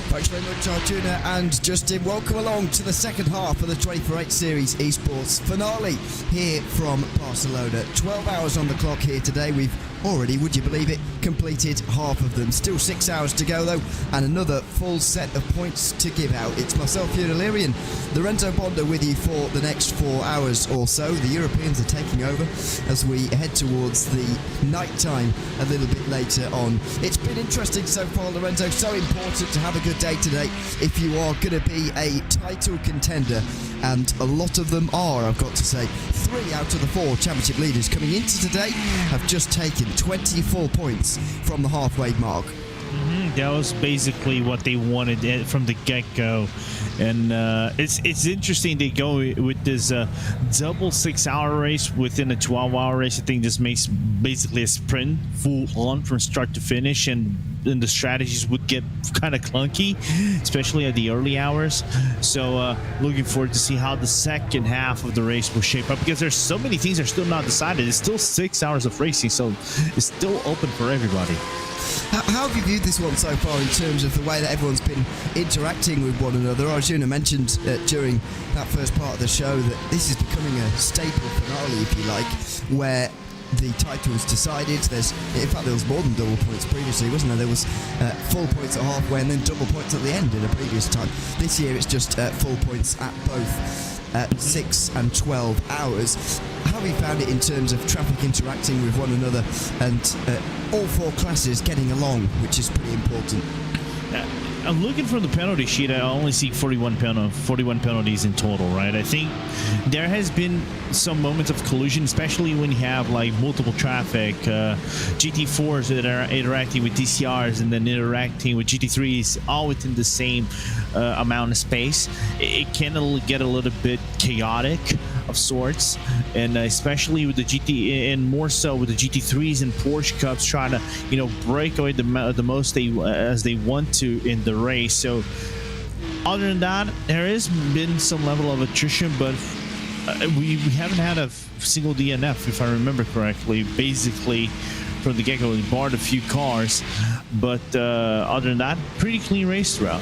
Thanks very much, Arjuna and Justin. Welcome along to the second half of the 24/8 Series Esports finale here from Barcelona. 12 hours on the clock here today. We've already, would you believe it, completed half of them. Still 6 hours to go though, and another full set of points to give out. It's myself, Learyl, and Lorenzo Bonda with you for the next 4 hours or so. The Europeans are taking over as we head towards the night time a little bit later on. It's been interesting so far, Lorenzo. So important to have a good day today if you are going to be a title contender, and a lot of them are, I've got to say. 3 out of the 4 championship leaders coming into today have just taken 24 points from the halfway mark. That was basically what they wanted from the get-go, and it's interesting they go with this double 6-hour race within a 12-hour race. I think this makes basically a sprint full on from start to finish, and the strategies would get kind of clunky, especially at the early hours. So looking forward to see how the second half of the race will shape up, because there's so many things that are still not decided. It's still 6 hours of racing, so it's still open for everybody. How have you viewed this one so far in terms of the way that everyone's been interacting with one another? Arjuna mentioned during that first part of the show that this is becoming a staple finale, if you like, where the title is decided. In fact, there was more than double points previously, wasn't there? There was full points at halfway and then double points at the end in a previous time. This year it's just full points at both 6 and 12 hours. How have you found it in terms of traffic interacting with one another and all 4 classes getting along, which is pretty important? I'm looking from the penalty sheet. I only see 41 penalties in total, right? I think there has been some moments of collision, especially when you have like multiple traffic, GT4s that are interacting with DCRs and then interacting with GT3s, all within the same amount of space. It can get a little bit chaotic of sorts, and especially with the GT, and more so with the GT3s and Porsche Cups trying to, break away the most as they want to in the race. So other than that, there has been some level of attrition, but we haven't had a single DNF, if I remember correctly. Basically from the get-go, we barred a few cars, but other than that, pretty clean race throughout.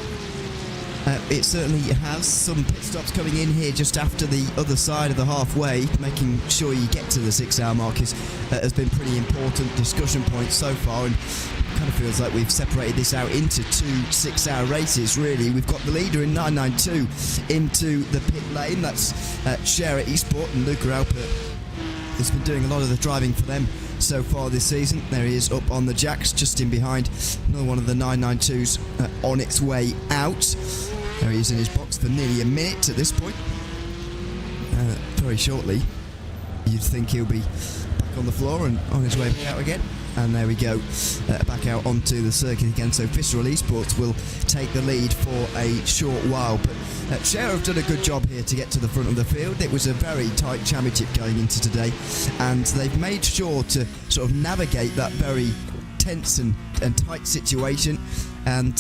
It certainly has. Some pit stops coming in here just after the other side of the halfway. Making sure you get to the 6-hour mark has been pretty important discussion points so far, and kind of feels like we've separated this out into 2 6-hour races, really. We've got the leader in 992 into the pit lane. That's Share Esport, and Luca Alpert has been doing a lot of the driving for them so far this season. There he is up on the jacks, just in behind another one of the 992s on its way out. There he is in his box for nearly a minute at this point. Very shortly, you'd think he'll be back on the floor and on his way back out again. And there we go, back out onto the circuit again. So Visceral Esports will take the lead for a short while. But Share have done a good job here to get to the front of the field. It was a very tight championship going into today, and they've made sure to sort of navigate that very tense and tight situation, and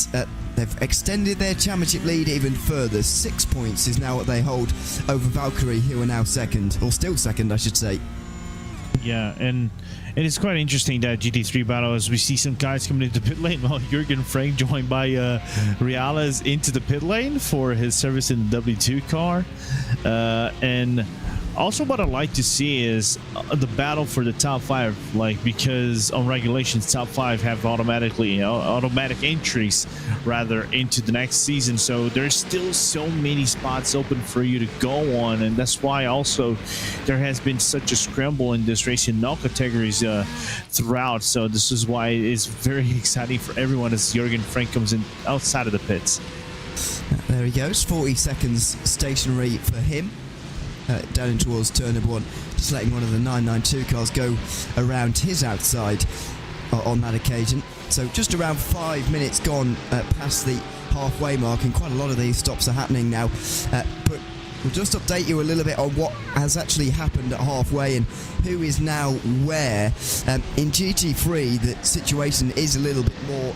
they've extended their championship lead even further. 6 points is now what they hold over Valkyrie, who are now second, or still second, I should say. Yeah, and it's quite interesting that GT3 battle, as we see some guys coming into the pit lane, while Jürgen Frank, joined by Reales, into the pit lane for his service in the W2 car. And also what I'd like to see is the battle for the top 5, like, because on regulations, top 5 have automatic entries rather into the next season. So there's still so many spots open for you to go on, and that's why also there has been such a scramble in this race in all categories throughout. So this is why it's very exciting for everyone as Jürgen Frank comes in outside of the pits. There he goes, 40 seconds stationary for him. Down in towards turn number 1, just letting one of the 992 cars go around his outside on that occasion. So just around 5 minutes gone past the halfway mark, and quite a lot of these stops are happening now. But we'll just update you a little bit on what has actually happened at halfway and who is now where. In GT3, the situation is a little bit more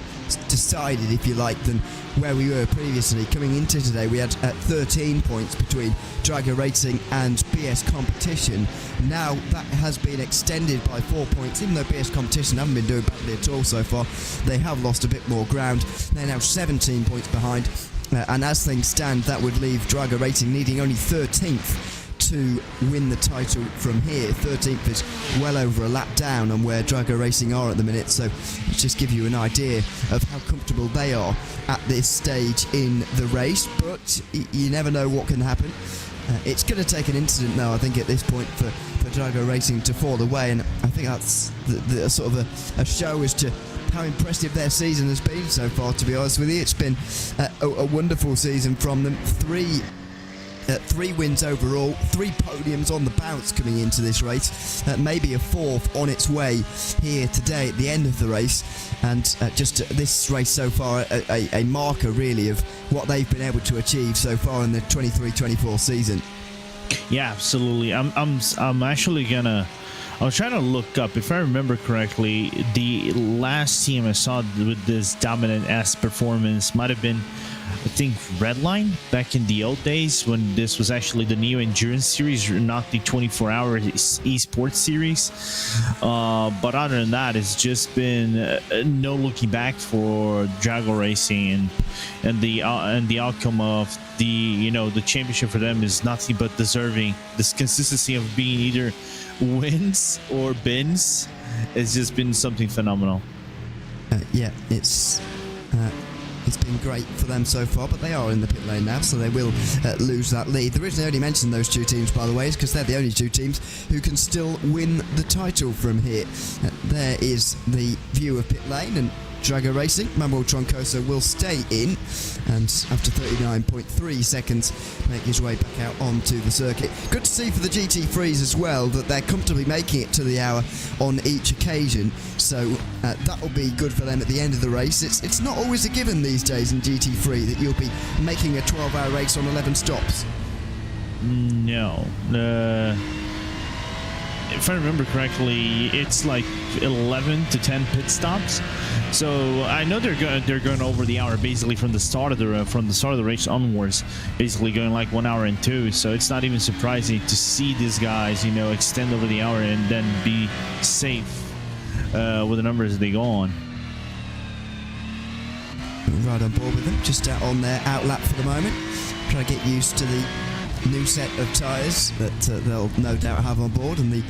decided, if you like, than where we were previously. Coming into today, we had 13 points between Drago Racing and BS Competition. Now that has been extended by 4 points, even though BS Competition haven't been doing badly at all so far. They have lost a bit more ground. They're now 17 points behind, and as things stand, that would leave Drago Racing needing only 13th to win the title from here. 13th is well over a lap down on where Drago Racing are at the minute, so let's just give you an idea of how comfortable they are at this stage in the race, but you never know what can happen. It's going to take an incident now, I think, at this point for Drago Racing to fall away, and I think that's the sort of a show as to how impressive their season has been so far, to be honest with you. It's been a wonderful season from them. Three wins overall, 3 podiums on the bounce coming into this race, maybe a 4th on its way here today at the end of the race, and just this race so far a marker really of what they've been able to achieve so far in the 23-24 season. Yeah, absolutely. I'm actually gonna. I was trying to look up, if I remember correctly, the last team I saw with this dominant ass performance might have been, I think, Redline back in the old days when this was actually the Neo Endurance series, not the 24-hour esports series. But other than that, it's just been no looking back for Drago Racing, and the outcome of the championship for them is nothing but deserving. This consistency of being either wins or bins has just been something phenomenal. Yeah, it's been great for them so far, but they are in the pit lane now, so they will lose that lead. The reason I only mentioned those 2 teams, by the way, is because they're the only 2 teams who can still win the title from here. There is the view of pit lane, and Drago Racing, Manuel Troncoso will stay in, and after 39.3 seconds make his way back out onto the circuit. Good to see for the GT3s as well that they're comfortably making it to the hour on each occasion, so that will be good for them at the end of the race. It's not always a given these days in GT3 that you'll be making a 12-hour race on 11 stops. No. If I remember correctly, it's like 11 to 10 pit stops. So I know they're going over the hour basically from the start of the race onwards, basically going like 1 hour and 2. So it's not even surprising to see these guys, extend over the hour and then be safe with the numbers they go on. Right on board with them, just out on their outlap for the moment. Trying to get used to the new set of tyres that they'll no doubt have on board, and the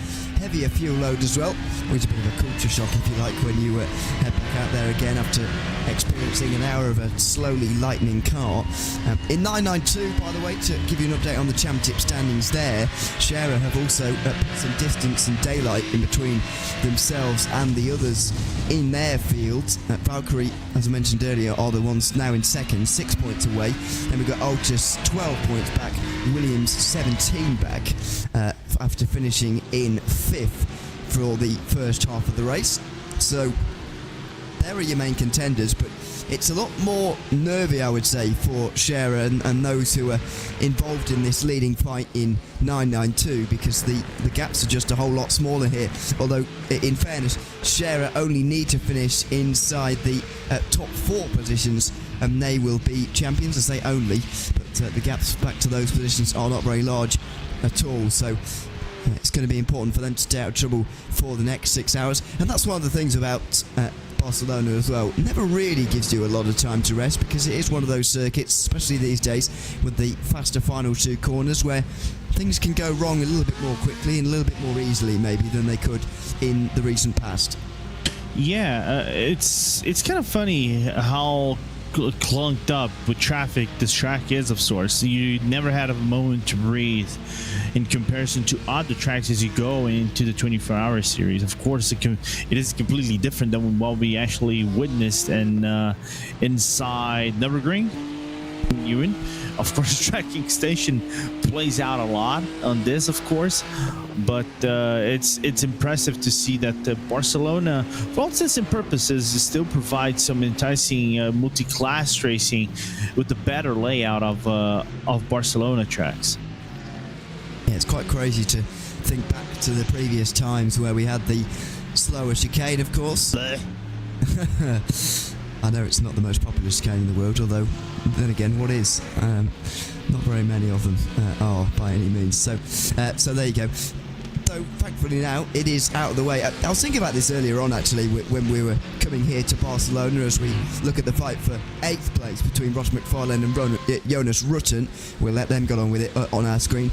heavier fuel load as well, which is a bit of a culture shock, if you like, when you head back out there again after experiencing an hour of a slowly lightening car. In 992, by the way, to give you an update on the championship standings there, Scherer have also put some distance and daylight in between themselves and the others in their field. Valkyrie, as I mentioned earlier, are the ones now in second, 6 points away. Then we've got Altus 12 points back, Williams 17 back, after finishing in 5th for the first half of the race. So there are your main contenders, but it's a lot more nervy, I would say, for Scherer and those who are involved in this leading fight in 992, because the gaps are just a whole lot smaller here. Although, in fairness, Scherer only need to finish inside the top 4 positions and they will be champions. I say only, but the gaps back to those positions are not very large at all. So it's going to be important for them to stay out of trouble for the next 6 hours. And that's one of the things about Barcelona as well. Never really gives you a lot of time to rest, because it is one of those circuits, especially these days with the faster final 2 corners, where things can go wrong a little bit more quickly and a little bit more easily maybe than they could in the recent past. Yeah, it's kind of funny how clunked up with traffic this track is of sorts. You never had a moment to breathe in comparison to other tracks as you go into the 24-hour series. Of course, it is completely different than what we actually witnessed and inside Nürburgring. Ewan. Of course, tracking station plays out a lot on this, of course, but it's impressive to see that Barcelona, for all intents and purposes, still provides some enticing multi-class racing with the better layout of Barcelona tracks. Yeah, it's quite crazy to think back to the previous times where we had the slower chicane, of course. I know it's not the most popular chicane in the world, although then again, what is? Not very many of them are by any means. So there you go. So thankfully now it is out of the way. I was thinking about this earlier on actually when we were coming here to Barcelona, as we look at the fight for 8th place between Ross McFarlane and Jonas Rutten. We'll let them get on with it on our screen.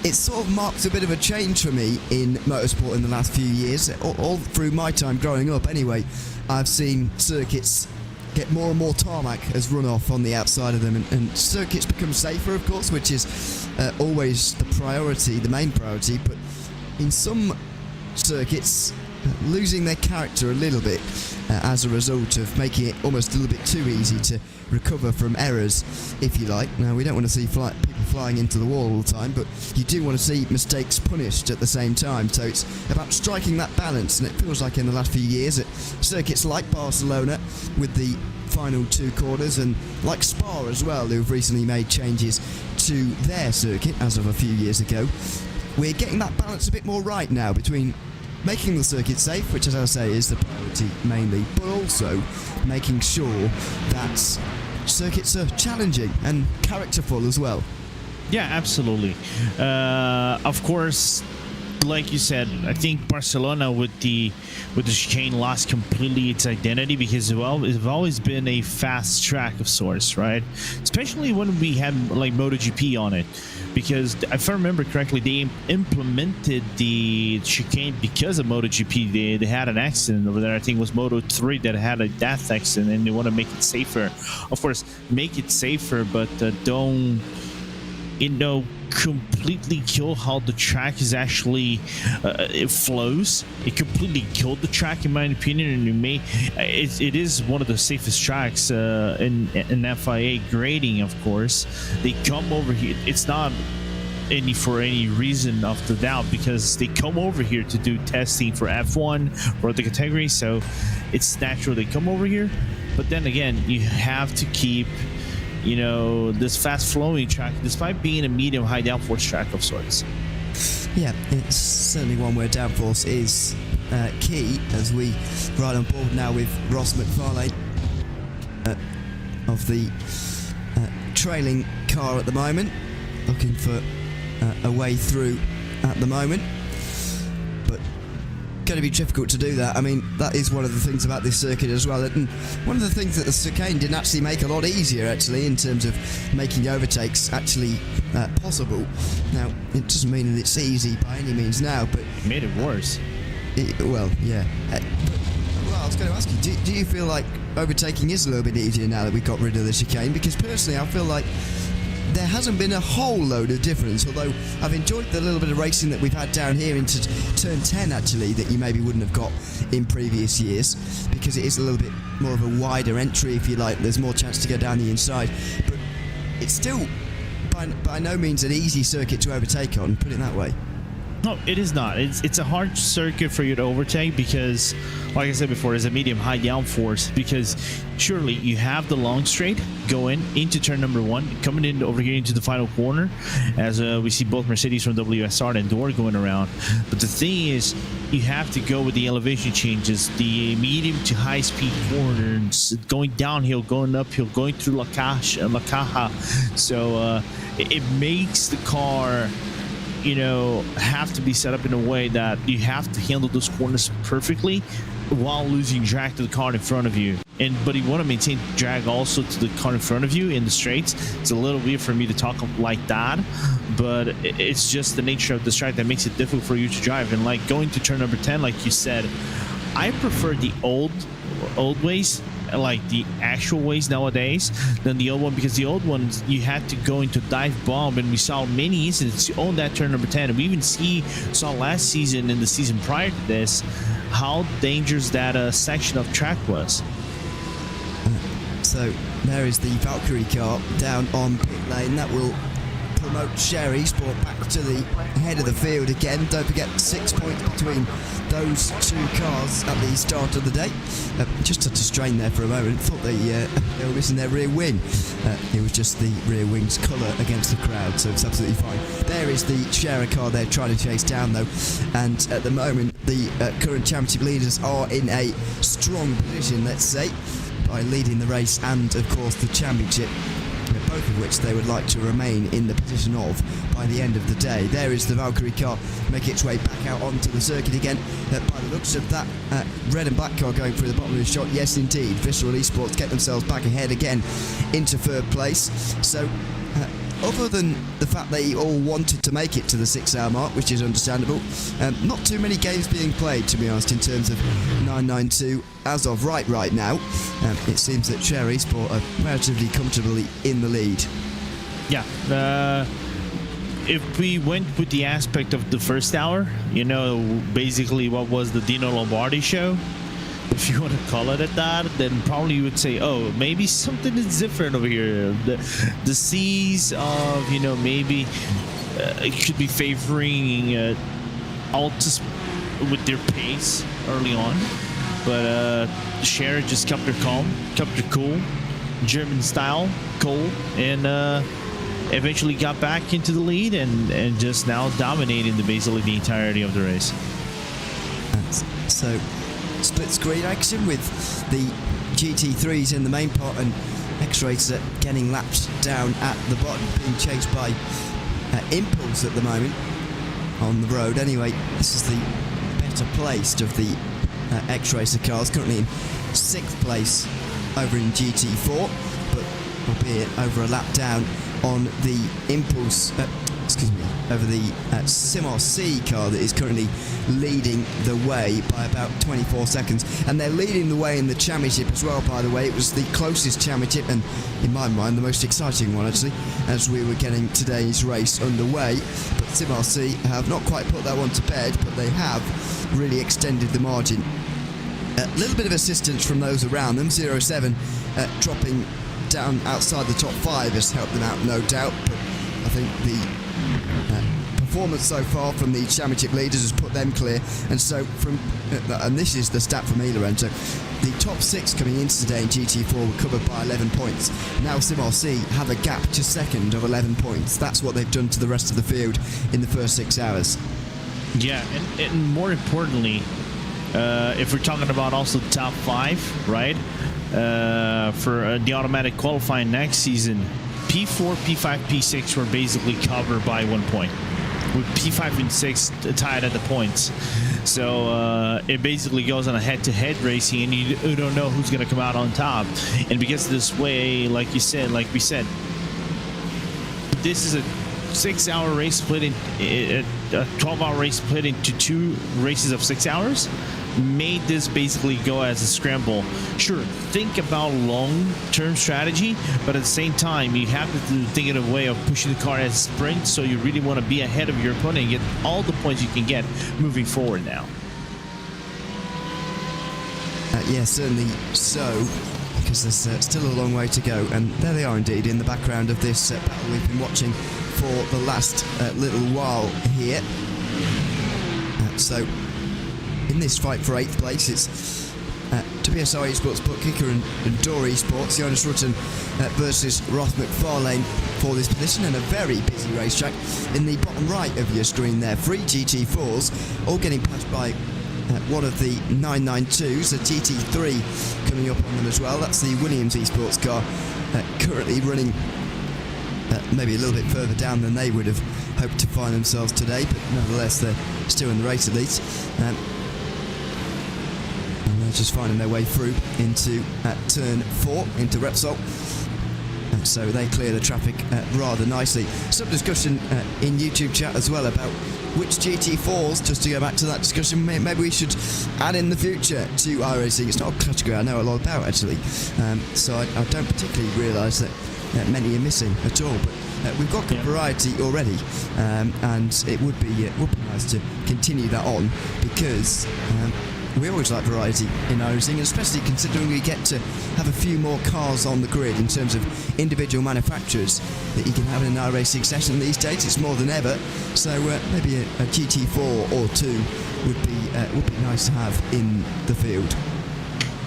It sort of marks a bit of a change for me in motorsport in the last few years. All through my time growing up anyway, I've seen circuits get more and more tarmac as runoff on the outside of them, and circuits become safer, of course, which is always the priority, the main priority, but in some circuits losing their character a little bit as a result of making it almost a little bit too easy to recover from errors, if you like. Now, we don't want to see people flying into the wall all the time, but you do want to see mistakes punished at the same time. So it's about striking that balance, and it feels like in the last few years at circuits like Barcelona with the final 2 corners, and like Spa as well, who've recently made changes to their circuit as of a few years ago, we're getting that balance a bit more right now between making the circuit safe, which, as I say, is the priority mainly, but also making sure that circuits are challenging and characterful as well. Yeah, absolutely. Of course, like you said, I think Barcelona with the chicane lost completely its identity, because it's always been a fast track of sorts, right? Especially when we had like MotoGP on it, because if I remember correctly, they implemented the chicane because of MotoGP. They had an accident over there. I think it was Moto3 that had a death accident, and they want to make it safer. Of course, make it safer, but don't, completely kill how the track is actually it flows. It completely killed the track, in my opinion, and it is one of the safest tracks in FIA grading. Of course, they come over here. It's not for any reason of the doubt, because they come over here to do testing for F1 for the category, so it's natural they come over here. But then again, you have to keep this fast flowing track, despite being a medium high downforce track of sorts. Yeah, it's certainly one where downforce is key, as we ride on board now with Ross McFarlane of the trailing car at the moment, looking for a way through at the moment, but going to be difficult to do that. I mean, that is one of the things about this circuit as well, and one of the things that the chicane didn't actually make a lot easier, actually, in terms of making overtakes actually possible. Now, it doesn't mean that it's easy by any means now, but it made it worse. Well, yeah. Well, I was going to ask you, do you feel like overtaking is a little bit easier now that we got rid of the chicane? Because personally, I feel like there hasn't been a whole load of difference, although I've enjoyed the little bit of racing that we've had down here into turn 10, actually, that you maybe wouldn't have got in previous years, because it is a little bit more of a wider entry, if you like. There's more chance to go down the inside, but it's still by no means an easy circuit to overtake on, put it that way. No, it is not. It's a hard circuit for you to overtake, because, like I said before, it's a medium high downforce. Because surely you have the long straight going into turn number 1, coming in over here into the final corner, as we see both Mercedes from WSR and Door going around. But the thing is, you have to go with the elevation changes, the medium to high speed corners, going downhill, going uphill, going through La Caja. So it makes the car have to be set up in a way that you have to handle those corners perfectly while losing drag to the car in front of you. But you want to maintain drag also to the car in front of you in the straights. It's a little weird for me to talk like that, but it's just the nature of this track that makes it difficult for you to drive. And like going to turn number 10, like you said, I prefer the old ways, like the actual ways nowadays, than the old one, because the old ones you had to go into dive bomb, and we saw many incidents on that turn number 10, and we even saw last season and the season prior to this how dangerous that section of track was. So there is the Valkyrie car down on pit lane. That will promote Share Esport back to the head of the field again. Don't forget, 6 points between those 2 cars at the start of the day. Just had to strain there for a moment. Thought they were missing their rear wing. It was just the rear wing's colour against the crowd, so it's absolutely fine. There is the Share car they're trying to chase down, though, and at the moment the current championship leaders are in a strong position, let's say. by leading the race and, of course, the championship, both of which they would like to remain in the position of by the end of the day. There is the Valkyrie car making its way back out onto the circuit again. By the looks of that red and black car going through the bottom of the shot, yes indeed, Visceral Esports get themselves back ahead again into third place. So other than the fact they all wanted to make it to the 6-hour mark, which is understandable, not too many games being played, to be honest, in terms of 992 as of right now. It seems that Share Esport are relatively comfortably in the lead. Yeah, if we went with the aspect of the first hour, basically what was the Dino Lombardi show, if you want to call it at that, then probably you would say, oh, maybe something is different over here. The seas of, maybe it could be favoring Altus with their pace early on. But Share just kept her calm, kept her cool, German style, cool, and eventually got back into the lead and just now dominating basically the entirety of the race. So split screen action with the GT3s in the main part and X-Rays getting lapped down at the bottom, being chased by Impulse at the moment on the road. Anyway, this is the better placed of the X-Racer cars, currently in 6th place over in GT4, but albeit over a lap down on the Impulse, over the SimRC car that is currently leading the way by about 24 seconds. And they're leading the way in the championship as well, by the way. It was the closest championship and, in my mind, the most exciting one, actually, as we were getting today's race underway. But SimRC have not quite put that one to bed, but they have really extended the margin. A little bit of assistance from those around them. 07 dropping down outside the top 5 has helped them out, no doubt, but I think the performance so far from the championship leaders has put them clear. And so and this is the stat from Lorenzo, the top 6 coming into today in GT4 were covered by 11 points. Now SimRC have a gap to second of 11 points. That's what they've done to the rest of the field in the first 6 hours. Yeah, and more importantly, if we're talking about also the top 5, right, for the automatic qualifying next season, P4, P5, P6 were basically covered by 1 point, with P5 and 6 tied at the points. So it basically goes on a head-to-head racing, and you don't know who's going to come out on top. And because of this way, like we said, this is a 6-hour race split in a 12-hour race split into 2 races of 6 hours. Made this basically go as a scramble. Sure, think about long-term strategy, but at the same time, you have to think of a way of pushing the car as a sprint, so you really want to be ahead of your opponent and get all the points you can get moving forward now. Yeah, certainly so, because there's still a long way to go, and there they are indeed in the background of this battle we've been watching for the last little while here. So in this fight for 8th place, it's Tobias Esports, Butt Kicker and Door Esports, Jonas Rutten versus Ross McFarlane for this position, and a very busy racetrack in the bottom right of your screen there. 3 GT4s, all getting passed by one of the 992s, a GT3 coming up on them as well. That's the Williams Esports car, currently running maybe a little bit further down than they would have hoped to find themselves today, but nevertheless they're still in the race at least. And they're just finding their way through into turn 4, into Repsol. So they clear the traffic rather nicely. Some discussion in YouTube chat as well about which GT4s, just to go back to that discussion, maybe we should add in the future to iRacing. It's not a category I know a lot about, actually. So I don't particularly realise that many are missing at all. But we've got good variety already, and it would be nice to continue that on, because we always like variety in iRacing, and especially considering we get to have a few more cars on the grid in terms of individual manufacturers that you can have in an iRacing session these days. It's more than ever, so maybe a GT4 or 2 would be nice to have in the field.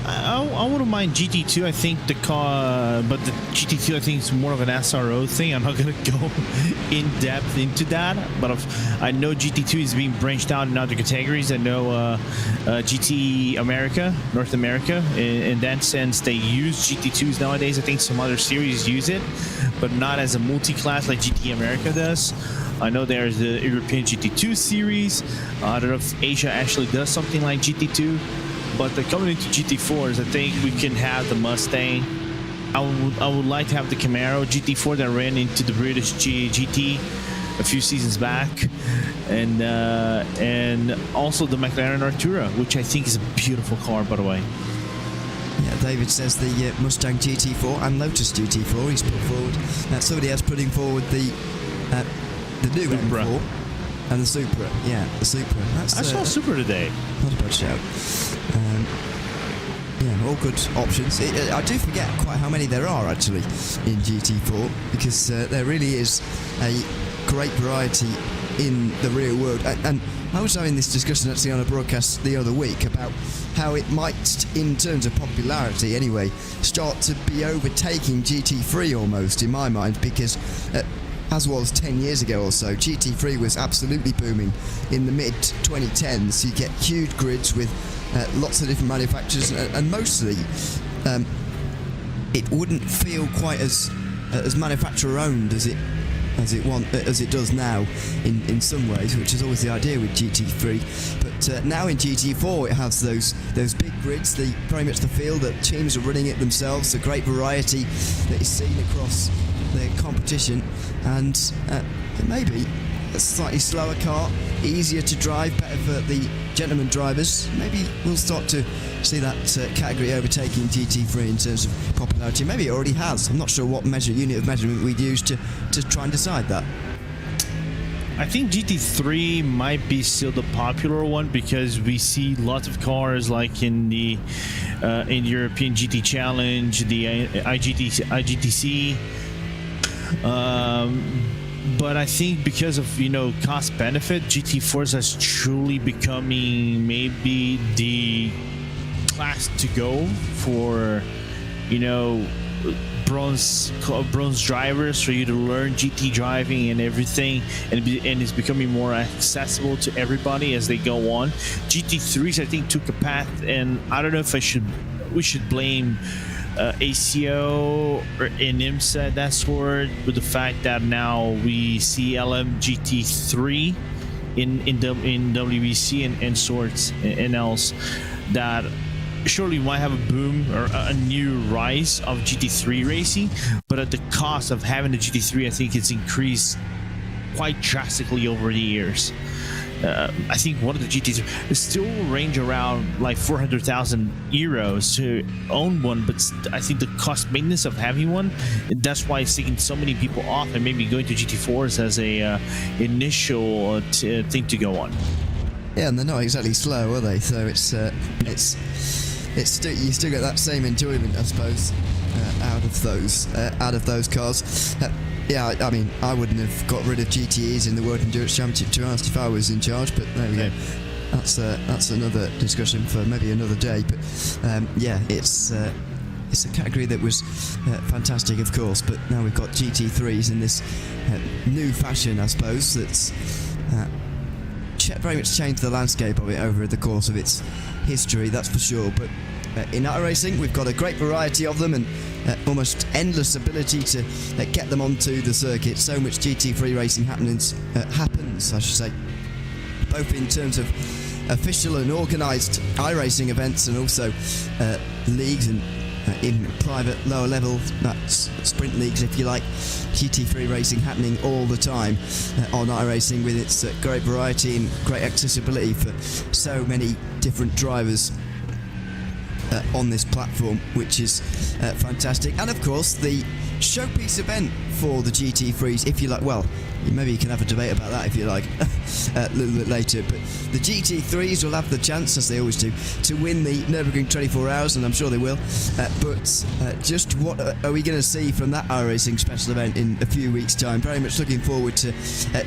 I wouldn't mind GT2. I think the car, but the GT2 I think is more of an SRO thing. I'm not gonna go in depth into that, but I know GT2 is being branched out in other categories. I know GT America, North America, in that sense, they use GT2s nowadays. I think some other series use it, but not as a multi-class like GT America does. I know there's the European GT2 series. I don't know if Asia actually does something like GT2. But coming into GT4s, I think we can have the Mustang. I would like to have the Camaro GT4 that ran into the British GT a few seasons back, and also the McLaren Artura, which I think is a beautiful car, by the way. Yeah, David says the Mustang GT4 and Lotus GT4 he's put forward. Somebody else putting forward the new Supra. M4 and the Supra. Yeah, the Supra. I saw Supra today. Not a bad shout. Yeah, all good options. I do forget quite how many there are actually in GT4, because there really is a great variety in the real world. And I was having this discussion actually on a broadcast the other week about how it might, in terms of popularity anyway, start to be overtaking GT3 almost, in my mind, because as was 10 years ago or so, GT3 was absolutely booming in the mid-2010s. You get huge grids with lots of different manufacturers, and mostly it wouldn't feel quite as manufacturer-owned as it does now in some ways, which is always the idea with GT3. But now in GT4 it has those big grids, very much the feel that teams are running it themselves, a great variety that is seen across the competition, and maybe a slightly slower car, easier to drive, better for the gentleman drivers. Maybe we'll start to see that category overtaking GT3 in terms of popularity. Maybe it already has. I'm not sure what unit of measurement we'd use to try and decide that. I think GT3 might be still the popular one, because we see lots of cars like in the European GT Challenge, the IGTC. But I think because of cost benefit, GT4s is truly becoming maybe the class to go for bronze drivers, for you to learn GT driving and everything, and it's becoming more accessible to everybody as they go on. GT3s I think took a path, and I don't know if we should blame ACO or IMSA, that sort, with the fact that now we see LMGT3 in WEC and sorts and else, that surely might have a boom or a new rise of GT3 racing, but at the cost of having the GT3, I think it's increased quite drastically over the years. I think one of the GTs still range around like 400,000 euros to own one, but I think the cost maintenance of having one, that's why it's taking so many people off, and maybe going to GT4s as a initial thing to go on. Yeah, and they're not exactly slow, are they? So it's still, you still get that same enjoyment, I suppose, out of those cars. Yeah, I mean, I wouldn't have got rid of GTEs in the World Endurance Championship, to be honest, if I was in charge, but there we go. That's another discussion for maybe another day. But yeah, it's a category that was fantastic, of course, but now we've got GT3s in this new fashion, I suppose, that's very much changed the landscape of it over the course of its history, that's for sure. But in iRacing, we've got a great variety of them, and almost endless ability to get them onto the circuit. So much GT3 racing happens, I should say, both in terms of official and organised iRacing events, and also leagues and in private lower level, that's sprint leagues if you like. GT3 racing happening all the time on iRacing, with its great variety and great accessibility for so many different drivers on this platform, which is fantastic. And of course, the showpiece event for the GT3s, if you like. Well, maybe you can have a debate about that if you like a little bit later, but the GT3s will have the chance, as they always do, to win the Nürburgring 24 Hours, and I'm sure they will. But just what are we going to see from that iRacing special event in a few weeks' time? Very much looking forward to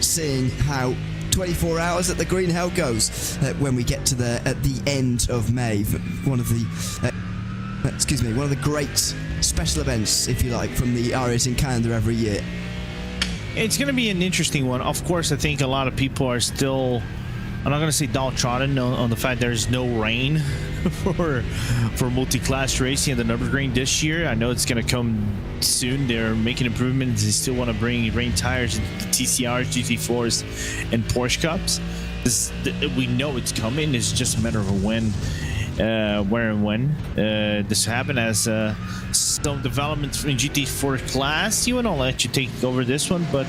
seeing how 24 Hours at the Green Hell goes when we get to at the end of May. One of the one of the great special events, if you like, from the iRacing calendar every year. It's going to be an interesting one. Of course, I think a lot of people are still, I'm not going to say downtrodden on the fact there's no rain for multi-class racing at the Nürburgring this year. I know it's going to come soon. They're making improvements. They still want to bring rain tires into the TCRs, GT4s, and Porsche Cups. We know it's coming. It's just a matter of when, where and when this happen. As some developments in GT4 class, you and I'll let you take over this one. But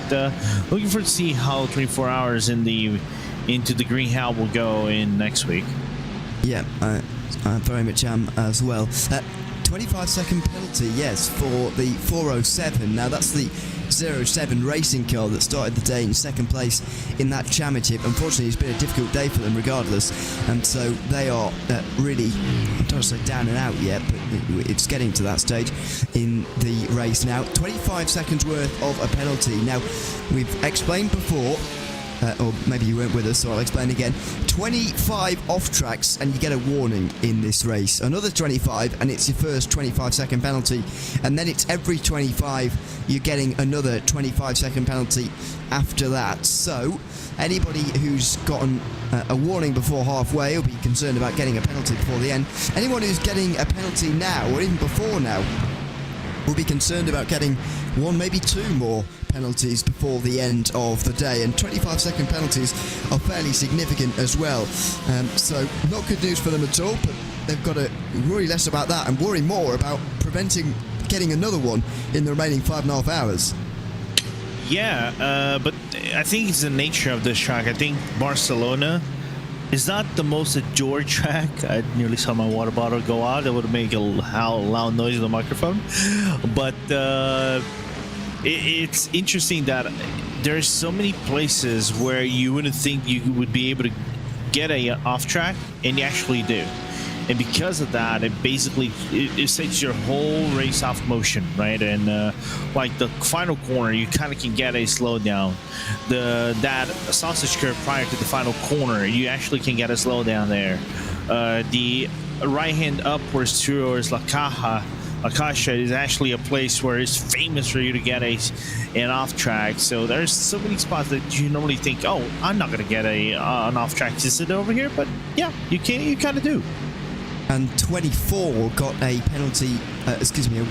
looking forward to see how 24 hours into the Green Hell will go in next week. Yeah, I very much am as well. 25-second penalty, yes, for the 407. Now that's the 07 racing car that started the day in second place in that championship. Unfortunately, it's been a difficult day for them regardless, and so they are really, I don't want to say down and out yet, but it's getting to that stage in the race now. 25 seconds worth of a penalty. Now, we've explained before, or maybe you weren't with us, so I'll explain again. 25 off tracks and you get a warning in this race. Another 25 and it's your first 25-second penalty, and then it's every 25 you're getting another 25-second penalty after that. So anybody who's gotten a warning before halfway will be concerned about getting a penalty before the end. Anyone who's getting a penalty now, or even before now, will be concerned about getting one, maybe two more penalties before the end of the day, and 25-second penalties are fairly significant as well. So not good news for them at all, but they've got to worry less about that and worry more about preventing getting another one in the remaining 5.5 hours. Yeah, but I think it's the nature of this track. I think Barcelona is not the most adored track. I nearly saw my water bottle go out. That would make a loud noise in the microphone. But it's interesting that there's so many places where you wouldn't think you would be able to get a off track, and you actually do. And because of that, it basically it sets your whole race off motion, right? And like the final corner, you kind of can get a slowdown. That sausage curve prior to the final corner, you actually can get a slowdown there. The right hand upwards towards La Caixa is actually a place where it's famous for you to get an off track. So there's so many spots that you normally think, oh, I'm not gonna get an off track to sit over here, but yeah, you kind of do. And 24 got a penalty, a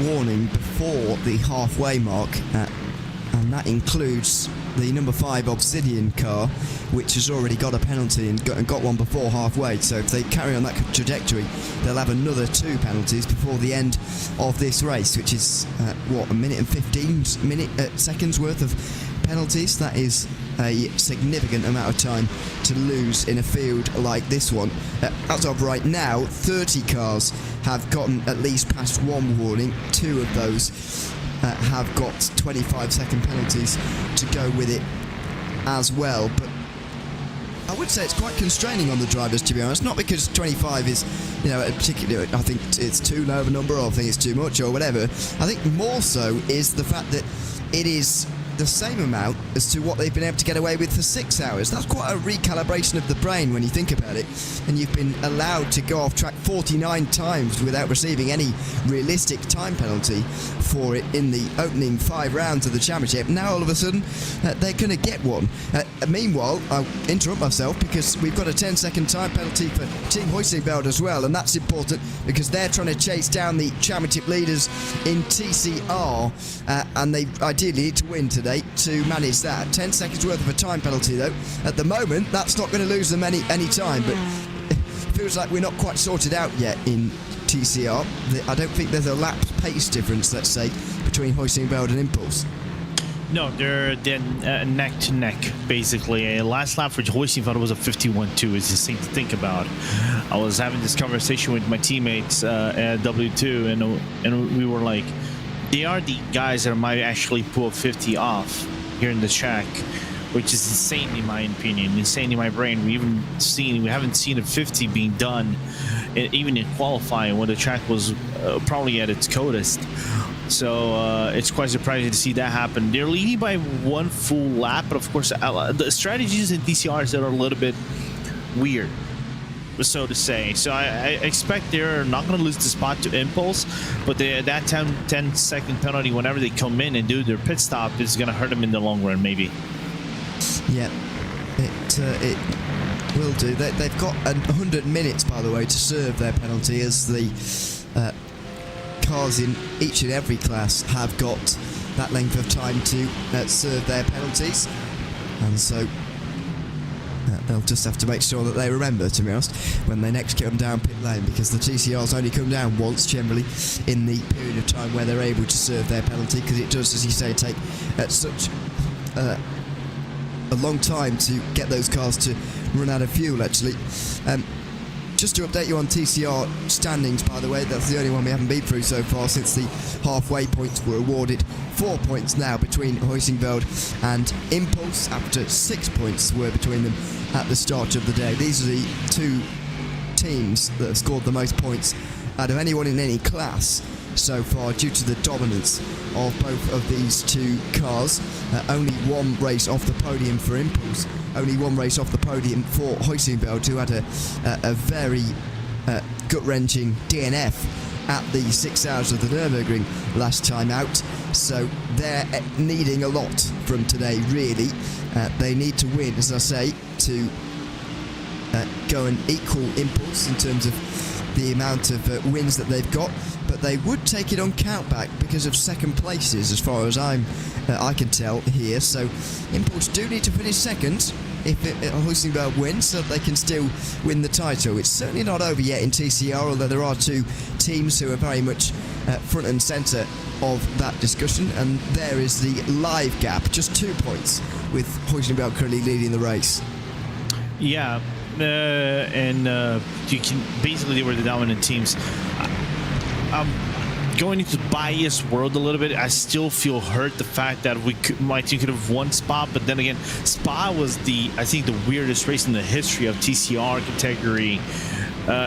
warning before the halfway mark, and that includes the number 5 Obsidian car, which has already got a penalty and got one before halfway. So if they carry on that trajectory, they'll have another 2 penalties before the end of this race, which is a minute and 15 seconds worth of penalties. That is a significant amount of time to lose in a field like this one. As of right now, 30 cars have gotten at least past one warning. 2 of those have got 25-second penalties to go with it as well. But I would say it's quite constraining on the drivers, to be honest. Not because 25 is, a particular, I think it's too low of a number, or I think it's too much, or whatever. I think more so is the fact that it is the same amount as to what they've been able to get away with for 6 hours. That's quite a recalibration of the brain when you think about it. And you've been allowed to go off track 49 times without receiving any realistic time penalty for it in the opening 5 rounds of the championship. Now all of a sudden they're going to get one. Meanwhile, I'll interrupt myself because we've got a 10-second time penalty for Team Hoisingveld as well, and that's important because they're trying to chase down the championship leaders in TCR, and they ideally need to win today to manage that. 10 seconds worth of a time penalty though. At the moment, that's not going to lose them any time, but it feels like we're not quite sorted out yet in TCR. I don't think there's a lap pace difference, let's say, between Hoisingveld and Impulse. No, they're neck to neck, basically. Last lap for Hoisingveld was a 51.2. It's the thing to think about. I was having this conversation with my teammates at W2, and we were like, they are the guys that might actually pull 50 off here in the track, which is insane in my opinion, insane in my brain. We haven't seen a 50 being done, even in qualifying when the track was probably at its coldest. So it's quite surprising to see that happen. They're leading by 1 full lap, but of course the strategies in DCRs that are a little bit weird. so to say. So I expect they're not going to lose the spot to Impulse, but that 10-second penalty whenever they come in and do their pit stop is going to hurt them in the long run, maybe. Yeah, it will do. They've got 100 minutes, by the way, to serve their penalty, as the cars in each and every class have got that length of time to serve their penalties, and so they'll just have to make sure that they remember, to be honest, when they next come down pit lane, because the TCRs only come down once generally in the period of time where they're able to serve their penalty, because it does, as you say, take such a long time to get those cars to run out of fuel, actually. Just to update you on TCR standings, by the way, that's the only one we haven't been through so far since the halfway points were awarded. 4 points now between Huizinveld and Impulse, after 6 points were between them at the start of the day. These are the two teams that have scored the most points out of anyone in any class so far, due to the dominance of both of these two cars. Only one race off the podium for Impulse, only one race off the podium for Huizinveld, who had a very gut-wrenching DNF at the 6 hours of the Nürburgring last time out. So they're needing a lot from today, really. They need to win, as I say, to go and equal Impulse in terms of the amount of wins that they've got, but they would take it on countback because of second places, as far as I can tell here. So Impulse do need to finish second if Huizinveld wins, so that they can still win the title. It's certainly not over yet in TCR, although there are two teams who are very much front and centre of that discussion, and there is the live gap, just 2 points, with Huizinveld currently leading the race. Yeah, and you can basically, they were the dominant teams. I'm going into bias world a little bit. I still feel hurt the fact that my team could have won Spa, but then again, Spa was I think the weirdest race in the history of TCR category,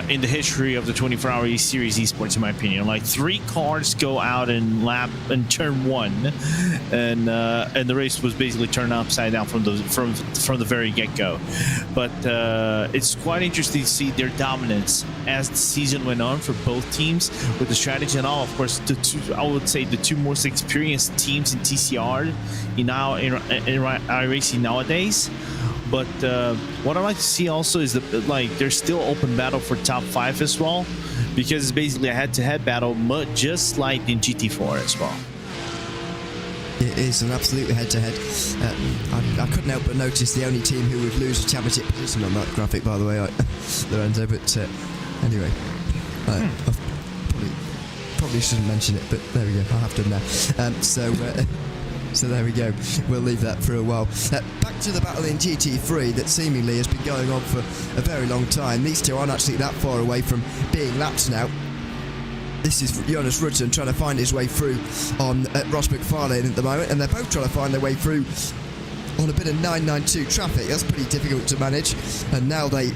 in the history of the 24-hour Series esports, in my opinion. Like, 3 cars go out in turn 1, and the race was basically turned upside down from the very get-go. But it's quite interesting to see their dominance as the season went on for both teams, with the strategy and all. Of course, I would say the two most experienced teams in TCR in iRacing nowadays. But what I like to see also is that, like, there's still open battle for top 5 as well, because it's basically a head-to-head battle, just like in GT4 as well. It is an absolute head-to-head. I couldn't help but notice the only team who would lose a championship position on that graphic, by the way, Lorenzo. But anyway, I probably shouldn't mention it, but there we go. I have done now. So there we go. We'll leave that for a while. Back to the battle in GT3 that seemingly has been going on for a very long time. These two aren't actually that far away from being lapped now. This is Jonas Rudson trying to find his way through on Ross McFarlane at the moment, and they're both trying to find their way through on a bit of 992 traffic. That's pretty difficult to manage, and now they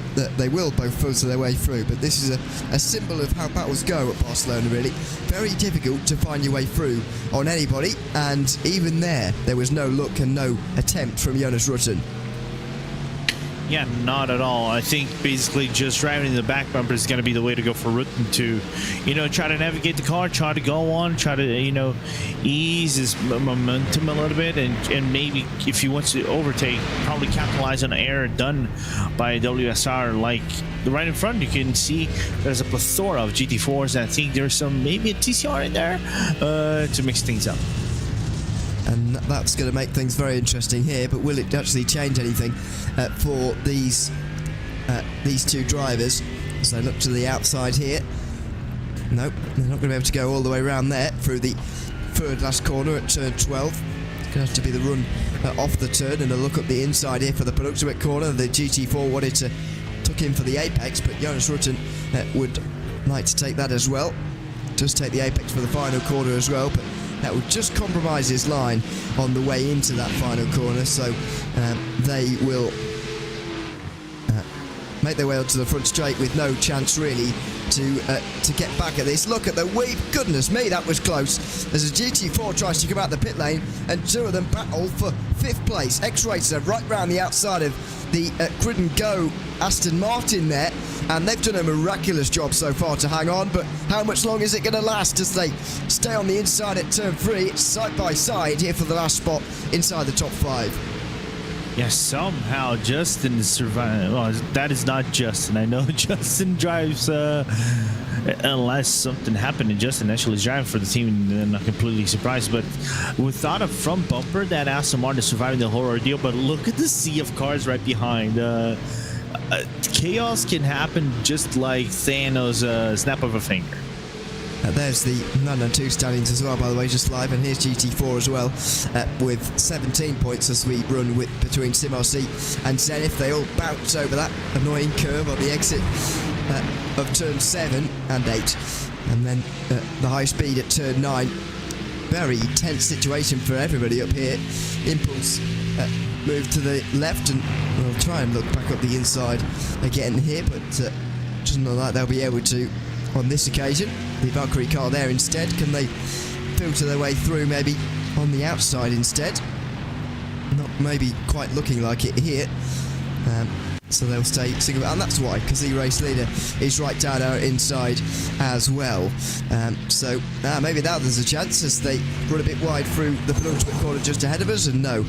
will both filter their way through. But this is a symbol of how battles go at Barcelona, really. Very difficult to find your way through on anybody, and even there was no look and no attempt from Jonas Rutten. Yeah, not at all. I think basically just driving in the back bumper is going to be the way to go for Rutten to, try to navigate the car, try to go on, try to, ease his momentum a little bit, and maybe if he wants to overtake, probably capitalize on an error done by WSR. Like right in front, you can see there's a plethora of GT4s, and I think there's maybe a TCR in there to mix things up. And that's going to make things very interesting here, but will it actually change anything for these two drivers? So look to the outside here. Nope, they're not going to be able to go all the way around there through the third last corner at turn 12. It's going to have to be the run off the turn, and a look up the inside here for the penultimate corner. The GT4 wanted to tuck in for the apex, but Jonas Rutten would like to take that as well. Just take the apex for the final corner as well, but that would just compromise his line on the way into that final corner, so they will make their way onto the front straight with no chance really to get back at this. Look at the weep. Goodness me, that was close. As a GT4 tries to come out the pit lane, and two of them battle for 5th place. X-Racer right round the outside of the Grid and Go Aston Martin there, and they've done a miraculous job so far to hang on, but how much long is it going to last as they stay on the inside at turn 3? It's side by side here for the last spot inside the top 5. Yeah, somehow Justin survived. Well, that is not Justin. I know Justin drives, unless something happened and Justin actually is driving for the team, and I'm not completely surprised. But without a front bumper, that Aston Martin is surviving the whole ordeal. But look at the sea of cars right behind. Chaos can happen just like Thanos' snap of a finger. There's the 992 standings as well, by the way, just live, and here's GT4 as well, with 17 points as we run between SimRC and Zenith. They all bounce over that annoying curve on the exit of turn 7 and 8, and then the high speed at turn 9. Very tense situation for everybody up here. Impulse move to the left, and we'll try and look back up the inside again here, but doesn't look like they'll be able to on this occasion. The Valkyrie car there instead. Can they filter their way through maybe on the outside instead? Not maybe quite looking like it here. So they'll stay single, and that's why, because the race leader is right down our inside as well. So maybe now there's a chance as they run a bit wide through the penultimate corner just ahead of us, and no,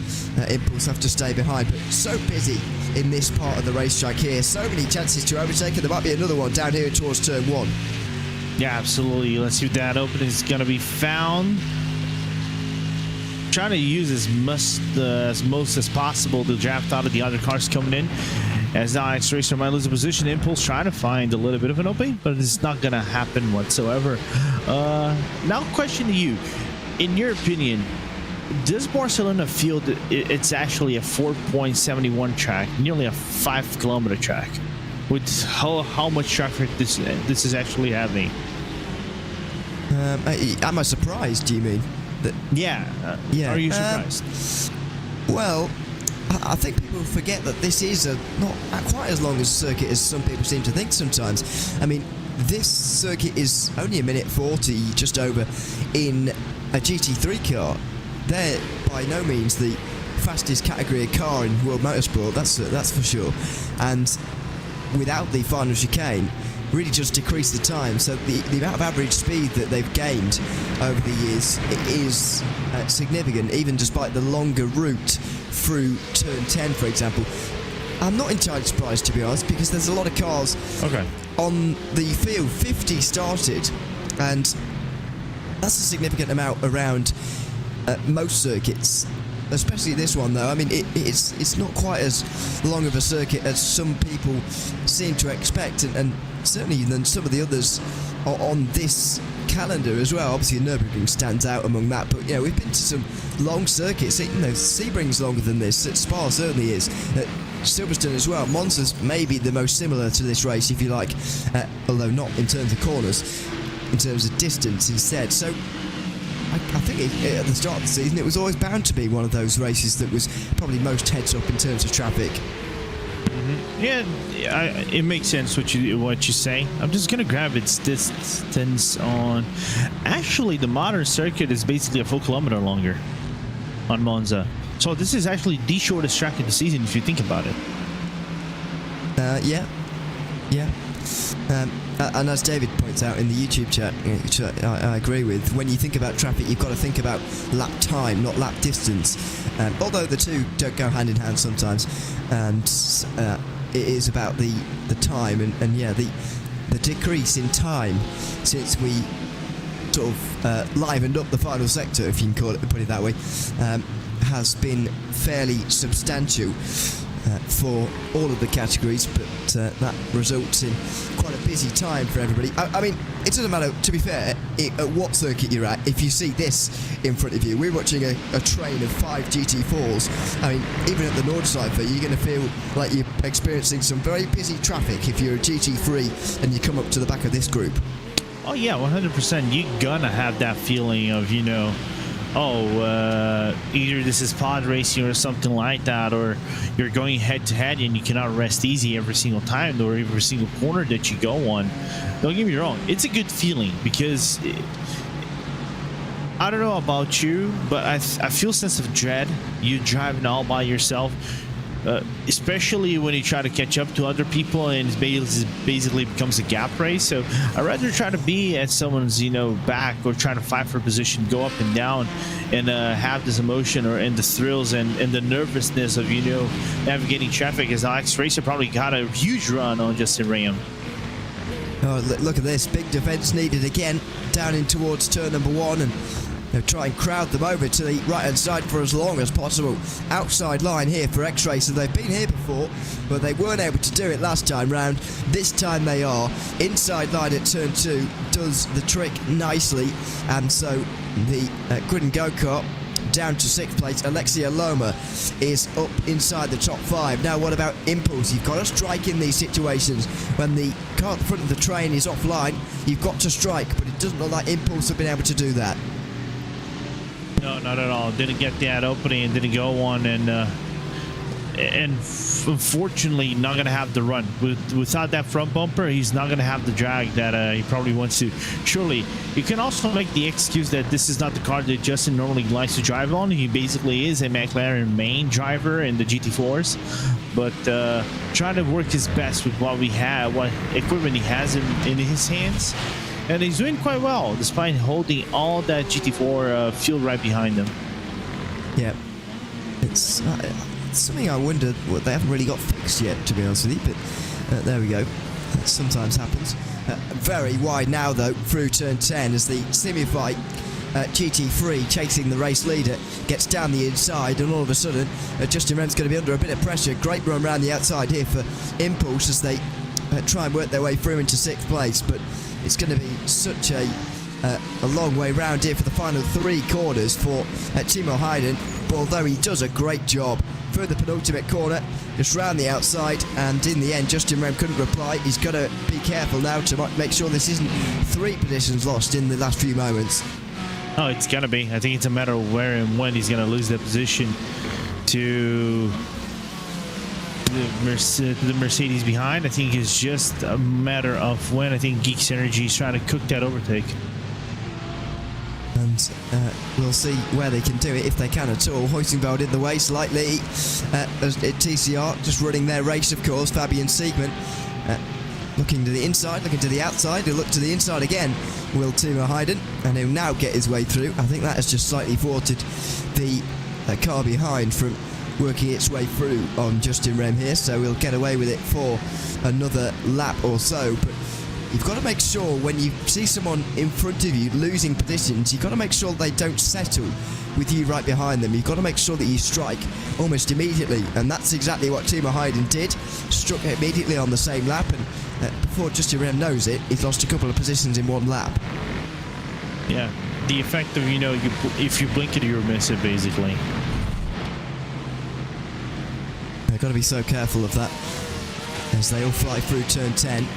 Impulse have to stay behind. But so busy in this part of the racetrack here, so many chances to overtake, and there might be another one down here towards turn 1. Yeah, absolutely. Let's see if that opening is going to be found. Trying to use as most as possible to draft out of the other cars coming in. As now X-Racer might lose a position. Impulse trying to find a little bit of an opening, but it's not going to happen whatsoever. Now, question to you. In your opinion, does Barcelona feel that it's actually a 4.71 track, nearly a 5-kilometer track, with how much traffic this is actually having? Am I surprised, do you mean? Yeah. Are you surprised? Well, I think people forget that this is not quite as long as a circuit as some people seem to think sometimes. I mean, this circuit is only a minute 40, just over, in a GT3 car. They're by no means the fastest category of car in World Motorsport, that's for sure. And without the final chicane, really just decrease the time. So the amount of average speed that they've gained over the years is significant, even despite the longer route through turn 10, for example. I'm not entirely surprised, to be honest, because there's a lot of cars on the field. 50 started, and that's a significant amount around most circuits. Especially this one, though. I mean, it's not quite as long of a circuit as some people seem to expect, and certainly than some of the others on this calendar as well. Obviously, Nürburgring stands out among that, but you know, we've been to some long circuits. You know, Sebring's longer than this. Spa certainly is. Silverstone as well. Monza's maybe the most similar to this race, if you like, although not in terms of corners, in terms of distance instead. So I think at the start of the season it was always bound to be one of those races that was probably most heads up in terms of traffic. Yeah, it makes sense what you say. I'm just gonna grab its distance on. Actually, the modern circuit is basically a full kilometer longer on Monza, so this is actually the shortest track of the season if you think about it. Yeah. And as David points out in the YouTube chat, which I agree with, when you think about traffic, you've got to think about lap time, not lap distance. Although the two don't go hand in hand sometimes, and it is about the time and the decrease in time since we sort of livened up the final sector, if you can put it that way, has been fairly substantial. For all of the categories, but that results in quite a busy time for everybody. I mean, it doesn't matter, to be fair, at what circuit you're at. If you see this in front of you, we're watching a train of 5 GT4s. I mean, even at the Nordschleife, you're going to feel like you're experiencing some very busy traffic if you're a GT3 and you come up to the back of this group. Oh yeah, 100%. You're gonna have that feeling of, you know, either this is pod racing or something like that, or you're going head to head and you cannot rest easy every single time or every single corner that you go on. Don't get me wrong, it's a good feeling because I don't know about you, but I feel a sense of dread. You driving all by yourself, especially when you try to catch up to other people and it basically becomes a gap race. So I'd rather try to be at someone's back or try to fight for position, go up and down, and have this emotion and the thrills and the nervousness of navigating traffic. As Alex Racer probably got a huge run on Justin Ram. Oh, look at this, big defense needed again down in towards turn number 1, and they'll try and crowd them over to the right-hand side for as long as possible. Outside line here for X-Racer. They've been here before, but they weren't able to do it last time round. This time they are. Inside line at turn 2 does the trick nicely, and so the Grid and Go-Kart down to 6th place. Alexia Loma is up inside the top 5. Now what about Impulse? You've got to strike in these situations. When the car at the front of the train is offline, you've got to strike, but it doesn't look like Impulse have been able to do that. No, not at all. Didn't get that opening and didn't go on, and unfortunately not going to have the run. Without that front bumper, he's not going to have the drag that he probably wants to. Surely, you can also make the excuse that this is not the car that Justin normally likes to drive on. He basically is a McLaren main driver in the GT4s, but trying to work his best with what we have, what equipment he has in his hands. And he's doing quite well, despite holding all that GT4 fuel right behind him. Yeah, it's something I wonder what they haven't really got fixed yet, to be honest with you. But there we go. That sometimes happens. Very wide now, though, through turn 10 as the Simify GT3 chasing the race leader gets down the inside, and all of a sudden Justin Rem's going to be under a bit of pressure. Great run around the outside here for Impulse as they try and work their way through into 6th place, but it's going to be such a long way round here for the final 3 corners for Timo Hayden. But although he does a great job through the penultimate corner, just round the outside, and in the end Justin Rem couldn't reply. He's got to be careful now to make sure this isn't 3 positions lost in the last few moments. Oh, it's going to be. I think it's a matter of where and when he's going to lose that position to the Mercedes behind. I think it's just a matter of when. I think Geeks Energy is trying to cook that overtake. And we'll see where they can do it, if they can at all. Hoisingveld in the way slightly. TCR just running their race, of course. Fabian Siegman looking to the inside, looking to the outside. He'll look to the inside again, will Timo Hayden, and he'll now get his way through. I think that has just slightly thwarted the car behind from working its way through on Justin Rem here, so we'll get away with it for another lap or so. But you've got to make sure when you see someone in front of you losing positions, you've got to make sure they don't settle with you right behind them. You've got to make sure that you strike almost immediately, and that's exactly what Timo Hayden did. Struck immediately on the same lap, and before Justin Rem knows it, he's lost a couple of positions in 1 lap. Yeah, the effect of, if you blink it, you'll miss it, basically. They've got to be so careful of that as they all fly through turn 10.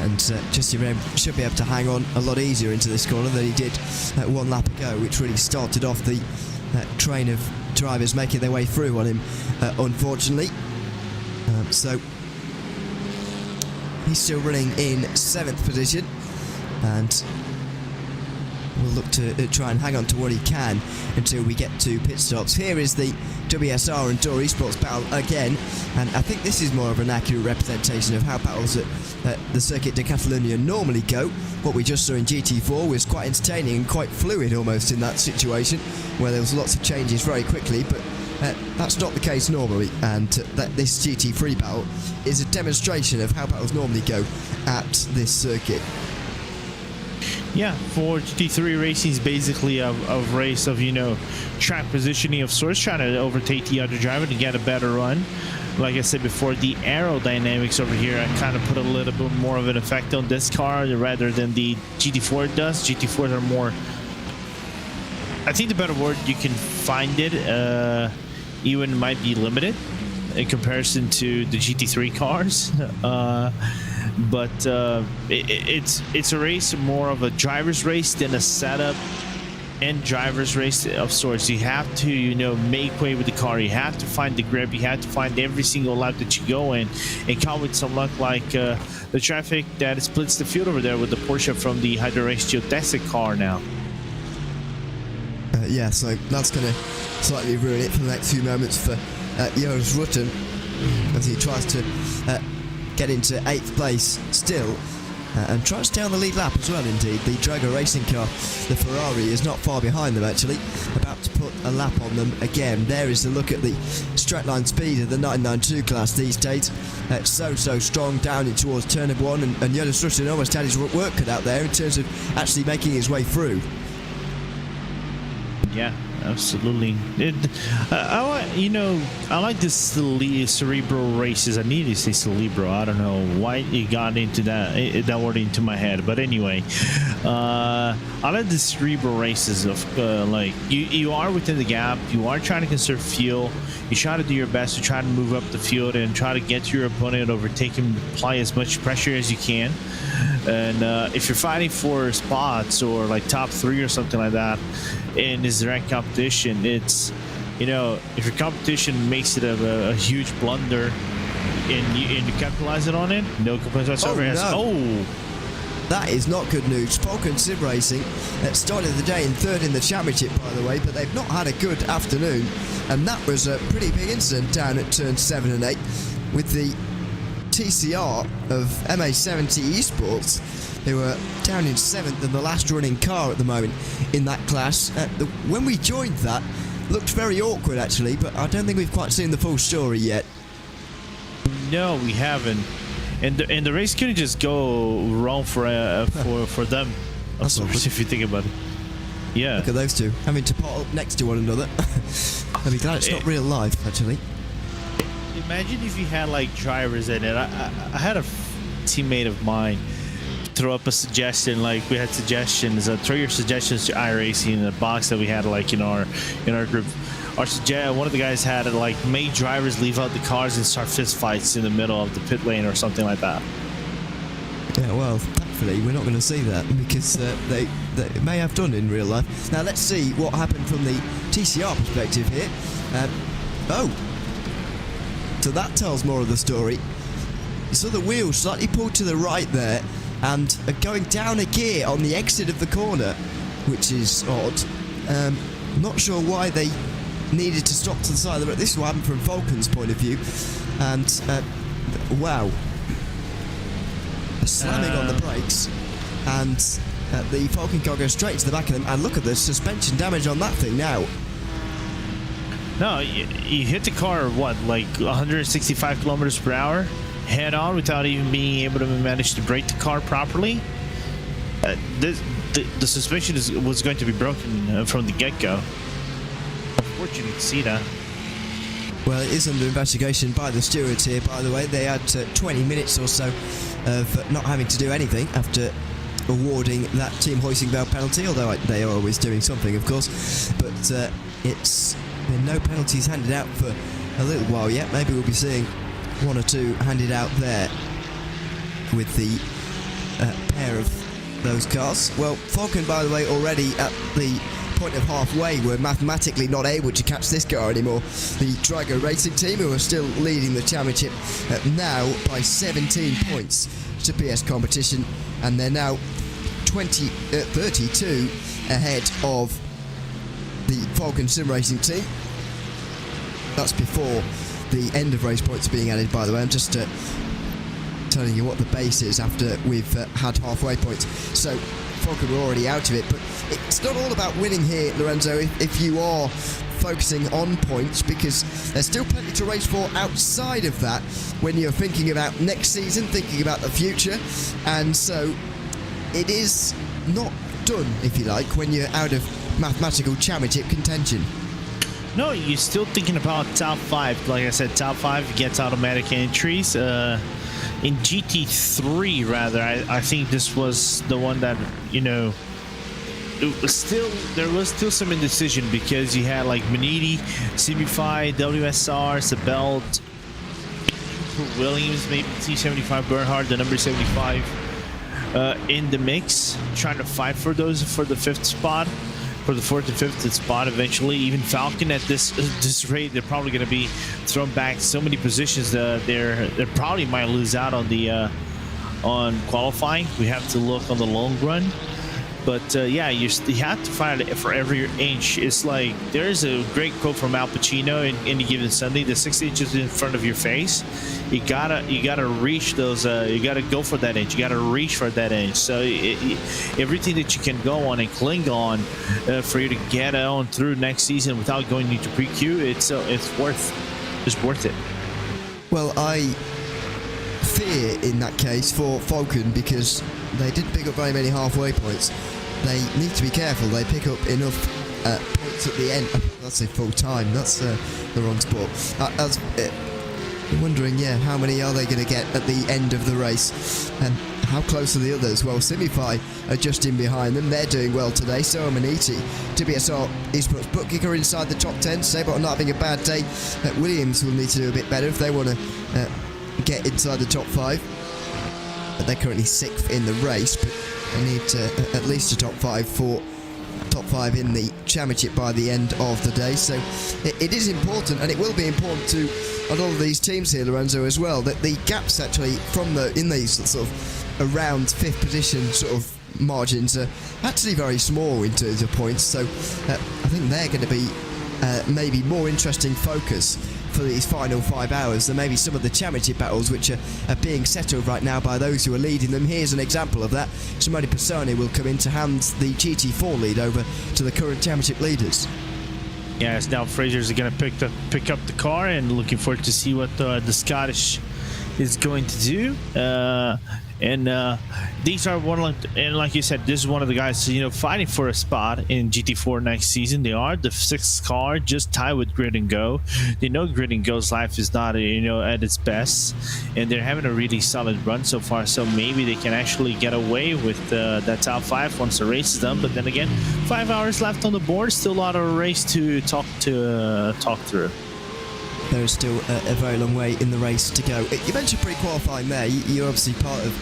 And Justin Rem should be able to hang on a lot easier into this corner than he did 1 lap ago, which really started off the train of drivers making their way through on him, unfortunately. So he's still running in 7th position, and will look to try and hang on to what he can until we get to pit stops. Here is the WSR and Door Esports battle again, and I think this is more of an accurate representation of how battles at the Circuit de Catalunya normally go. What we just saw in GT4 was quite entertaining and quite fluid almost in that situation, where there was lots of changes very quickly, but that's not the case normally, and that this GT3 battle is a demonstration of how battles normally go at this circuit. Yeah, for GT3 racing is basically a race of, track positioning of sorts, trying to overtake the other driver to get a better run. Like I said before, the aerodynamics over here, I kind of put a little bit more of an effect on this car rather than the GT4 does. GT4s are more, I think the better word you can find it, even might be limited in comparison to the GT3 cars. But it's a race more of a driver's race than a setup and driver's race of sorts. You have to, you know, make way with the car. You have to find the grip. You have to find every single lap that you go in, and come with some luck, like the traffic that splits the field over there with the Porsche from the Hydro Race Geodesic car now. Yeah, so that's going to slightly ruin it for the next few moments for Jonas Rutten as he tries to get into 8th place still. And tries to stay on the lead lap as well, indeed. The Drago racing car, the Ferrari, is not far behind them, actually. About to put a lap on them again. There is a look at the straight line speed of the 992 class these days. So strong down in towards turn of 1. And Jonas Rutten almost had his work cut out there in terms of actually making his way through. Yeah, absolutely. I like this cerebral races. I need to say cerebral. I don't know why it got into that word into my head, but anyway, I like the cerebral races of like you are within the gap. You are trying to conserve fuel. You try to do your best to try to move up the field and try to get to your opponent, overtake him, apply as much pressure as you can. And if you're fighting for spots or like top 3 or something like that in this direct competition, it's, you know, if your competition makes it a huge blunder and you capitalize it on it, no complaints whatsoever. That is not good news. Falcon Sim Racing started the day in 3rd in the championship, by the way, but they've not had a good afternoon, and that was a pretty big incident down at turns 7 and 8 with the TCR of MA70 Esports, who are down in 7th and the last running car at the moment in that class. When we joined that, looked very awkward actually, but I don't think we've quite seen the full story yet. No, we haven't. And the race couldn't just go wrong for them. Of course, if you think about it. Yeah. Look at those two having to pot up next to one another. I'd be glad it's not real life, actually. Imagine if you had like drivers in it. I had a teammate of mine throw up a suggestion. Like, we had suggestions. Throw your suggestions to iRacing in the box that we had like in our group. One of the guys had it like, make drivers leave out the cars and start fist fights in the middle of the pit lane or something like that. Yeah, well, thankfully we're not going to see that because they may have done in real life. Now let's see what happened from the TCR perspective here. So that tells more of the story. So the wheels slightly pulled to the right there and are going down a gear on the exit of the corner, which is odd. Not sure why they needed to stop to the side of the road. This is what happened from Falcon's point of view. And wow, slamming on the brakes, and the Falcon car goes straight to the back of them. And look at the suspension damage on that thing now. No, you hit the car, what, like 165 kilometers per hour head on without even being able to manage to brake the car properly. The suspension was going to be broken from the get-go. Unfortunately, to see that. Well, it is under investigation by the stewards here, by the way. They had 20 minutes or so of not having to do anything after awarding that Team Hoisingveld penalty, although they are always doing something, of course. But it's been no penalties handed out for a little while yet. Maybe we'll be seeing 1 or 2 handed out there with the pair of those cars. Well, Falcon, by the way, already at the point of halfway, were mathematically not able to catch this car anymore. The Drago Racing team, who are still leading the championship now by 17 points to PS competition, and they're now 32 ahead of the Falcon Sim Racing team. That's before the end of race points being added, by the way. I'm just telling you what the base is after we've had halfway points. So Falcon were already out of it, but it's not all about winning here, Lorenzo, if you are focusing on points, because there's still plenty to race for outside of that when you're thinking about next season, thinking about the future. And so it is not done, if you like, when you're out of mathematical championship contention. No, you're still thinking about top 5. Like I said, top 5 gets automatic entries. In GT3, rather, I think this was the one that, you know, there was still some indecision, because you had like Maniti, CB5, WSR, Sabelt, Williams, maybe T75 Bernhard, the number 75 in the mix, trying to fight for those for the 5th spot. for the 4th and 5th spot eventually. Even Falcon at this rate, they're probably going to be thrown back so many positions that they probably might lose out on the on qualifying. We have to look on the long run. But yeah, you have to fight for every inch. It's like there's a great quote from Al Pacino in Any Given Sunday: "The 6 inches in front of your face, you gotta reach those. You gotta go for that inch. You gotta reach for that inch. So everything that you can go on and cling on for you to get on through next season without going into pre-Q, it's worth it." Well, I fear in that case for Falcon, because they didn't pick up very many halfway points. They need to be careful. They pick up enough points at the end. Let's say full time. That's the wrong sport. I'm wondering, how many are they going to get at the end of the race, and how close are the others? Well, Simify are just in behind them. They're doing well today. So are Maniti. TBSR eSports Bookkicker inside the top 10. Sabot not having a bad day. Williams will need to do a bit better if they want to get inside the top 5. But they're currently 6th in the race, but they need at least a top 5 in the championship by the end of the day. So it is important, and it will be important to a lot of these teams here, Lorenzo, as well, that the gaps actually in these sort of around 5th position sort of margins are actually very small in terms of points. So I think they're going to be maybe more interesting focus for these final 5 hours than maybe some of the championship battles, which are being settled right now by those who are leading them. Here's an example of that. Simone Pisani will come in to hand the GT4 lead over to the current championship leaders. Yes, now Fraser's going to pick up the car, and looking forward to see what the Scottish is going to do. These are and like you said, this is one of the guys fighting for a spot in GT4 next season. They are the 6th car, just tied with Grid and Go. They know Grid and Go's life is not at its best, and they're having a really solid run so far. So maybe they can actually get away with that top 5 once the race is done. But then again, 5 hours left on the board, still a lot of a race to talk through. There is still a very long way in the race to go. You mentioned pre-qualifying there. You're obviously part of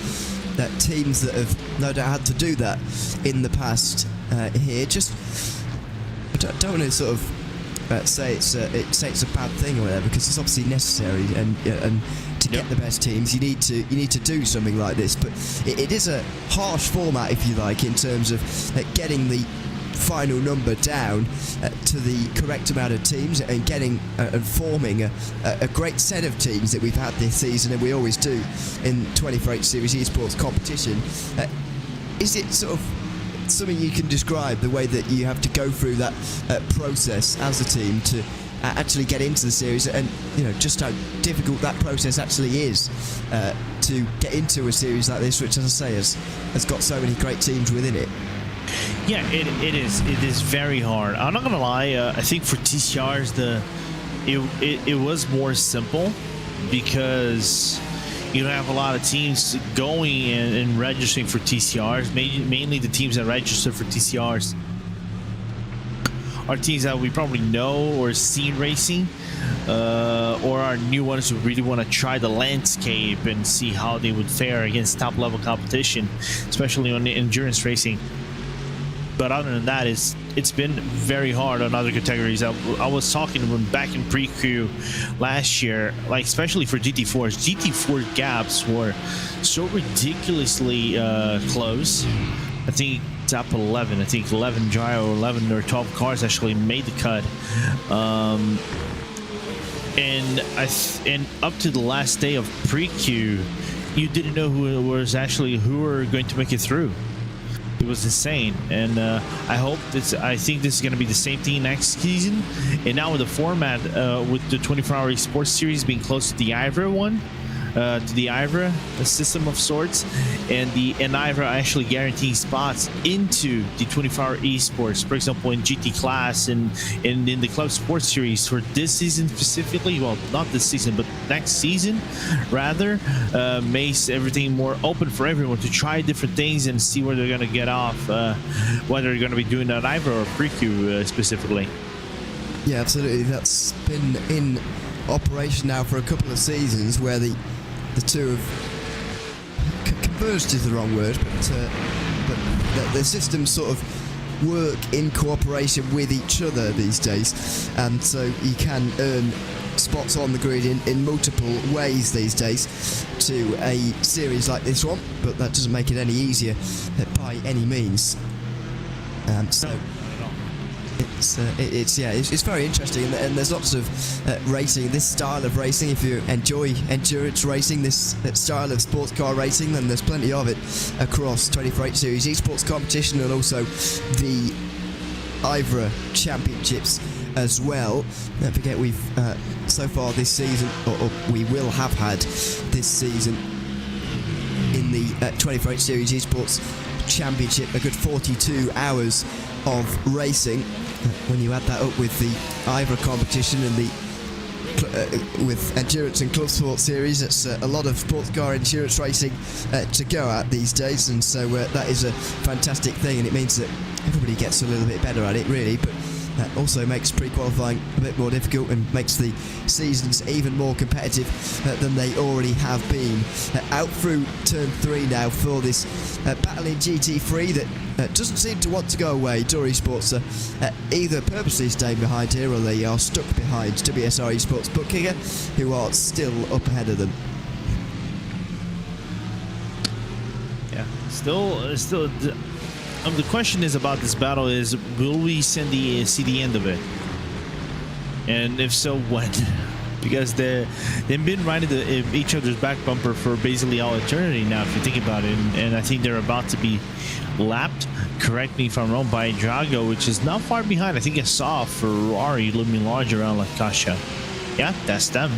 teams that have no doubt had to do that in the past here. Just don't want to sort of say it's a bad thing or whatever, because it's obviously necessary, and to get the best teams, you need to do something like this. But it is a harsh format, if you like, in terms of getting the final number down to the correct amount of teams, and getting and forming a great set of teams that we've had this season, and we always do in 24H Series eSports competition. Is it sort of something you can describe, the way that you have to go through that process as a team to actually get into the series, and just how difficult that process actually is to get into a series like this, which, as I say, has got so many great teams within it? Yeah, it is very hard. I'm not gonna lie. I think for TCRs it was more simple, because you don't have a lot of teams going and registering for TCRs. Mainly the teams that register for TCRs are teams that we probably know or seen racing, or are new ones who really want to try the landscape and see how they would fare against top level competition, especially on the endurance racing. But other than that, it's been very hard on other categories. I was talking when back in pre-Q last year, like especially for GT4s, GT4 gaps were so ridiculously close. I think top 11. I think 11 gyro, 11 or 12 cars actually made the cut. And up to the last day of pre-Q, you didn't know who were going to make it through. It was insane, and I think this is going to be the same thing next season. And now with the format, with the 24-hour esports series being close to the IVRA one, to the IVRA system of sorts, and IVRA actually guaranteeing spots into the 24-hour esports. For example, in GT class and in the club sports series for this season specifically. Well, not this season, but next season, rather, makes everything more open for everyone to try different things and see where they're going to get off, whether they're going to be doing that IVRA or pre-Q specifically. Yeah, absolutely. That's been in operation now for a couple of seasons, where the two have converged is the wrong word, but the system sort of work in cooperation with each other these days, and so you can earn spots on the grid in multiple ways these days to a series like this one, but that doesn't make it any easier by any means. So it's very interesting, and there's lots of racing, this style of racing. If you enjoy endurance racing, this style of sports car racing, then there's plenty of it across 24/8 Series esports competition, and also the IVRA Championships as well. Don't forget, we've so far this season, or we will have had this season in the 24/8 Series esports championship, a good 42 hours of racing. When you add that up with the IVRA competition and the with endurance and club sport series, it's a lot of sports car endurance racing to go at these days, and so that is a fantastic thing, and it means that everybody gets a little bit better at it, really. But that also makes pre-qualifying a bit more difficult and makes the seasons even more competitive than they already have been. Out through turn 3 now for this battle in GT3 that doesn't seem to want to go away. Dory Sports are either purposely staying behind here, or they are stuck behind WSR Esports Bookkinger, who are still up ahead of them. Yeah, still. The question is about this battle is, will we see the end of it? And if so, when? Because they've been riding each other's back bumper for basically all eternity now, if you think about it. And I think they're about to be lapped, correct me if I'm wrong, by Drago, which is not far behind. I think I saw Ferrari looming large around like Kasha. Yeah, that's them.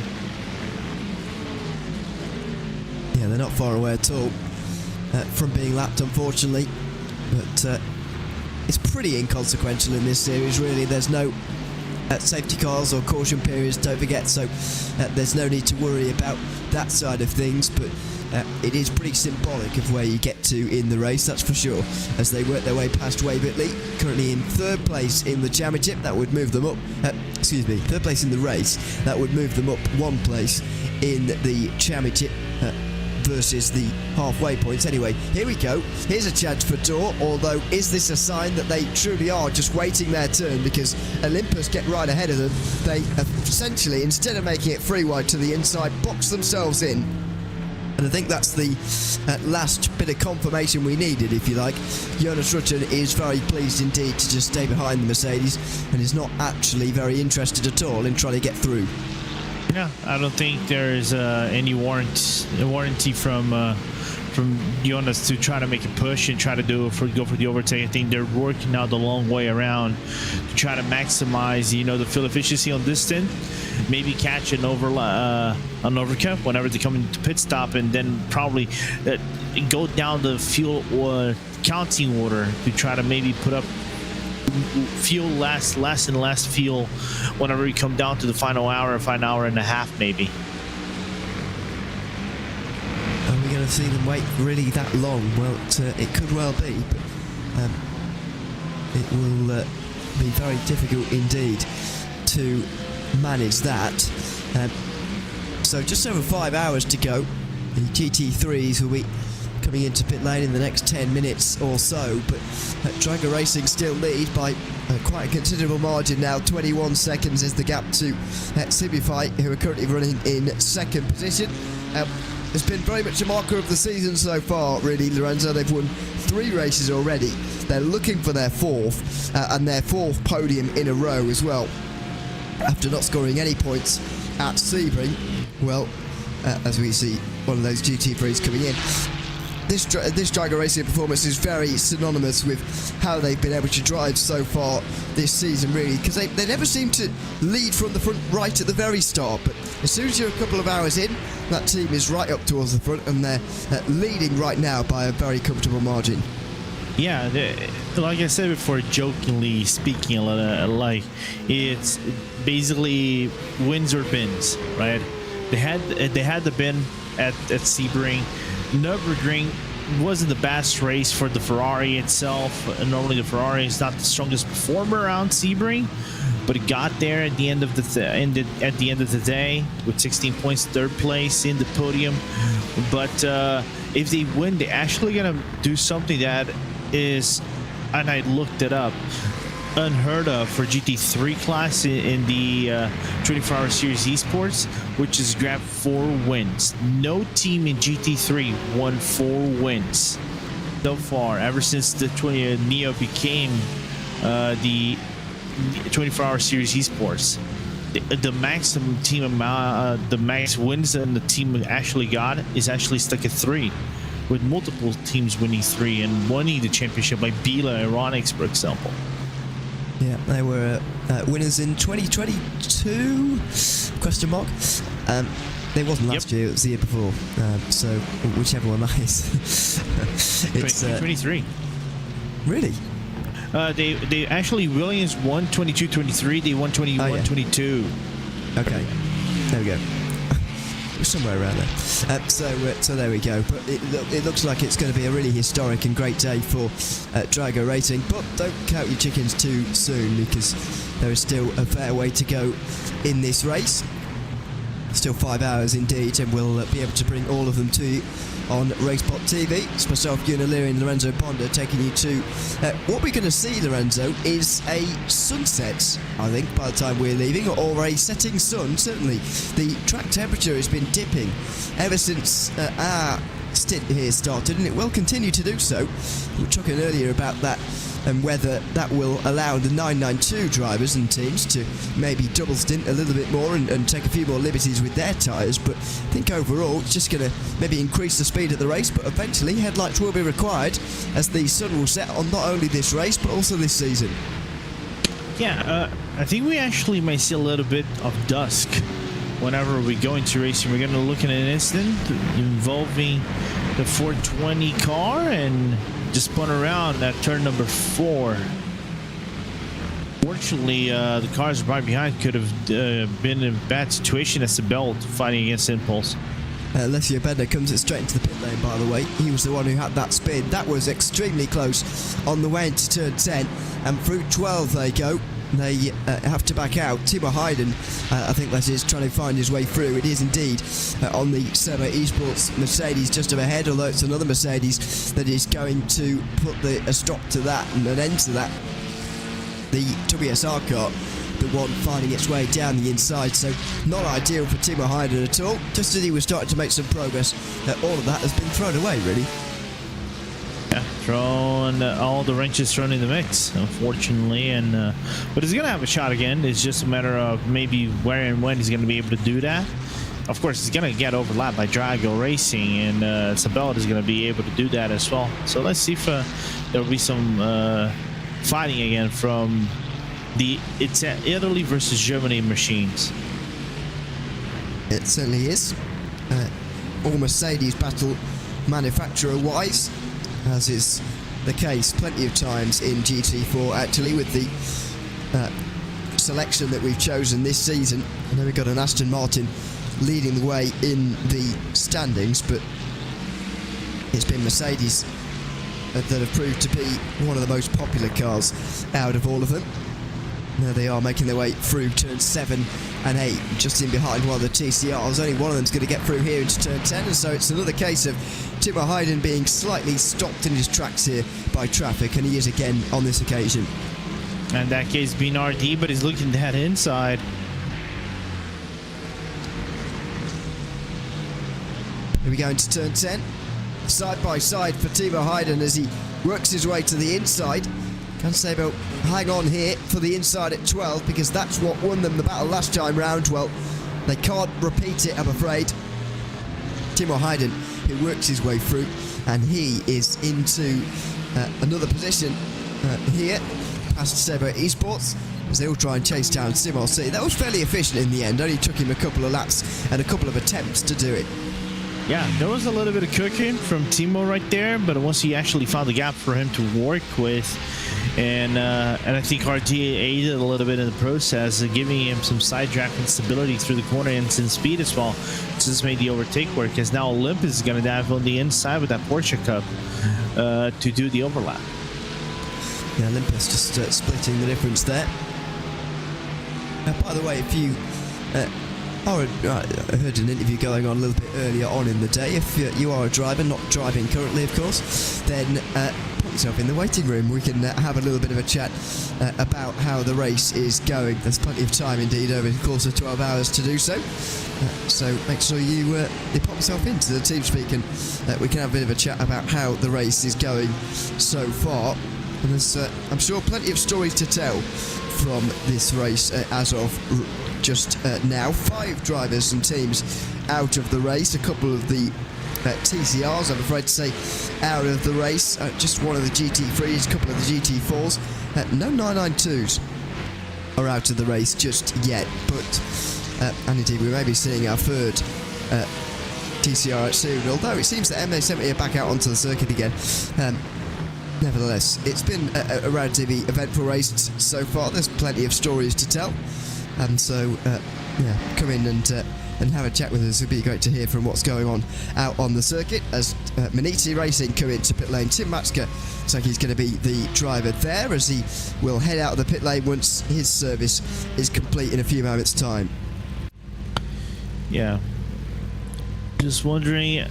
Yeah, they're not far away at all from being lapped, unfortunately. But it's pretty inconsequential in this series, really. There's no safety cars or caution periods, don't forget, so there's no need to worry about that side of things. But it is pretty symbolic of where you get to in the race, that's for sure, as they work their way past Wade Whitley, currently in 3rd place in the championship. That would move them up, 3rd place in the race. That would move them up 1 place in the championship versus the halfway points. Anyway, here we go. Here's a chance for Dor, although is this a sign that they truly are just waiting their turn, because Olympus get right ahead of them. They have essentially, instead of making it free wide to the inside, box themselves in. And I think that's the last bit of confirmation we needed, if you like. Jonas Rutten is very pleased indeed to just stay behind the Mercedes, and is not actually very interested at all in trying to get through. Yeah, I don't think there is any warranty from Jonas to try to make a push and try to go for the overtake. I think they're working out the long way around to try to maximize, the fuel efficiency on this stint. Maybe catch an overcut whenever they come into pit stop, and then probably go down the fuel or counting order to try to maybe put up fuel less and less fuel whenever we come down to the final hour and a half, maybe. Are we going to see them wait really that long? Well, it could well be, but it will be very difficult indeed to manage that. So just over 5 hours to go. The GT3s will be coming into pit lane in the next 10 minutes or so, but Drago Racing still lead by quite a considerable margin now. 21 seconds is the gap to Simify, who are currently running in 2nd position. It's been very much a marker of the season so far, really, Lorenzo. They've won 3 races already. They're looking for their 4th and their 4th podium in a row as well, after not scoring any points at Sebring. Well, as we see one of those GT3s coming in, this Drago Racing performance is very synonymous with how they've been able to drive so far this season, really, because they never seem to lead from the front right at the very start, but as soon as you're a couple of hours in, that team is right up towards the front, and they're leading right now by a very comfortable margin. Yeah, like I said before, jokingly speaking, like, it's basically wins or bins, right? They had the bin at Sebring. Nürburgring wasn't the best race for the Ferrari itself. Normally the Ferrari is not the strongest performer around Sebring, but it got there at the end of the day with 16 points, 3rd place in the podium. But if they win, they're actually gonna do something that is and I looked it up, unheard of for GT3 class in the 24-hour series esports, which has grabbed 4 wins. No team in GT3 won 4 wins so far ever since the Neo became the 24-hour series esports. The maximum team amount, the max wins and the team actually got is actually stuck at 3, with multiple teams winning 3 and winning the championship, like Bila Aeronix, for example. Yeah, they were winners in 2022? Question mark. It wasn't last year; it was the year before. So whichever one that is. It's 23. Really? They actually, Williams won 22-23. They won 21-22. Okay, there we go. Somewhere around there. So there we go. But it looks like it's going to be a really historic and great day for Drago Racing. But don't count your chickens too soon, because there is still a fair way to go in this race. Still 5 hours indeed, and we'll be able to bring all of them to you on RaceSpotTV. It's myself, Gunnar and Lorenzo Ponda taking you to what we're going to see, Lorenzo, is a sunset, I think, by the time we're leaving, or a setting sun. Certainly the track temperature has been dipping ever since our stint here started, and it will continue to do so. We were talking earlier about that and whether that will allow the 992 drivers and teams to maybe double stint a little bit more and take a few more liberties with their tyres. But I think overall it's just going to maybe increase the speed of the race, but eventually headlights will be required as the sun will set on not only this race but also this season. Yeah, I think we actually might see a little bit of dusk whenever we go into racing. We're going to look at an incident involving the 420 car and just spun around at turn number 4. Fortunately, the cars right behind could have been in a bad situation as the belt fighting against Impulse. Alessio Bender comes straight into the pit lane, by the way. He was the one who had that spin. That was extremely close on the way into turn 10, and through 12 they go. They have to back out. Timo Hayden, I think that is, trying to find his way through. It is indeed on the Servo Esports Mercedes just up ahead, although it's another Mercedes that is going to put a stop to that and an end to that. The WSR car, the one finding its way down the inside, so not ideal for Timo Hayden at all. Just as he was starting to make some progress, all of that has been thrown away, really. Yeah, throwing all the wrenches thrown in the mix, unfortunately, and but he's gonna have a shot again. It's just a matter of maybe where and when he's gonna be able to do that. Of course, he's gonna get overlapped by Drago Racing, and Sabella is gonna be able to do that as well. So let's see if there will be some fighting again from it's Italy versus Germany machines. It certainly is. All Mercedes battle manufacturer-wise, as is the case plenty of times in GT4 actually, with the selection that we've chosen this season. I know we've got an Aston Martin leading the way in the standings, but it's been Mercedes that have proved to be one of the most popular cars out of all of them. Now they are making their way through turn 7 and 8, just in behind one of the TCRs. Only one of them's going to get through here into turn 10, and so it's another case of Timo Hayden being slightly stopped in his tracks here by traffic, and he is again on this occasion. And that case being RD, but he's looking to head inside. Here we go into turn 10. Side by side for Timo Hayden as he works his way to the inside. Can Sabo hang on here for the inside at 12, because that's what won them the battle last time round? Well, they can't repeat it, I'm afraid. Timo Hayden, who works his way through, and he is into another position here, past Sabo Esports, as they all try and chase down Simon C. That was fairly efficient in the end, only took him a couple of laps and a couple of attempts to do it. Yeah, there was a little bit of cooking from Timo right there, but once he actually found the gap for him to work with, and I think RT aided a little bit in the process, giving him some side draft and stability through the corner and some speed as well. Just made the overtake work, as now Olympus is going to dive on the inside with that Porsche Cup to do the overlap. Yeah, Olympus just splitting the difference there. By the way, if you... I heard an interview going on a little bit earlier on in the day. If you are a driver, not driving currently, of course, then yourself in the waiting room. We can have a little bit of a chat about how the race is going. There's plenty of time indeed over the course of 12 hours to do so. So make sure you pop yourself into the TeamSpeak and we can have a bit of a chat about how the race is going so far. And there's, I'm sure, plenty of stories to tell from this race as of just now. 5 drivers and teams out of the race. A couple of the TCRs, I'm afraid to say, out of the race. Just one of the GT3s, a couple of the GT4s. No 992s are out of the race just yet. But, and indeed, we may be seeing our third TCR at Steward, although it seems that MA70 are back out onto the circuit again. Nevertheless, it's been a relatively eventful race so far. There's plenty of stories to tell, and so yeah, come in and have a chat with us. It'd be great to hear from what's going on out on the circuit as Maniti Racing come into pit lane. Tim Matska looks like he's going to be the driver there, as he will head out of the pit lane once his service is complete in a few moments' time. Yeah, just wondering.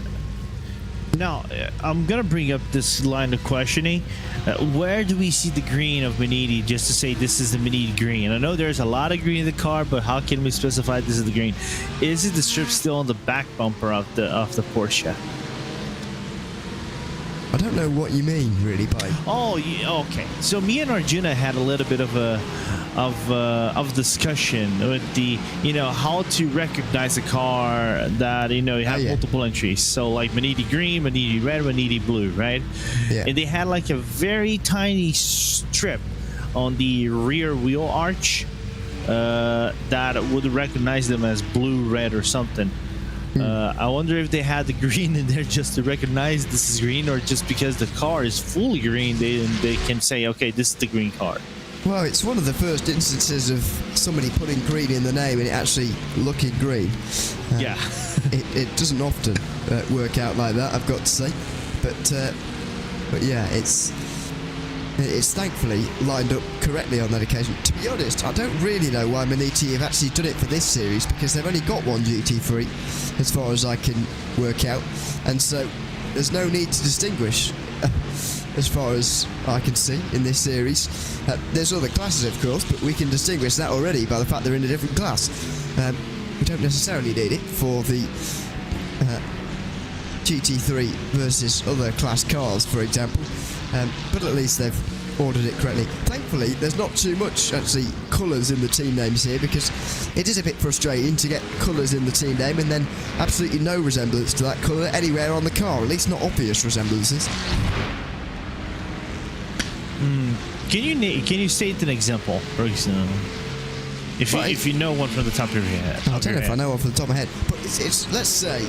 Now, I'm going to bring up this line of questioning. Where do we see the green of Maniti, just to say this is the Maniti green? I know there's a lot of green in the car, but how can we specify this is the green? Is it the strip still on the back bumper of the Porsche? I don't know what you mean, really, by... Oh, yeah, okay. So me and Arjuna had a little bit of discussion with the, how to recognize a car that, you have multiple entries. So like Maniti green, Maniti red, Maniti blue, right? Yeah. And they had like a very tiny strip on the rear wheel arch that would recognize them as blue, red, or something. I wonder if they had the green in there just to recognize this is green, or just because the car is fully green, they can say, okay, this is the green car. Well, it's one of the first instances of somebody putting green in the name and it actually looking green. Yeah. it doesn't often work out like that, I've got to say. But yeah, it's thankfully lined up correctly on that occasion. To be honest, I don't really know why Maniti have actually done it for this series, because they've only got one GT3 as far as I can work out, and so there's no need to distinguish as far as I can see in this series. There's other classes, of course, but we can distinguish that already by the fact they're in a different class. We don't necessarily need it for the GT3 versus other class cars, for example, but at least they've ordered it correctly. Thankfully, there's not too much actually colours in the team names here, because it is a bit frustrating to get colours in the team name and then absolutely no resemblance to that colour anywhere on the car, at least not obvious resemblances. Can you state an example, for example? If you know one from the top of your head. I don't know if I know one from the top of my head, but it's let's say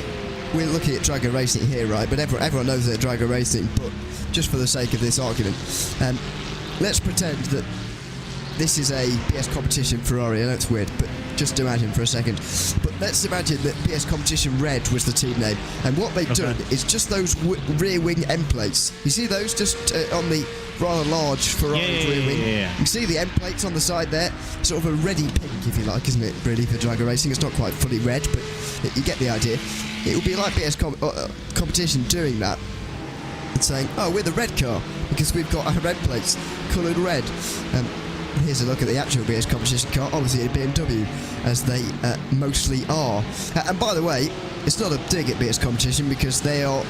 we're looking at Drago Racing here, right? But everyone knows they're Drago Racing, but just for the sake of this argument, let's pretend that this is a BS Competition Ferrari. I know it's weird, but just imagine for a second. But let's imagine that BS Competition Red was the team name, and what they've done is just those rear wing end plates. You see those just on the rather large Ferrari rear wing? Yeah. You see the end plates on the side there? Sort of a reddy pink, if you like, isn't it, really, for Drago Racing? It's not quite fully red, but you get the idea. It would be like BS Competition doing that and saying, oh, we're the red car because we've got our red plates coloured red. Here's a look at the actual BS Competition car, obviously a BMW, as they mostly are. And by the way, it's not a dig at BS Competition, because they are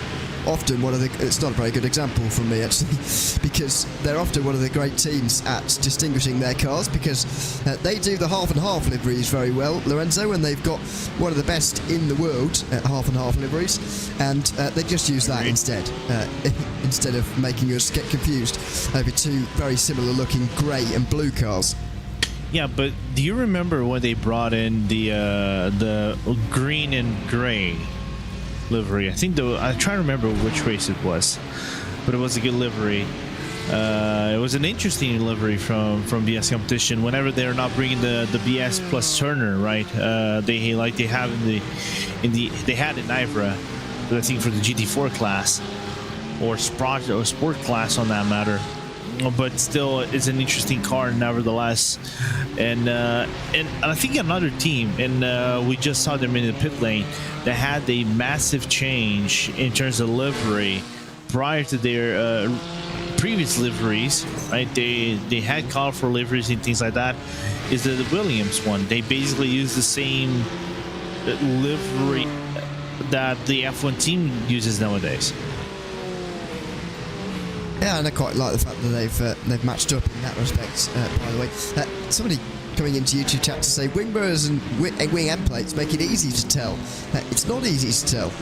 often one of the... It's not a very good example from me, actually, because they're often one of the great teams at distinguishing their cars, because they do the half-and-half liveries very well, Lorenzo, and they've got one of the best in the world at half-and-half liveries, and they just use that instead of making us get confused over two very similar-looking grey and blue cars. Yeah, but do you remember when they brought in the green and gray livery? I think I try to remember which race it was, but it was a good livery. It was an interesting livery from BS Competition. Whenever they're not bringing the BS plus Turner, right? They have they had in Ivra, but I think for the GT4 class or sport class on that matter. But still, it's an interesting car nevertheless. And I think another team, and we just saw them in the pit lane, that had a massive change in terms of livery prior to their previous liveries, right? They had colorful liveries and things like that. Is the Williams one? They basically use the same livery that the F1 team uses nowadays. Yeah, and I quite like the fact that they've matched up in that respect. By the way, somebody coming into YouTube chat to say wing mirrors and wing end plates make it easy to tell. It's not easy to tell.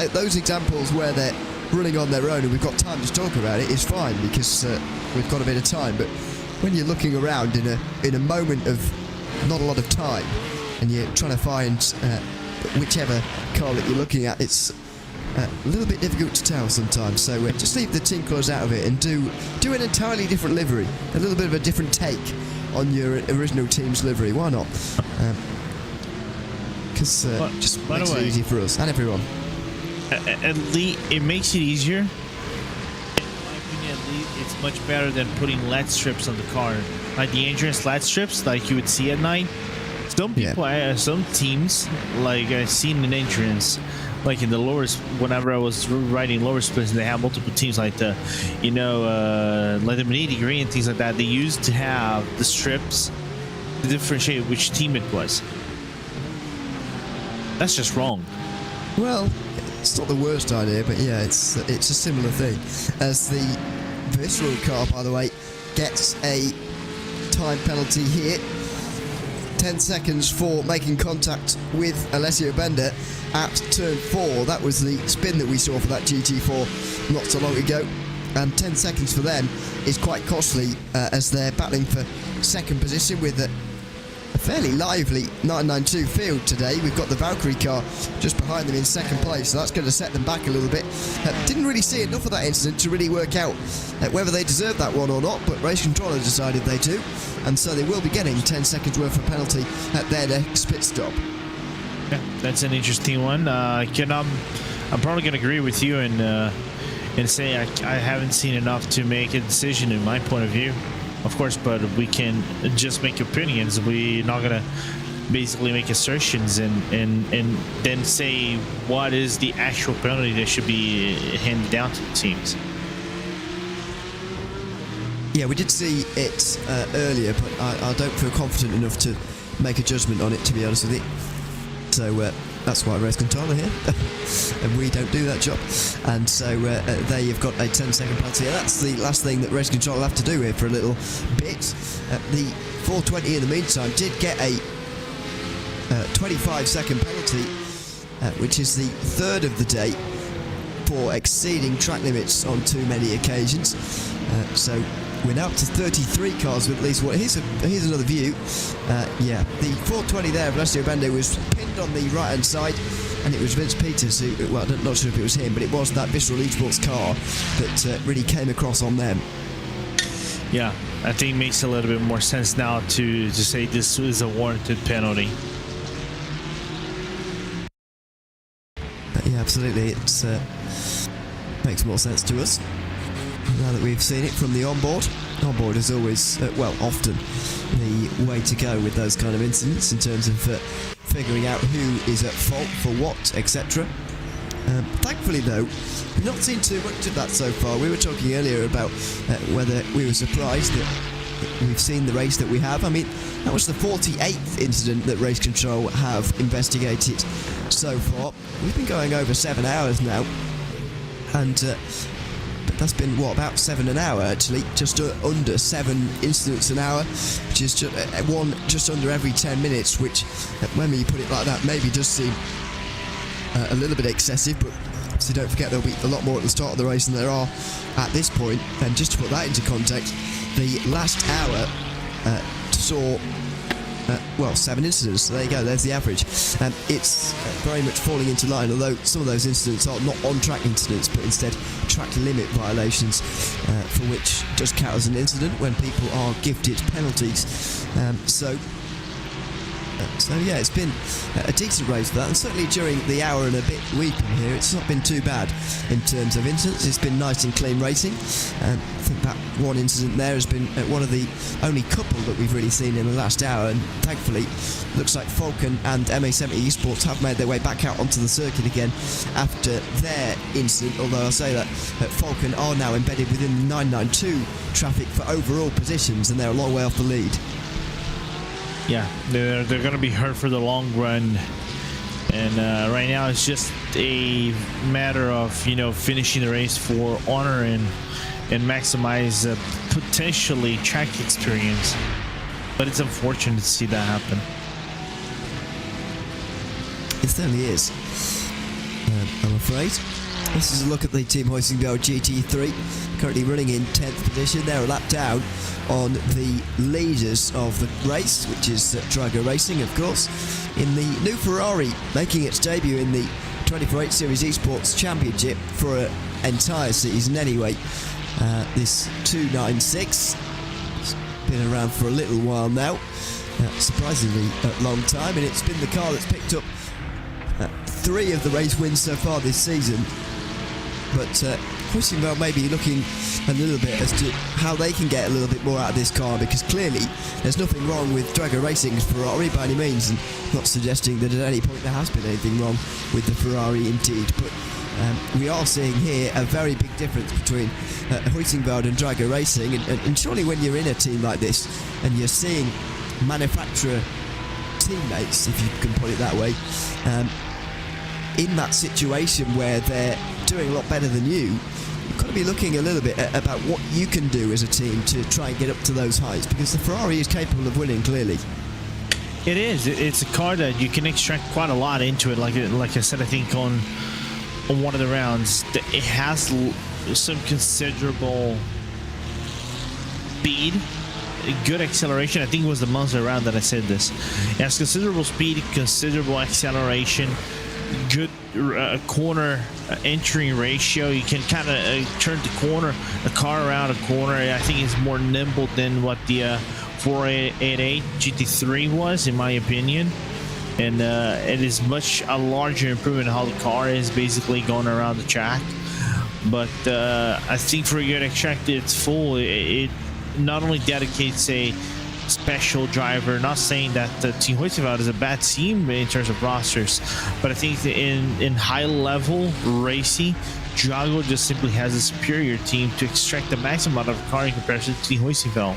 Those examples where they're running on their own and we've got time to talk about it is fine because we've got a bit of time. But when you're looking around in a moment of not a lot of time and you're trying to find whichever car that you're looking at, it's a little bit difficult to tell sometimes. So just leave the team colours out of it and do an entirely different livery, a little bit of a different take on your original team's livery. Why not? Because just makes it easy for us and everyone. At least it makes it easier. In my opinion, at least it's much better than putting LED strips on the car, like the endurance LED strips, like you would see at night. Some people, some teams, like I've seen in endurance, like in the lowers. Whenever I was riding lower splits, they have multiple teams, like the, like the 180 degree and things like that. They used to have the strips to differentiate which team it was. That's just wrong. Well, it's not the worst idea, but yeah, it's a similar thing. As the Visceral car, by the way, gets a time penalty here. 10 seconds for making contact with Alessio Bender at turn 4. That was the spin that we saw for that GT4 not so long ago. And 10 seconds for them is quite costly as they're battling for second position with a fairly lively 992 field today. We've got the Valkyrie car just behind them in second place, so that's going to set them back a little bit. Didn't really see enough of that incident to really work out whether they deserved that one or not, but Race Controller decided they do, and so they will be getting 10 seconds worth of penalty at their next pit stop. Yeah, that's an interesting one. I'm probably going to agree with you and say I haven't seen enough to make a decision in my point of view. Of course, but we can just make opinions. We're not gonna basically make assertions and then say what is the actual penalty that should be handed down to the teams. Yeah, we did see it earlier, but I don't feel confident enough to make a judgment on it, to be honest with you. So that's why Race Controller here, and we don't do that job. And so there you've got a 10-second penalty. That's the last thing that Race Controller have to do here for a little bit. The 420 in the meantime did get a 25-second penalty, which is the third of the day for exceeding track limits on too many occasions. So we're now up to 33 cars with at least one. Here's another view. Yeah, the 420 there of Alessio Bender was pinned on the right-hand side, and it was Vince Peters who, well, I'm not sure if it was him, but it was that Visceral Esports car that really came across on them. Yeah, I think it makes a little bit more sense now to say this is a warranted penalty. Yeah, absolutely. It makes more sense to us now that we've seen it from the onboard. Onboard is always, well, often the way to go with those kind of incidents in terms of figuring out who is at fault for what, etc. Thankfully, though, we've not seen too much of that so far. We were talking earlier about whether we were surprised that we've seen the race that we have. I mean, that was the 48th incident that Race Control have investigated so far. We've been going over 7 hours now, and that's been, what, about 7 an hour, actually, just under 7 incidents an hour, which is just under every 10 minutes, which, when you put it like that, maybe does seem a little bit excessive, but so don't forget there'll be a lot more at the start of the race than there are at this point. And just to put that into context, the last hour saw well, 7 incidents, so there you go, there's the average. It's very much falling into line, although some of those incidents are not on-track incidents, but instead track limit violations, for which does count as an incident when people are gifted penalties. So So yeah, it's been a decent race for that, and certainly during the hour and a bit we've been here, it's not been too bad in terms of incidents. It's been nice and clean racing. I think that one incident there has been one of the only couple that we've really seen in the last hour, and thankfully looks like Falcon and MA70 Esports have made their way back out onto the circuit again after their incident, although I'll say that Falcon are now embedded within the 992 traffic for overall positions, and they're a long way off the lead. Yeah, they're going to be hurt for the long run, and right now it's just a matter of finishing the race for honor and maximize potentially track experience. But it's unfortunate to see that happen. It certainly is. I'm afraid. This is a look at the Team Hoisingveld GT3, currently running in 10th position. They're a lap down on the leaders of the race, which is Drago Racing, of course, in the new Ferrari making its debut in the 24/8 Series Esports Championship for an entire season anyway. This 296 has been around for a little while now, surprisingly a long time, and it's been the car that's picked up 3 of the race wins so far this season. But Hoisingveld may be looking a little bit as to how they can get a little bit more out of this car, because clearly there's nothing wrong with Drago Racing's Ferrari by any means, and not suggesting that at any point there has been anything wrong with the Ferrari indeed, but we are seeing here a very big difference between Hoisingveld and Drago Racing, and surely when you're in a team like this and you're seeing manufacturer teammates, if you can put it that way, in that situation where they're doing a lot better than you've got to be looking a little bit about what you can do as a team to try and get up to those heights, because the Ferrari is capable of winning, clearly. It is. It's a car that you can extract quite a lot into it. Like I said, I think on one of the rounds, it has some considerable speed, good acceleration. I think it was the Monza round that I said this. It has considerable speed, considerable acceleration, good corner entering ratio. You can kind of turn the car around a corner. I think it's more nimble than what the 488 GT3 was, in my opinion. And it is a larger improvement in how the car is basically going around the track. But I think for you to extract its full, it not only dedicates a special driver, not saying that the Team Hoisingveld is a bad team in terms of rosters, but I think that in high level racing, Drago just simply has a superior team to extract the maximum out of the car in comparison to Team Hoisingveld.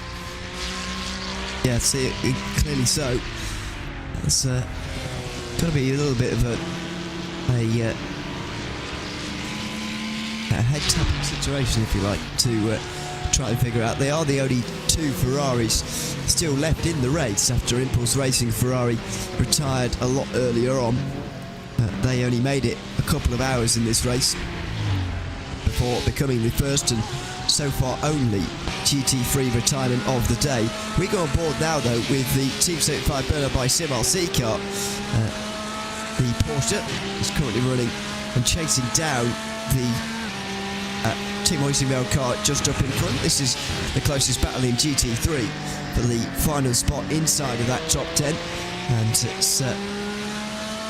Yeah, see, clearly so. It's got to be a little bit of a head-tapping situation, if you like, to try and figure out. They are the only 2 Ferraris still left in the race after Impulse Racing Ferrari retired a lot earlier on. They only made it a couple of hours in this race before becoming the first and so far only GT3 retirement of the day. We go on board now though with the Team 75 Bernard by Sim RC car. The Porsche is currently running and chasing down the Team Hoisingveld car just up in front. This is the closest battle in GT3 for the final spot inside of that top 10, and it's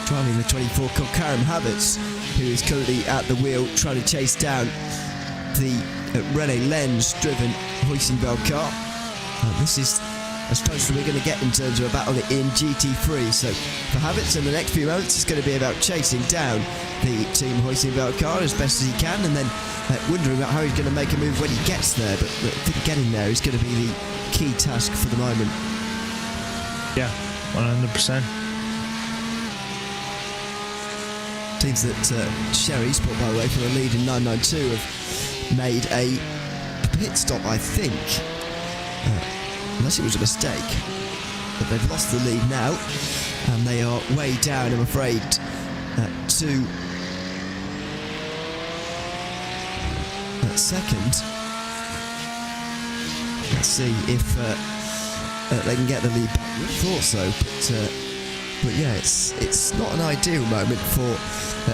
driving the 24 called Karim Havertz, who is currently at the wheel trying to chase down the Rene Lenz driven Hoisingveld car. This is as close as we're going to get in terms of a battle in GT3. So for Havertz in the next few moments, it's going to be about chasing down the Team Hoisingveld car as best as he can, and then wondering about how he's going to make a move when he gets there. But I think getting there is going to be the key task for the moment. Yeah, 100%. Teams that share eSport, by the way, for a lead in 992 have made a pit stop, I think. Unless it was a mistake. But they've lost the lead now, and they are way down, I'm afraid, to second. Let's see if they can get the lead back. I thought so, but yeah, it's not an ideal moment for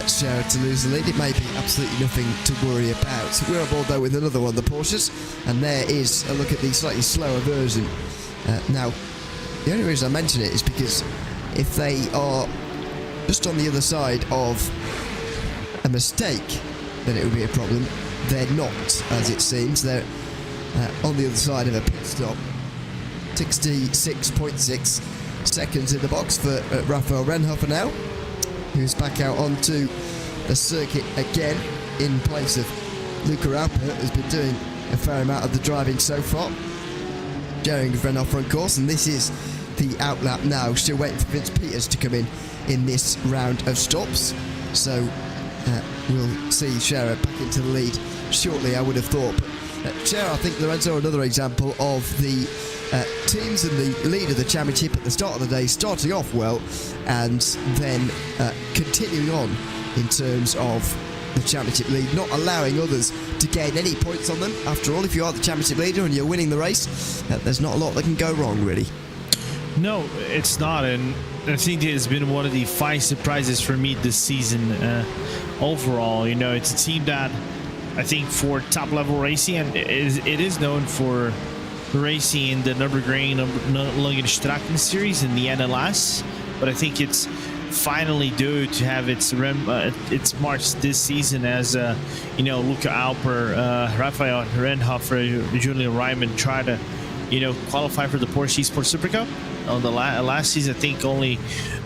Scherer to lose the lead. It may be absolutely nothing to worry about. So we're on board though with another one, the Porsches, and there is a look at the slightly slower version. Now, the only reason I mention it is because if they are just on the other side of a mistake, then it would be a problem. They're not, as it seems. They're on the other side of a pit stop. 66.6 seconds in the box for Raphael Renhofer now, who's back out onto the circuit again in place of Luca Alper, who's been doing a fair amount of the driving so far, sharing with Renhofer on course. And this is the outlap now, still waiting for Vince Peters to come in this round of stops. So we'll see Scherer back into the lead shortly, I would have thought. But Scherer, I think Lorenzo, another example of the teams in the lead of the championship at the start of the day starting off well and then continuing on in terms of the championship lead, not allowing others to gain any points on them. After all, if you are the championship leader and you're winning the race, there's not a lot that can go wrong, really. No, it's not, and I think it has been one of the fine surprises for me this season. Overall, you know, it's a team that I think for top-level racing, and it is known for racing in the Nürburgring Langstraßen series in the NLS, but I think it's finally due to have its march this season as you know, Luca Alper, Raphael Renhofer, Julian Ryman try to, you know, qualify for the Porsche Esports Super Cup. On the last season, I think only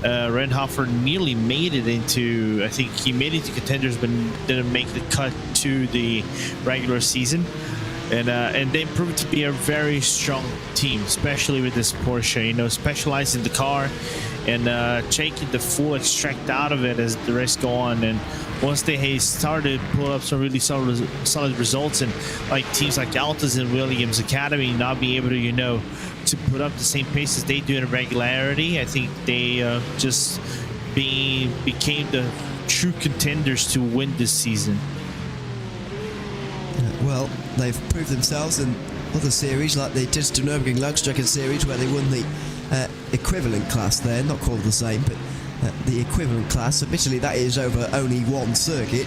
Renhofer nearly made it into, I think he made it to contenders but didn't make the cut to the regular season. And they proved to be a very strong team, especially with this Porsche, you know, specializing the car and taking the full extract out of it as the race go on. And once they started pull up some really solid results, and like teams like Altus and Williams Academy not be able to, you know, to put up the same pace as they do in regularity, I think they just became the true contenders to win this season. Well, they've proved themselves in other series like the Digital Nürburgring Langstraßen series, where they won the equivalent class there, not called the same, but the equivalent class. Admittedly, that is over only one circuit,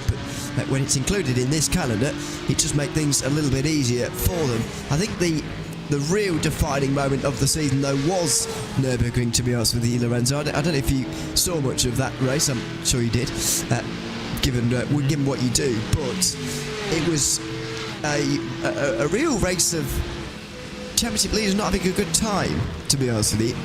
but when it's included in this calendar, it just makes things a little bit easier for them. I think the real defining moment of the season, though, was Nürburgring, to be honest with you, Lorenzo. I don't know if you saw much of that race. I'm sure you did, given what you do, but it was a real race of championship leaders not having a good time, to be honest with you.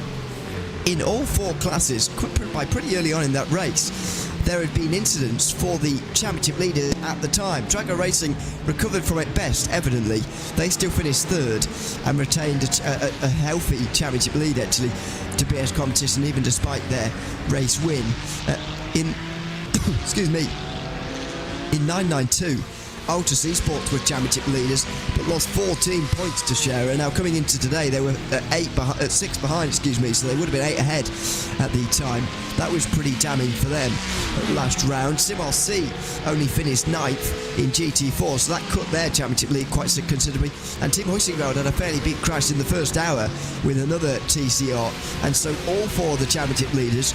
In all four classes, by pretty early on in that race, there had been incidents for the championship leaders at the time. Tracker Racing recovered from it best, evidently. They still finished third and retained a healthy championship lead, actually, to BS competition, even despite their race win. Excuse me, in 992, Altus Esports were championship leaders, but lost 14 points to Scherer. Now coming into today, they were at 6 behind, so they would have been 8 ahead at the time. That was pretty damning for them at the last round. Simar C only finished 9th in GT4, so that cut their championship lead quite considerably. And Tim Huizinga had a fairly big crash in the first hour with another TCR, and so all four of the championship leaders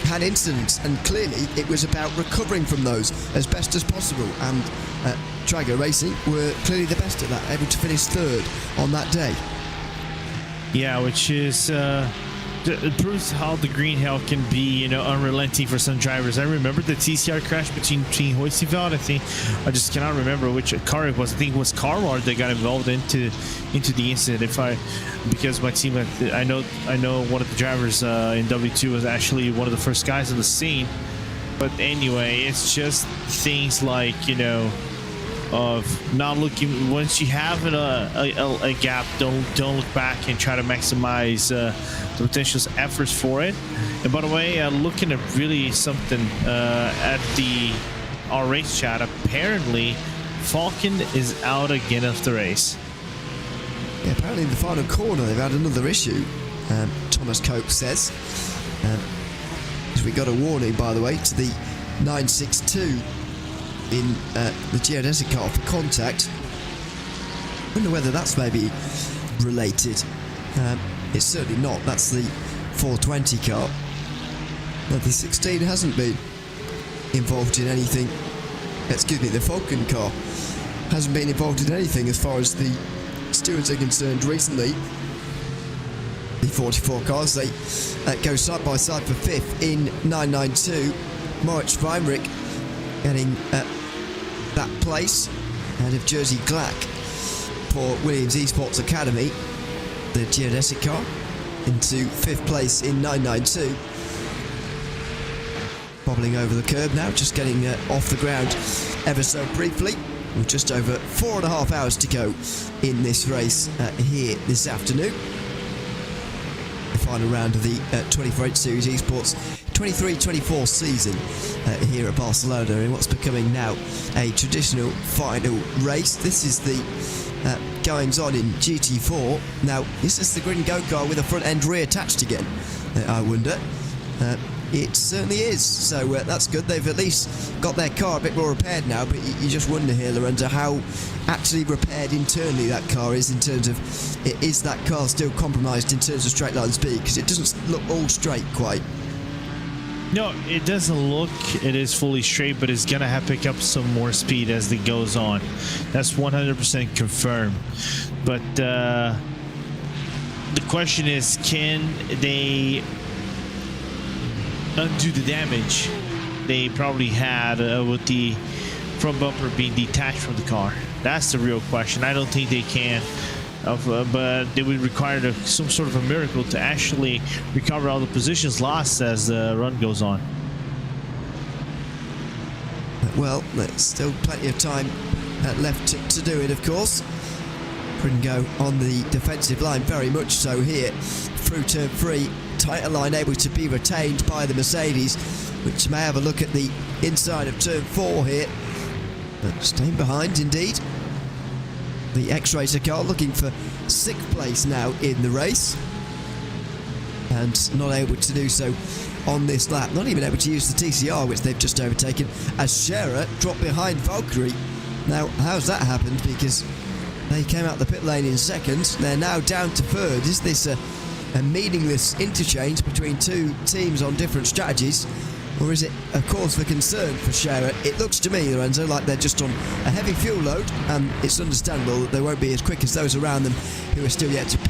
had incidents, and clearly it was about recovering from those as best as possible, and Trager Racing were clearly the best at that, able to finish third on that day. Yeah, which is it proves how the green hell can be, you know, unrelenting for some drivers. I remember the TCR crash between Huizinga, I just cannot remember which car it was. I think it was Carward that got involved into the incident. Because my team, I know one of the drivers in W2 was actually one of the first guys on the scene. But anyway, it's just things like, you know, of not looking, once you have a gap, don't look back and try to maximize the potential efforts for it. And by the way, looking at really something at our race chat, apparently Falcon is out again of the race. Yeah, apparently in the final corner they've had another issue, Thomas Cope says. We got a warning, by the way, to the 962 in the geodesic car for contact. I wonder whether that's maybe related. It's certainly not. That's the 420 car. No, the 16 hasn't been involved in anything. Excuse me, the Falcon car hasn't been involved in anything as far as the stewards are concerned recently. The 44 cars. They go side by side for 5th in 992. Moritz Weinrich getting that place out of Jersey Glack for Williams Esports Academy. The geodesic car into 5th place in 992. Bobbling over the curb now, just getting off the ground ever so briefly. With just over 4.5 hours to go in this race here this afternoon. The final round of the 24H Series Esports 23-24 season here at Barcelona, in what's becoming now a traditional final race. This is the goings on in GT4. Now, this is the Grid and Go car with a front end reattached again, I wonder. It certainly is, so that's good. They've at least got their car a bit more repaired now, but you just wonder here, Lorenzo, how actually repaired internally that car is, in terms of, is that car still compromised in terms of straight line speed? Because it doesn't look all straight quite. No, it doesn't look it is fully straight, but it's gonna have to pick up some more speed as it goes on. That's 100% confirmed. But the question is, can they undo the damage they probably had with the front bumper being detached from the car? That's the real question. I don't think they can, but they would require some sort of a miracle to actually recover all the positions lost as the run goes on. Well, there's still plenty of time left to do it, of course. Go on the defensive line, very much so here through turn 3. Tighter line able to be retained by the Mercedes, which may have a look at the inside of turn 4 here, but staying behind indeed. The X-Racer car looking for 6th place now in the race, and not able to do so on this lap. Not even able to use the TCR, which they've just overtaken, as Scherer dropped behind Valkyrie. Now, how's that happened? Because they came out the pit lane in 2nd. They're now down to 3rd. Is this a meaningless interchange between two teams on different strategies, or is it a cause for concern for Scherer? It looks to me, Lorenzo, like they're just on a heavy fuel load, and it's understandable that they won't be as quick as those around them who are still yet to pit.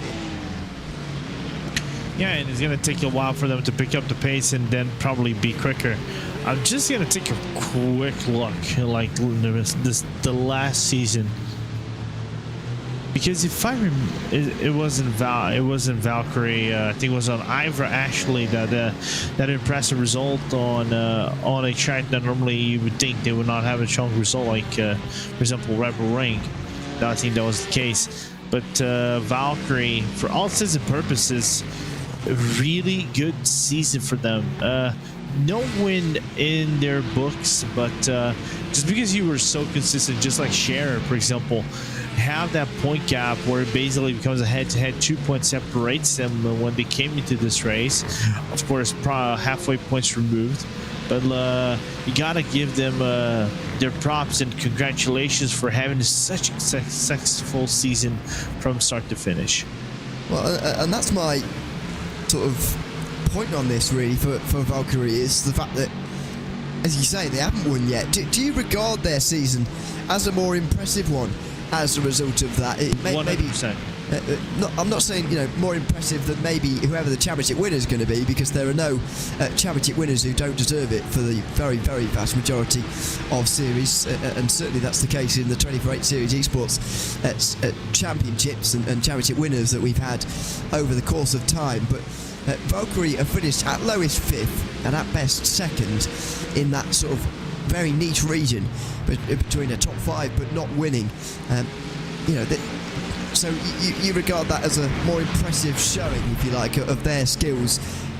Yeah, and it's going to take a while for them to pick up the pace and then probably be quicker. I'm just going to take a quick look, like the last season, because if I remember, it wasn't Valkyrie. I think it was on Ivra actually that impressive result on a track that normally you would think they would not have a strong result, like for example Rebel Ring. I think that was the case. But Valkyrie, for all intents and purposes, a really good season for them. No win in their books, but just because you were so consistent, just like Scherer, for example, have that point gap where it basically becomes a head-to-head. 2 points separates them when they came into this race. Of course, halfway points removed, but you gotta give them their props and congratulations for having such a successful season from start to finish. Well, and that's my sort of point on this really for Valkyrie, is the fact that, as you say, they haven't won yet. Do you regard their season as a more impressive one as a result of that? It 100%. I'm not saying, you know, more impressive than maybe whoever the championship winner is going to be, because there are no championship winners who don't deserve it for the very, very vast majority of series, and certainly that's the case in the 24H Series Esports championships and championship winners that we've had over the course of time. But Valkyrie have finished at lowest 5th and at best 2nd in that sort of very niche region between a top 5 but not winning. You know, so you regard that as a more impressive showing, if you like, of their skills,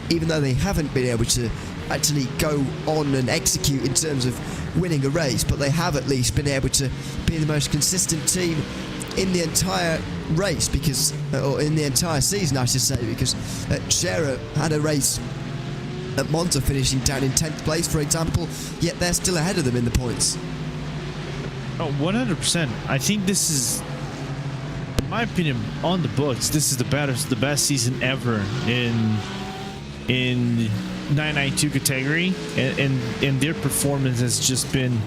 even though they haven't been able to actually go on and execute in terms of winning a race, but they have at least been able to be the most consistent team in the entire race, because, or in the entire season, I should say, because Scherer had a race at Monza finishing down in 10th place, for example, yet they're still ahead of them in the points. Oh, 100%. I think this is, in my opinion, on the books, this is the best season ever in 992 category, and their performance has just been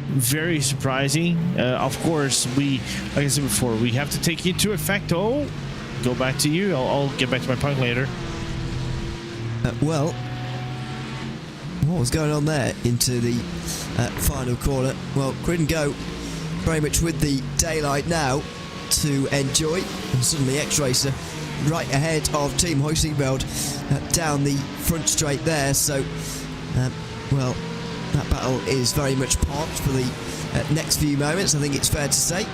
very surprising. Of course, like I said before, we have to take into effect go back to you. I'll get back to my point later. Well, what was going on there into the final corner? Well, Grid and Go very much with the daylight now to enjoy, and suddenly X-Racer right ahead of Team Hoisingveld down the front straight there. So, well, that battle is very much parked for the next few moments, I think it's fair to say,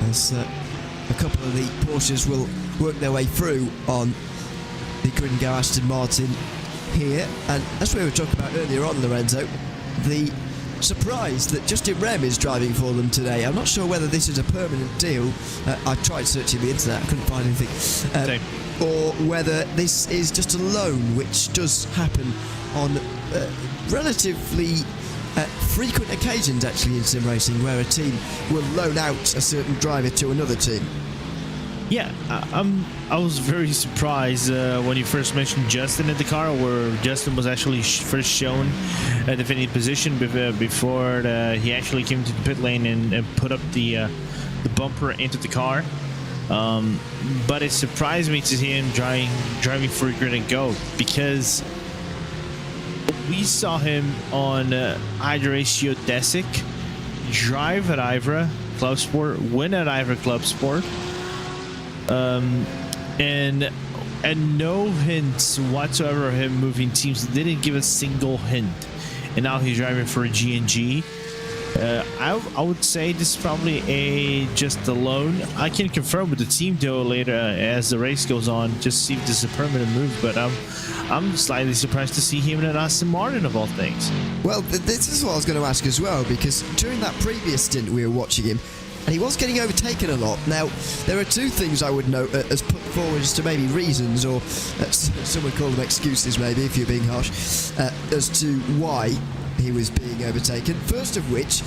as a couple of the Porsches will work their way through on the Grid and Go Aston Martin here. And as we were talking about earlier on, Lorenzo, the surprise that Justin Rem is driving for them today. I'm not sure whether this is a permanent deal. I tried searching the internet, I couldn't find anything. Or whether this is just a loan, which does happen on relatively frequent occasions actually in sim racing, where a team will loan out a certain driver to another team. Yeah, I was very surprised when you first mentioned Justin in the car, where Justin was actually first shown at the defending position before he actually came to the pit lane and put up the bumper into the car. But it surprised me to see him driving for Grid and Go, because we saw him on iRacing Desic drive at Ivra Club Sport, win at Ivra Club Sport. And no hints whatsoever of him moving teams. Didn't give a single hint, and now he's driving for a G&G. I would say this is probably just a loan. I can confirm with the team though later as the race goes on, just see if this is a permanent move. But I'm slightly surprised to see him in an Aston Martin of all things. Well, this is what I was going to ask as well, because during that previous stint we were watching him, and he was getting overtaken a lot. Now, there are two things I would note as put forward as to maybe reasons, or some would call them excuses maybe, if you're being harsh, as to why he was being overtaken. First of which,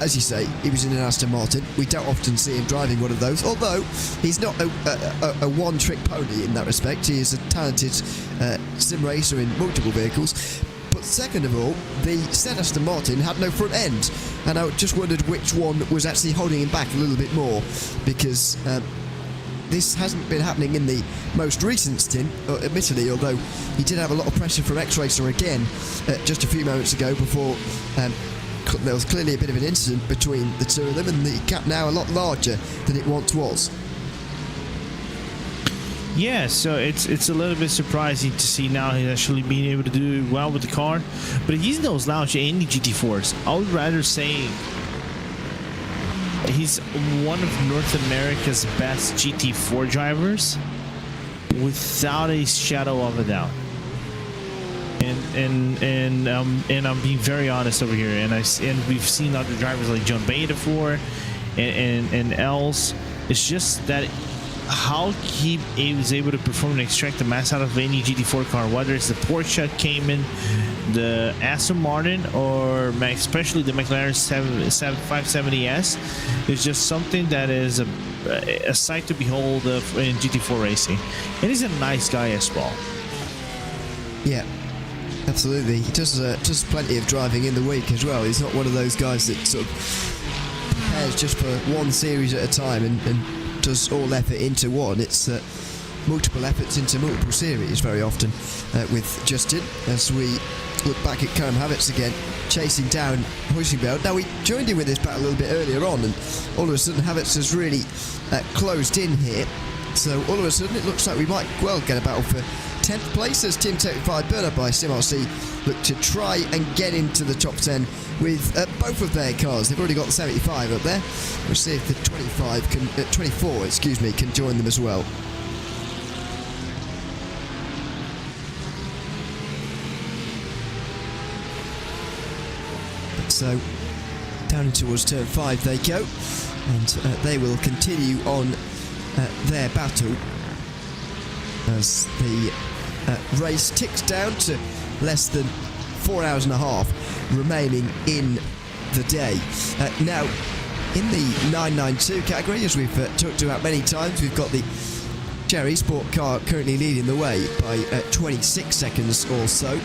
as you say, he was in an Aston Martin. We don't often see him driving one of those, although he's not a one-trick pony in that respect. He is a talented sim racer in multiple vehicles. But second of all, the said Aston Martin had no front end, and I just wondered which one was actually holding him back a little bit more, because this hasn't been happening in the most recent stint, admittedly, although he did have a lot of pressure from X-Racer again just a few moments ago before there was clearly a bit of an incident between the two of them, and the gap now a lot larger than it once was. Yeah, so it's a little bit surprising to see now he's actually being able to do well with the car, but he's no slouch in any GT4s. I would rather say he's one of North America's best GT4 drivers, without a shadow of a doubt. And I'm being very honest over here. And we've seen other drivers like John Beta for, and else. It's just that how he was able to perform and extract the mass out of any GT4 car, whether it's the Porsche Cayman, the Aston Martin, or especially the McLaren 570S, is just something that is a sight to behold in GT4 racing. And he's a nice guy as well. Yeah, absolutely. He does plenty of driving in the week as well. He's not one of those guys that sort of prepares just for one series at a time and does all effort into one. It's multiple efforts into multiple series very often with Justin, as we look back at Callum Havertz again chasing down Hoisingveld. Now, we joined in with this battle a little bit earlier on, and all of a sudden Havertz has really closed in here, so all of a sudden it looks like we might well get a battle for 10th place as Team 35 Bernard by SimRC look to try and get into the top 10 with both of their cars. They've already got the 75 up there. We'll see if the 24 can join them as well. So down towards turn 5 they go, and they will continue on their battle as the race ticks down to less than 4 hours and a half remaining in the day. Now, in the 992 category, as we've talked about many times, we've got the Cherry Sport car currently leading the way by 26 seconds or so.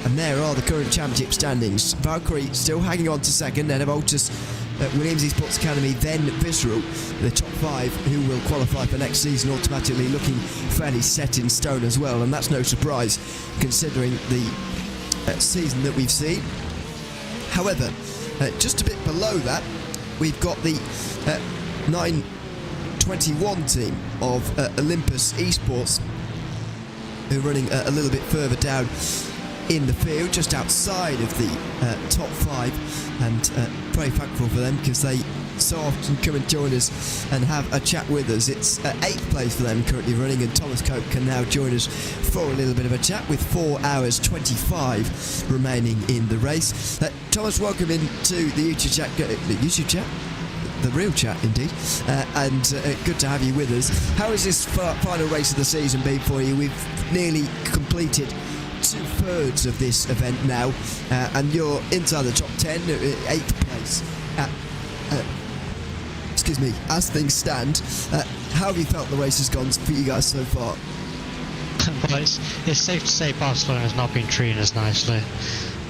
And there are the current championship standings. Valkyrie still hanging on to second, then Olympus Williams Esports Academy, then Visceral, the top 5 who will qualify for next season, automatically looking fairly set in stone as well, and that's no surprise considering the season that we've seen. However, just a bit below that, we've got the 921 team of Olympus Esports, who are running a little bit further down in the field, just outside of the top 5, and very thankful for them because they so often come and join us and have a chat with us. It's 8th place for them currently running, and Thomas Cope can now join us for a little bit of a chat with 4 hours 25 remaining in the race. Thomas, welcome into the YouTube chat. The real chat indeed, and good to have you with us. How has this final race of the season been for you? We've nearly completed 2/3 of this event now, and you're inside the top 10, 8th place as things stand. How have you felt the race has gone for you guys so far? Well, it's safe to say Barcelona has not been treating us nicely.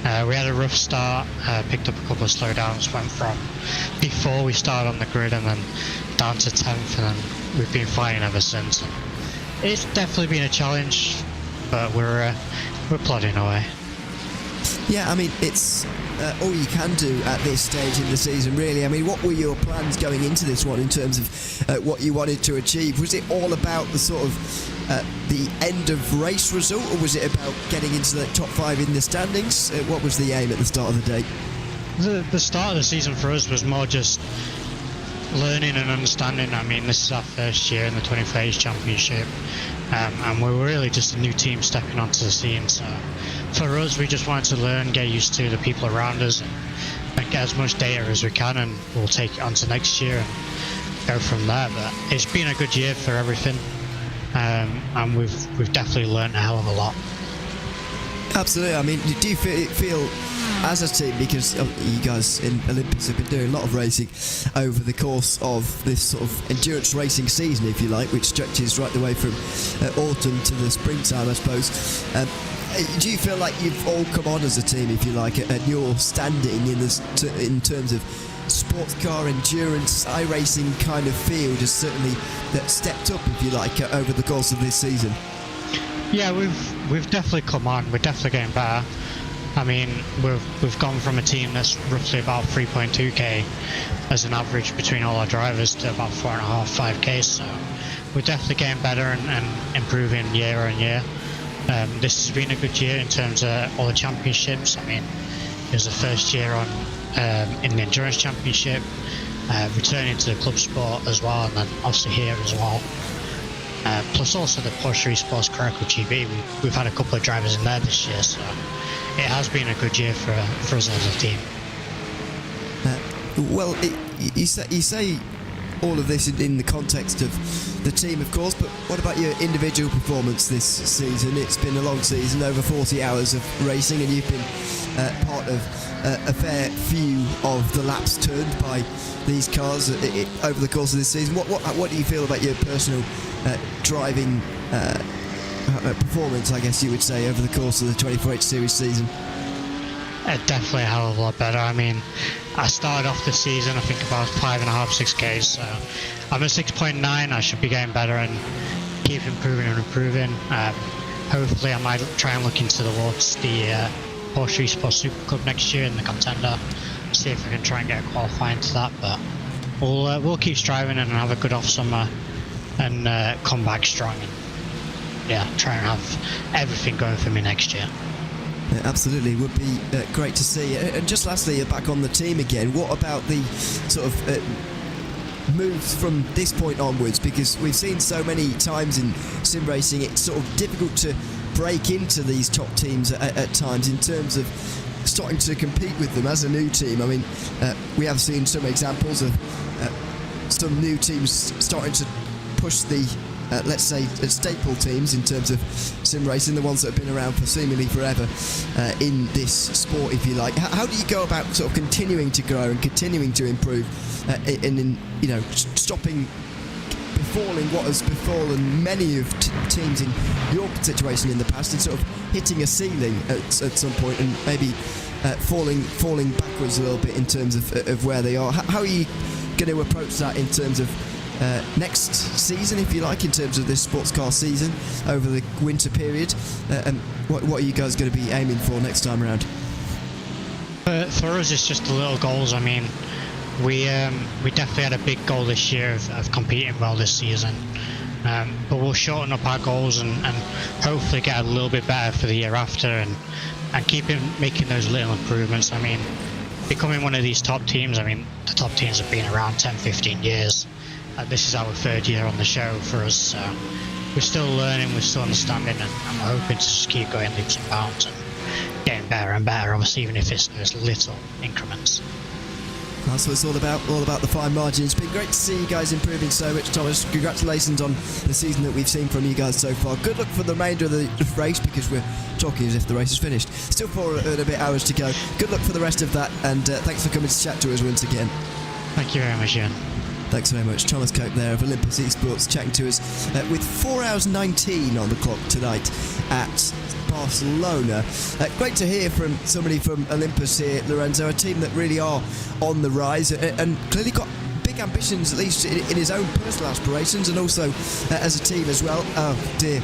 We had a rough start, picked up a couple of slowdowns, went from before we started on the grid and then down to 10th, and then we've been fighting ever since. It's definitely been a challenge, but we're plodding away. Yeah, I mean, it's all you can do at this stage in the season, really. I mean, what were your plans going into this one in terms of what you wanted to achieve? Was it all about the sort of the end of race result, or was it about getting into the top 5 in the standings? What was the aim at the start of the day? The start of the season for us was more just learning and understanding. I mean, this is our first year in the 24 Championship, and we're really just a new team stepping onto the scene. So for us, we just wanted to learn, get used to the people around us, and get as much data as we can, and we'll take it on to next year and go from there. But it's been a good year for everything, and we've definitely learned a hell of a lot. Absolutely. I mean, do you feel as a team, because you guys in Olympus have been doing a lot of racing over the course of this sort of endurance racing season, if you like, which stretches right the way from autumn to the springtime, I suppose. Do you feel like you've all come on as a team, if you like, at your standing in terms of sports car endurance, iRacing kind of field has certainly stepped up, if you like, over the course of this season? Yeah, we've definitely come on. We're definitely getting better. I mean, we've gone from a team that's roughly about 3.2k as an average between all our drivers to about 4.5, 5k. So we're definitely getting better and improving year on year. This has been a good year in terms of all the championships. I mean, it was the first year on in the endurance championship, returning to the club sport as well, and then obviously here as well. Plus also the Porsche Esports Caracal GB, we've had a couple of drivers in there this year, so it has been a good year for us as a team. Well, you say all of this in the context of the team, of course, but what about your individual performance this season? It's been a long season, over 40 hours of racing, and you've been part of a fair few of the laps turned by these cars over the course of this season. What do you feel about your personal driving performance, I guess you would say, over the course of the 24H Series season? Definitely a hell of a lot better. I mean, I started off the season, I think, about 5.5, 6Ks, so I'm at 6.9. I should be getting better and keep improving and improving. Hopefully I might try and look into towards the Porsche Esports Super Cup next year in the contender, see if I can try and get a qualifying to that, but we'll keep striving and have a good off summer and come back strong and try and have everything going for me next year. Yeah, absolutely, would be great to see. And just lastly, back on the team again, what about the sort of moves from this point onwards? Because we've seen so many times in sim racing, it's sort of difficult to break into these top teams at times in terms of starting to compete with them as a new team. I mean, we have seen some examples of some new teams starting to push the let's say staple teams in terms of sim racing, the ones that have been around for seemingly forever in this sport, if you like. How do you go about sort of continuing to grow and continuing to improve and stopping befalling what has befallen many of teams in your situation in the past, and sort of hitting a ceiling at some point, and maybe falling backwards a little bit in terms of where they are. How are you going to approach that in terms of next season, if you like, in terms of this sports car season over the winter period, and what are you guys going to be aiming for next time around? For us, it's just the little goals. I mean, we definitely had a big goal this year of competing well this season, but we'll shorten up our goals and hopefully get a little bit better for the year after, and keep making those little improvements. I mean, becoming one of these top teams, I mean, the top teams have been around 10-15 years. This is our 3rd year on the show for us, so we're still learning, we're still understanding, and we're hoping to just keep going leaps and bounds and getting better and better, obviously, even if it's those little increments. That's what it's all about the fine margins. It's been great to see you guys improving so much, Thomas. Congratulations on the season that we've seen from you guys so far. Good luck for the remainder of the race, because we're talking as if the race is finished. Still 4 and a bit hours to go. Good luck for the rest of that, and thanks for coming to chat to us once again. Thank you very much, Ian. Thanks very much. Thomas Cope there of Olympus Esports chatting to us with 4 hours 19 on the clock tonight at Barcelona. Great to hear from somebody from Olympus here, Lorenzo, a team that really are on the rise and clearly got big ambitions, at least in his own personal aspirations, and also as a team as well. Oh dear.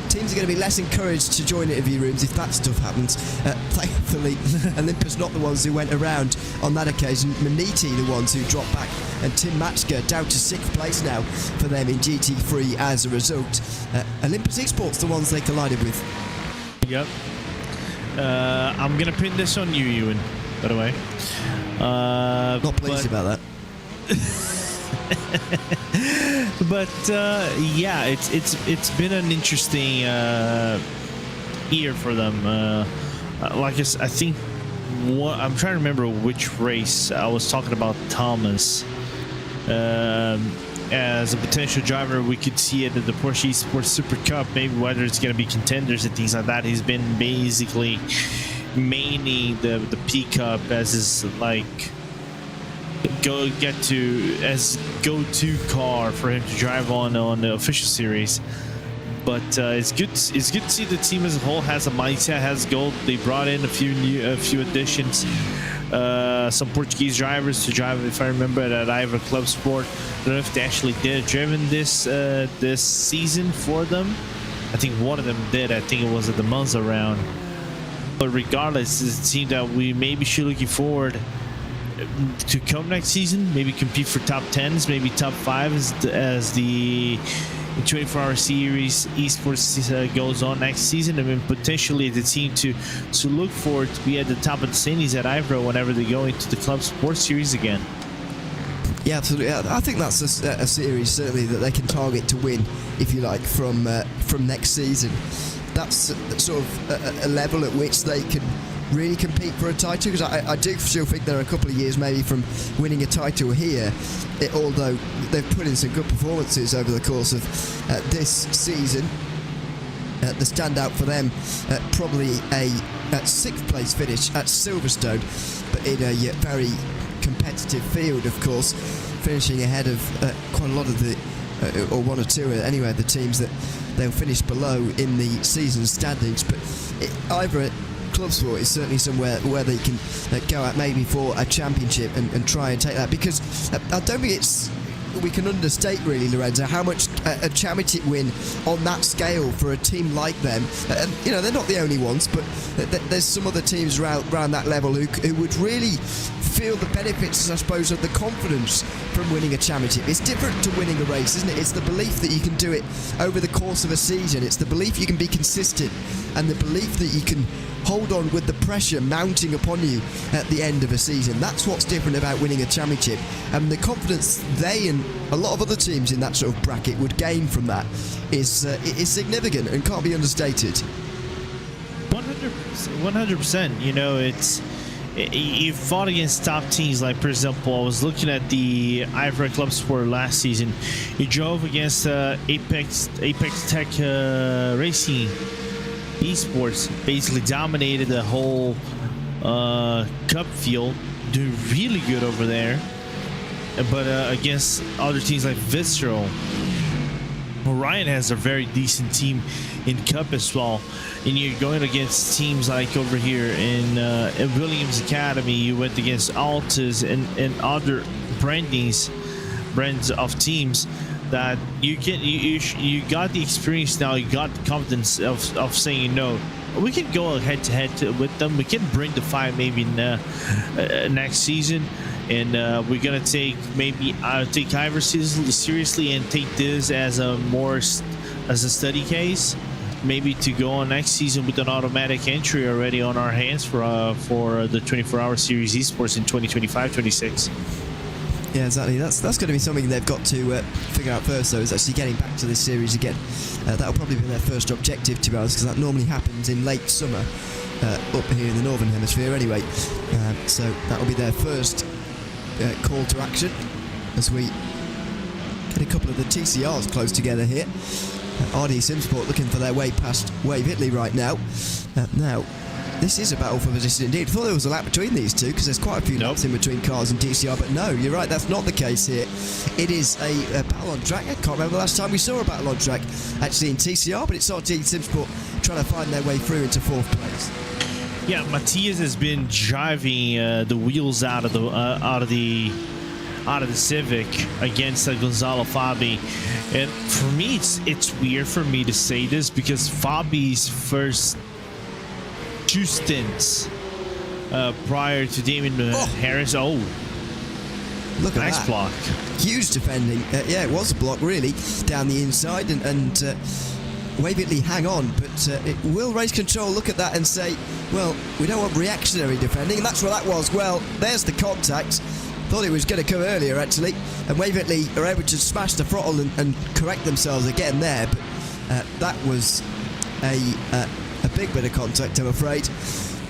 Teams are going to be less encouraged to join interview rooms if that stuff happens. Thankfully, Olympus not the ones who went around on that occasion. Maniti the ones who dropped back, and Tim Matchka down to 6th place now for them in GT3 as a result. Olympus Esports the ones they collided with. Yep. I'm going to pin this on you, Ewan, by the way. Not pleased about that. But yeah, it's been an interesting year for them. Like I think I'm trying to remember which race I was talking about Thomas as a potential driver. We could see it at the Porsche Esports Super Cup, maybe whether it's going to be contenders and things like that. He's been basically mainly the P Cup as his like go-to car for him to drive on the official series. But it's good to see the team as a whole has a mindset, has goal. They brought in a few additions, some Portuguese drivers to drive, if I remember, at Ivory Club Sport. I don't know if they actually did driven this season for them. I think one of them did. I think it was at the Monza round. But regardless, it seems that we maybe should looking forward to come next season, maybe compete for top 10s, maybe top 5s as the 24-hour series esports goes on next season. I mean, potentially the team to look forward to be at the top of the standings at Ivro whenever they go into the club sports series again. Yeah, absolutely. I think that's a series certainly that they can target to win, if you like, from next season. That's sort of a level at which they can really compete for a title, because I do still think there are a couple of years maybe from winning a title here, although they've put in some good performances over the course of this season. The standout for them, probably a 6th place finish at Silverstone, but in a very competitive field, of course, finishing ahead of quite a lot of the, or one or two anyway, the teams that they'll finish below in the season standings. But either Club Sport is certainly somewhere where they can go out maybe for a championship and try and take that, because I don't think we can understate really, Lorenzo, how much a championship win on that scale for a team like them, and you know, they're not the only ones, but there's some other teams around that level who would really feel the benefits, I suppose, of the confidence from winning a championship. It's different to winning a race, isn't it? It's the belief that you can do it over the course of a season. It's the belief you can be consistent, and the belief that you can hold on with the pressure mounting upon you at the end of a season. That's what's different about winning a championship, and the confidence they and a lot of other teams in that sort of bracket would gain from that is significant and can't be understated. 100%. You know, you fought against top teams. Like, for example, I was looking at the Ivory Club Sport last season. You drove against Apex Tech Racing Esports, basically dominated the whole cup field, doing really good over there. But against other teams like Visceral, Orion has a very decent team in Cup as well, and you're going against teams like over here in Williams Academy. You went against Altus and other brands of teams that you got the experience now. You got the confidence of saying, no, we can go head to head with them. We can bring the fight maybe next season. And we're gonna take iRacing seriously and take this as a study case, maybe to go on next season with an automatic entry already on our hands for the 24-hour series esports in 2025-26. Yeah, exactly. That's going to be something they've got to figure out first, though, is actually getting back to this series again. That'll probably be their first objective, to be honest, because that normally happens in late summer up here in the Northern Hemisphere anyway. So that'll be their first call to action as we get a couple of the TCRs close together here. RD Simsport looking for their way past Wave Italy right now. Now, this is a battle for position indeed. I thought there was a lap between these two because there's quite a few laps in between cars and TCR, but no, you're right, that's not the case here. It is a battle on track. I can't remember the last time we saw a battle on track actually in TCR, but it's RD Simsport trying to find their way through into 4th place. Yeah, Matthias has been driving the wheels out of the Civic against Gonzalo Fabi, and for me, it's weird for me to say this because Fabi's first 2 stints prior to Damon Harris. Oh, look at nice that block! Huge defending. Yeah, it was a block really down the inside, and Wave Italy hang on, but it will Race Control look at that and say, well, we don't want reactionary defending, and that's what that was. Well, there's the contact. Thought it was going to come earlier, actually, and Wave Italy are able to smash the throttle and correct themselves again there, but that was a big bit of contact, I'm afraid,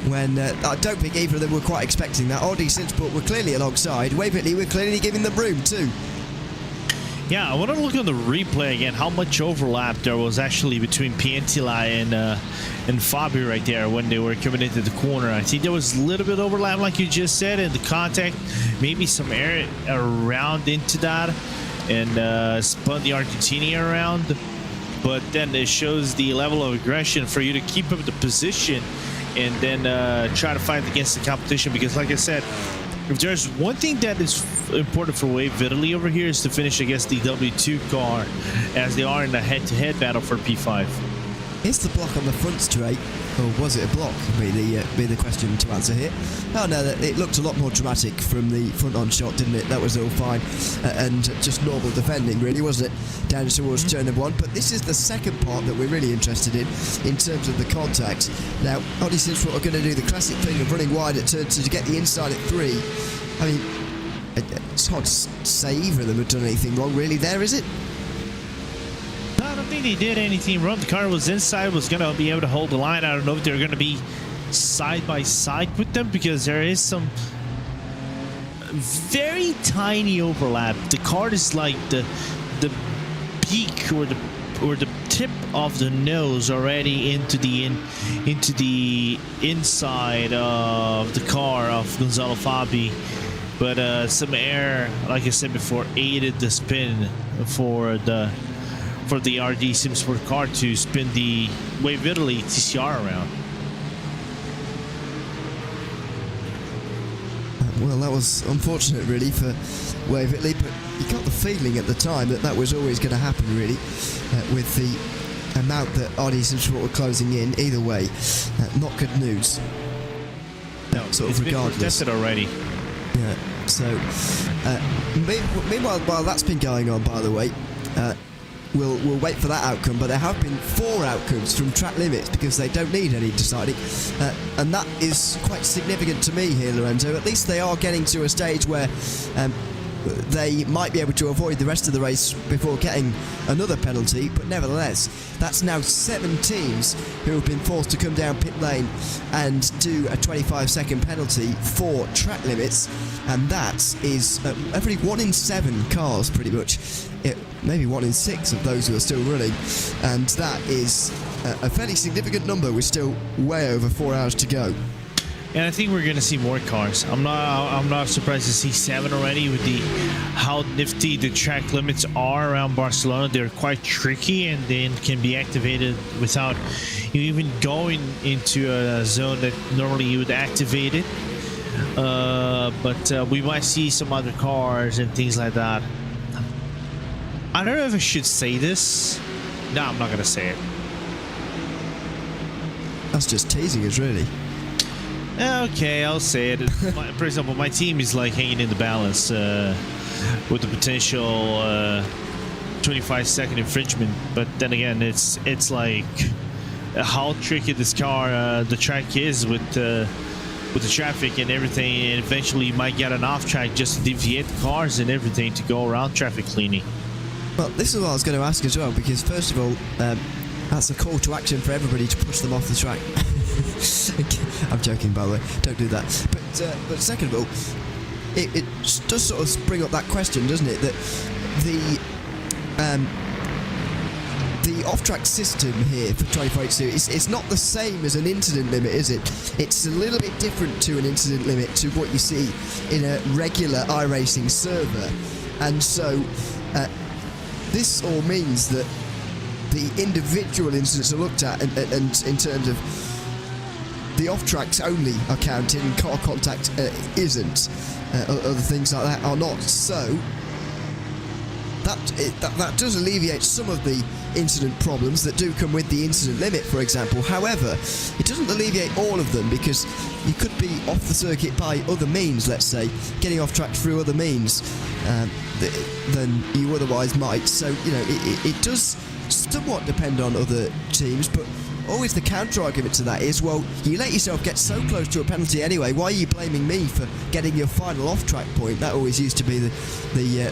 when I don't think either of them were quite expecting that. RD Simsport were clearly alongside. Wave Italy were clearly giving them room too. Yeah, I want to look on the replay again, how much overlap there was actually between Piantila and Fabi right there when they were coming into the corner. I think there was a little bit of overlap, like you just said, and the contact, maybe some air around into that, and spun the Argentini around. But then it shows the level of aggression for you to keep up the position and then try to fight against the competition, because like I said, if there's one thing that is important for Wave Italy over here is to finish against the W2 car, as they are in a head-to-head battle for P5. Is the block on the front straight, or was it a block? Be the question to answer here. Oh no, it looked a lot more dramatic from the front-on shot, didn't it? That was all fine, and just normal defending, really, wasn't it? Down towards turn number 1. But this is the second part that we're really interested in terms of the contact. Now, RD Simsport are going to do the classic thing of running wide at turn 2 to get the inside at 3. I mean, it's hard to say either of them have done anything wrong, really. There, is it? No, I don't think they did anything wrong. The car was inside, was going to be able to hold the line. I don't know if they're going to be side by side with them, because there is some very tiny overlap. The car is like the peak or the tip of the nose already into the inside of the car of Gonzalo Fabi. But some air, like I said before, aided the spin for the RD Simsport car to spin the Wave Italy TCR around. Well, that was unfortunate, really, for Wave Italy, but you got the feeling at the time that was always going to happen, really, with the amount that RD Simsport were closing in. Either way, not good news. No, sort it's of regardless. been protested already. Yeah. So, meanwhile, while that's been going on, by the way, we'll wait for that outcome. But there have been 4 outcomes from track limits because they don't need any deciding, and that is quite significant to me here, Lorenzo. At least they are getting to a stage where they might be able to avoid the rest of the race before getting another penalty, but nevertheless, that's now 7 teams who have been forced to come down pit lane and do a 25-second penalty for track limits, and that is every 1 in 7 cars, pretty much. Maybe 1 in 6 of those who are still running, and that is a fairly significant number with still way over 4 hours to go. And I think we're gonna see more cars. I'm not surprised to see 7 already with how nifty the track limits are around Barcelona. They're quite tricky and then can be activated without you even going into a zone that normally you would activate it. But we might see some other cars and things like that. I don't know if I should say this. No, I'm not gonna say it. That's just teasing us, really. Okay, I'll say it. For example, my team is like hanging in the balance with the potential 25-second infringement. But then again, it's like how tricky this car, the track is with the traffic and everything. And eventually, you might get an off track just to deviate the cars and everything to go around traffic cleaning. Well, this is what I was going to ask as well, because first of all, that's a call to action for everybody to push them off the track. I'm joking, by the way. Don't do that. But second of all, it does sort of bring up that question, doesn't it? That the off-track system here for 24H2 it's not the same as an incident limit, is it? It's a little bit different to an incident limit to what you see in a regular iRacing server, and so this all means that the individual incidents are looked at, and in terms of the off-tracks only are counted and car contact isn't. Other things like that are not. So that does alleviate some of the incident problems that do come with the incident limit, for example. However, it doesn't alleviate all of them, because you could be off the circuit by other means, let's say, getting off track through other means than you otherwise might. So, you know, it does somewhat depend on other teams, but always the counter argument to that is, well, you let yourself get so close to a penalty anyway, why are you blaming me for getting your final off track point? That always used to be the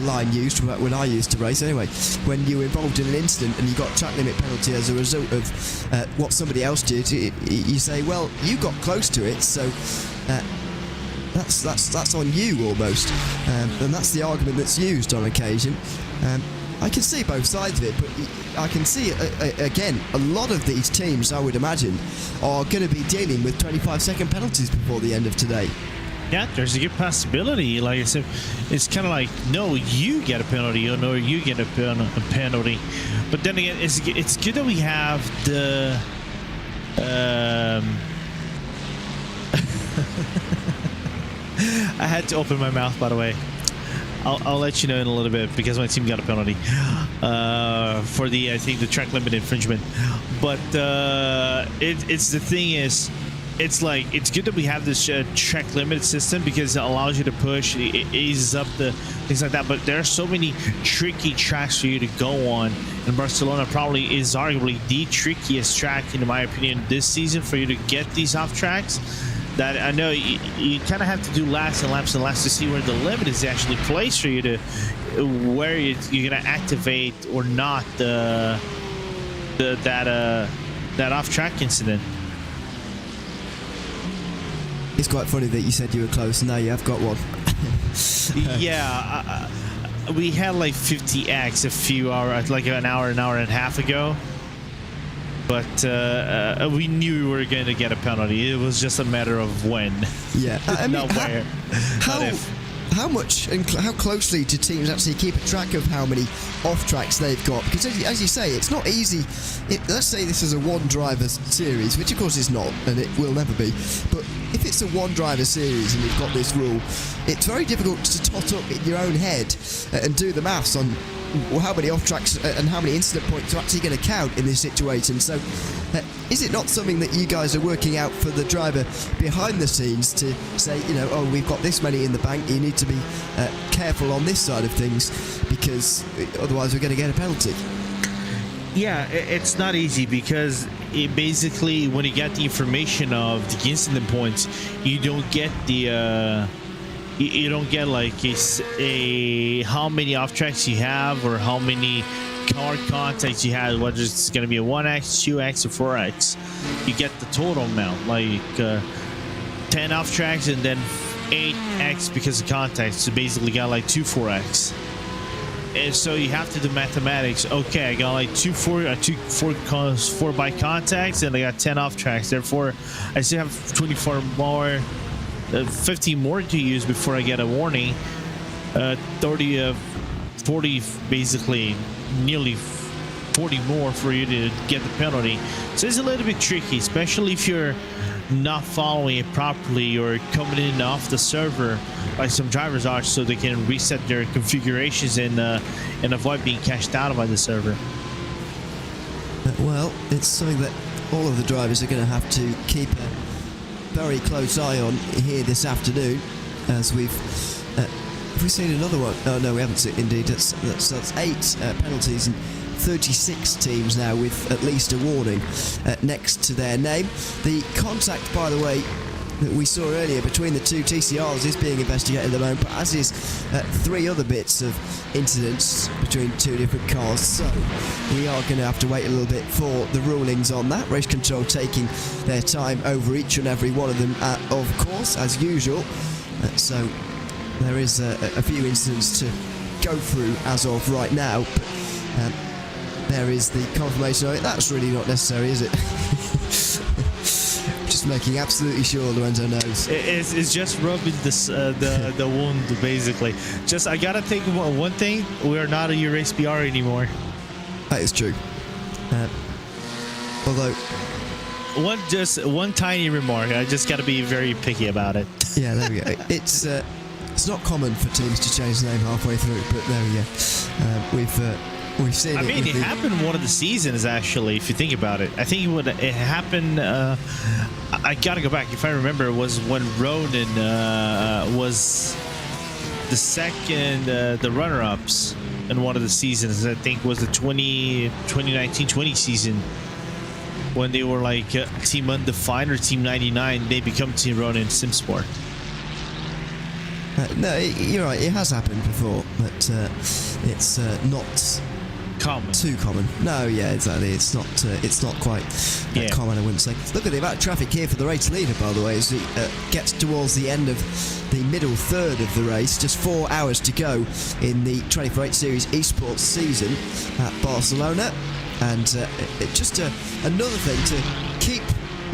line used when I used to race anyway. When you were involved in an incident and you got track limit penalty as a result of what somebody else did, you say, well, you got close to it, so that's on you almost, and that's the argument that's used on occasion. I can see both sides of it, but I can see, again, a lot of these teams, I would imagine, are going to be dealing with 25-second penalties before the end of today. Yeah, there's a good possibility. Like I said, it's kind of like, no, you get a penalty, or no, you get a penalty. But then again, it's good that we have the... I had to open my mouth, by the way. I'll let you know in a little bit, because my team got a penalty for I think the track limit infringement. But it's the thing is, it's like, it's good that we have this track limit system, because it allows you to push, it eases up the things like that. But there are so many tricky tracks for you to go on, and Barcelona probably is arguably the trickiest track, in my opinion, this season for you to get these off tracks. That I know you kind of have to do laps and laps and laps to see where the limit is actually placed for you to where you're gonna activate or not that off-track incident. It's quite funny that you said you were close, and now you have got one. Yeah, we had like 50x a few hours, like an hour and a half ago. But we knew we were going to get a penalty. It was just a matter of when. Yeah, I mean, not where. Not if. How much and how closely do teams actually keep a track of how many off tracks they've got? Because as you say, it's not easy. Let's say this is a one-driver series, which of course is not, and it will never be. But if it's a one-driver series and you've got this rule, it's very difficult to tot up in your own head and do the maths on how many off tracks and how many incident points are actually going to count in this situation. So is it not something that you guys are working out for the driver behind the scenes to say, you know, oh, we've got this many in the bank, you need to be careful on this side of things, because otherwise we're going to get a penalty? Yeah, it's not easy, because it basically, when you get the information of the incident points, you don't get the you don't get like a how many off tracks you have, or how many car contacts you have, whether it's going to be a 1x, 2x, or 4x. You get the total amount, like 10 off tracks and then 8x because of contacts. So basically got like 2 4x. And so you have to do mathematics. Okay, I got like two four by contacts, and I got 10 off tracks. Therefore, I still have 24 more, 15 more to use before I get a warning. 40, basically, nearly 40 more for you to get the penalty. So it's a little bit tricky, especially if you're not following it properly or coming in off the server like some drivers are, so they can reset their configurations and avoid being cashed out by the server. Well, it's something that all of the drivers are going to have to keep a very close eye on here this afternoon, as we've have we seen another one? Oh no, we haven't seen. Indeed, that's 8 penalties and 36 teams now with at least a warning next to their name. The contact, by the way, that we saw earlier between the two TCRs is being investigated at the moment, but as is 3 other bits of incidents between 2 different cars. So we are going to have to wait a little bit for the rulings on that. Race Control taking their time over each and every one of them, of course, as usual. So there is a few incidents to go through as of right now, but there is the confirmation of it. That's really not necessary, is it? Just making absolutely sure Lorenzo knows. It's just rubbing this, the wound, basically. Just, I gotta think about one thing. We are not a Race BR anymore. That is true. Although... One tiny remark. I just gotta be very picky about it. Yeah, there we go. It's not common for teams to change the name halfway through, but there we go. We've seen it. I mean, it happened one of the seasons, actually, if you think about it. I think it happened, I gotta go back. If I remember, it was when Ronan was the second, the runner-ups in one of the seasons. I think was the 2019-20 season, when they were like Team Undefined or Team 99. They become Team Ronan SimSport. No, you're right. It has happened before, but it's not common. Too common. No, yeah, exactly. It's not quite common, I wouldn't say. Look at the amount of traffic here for the race leader, by the way, as it gets towards the end of the middle third of the race. Just 4 hours to go in the 24/8 Series eSports season at Barcelona, and just another thing to keep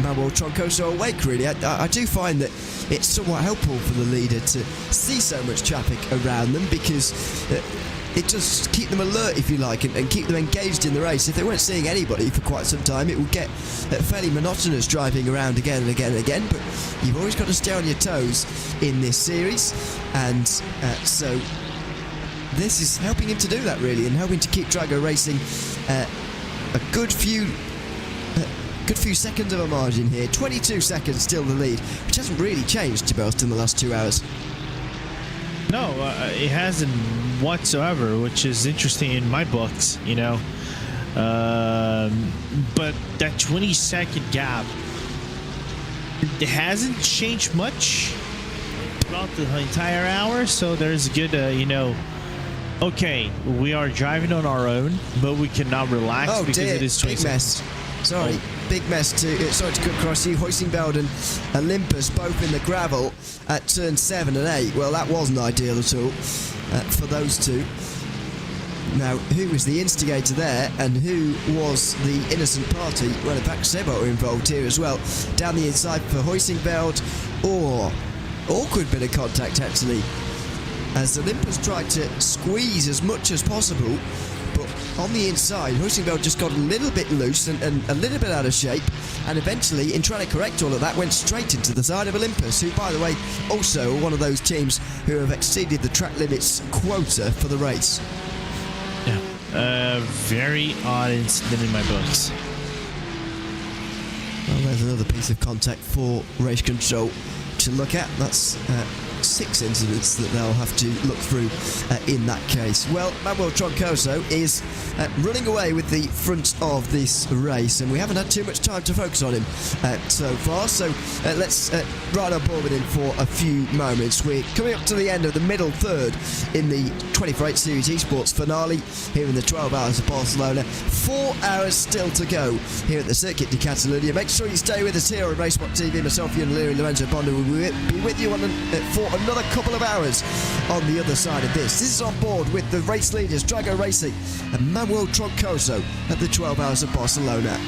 Manuel Troncoso awake, really. I do find that it's somewhat helpful for the leader to see so much traffic around them, because it just keep them alert, if you like, and keep them engaged in the race. If they weren't seeing anybody for quite some time, it would get fairly monotonous driving around again and again and again. But you've always got to stay on your toes in this series, and so this is helping him to do that, really, and helping to keep Drago racing a good few seconds of a margin here. 22 seconds still the lead, which hasn't really changed, to be honest, in the last 2 hours. No, it hasn't whatsoever, which is interesting in my books, you know. But that 20-second gap, it hasn't changed much throughout the entire hour, so there's a good, okay, we are driving on our own, but we cannot relax because it is 20 seconds. Sorry, big mess sorry to cut across you. Hoisingveld and Olympus both in the gravel at turn 7 and 8. Well, that wasn't ideal at all for those two. Now, who was the instigator there, and who was the innocent party? Well, in fact, Sebo were involved here as well. Down the inside for Hoisingveld. Awkward bit of contact, actually, as Olympus tried to squeeze as much as possible. But on the inside, Hoisingveld just got a little bit loose and a little bit out of shape, and eventually, in trying to correct all of that, went straight into the side of Olympus, who, by the way, also are one of those teams who have exceeded the track limits quota for the race. Yeah, very odd incident in my books. Well, there's another piece of contact for Race Control to look at. That's 6 incidents that they'll have to look through in that case. Well, Manuel Troncoso is running away with the front of this race, and we haven't had too much time to focus on him so far, so let's ride on board with him for a few moments. We're coming up to the end of the middle third in the 24/8 Series eSports finale here in the 12 hours of Barcelona. 4 hours still to go here at the Circuit de Catalunya. Make sure you stay with us here on RaceSpotTV. Myself, Ian Leary, Lorenzo Bonda will be with you on for another couple of hours on the other side of this. This is on board with the race leaders, Drago Racing and Manuel Troncoso at the 12 Hours of Barcelona.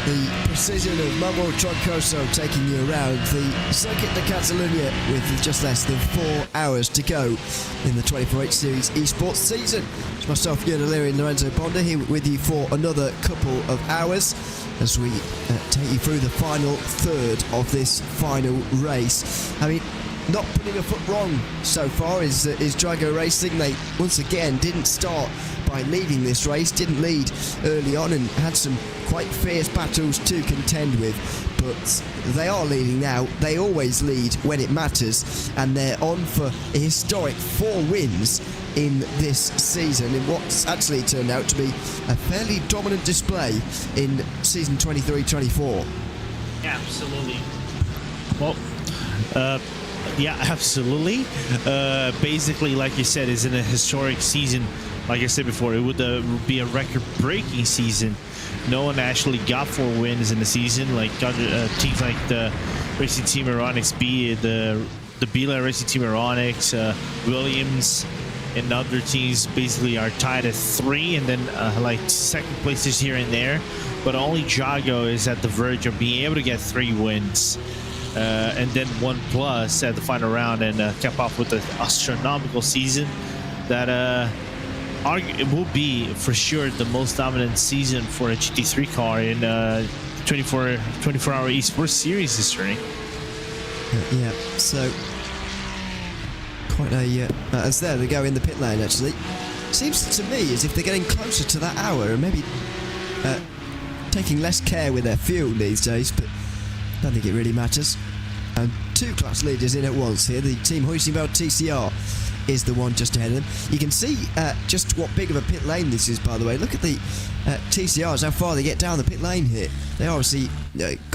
the precision of Manuel Troncoso taking you around the Circuit de Catalunya with just less than 4 hours to go in the 24H Series eSports season. It's myself, Ian O'Leary, and Lorenzo Bonda here with you for another couple of hours as we take you through the final third of this final race. I mean, not putting a foot wrong so far is Drago Racing. They once again didn't start by by leading this race. Didn't lead early on and had some quite fierce battles to contend with, but they are leading now. They always lead when it matters, and they're on for a historic 4 wins in this season in what's actually turned out to be a fairly dominant display in season 23-24. Absolutely. Well, yeah, absolutely. Basically, like you said, is in a historic season. Like I said before, it would be a record-breaking season. No one actually got 4 wins in the season. Like teams like the Racing Team Aeronix B, the Bila Racing Team Aeronix, Williams, and other teams basically are tied at 3, and then like second places here and there. But only Jago is at the verge of being able to get 3 wins. And then 1+ at the final round, and cap off with an astronomical season that it will be for sure the most dominant season for a GT3 car in 24-hour esports series history. Yeah, so quite a as there they go in the pit lane. Actually, seems to me as if they're getting closer to that hour and maybe taking less care with their fuel these days, but I don't think it really matters. And 2 class leaders in at once here. The Team Huizenveld TCR is the one just ahead of them. You can see just what big of a pit lane this is, by the way. Look at the TCRs, how far they get down the pit lane here. They are obviously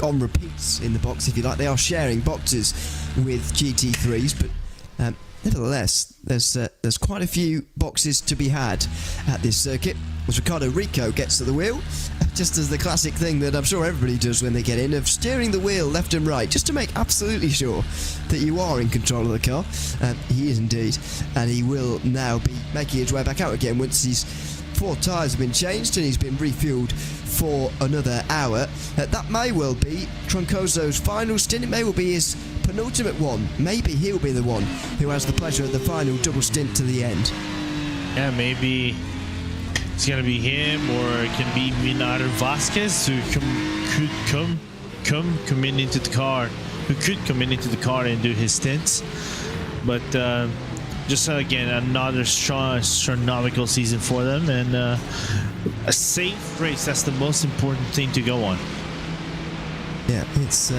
on repeats in the box, if you like. They are sharing boxes with GT3s, but nevertheless, there's quite a few boxes to be had at this circuit. As Ricardo Rico gets to the wheel, just as the classic thing that I'm sure everybody does when they get in, of steering the wheel left and right, just to make absolutely sure that you are in control of the car. He is indeed, and he will now be making his way back out again once his 4 tyres have been changed and he's been refueled for another hour. That may well be Troncoso's final stint. It may well be his penultimate one. Maybe he'll be the one who has the pleasure of the final double stint to the end. Yeah, maybe it's gonna be him, or it can be Minato Vasquez, who could come in into the car, and do his stints. But just again, another strong astronomical season for them, and a safe race. That's the most important thing to go on. Yeah, it's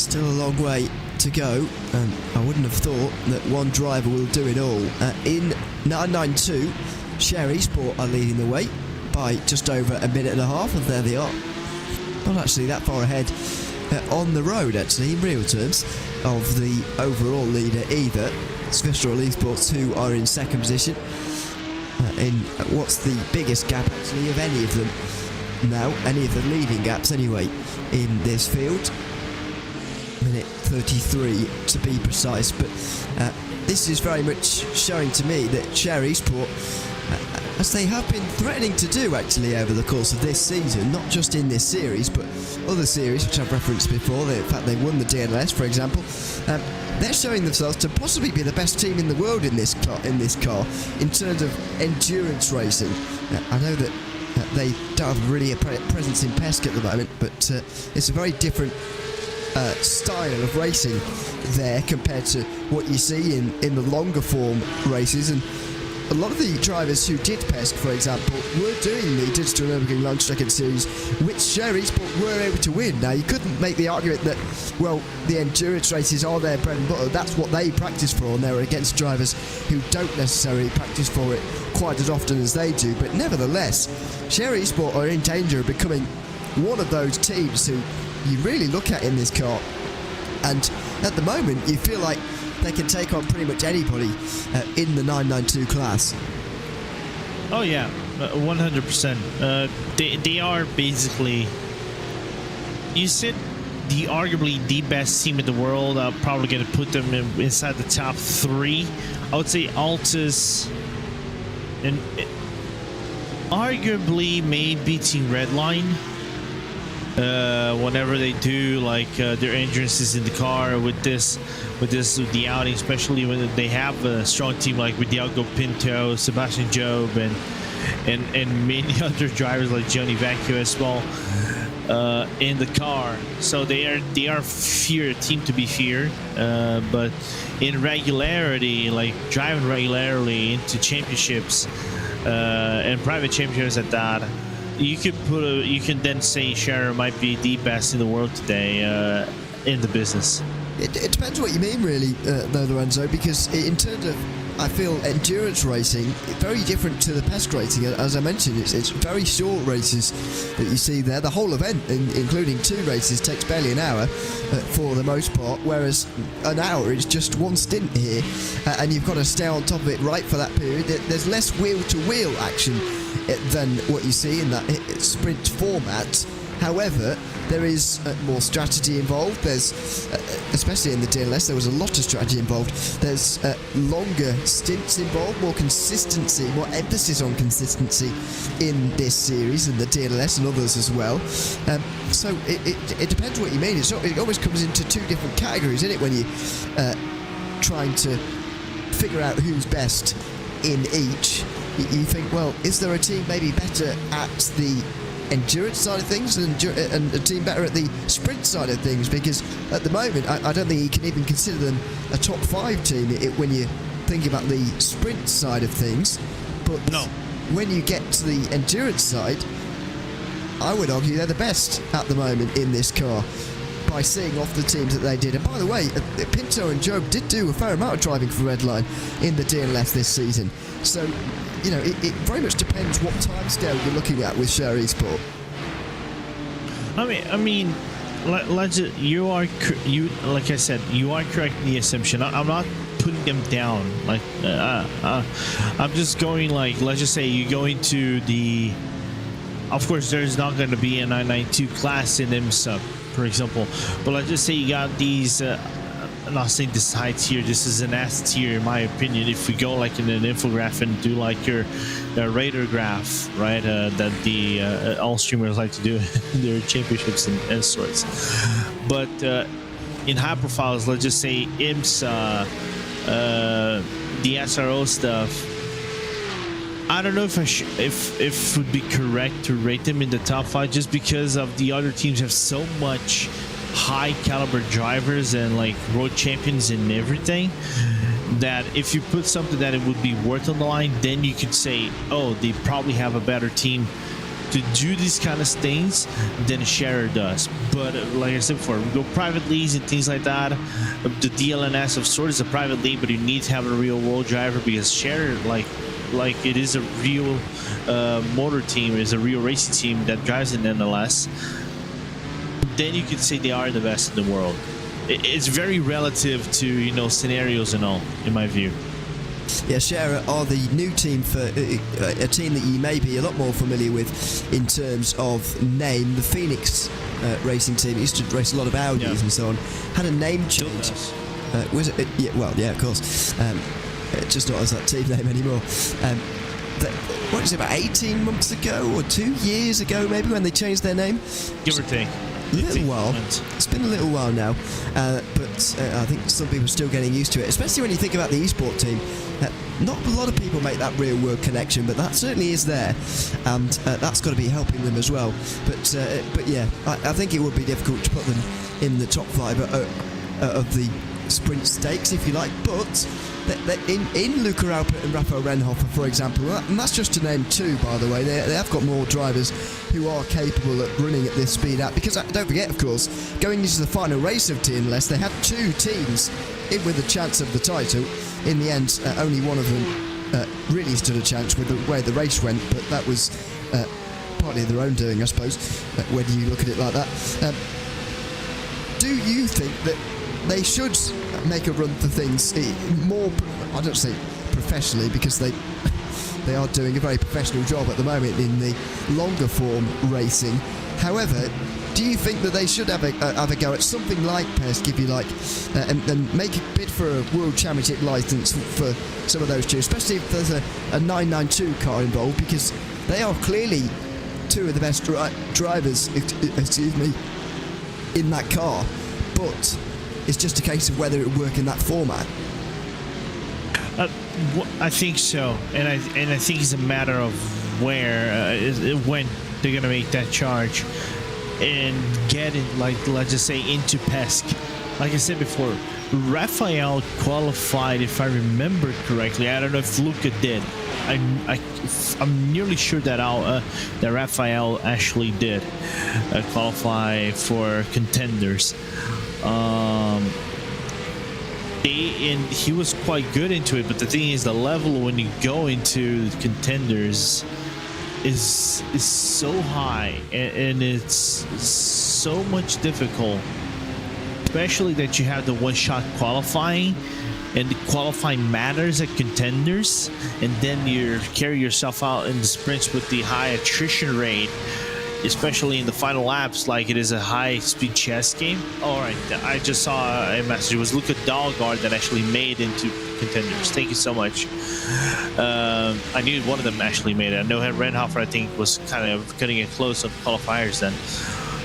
still a long way to go, and I wouldn't have thought that one driver will do it all. In 992, Share Esport are leading the way by just over a minute and a half, and there they are. Not actually that far ahead on the road, actually, in real terms, of the overall leader either. Svisceral Esports, who are in second position, in what's the biggest gap actually of any of them now, any of the leading gaps anyway, in this field. Minute 33 to be precise, but this is very much showing to me that Share Esport, as they have been threatening to do actually over the course of this season, not just in this series but other series which I've referenced before. In fact, they won the DLS, for example. They're showing themselves to possibly be the best team in the world in this car in terms of endurance racing. I know that they don't have really a presence in PESC at the moment, but it's a very different style of racing there compared to what you see in the longer form races. And a lot of the drivers who did PESC, for example, were doing the Digital Nürburgring Langstrecken Series, which Share Esport were able to win. Now, you couldn't make the argument that, well, the endurance races are their bread and butter. That's what they practice for, and they're against drivers who don't necessarily practice for it quite as often as they do. But nevertheless, Share Esport are in danger of becoming one of those teams who you really look at in this car, and at the moment you feel like they can take on pretty much anybody in the 992 class. Oh yeah, 100%. They are basically, you said, arguably the best team in the world. I'm probably going to put them inside the top 3. I would say Altus and arguably maybe Team Redline. Whenever they do like their entrances in the car with the outing, especially when they have a strong team like with Diego Pinto, Sebastian Job, and many other drivers like Johnny Vecchio as well. in the car. So they are a team to be feared. But in regularity, like driving regularly into championships and private championships at that, you can then say Scherer might be the best in the world today in the business. It depends what you mean, really, though, Lorenzo, because in terms of, I feel, endurance racing, very different to the pest racing. As I mentioned, it's very short races that you see there. The whole event, including 2 races, takes barely an hour for the most part, whereas an hour is just one stint here, and you've got to stay on top of it right for that period. There's less wheel-to-wheel action than what you see in that sprint format. However, there is more strategy involved. There's, especially in the DLS, there was a lot of strategy involved. There's longer stints involved, more consistency, more emphasis on consistency in this series and the DLS and others as well. So it depends what you mean. It always comes into 2 different categories, isn't it, when you're trying to figure out who's best in each. You think, well, is there a team maybe better at the endurance side of things and a team better at the sprint side of things? Because at the moment I don't think you can even consider them a top 5 team when you're thinking about the sprint side of things. But no, when you get to the endurance side, I would argue they're the best at the moment in this car, by seeing off the teams that they did. And by the way, Pinto and Job did do a fair amount of driving for Redline in the DLS this season. So, you know, it very much depends what timescale you're looking at with Share Esport. I mean, like I said, you are correct in the assumption. I'm not putting them down. Like, I'm just going, like, let's just say you go into the. Of course, there's not going to be a 992 class in IMSA, for example. But let's just say you got these. I'm not saying this is high tier. This is an S tier, in my opinion. If we go like in an infograph and do like your radar graph, right? That the all streamers like to do in their championships and sorts. But in high profiles, let's just say IMSA, the SRO stuff. I don't know if if it would be correct to rate them in the top 5, just because of the other teams have so much high caliber drivers and like road champions and everything, that if you put something that it would be worth on the line, then you could say, oh, they probably have a better team to do these kind of things than Scherer does. But like I said before, we go private leagues and things like that. The DLNS of sort is a private league, but you need to have a real world driver, because Scherer, like it is a real motor team, is a real racing team that drives in NLS. Then you could say they are the best in the world. It's very relative to, you know, scenarios and all, in my view. Yeah, Scherer are the new team for a team that you may be a lot more familiar with in terms of name. The Phoenix racing team used to race a lot of Audis and so on. Had a name change. Was it? Yeah, well, yeah, of course. Just not as that team name anymore. What is it, about 18 months ago or 2 years ago maybe, when they changed their name? Give or take. A little while. It's been a little while now, but I think some people are still getting used to it, especially when you think about the eSport team. Not a lot of people make that real world connection, but that certainly is there, and that's got to be helping them as well. But yeah, I think it would be difficult to put them in the top 5 of the sprint stakes, if you like, but in Luca Alpert and Rafael Renhofer, for example, and that's just to name 2, by the way. They have got more drivers who are capable of running at this speed out, because don't forget, of course, going into the final race of TNLS, they had 2 teams in with a chance of the title. In the end, only one of them really stood a chance with the way the race went, but that was partly their own doing, I suppose, whether you look at it like that. Do you think that they should make a run for things more, I don't say professionally, because they are doing a very professional job at the moment in the longer form racing. However, do you think that they should have a go at something like PESC, if you like, and make a bid for a World Championship licence for some of those two, especially if there's a 992 car involved, because they are clearly 2 of the best drivers, excuse me, in that car, but it's just a case of whether it would work in that format. I think so, and I think it's a matter of when they're going to make that charge. and get it, like, let's just say, into PESC. Like I said before, Rafael qualified, if I remember correctly. I don't know if Luca did. I'm nearly sure that that Rafael actually did qualify for contenders. And he was quite good into it, but the thing is, the level when you go into contenders is so high, and it's so much difficult, especially that you have the one-shot qualifying, and the qualifying matters at contenders, and then you carry yourself out in the sprints with the high attrition rate, especially in the final laps, like it is a high-speed chess game. All right, I just saw a message. It was Luca Dahlgaard that actually made into contenders. Thank you so much. I knew one of them actually made it. I know Renhofer, I think, was kind of cutting it close on qualifiers then.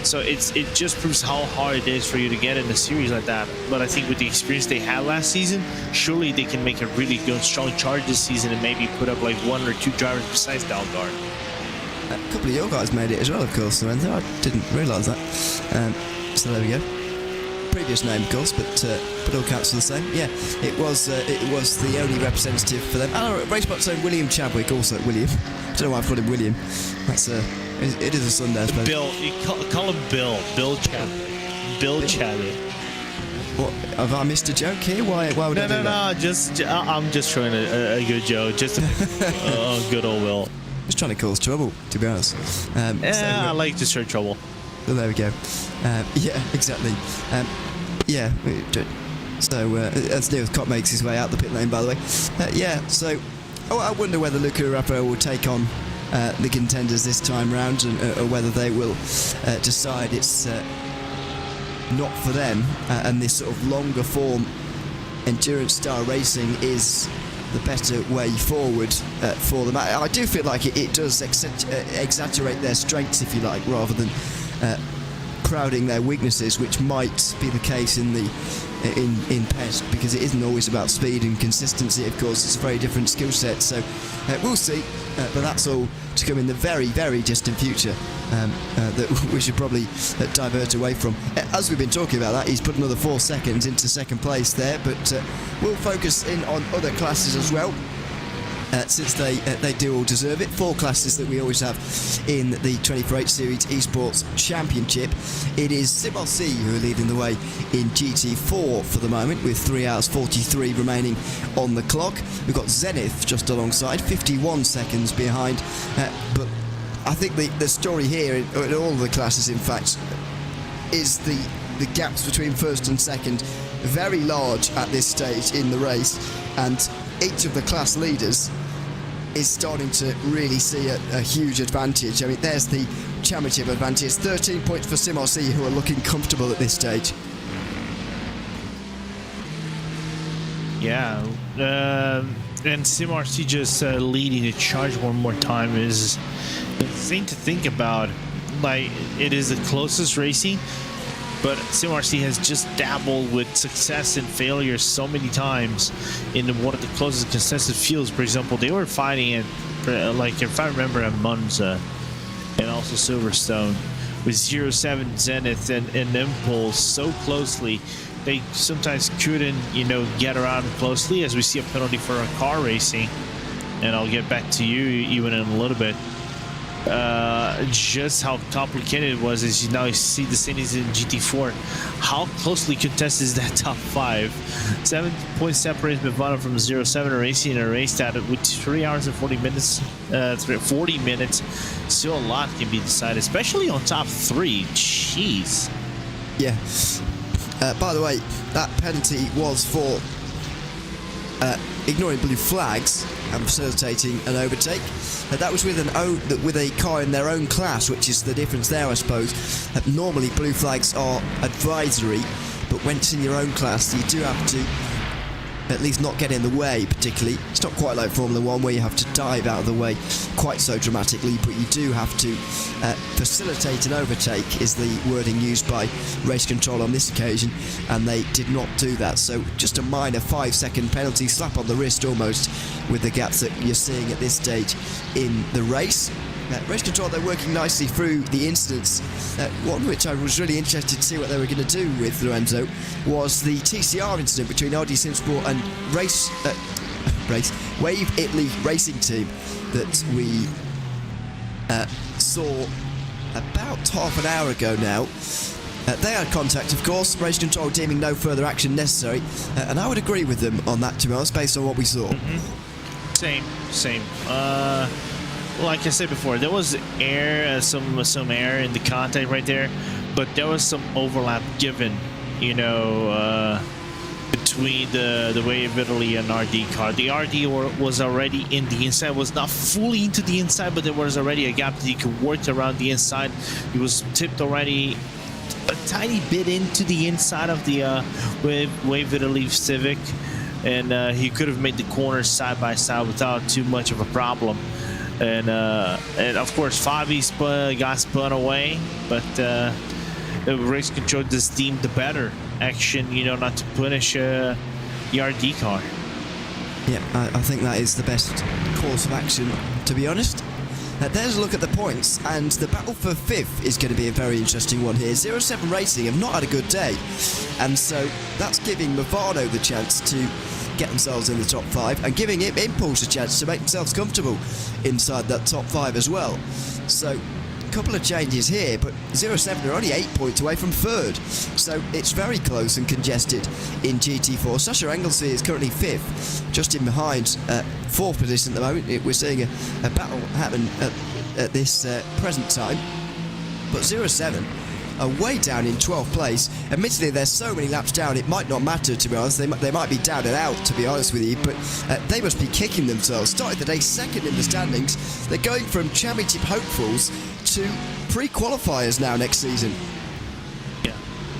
So it just proves how hard it is for you to get in a series like that. But I think with the experience they had last season, surely they can make a really good, strong charge this season and maybe put up like 1 or 2 drivers besides Dahlgaard. A couple of your guys made it as well, of course, Lorenzo. I didn't realise that. So there we go. Previous name, of course, but all counts are the same. Yeah, it was the only representative for them. And RaceSpot's own William Chadwick, also William. I don't know why I've called him William. That's it is a Sunday, I suppose. Bill, you call him Bill. Bill Chadwick. Bill Chadwick. What, have I missed a joke here? Why would I do that? No. I'm just throwing a good joke. Just a good old Will. Just trying to cause trouble, to be honest. I like to stir trouble. So there we go. Yeah, exactly. Yeah. So as Neil Cott makes his way out the pit lane, by the way. Yeah. So I wonder whether Luca Rafael will take on the contenders this time round, or whether they will decide it's not for them, and this sort of longer form endurance style racing is the better way forward for them. I do feel like it does exaggerate their strengths, if you like, rather than crowding their weaknesses, which might be the case in PESC, because it isn't always about speed and consistency. Of course, it's a very different skill set. So we'll see, but that's all to come in the very, very distant future, that we should probably divert away from. As we've been talking about that, he's put another 4 seconds into second place there, but we'll focus in on other classes as well, since they do all deserve it. 4 classes that we always have in the 24H Series Esports Championship. It is SimRC who are leading the way in GT4 for the moment, with 3 hours 43 remaining on the clock. We've got Zenith just alongside, 51 seconds behind, but I think the story here, in all of the classes in fact, is the gaps between first and second very large at this stage in the race, and each of the class leaders is starting to really see a huge advantage. I mean, there's the championship advantage. 13 points for SimRC, who are looking comfortable at this stage. Yeah, and SimRC just leading the charge one more time is the thing to think about. Like, it is the closest racing, but SimRC has just dabbled with success and failure so many times in one of the closest contested fields. For example, they were fighting at, like, if I remember, at Monza and also Silverstone with 07 Zenith and Impulse so closely. They sometimes couldn't, get around closely, as we see a penalty for a car racing. And I'll get back to you even in a little bit. Just how complicated it was, as you now see the cities in GT4. How closely contested is that top 5? 7 points separates Bivana from 07 racing in a race that with 3 hours and 40 minutes. 40 minutes. Still a lot can be decided, especially on top 3. Jeez. Yeah. By the way, that penalty was for ignoring blue flags and facilitating an overtake. That was with a car in their own class, which is the difference there, I suppose. Normally blue flags are advisory, but when it's in your own class, you do have to at least not get in the way particularly. It's not quite like Formula 1 where you have to dive out of the way quite so dramatically, but you do have to facilitate an overtake, is the wording used by race control on this occasion, and they did not do that. So just a minor 5-second penalty, slap on the wrist almost, with the gaps that you're seeing at this stage in the race. Race Control, they're working nicely through the incidents. One which I was really interested to see what they were going to do with, Lorenzo, was the TCR incident between RD Simsport and Wave Italy Racing Team that we saw about half an hour ago now. They had contact, of course, Race Control deeming no further action necessary, and I would agree with them on that, to be honest, based on what we saw. Same. Like I said before, there was air, some air in the contact right there, but there was some overlap given, you know, between the Wave Italy and RD car. The RD was already in the inside, was not fully into the inside, but there was already a gap that he could work around the inside. He was tipped already a tiny bit into the inside of the Wave Italy Civic, and he could have made the corners side by side without too much of a problem. And of course, Fabi got spun away, but Race Control just deemed the better action, you know, not to punish the RD car. Yeah, I think that is the best course of action, to be honest. There's a look at the points, and the battle for 5th is going to be a very interesting one here. 07 Racing have not had a good day, and so that's giving Movado the chance to get themselves in the top 5 and giving Impulse a chance to make themselves comfortable inside that top 5 as well. So a couple of changes here, but 07 are only 8 points away from 3rd, so it's very close and congested in GT4. Sasha Engelsby is currently 5th, just in behind 4th position at the moment. We're seeing a battle happen at this present time, but 07 are way down in 12th place. Admittedly, there's so many laps down, it might not matter, to be honest. They might be down and out, to be honest with you, but they must be kicking themselves. Started the day 2nd in the standings. They're going from championship hopefuls to pre-qualifiers now next season. Yeah,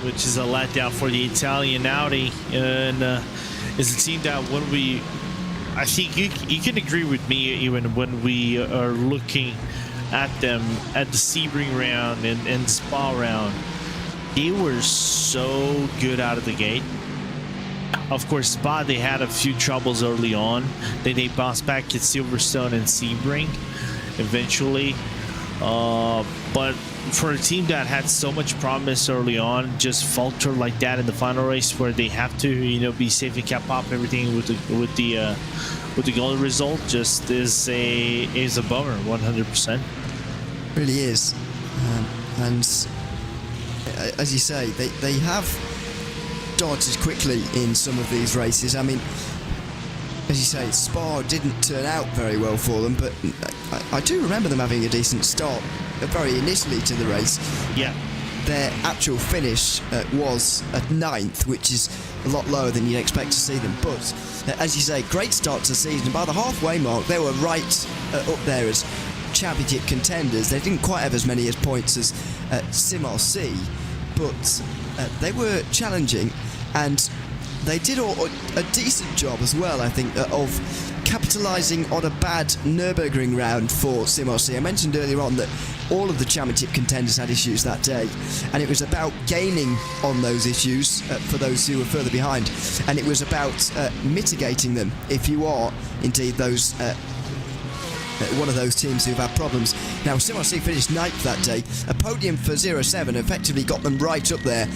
which is a letdown for the Italian Audi, and is a team that I think you can agree with me, even when we are looking at them at the Sebring round and the Spa round, they were so good out of the gate. Of course, Spa, they had a few troubles early on. They bounced back at Silverstone and Sebring eventually, but for a team that had so much promise early on, just falter like that in the final race, where they have to, you know, be safety cap pop everything with the goal result, just is a bummer. 100%. Really is, and as you say, they have dodged quickly in some of these races. I mean, as you say, Spa didn't turn out very well for them, but I do remember them having a decent start very initially to the race. Yeah. Their actual finish was at 9th, which is a lot lower than you'd expect to see them. But, as you say, great start to the season. By the halfway mark, they were right up there as championship contenders. They didn't quite have as many as points as SimRC, but they were challenging, and they did a decent job as well, I think, of capitalising on a bad Nürburgring round for SimRC. I mentioned earlier on that all of the championship contenders had issues that day, and it was about gaining on those issues for those who were further behind, and it was about mitigating them if you are indeed those one of those teams who've had problems. Now, SimRC finished 9th that day. A podium for 07 effectively got them right up there,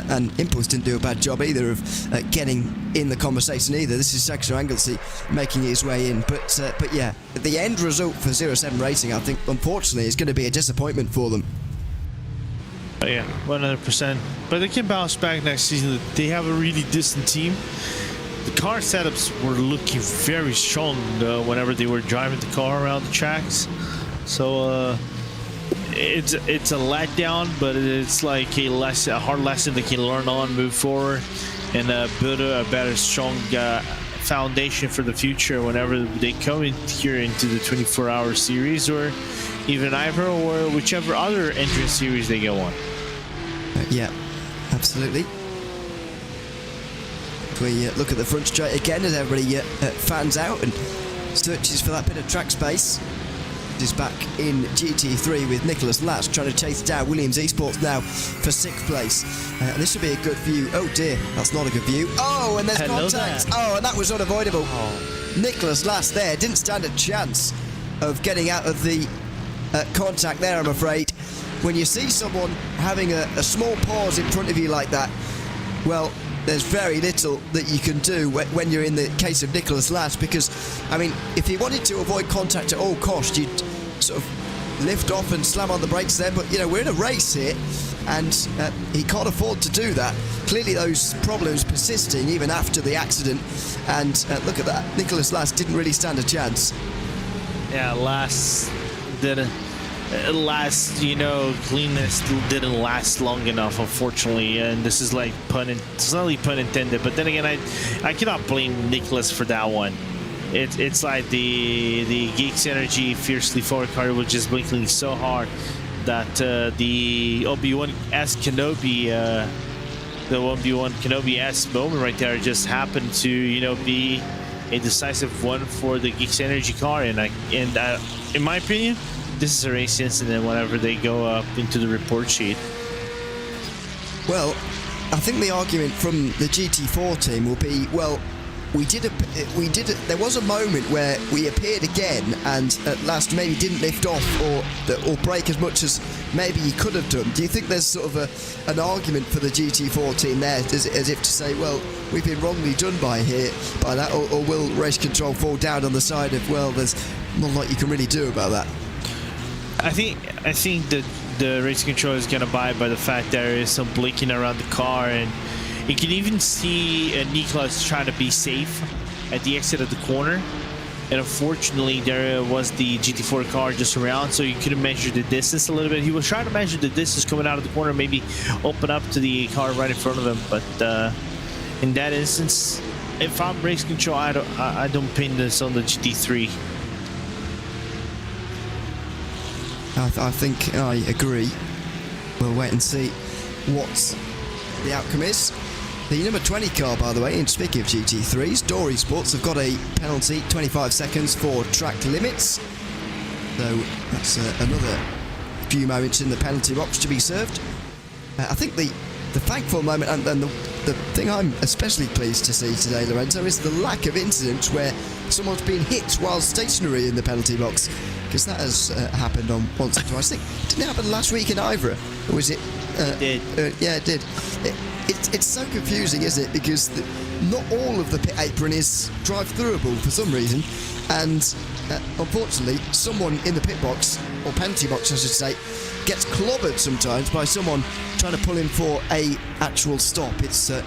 and Impulse didn't do a bad job either of getting in the conversation either. This is Sasha Engelsby making his way in, but yeah, the end result for 07 Racing, I think, unfortunately, is going to be a disappointment for them. Yeah, 100%. But they can bounce back next season. They have a really decent team. The car setups were looking very strong whenever they were driving the car around the tracks. So it's a letdown, but it's like a hard lesson they can learn on, move forward, and build a better, strong foundation for the future whenever they come in here into the 24-hour series, or even IVR, or whichever other entrance series they go on. Yeah, absolutely. We look at the front straight again as everybody fans out and searches for that bit of track space. Is back in GT3 with Nicholas Latch trying to chase down Williams Esports now for 6th place. This should be a good view. Oh dear, that's not a good view. Oh, and there's contact. Oh, and that was unavoidable. Nicholas Latch there didn't stand a chance of getting out of the contact there, I'm afraid. When you see someone having a small pause in front of you like that, well, there's very little that you can do when you're in the case of Nicholas Last, because, I mean, if he wanted to avoid contact at all costs, you'd sort of lift off and slam on the brakes there, but, you know, we're in a race here, and he can't afford to do that. Clearly those problems persisting even after the accident, and look at that, Nicholas Last didn't really stand a chance. Yeah, Last didn't. Cleanness didn't last long enough, unfortunately, and this is like slightly pun intended. But then again, I cannot blame Nicholas for that one. It's like the Geeks Energy Fiercely Forward car was just blinking so hard that the Obi-Wan S Kenobi, the Obi-Wan Kenobi S moment right there just happened to be a decisive one for the Geeks Energy car, and in my opinion, this is a race incident whenever they go up into the report sheet. Well, I think the argument from the GT4 team will be, well, there was a moment where we appeared again and at last maybe didn't lift off or brake as much as maybe he could have done. Do you think there's sort of an argument for the GT4 team there, as if to say, well, we've been wrongly done by that, or will race control fall down on the side of, well, there's not a lot you can really do about that? I think that the race control is going to abide by the fact there is some blinking around the car, and you can even see Nicholas trying to be safe at the exit of the corner, and unfortunately there was the GT4 car just around, so you couldn't measure the distance a little bit. He was trying to measure the distance coming out of the corner, maybe open up to the car right in front of him, but in that instance, if I'm race control, I don't pin this on the GT3. I think I agree. We'll wait and see what the outcome is. The number 20 car, by the way, and speaking of GT3s, Dory Sports have got a penalty, 25 seconds for track limits. So that's another few moments in the penalty box to be served. I think the thankful moment and the thing I'm especially pleased to see today, Lorenzo, is the lack of incidents where someone's been hit while stationary in the penalty box, because that has happened on once or twice. I think, didn't it happen last week in Ivra? Or was it? It did. Yeah, it did. It's so confusing, isn't it? Because not all of the pit apron is drive-throughable for some reason, and unfortunately, someone in the pit box, or penalty box I should say, gets clobbered sometimes by someone trying to pull in for a actual stop. It's a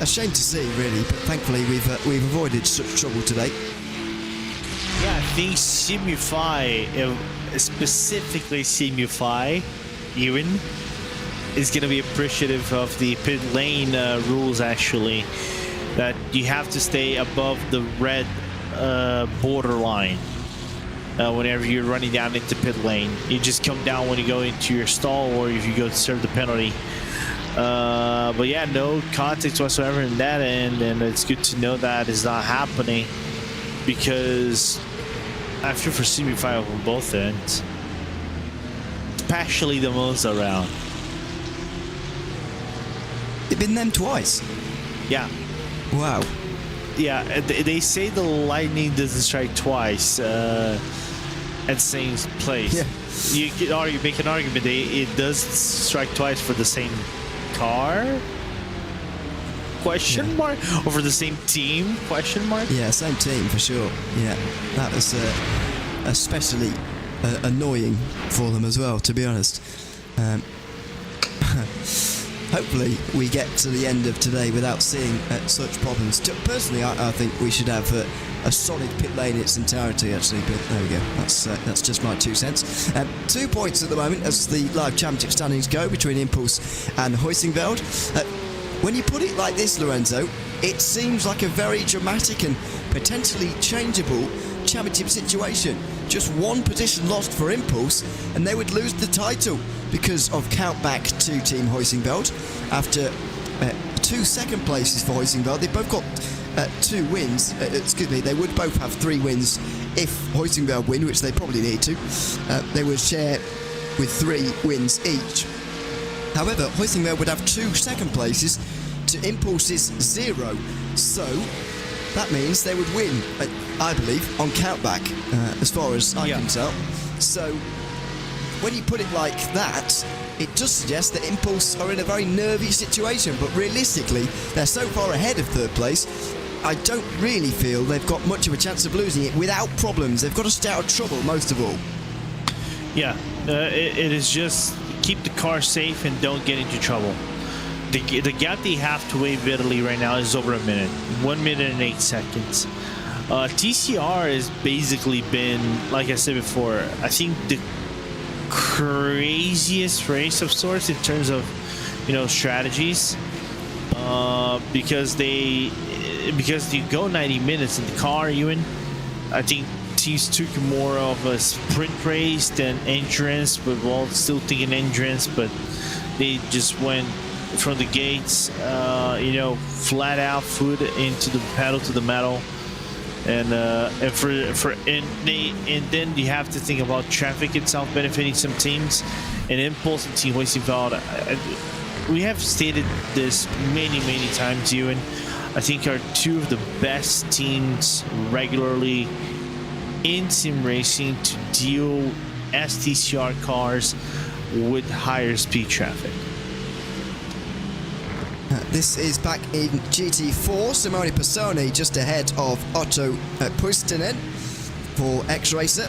shame to see, really, but thankfully we've avoided such trouble today. Yeah, I think Simufy, specifically Simufy, Ewan, is going to be appreciative of the pit lane rules, actually, that you have to stay above the red borderline whenever you're running down into pit lane. You just come down when you go into your stall or if you go to serve the penalty. But yeah, no context whatsoever in that end, and it's good to know that is not happening, because I feel for Simufy on both ends, especially the ones around. It's been them twice. Yeah. Wow. Yeah, they say the lightning doesn't strike twice at the same place. Yeah. You could make an argument it does strike twice for the same car? Question mark? Or for the same team? Question mark? Yeah, same team for sure. Yeah, that was especially annoying for them as well, to be honest. Hopefully we get to the end of today without seeing such problems. Personally, I think we should have a solid pit lane in its entirety, actually, but there we go. That's just my 2 cents. 2 points at the moment as the live championship standings go between Impulse and Huizenveld. When you put it like this, Lorenzo, it seems like a very dramatic and potentially changeable championship situation. Just one position lost for Impulse and they would lose the title because of countback to Team Huizenveld. After 2 second places for Huizenveld, they've both got 2 wins. They would both have 3 wins if Huizenveld win, which they probably need to. They would share with 3 wins each. However, Huizenveld would have 2 second places to Impulse's 0. So that means they would win, I believe, on countback, as far as I can tell. So when you put it like that, it does suggest that Impulse are in a very nervy situation, but realistically, they're so far ahead of third place, I don't really feel they've got much of a chance of losing it without problems. They've got to stay out of trouble, most of all. Yeah, it is just keep the car safe and don't get into trouble. The gap they have to Italy right now is over a minute. 1 minute and 8 seconds. TCR has basically been, like I said before, I think the craziest race of sorts in terms of, you know, strategies, because you go 90 minutes in the car. Even I think teams took more of a sprint race than endurance, but while still thinking endurance, but they just went from the gates, you know, flat out foot into the pedal to the metal. And then you have to think about traffic itself benefiting some teams, and Impulse and Team Racing Valve. We have stated this many times, Ewan. I think are two of the best teams regularly in sim racing to deal STCR cars with higher speed traffic. This is back in GT4. Simone Passoni just ahead of Otto Puistinen for X-Racer.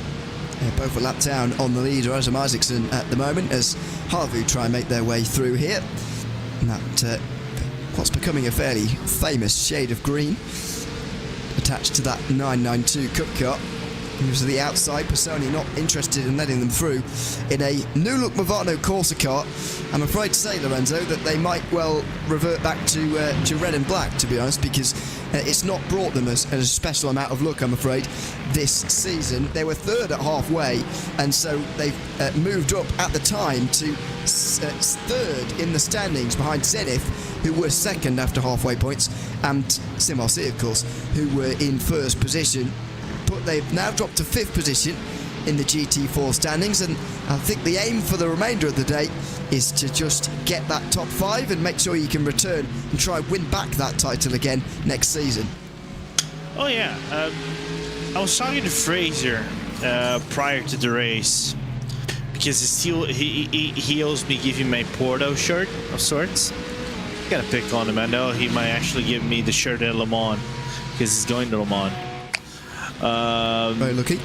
Both a lap down on the leader, Adam Isaacson, at the moment, as Harvu try and make their way through here. And that, what's becoming a fairly famous shade of green, attached to that 992 Cup car. He was to the outside. Passoni not interested in letting them through in a new look Movano Corsa car. I'm afraid to say, Lorenzo, that they might well revert back to red and black, to be honest, because it's not brought them a special amount of luck, I'm afraid, this season. They were third at halfway, and so they've moved up at the time to third in the standings behind Zenith, who were second after halfway points, and Sim-RC, of course, who were in first position. But they've now dropped to 5th position in the GT4 standings, and I think the aim for the remainder of the day is to just get that top 5 and make sure you can return and try and win back that title again next season. Oh yeah, I was talking to Fraser prior to the race, because he owes me giving my Porto shirt of sorts. Gotta pick on him. I know he might actually give me the shirt at Le Mans because he's going to Le Mans. Very lucky.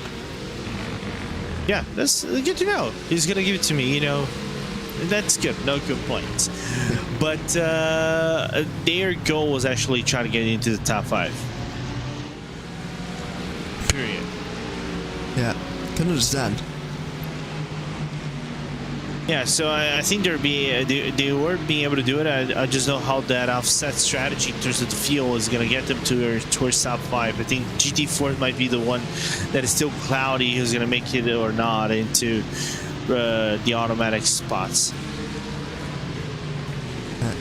Yeah, that's good to know. He's gonna give it to me, you know. That's good, no complaints. But their goal was actually trying to get into the top 5. Period. Yeah, can understand. Yeah, so I think they were being able to do it. I just know how that offset strategy in terms of the fuel is going to get them towards top 5. I think GT4 might be the one that is still cloudy, who's going to make it or not into the automatic spots.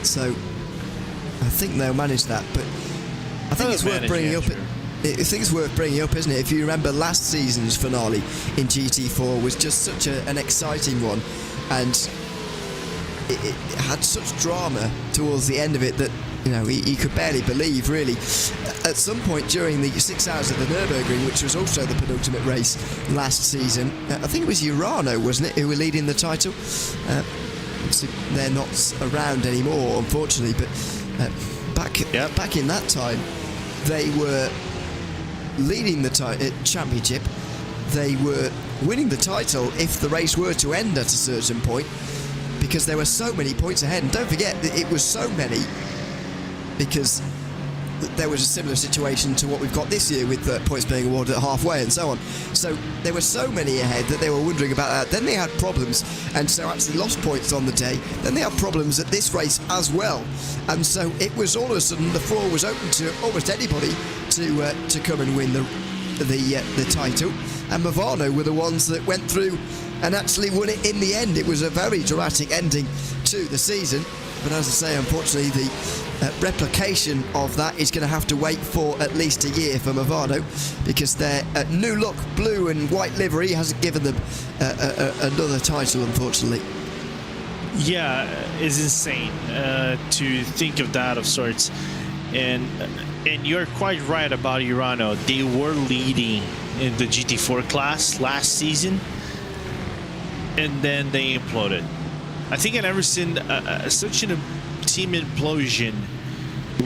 So I think they'll manage that, but I think it's worth bringing up. I think it's worth bringing up, isn't it? If you remember, last season's finale in GT4 was just such an exciting one. And it had such drama towards the end of it that, you know, he could barely believe, really. At some point during the 6 hours of the Nürburgring, which was also the penultimate race last season, I think it was Urano, wasn't it, who were leading the title? They're not around anymore, unfortunately, but back in that time, they were leading the championship. They were winning the title if the race were to end at a certain point, because there were so many points ahead. And don't forget that it was so many because there was a similar situation to what we've got this year, with points being awarded at halfway and so on. So there were so many ahead that they were wondering about that. Then they had problems, and so actually lost points on the day. Then they had problems at this race as well, and so it was all of a sudden the floor was open to almost anybody to come and win the title. And Movano were the ones that went through and actually won it in the end. It was a very dramatic ending to the season, but as I say, unfortunately the replication of that is going to have to wait for at least a year for Movano, because their new look blue and white livery hasn't given them another title, unfortunately. Yeah, it's insane to think of that of sorts. And you're quite right about Urano. They were leading in the GT4 class last season. and then they imploded. I think I've never seen such a team implosion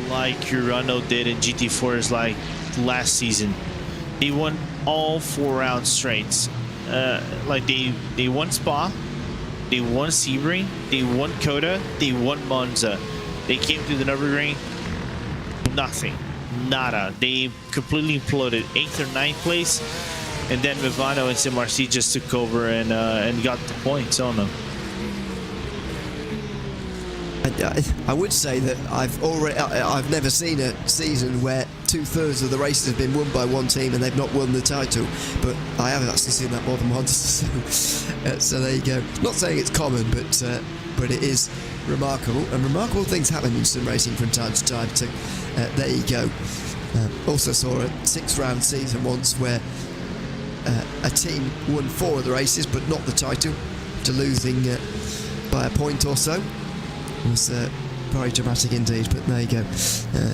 like Urano did in GT4's like last season. They won all 4 rounds straight. Like they won Spa, they won Sebring, they won Coda, they won Monza. They came to the Nürburgring, nothing, nada. They completely imploded, 8th or 9th place, and then Vivano and SimRC just took over and got the points on them. I would say that I've never seen a season where 2/3 of the races have been won by one team and they've not won the title, but I have actually seen that more than once. So there you go. Not saying it's common, but it is remarkable, and remarkable things happen in sim racing from time to time too. There you go. Also saw a 6-round season once where a team won 4 of the races but not the title, to losing by a point or so. It was very dramatic indeed, but there you go.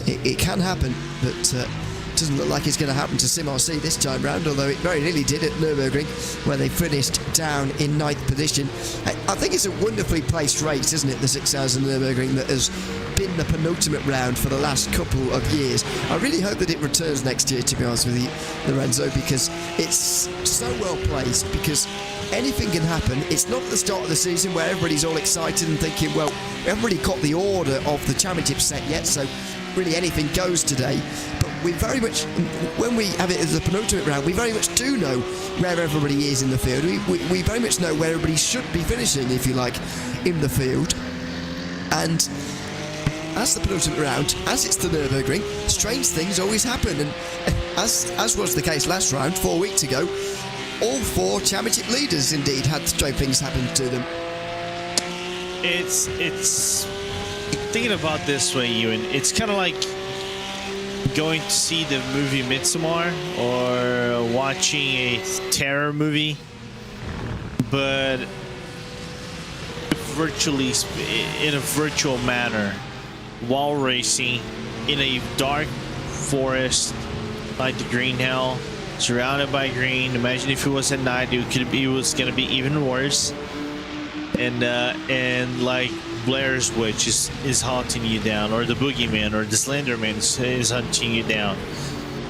It can happen, but doesn't look like it's going to happen to SimRC this time round, although it very nearly did at Nürburgring, where they finished down in 9th position. I think it's a wonderfully placed race, isn't it, the 6 hours in Nürburgring, that has been the penultimate round for the last couple of years. I really hope that it returns next year, to be honest with you, Lorenzo, because it's so well placed, because anything can happen. It's not at the start of the season where everybody's all excited and thinking, well, we haven't really got the order of the championship set yet, so really anything goes today. But we very much, when we have it as a penultimate round, we very much do know where everybody is in the field. We very much know where everybody should be finishing, if you like, in the field. And as the penultimate round, as it's the Nürburgring, strange things always happen. And as was the case last round, 4 weeks ago, all 4 championship leaders indeed had strange things happen to them. It's thinking about this way, Ewan, it's kind of like going to see the movie Midsommar or watching a terror movie, but virtually in a virtual manner, while racing in a dark forest like the Green Hell, surrounded by green. Imagine if it was at night, it was gonna be even worse. And like Blair's Witch is haunting you down, or the Boogeyman or the Slenderman is hunting you down.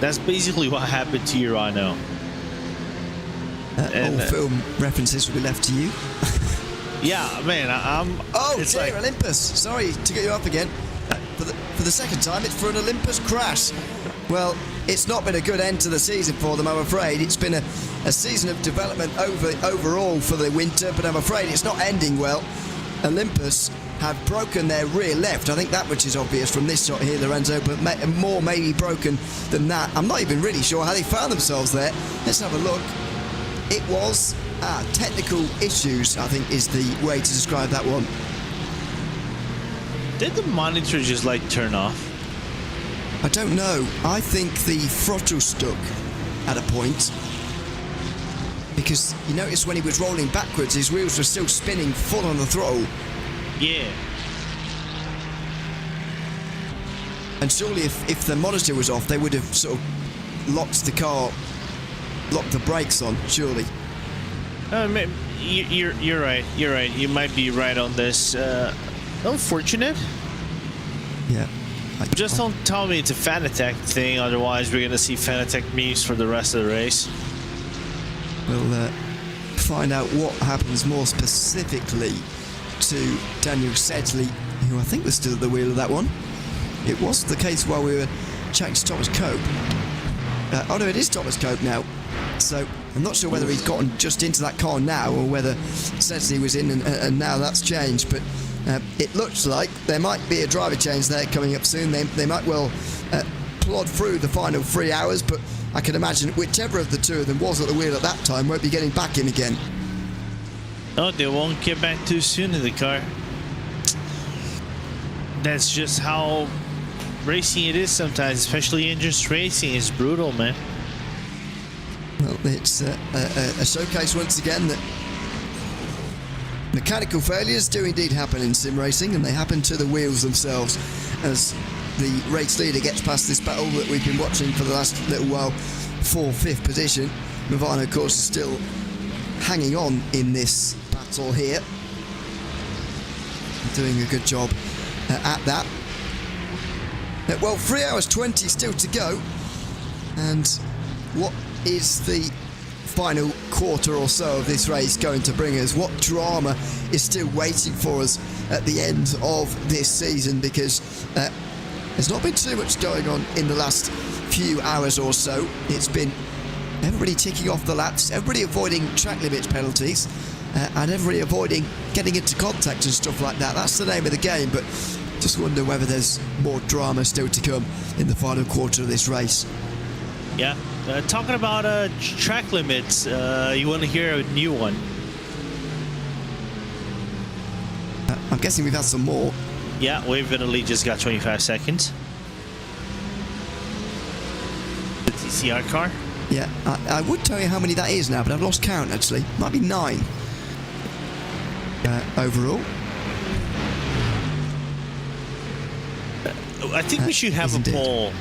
That's basically what happened to Urano. All film references will be left to you. Yeah, man, I'm. Oh, it's dear, like Olympus. Sorry to get you up again. For the second time, it's for an Olympus crash. Well, it's not been a good end to the season for them, I'm afraid. It's been a season of development overall for the winter, but I'm afraid it's not ending well. Olympus have broken their rear left. I think that much is obvious from this shot here, Lorenzo, but more may be broken than that. I'm not even really sure how they found themselves there. Let's have a look. It was technical issues, I think, is the way to describe that one. Did the monitor just like turn off? I don't know. I think the throttle stuck at a point, because you notice when he was rolling backwards, his wheels were still spinning full on the throttle. Yeah. And surely if the monitor was off, they would have sort of locked the brakes on, surely. You're right. You're right. You might be right on this. Unfortunate. Yeah. Just don't tell me it's a Fanatec thing, otherwise we're gonna see Fanatec memes for the rest of the race. We'll find out what happens more specifically to Daniel Sedgley, who I think was still at the wheel of that one. It was the case while we were chatting to Thomas Cope. Oh no, it is Thomas Cope now. So I'm not sure whether he's gotten just into that car now or whether Sedgley was in and now that's changed, but it looks like there might be a driver change there coming up soon. They might well plod through the final 3 hours, but I can imagine whichever of the two of them was at the wheel at that time won't be getting back in again. Oh, they won't get back too soon in the car. That's just how racing it is sometimes, especially endurance racing. It's brutal, man. Well, it's a showcase once again that mechanical failures do indeed happen in sim racing, and they happen to the wheels themselves, as the race leader gets past this battle that we've been watching for the last little while for 5th position. Movano, of course, is still hanging on in this battle. battle here. Doing a good job at that. Well, 3 hours 20 still to go. And what is the final quarter or so of this race going to bring us? What drama is still waiting for us at the end of this season? Because there's not been too much going on in the last few hours or so. It's been everybody ticking off the laps, everybody avoiding track limits penalties, and everybody avoiding getting into contact and stuff like that. That's the name of the game, but just wonder whether there's more drama still to come in the final quarter of this race. Yeah, talking about track limits, you want to hear a new one? I'm guessing we've had some more. Yeah, we've literally just got 25 seconds. The TCR car. Yeah, I would tell you how many that is now, but I've lost count actually. Might be 9 overall. I think we should have a indeed. poll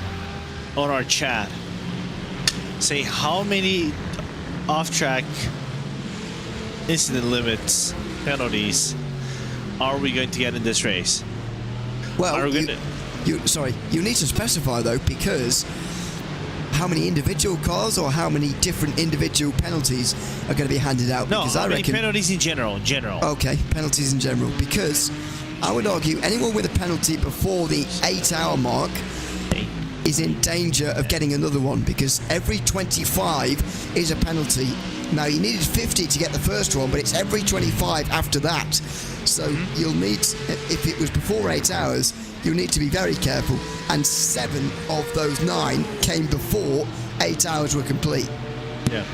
on our chat. Say how many off-track incident limits, penalties are we going to get in this race? Well, you need to specify though, because how many individual cars or how many different individual penalties are going to be handed out? No, because how I many reckon penalties in general? Okay, penalties in general. Because I would argue anyone with a penalty before the 8-hour mark is in danger of getting another one, because every 25 is a penalty. Now, you needed 50 to get the first one, but it's every 25 after that. So you'll need, if it was before 8 hours, you'll need to be very careful. And 7 of those 9 came before 8 hours were complete. Yeah.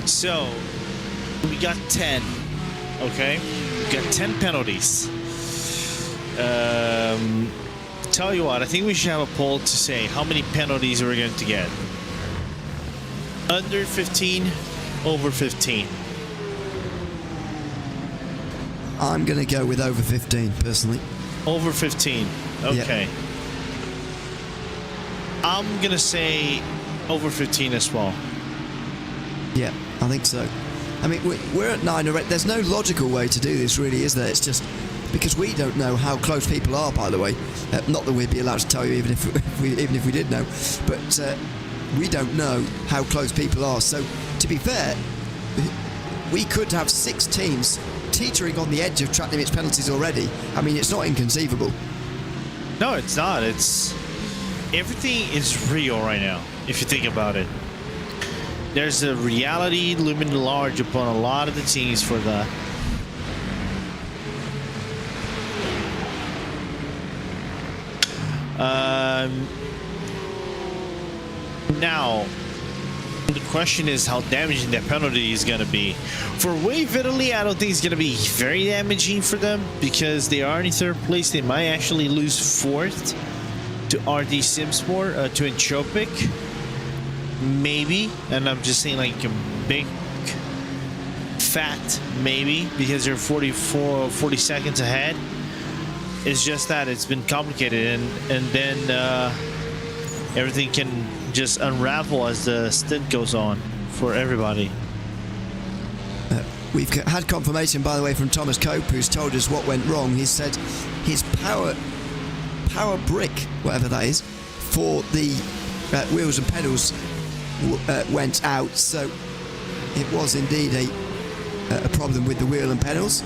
So we got 10. Okay, we got 10 penalties. Tell you what, I think we should have a poll to say how many penalties we're going to get. Under 15, over 15. I'm going to go with over 15, personally. Over 15. Okay. Yeah. I'm going to say over 15 as well. Yeah, I think so. I mean, we're at 9 already. There's no logical way to do this, really, is there? It's just because we don't know how close people are, by the way. Not that we'd be allowed to tell you even if we did know. But we don't know how close people are. So, to be fair, we could have 6 teams teetering on the edge of track limits penalties already. I mean, it's not inconceivable. No, it's not. Everything is real right now, if you think about it. There's a reality looming large upon a lot of the teams for the now the question is how damaging that penalty is going to be. For Wave Italy, I don't think it's going to be very damaging for them, because they are in 3rd place. They might actually lose 4th to RD Simsport, to Entropic, maybe. And I'm just saying, like, a big fat maybe, because they're 40 seconds ahead. It's just that it's been complicated, and then everything can just unravel as the stint goes on for everybody. We've had confirmation, by the way, from Thomas Cope, who's told us what went wrong. He said his power brick, whatever that is, for the wheels and pedals went out. So it was indeed a problem with the wheel and pedals,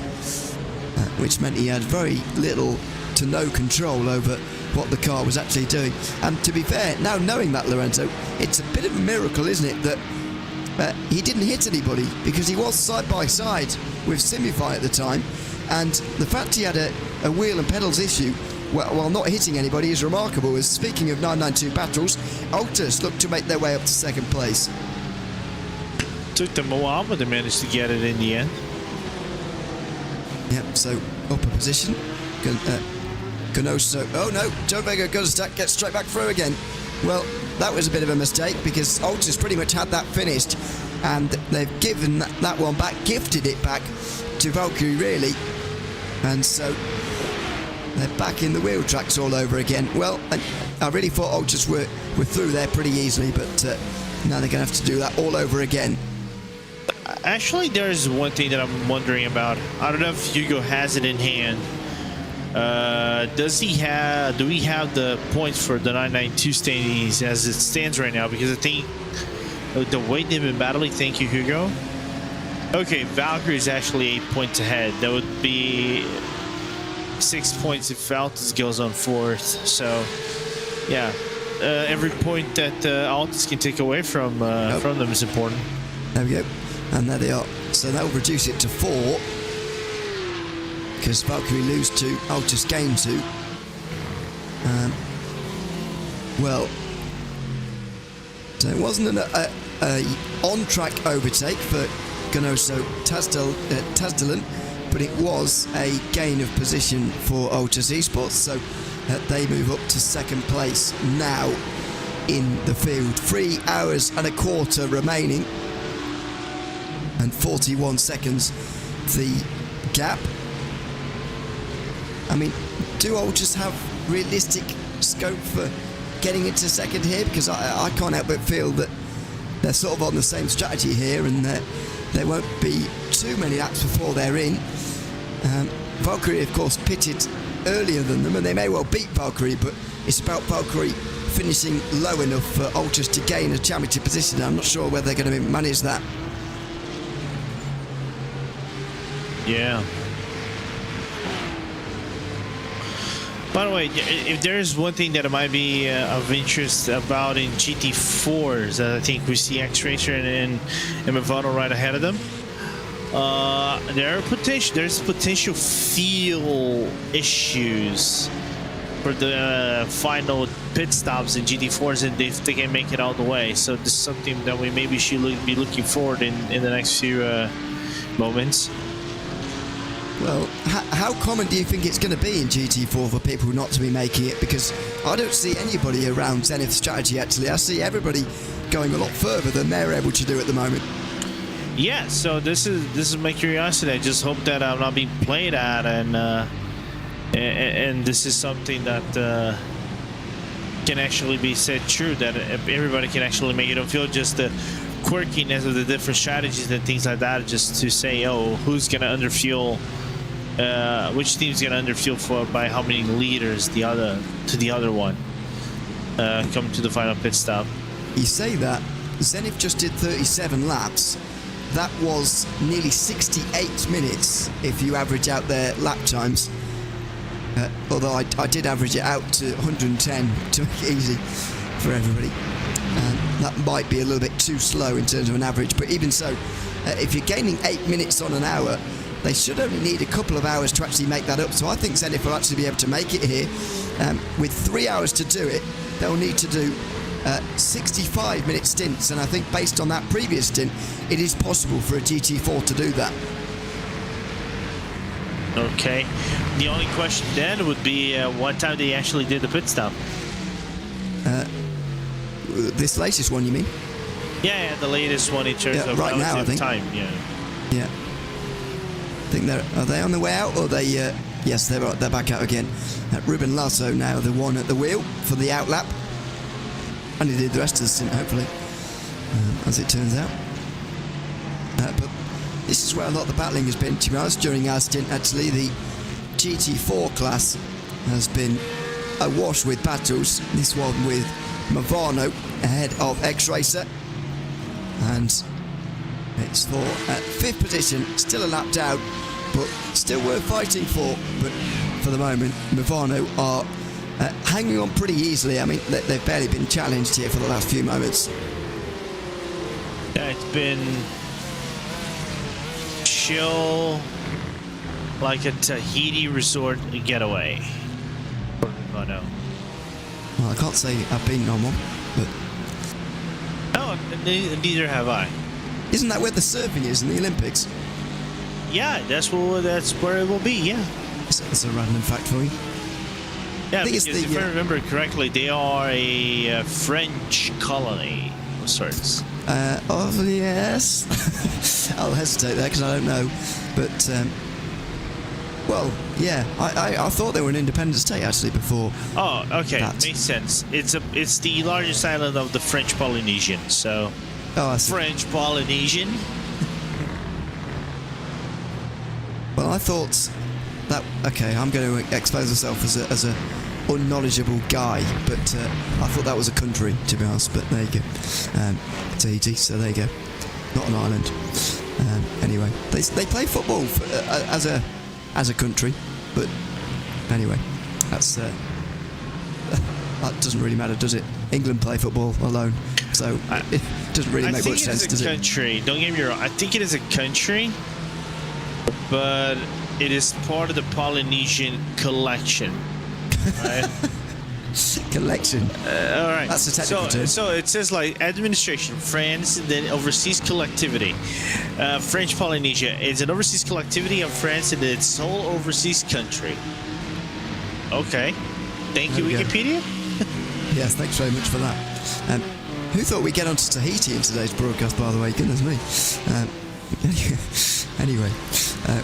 which meant he had very little to no control over what the car was actually doing. And to be fair, now knowing that, Lorenzo, it's a bit of a miracle, isn't it, that he didn't hit anybody, because he was side by side with Simify at the time, and the fact he had a wheel and pedals issue while not hitting anybody is remarkable. As speaking of 992 battles, Olympus looked to make their way up to 2nd place. Took them a while, but they managed to get it in the end. Yep, so upper position. Ganoso. Oh no, Joe Vega gets straight back through again. Well, that was a bit of a mistake, because Olympus pretty much had that finished, and they've given that one back, gifted it back to Valkyrie, really. And so they're back in the wheel tracks all over again. Well, I really thought Olympus were through there pretty easily, but now they're going to have to do that all over again. Actually, there's one thing that I'm wondering about. I don't know if Hugo has it in hand. Do we have the points for the 992 standings as it stands right now? Because I think the way they've been battling, thank you, Hugo. Okay, Valkyrie is actually 8 points ahead. That would be 6 points if Altus goes on 4th. So, yeah, every point that Altus can take away from them is important. There we go. And there they are. So that will reduce it to 4. Because Valkyrie lose 2, Altus gain 2. Well, so it wasn't a on-track overtake for Ganoso Tasdalan, but it was a gain of position for Altus Esports, so they move up to 2nd place now in the field. 3 hours and a quarter remaining, and 41 seconds the gap. I mean, do Altus have realistic scope for getting into 2nd here? Because I can't help but feel that they're sort of on the same strategy here, and there won't be too many laps before they're in. Valkyrie, of course, pitted earlier than them, and they may well beat Valkyrie, but it's about Valkyrie finishing low enough for Altus to gain a championship position. I'm not sure whether they're going to manage that. Yeah. By the way, if there's one thing that might be of interest about in GT4s, I think we see X-Racer and Movano right ahead of them. There's potential fuel issues for the final pit stops in GT4s, and if they can make it all the way. So this is something that we maybe should be looking forward in the next few moments. Well, how common do you think it's going to be in GT4 for people not to be making it? Because I don't see anybody around Zenith's strategy, actually. I see everybody going a lot further than they're able to do at the moment. Yeah, so this is my curiosity. I just hope that I'm not being played at, and this is something that can actually be said true, that everybody can actually make it. I don't feel just the quirkiness of the different strategies and things like that, just to say, oh, who's going to underfuel, which team's going to underfuel for by how many liters the other one come to the final pit stop. You say that Zenith just did 37 laps. That was nearly 68 minutes if you average out their lap times. Although I did average it out to 110 to make it easy for everybody. That might be a little bit too slow in terms of an average, but even so, if you're gaining 8 minutes on an hour, they should only need a couple of hours to actually make that up. So I think Zenith will actually be able to make it here. With 3 hours to do it, they'll need to do 65-minute stints, and I think based on that previous stint, it is possible for a GT4 to do that. Okay. The only question then would be what time they actually did the pit stop. This latest one, you mean? Yeah, the latest one in terms of right now, I think. Time. Yeah. I think are they on the way out, or they? Yes, they're back out again. Ruben Lasso now the one at the wheel for the outlap, and he did the rest of the stint, hopefully, as it turns out. But this is where a lot of the battling has been, to be honest, during our stint. Actually, the GT4 class has been awash with battles. This one with Movano ahead of X-Racer, and it's for 5th position, still a lap down, but still worth fighting for. But for the moment, Movano are hanging on pretty easily. I mean, they've barely been challenged here for the last few moments. Yeah, it's been chill, like a Tahiti resort getaway for Movano. Well, I can't say I've been normal, but... No, neither have I. Isn't that where the surfing is in the Olympics? Yeah, that's where it will be, yeah. That's a random fact for you. Yeah, because if I remember correctly, they are a French colony of sorts. Oh, yes. I'll hesitate there because I don't know. But, well, yeah, I thought they were an independent state actually before. Oh, okay, makes sense. It's the largest island of the French Polynesian, so. Oh, I see. French Polynesian. I thought that, okay, I'm going to expose myself as a unknowledgeable guy, but I thought that was a country, to be honest, but there you go. Tahiti, so there you go. Not an island. Anyway, they play football as a country, but anyway, that's that doesn't really matter, does it? England play football alone, so it doesn't really make much sense, does it? I think it is a country. Don't get me wrong. I think it is a country, but it is part of the Polynesian collection. Right? Collection. All right. That's the technical term. So it says like administration, France, and then overseas collectivity. French Polynesia is an overseas collectivity of France and its sole overseas country. Okay. Thank you, Wikipedia. Yes, thanks very much for that. Who thought we'd get onto Tahiti in today's broadcast, by the way? Goodness me. Anyway,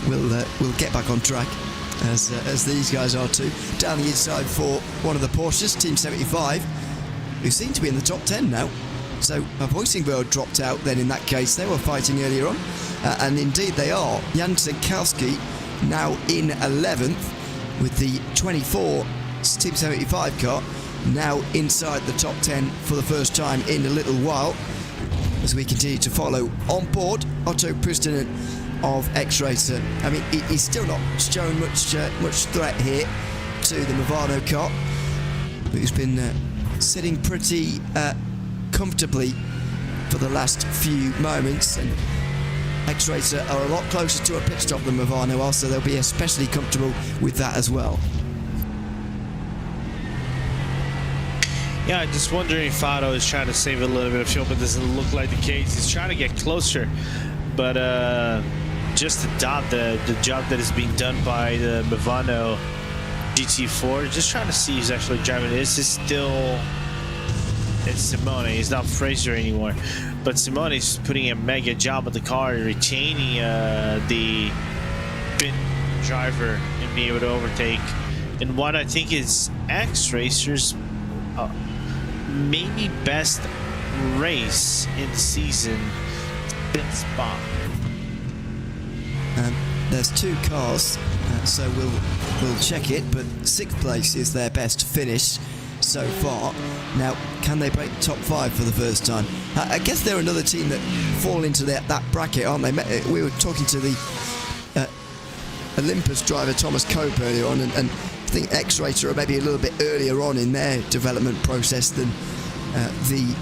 we'll get back on track. As these guys are too. Down the inside for one of the Porsches, Team 75, who seem to be in the top 10 now. So Voicing World dropped out then in that case. They were fighting earlier on, and indeed they are. Jan Sikowski now in 11th with the 24 Team 75 car, now inside the top 10 for the first time in a little while. As we continue to follow on board Otto Pustinen of X-Racer. I mean, he's still not shown much threat here to the Movano car, but he's been sitting pretty comfortably for the last few moments, and X-Racer are a lot closer to a pit stop than Movano are, so they'll be especially comfortable with that as well. Yeah, just wondering if Otto is trying to save a little bit of fuel, but doesn't look like the case. He's trying to get closer, but just the job that is being done by the Movano GT4, just trying to see who's actually driving. This is still, it's Simone. He's not Fraser anymore, but Simone is putting a mega job at the car, retaining the pit driver and be able to overtake. And what I think is X-Racers maybe best race in the season, pit spot. There's two cars, so we'll check it, but 6th place is their best finish so far. Now, can they break top 5 for the first time? I guess they're another team that fall into that bracket, aren't they? We were talking to the Olympus driver Thomas Cope earlier on, and I think X-Racer are maybe a little bit earlier on in their development process than the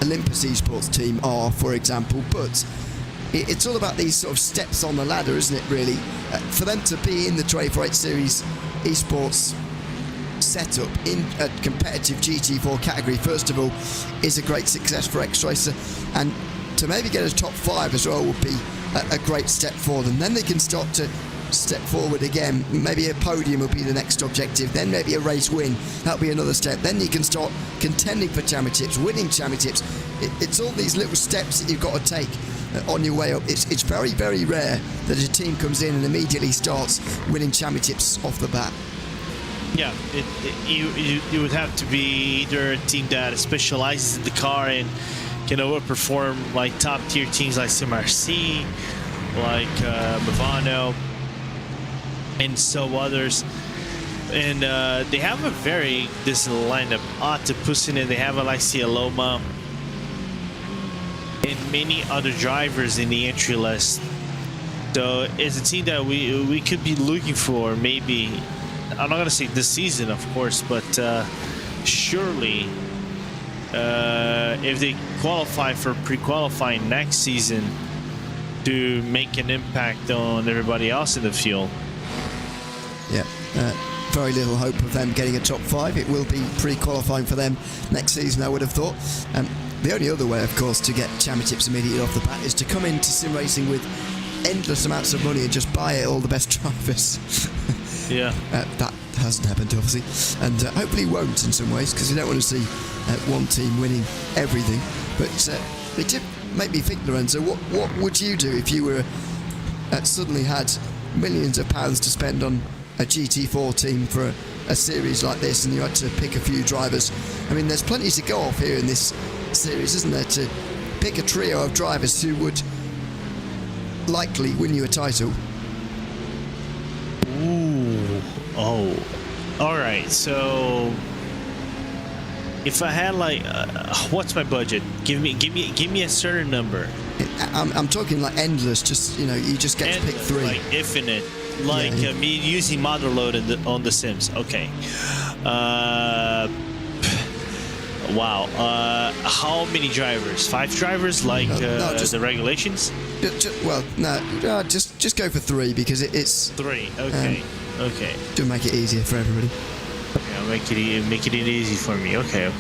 Olympus eSports team are, for example, but it's all about these sort of steps on the ladder, isn't it, really? For them to be in the 24/8 Series eSports setup in a competitive GT4 category, first of all, is a great success for X-Racer, and to maybe get a top 5 as well would be a great step for them. Then they can start to step forward again. Maybe a podium will be the next objective, then maybe a race win, that'll be another step. Then you can start contending for championships, winning championships. It's all these little steps that you've got to take on your way up. It's very, very rare that a team comes in and immediately starts winning championships off the bat. Yeah, you would have to be either a team that specializes in the car and can overperform like top tier teams like CMRC, like Movano, and so others. And they have a very decent lineup. Otto Pustinen, they have Alexia Loma, and many other drivers in the entry list. So it's a team that we could be looking for, maybe, I'm not going to say this season, of course, but surely if they qualify for pre-qualifying next season to make an impact on everybody else in the field. Yeah, very little hope of them getting a top 5. It will be pre-qualifying for them next season, I would have thought. The only other way, of course, to get championships immediately off the bat is to come into sim racing with endless amounts of money and just buy all the best drivers. Yeah. That hasn't happened, obviously, and hopefully won't in some ways, because you don't want to see one team winning everything. But it did make me think, Lorenzo, what would you do if you were suddenly had millions of pounds to spend on a GT4 team for a series like this, and you had to pick a few drivers? I mean, there's plenty to go off here in this series, isn't there, to pick a trio of drivers who would likely win you a title. Oh, all right. So if I had like, what's my budget? Give me a certain number. I'm talking like endless. Just you just get to pick 3. Like infinite. Like me using model load on the Sims. Okay. Wow. How many drivers? 5 drivers, like no, just the regulations? Just go for 3 because it's 3. Okay. Okay. To make it easier for everybody. Yeah, make it easy for me. Okay.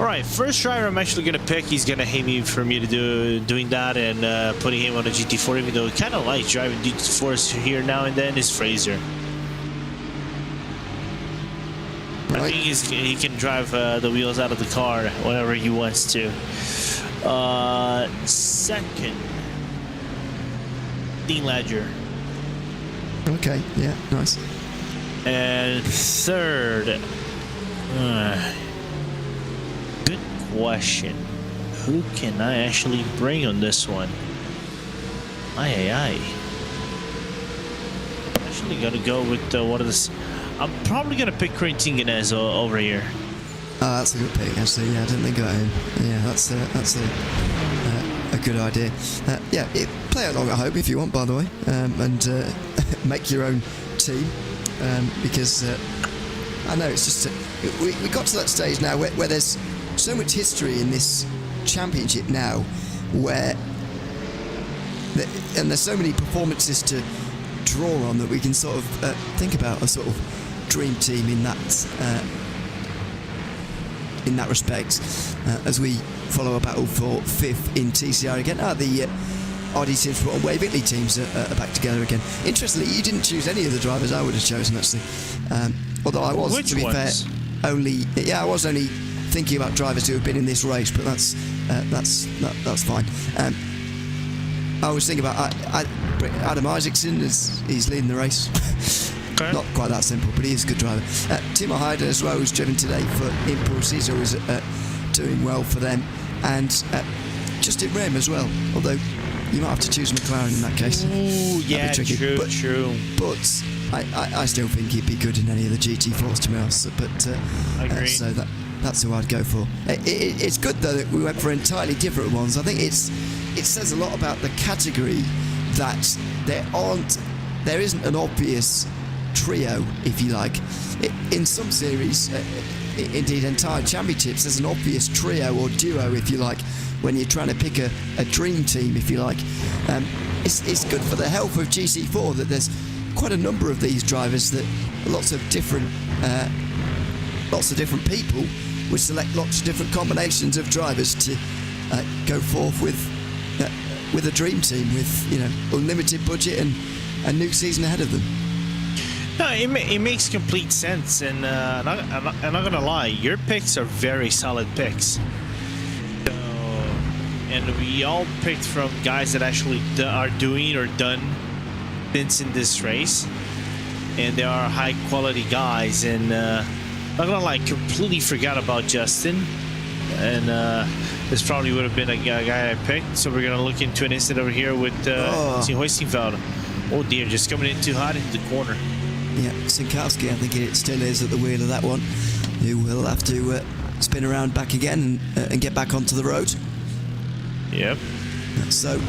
All right, first driver I'm actually gonna pick. He's gonna hate me for me to doing that and putting him on a GT4, even though he kind of likes driving GT4s here now and then. Is Fraser. Right. I think he can drive the wheels out of the car whenever he wants to. Second, Dean Ledger. Okay, yeah, nice. And third, good question. Who can I actually bring on this one? I'm actually gonna go with one of the. I'm probably gonna pick Quentin Ganez over here. That's a good pick, actually. Yeah, I didn't think about him. Yeah, that's a good idea. Play along at home if you want, by the way, and make your own team, because I know it's just we got to that stage now where there's so much history in this championship now, where and there's so many performances to draw on that we can sort of think about a sort of dream team in that respect, as we follow a battle for 5th in TCR again. The RD Teams and Wave Italy teams are back together again. Interestingly, you didn't choose any of the drivers I would have chosen, actually. Although I was, to be fair, I was only thinking about drivers who have been in this race, but that's fine. I was thinking about Adam Isaacson, as he's leading the race. Okay. Not quite that simple, but he is a good driver. Timo Heider as well, who's driven today for Impulse. He's always doing well for them. And Justin Rem as well, although you might have to choose McLaren in that case. Ooh, yeah, true. But I still think he'd be good in any of the GT4s, to be honest. But I agree. So that's who I'd go for. It's good though that we went for entirely different ones. I think it says a lot about the category that there isn't an obvious trio, if you like. In some series, indeed entire championships, there's an obvious trio or duo, if you like, when you're trying to pick a dream team, if you like. It's good for the health of GC4 that there's quite a number of these drivers, that lots of different people would select lots of different combinations of drivers to go forth with a dream team with unlimited budget and a new season ahead of them. No, it makes complete sense, and I'm not gonna lie, your picks are very solid picks. So, and we all picked from guys that actually are doing or done things in this race, and they are high quality guys. And not gonna lie, completely forgot about Justin, and this probably would have been a guy I picked. So we're gonna look into an incident over here with Hoistingfeld. Oh dear, just coming in too hot into the corner. Yeah, Sinkowski, I think it still is at the wheel of that one, who will have to spin around back again and get back onto the road. Yep. So,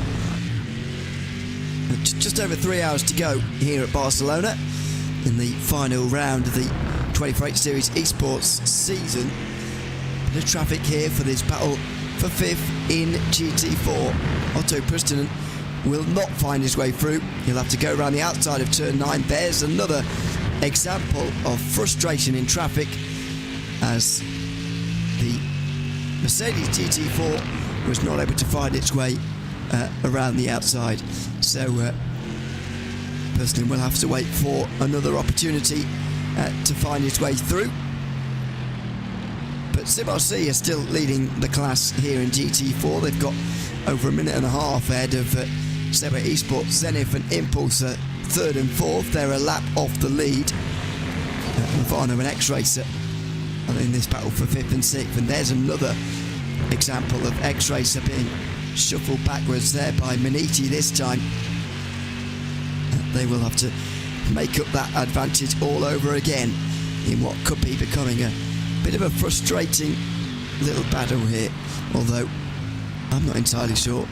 just over 3 hours to go here at Barcelona in the final round of the 24/8 Series Esports season. Bit of traffic here for this battle for 5th in GT4. Otto Pristinen will not find his way through. He'll have to go around the outside of turn 9. There's another example of frustration in traffic, as the Mercedes GT4 was not able to find its way around the outside. So Pristinen will have to wait for another opportunity to find his way through. But SimRC are still leading the class here in GT4. They've got over a minute and a half ahead of Seba Esports, Zenith and Impulse are 3rd and 4th. They're a lap off the lead. Nirvana and X-Racer are in this battle for 5th and 6th. And there's another example of X-Racer being shuffled backwards there by Maniti this time. They will have to make up that advantage all over again in what could be becoming a bit of a frustrating little battle here, although I'm not entirely sure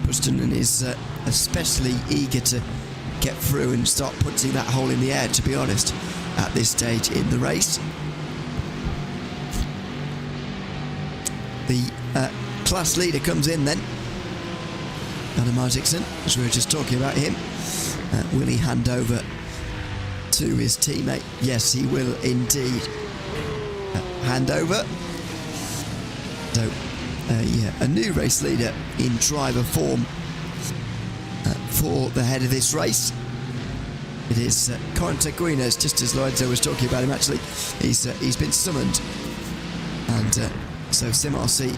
Bustonen is especially eager to get through and start putting that hole in the air, to be honest, at this stage in the race. The class leader comes in then, Adam Isaacson, as we were just talking about him. Will he hand over to his teammate? Yes, he will indeed hand over. So, yeah, a new race leader in driver form for the head of this race. It is Corentin Guinness, just as Lorenzo was talking about him actually. He's been summoned, and so SimRC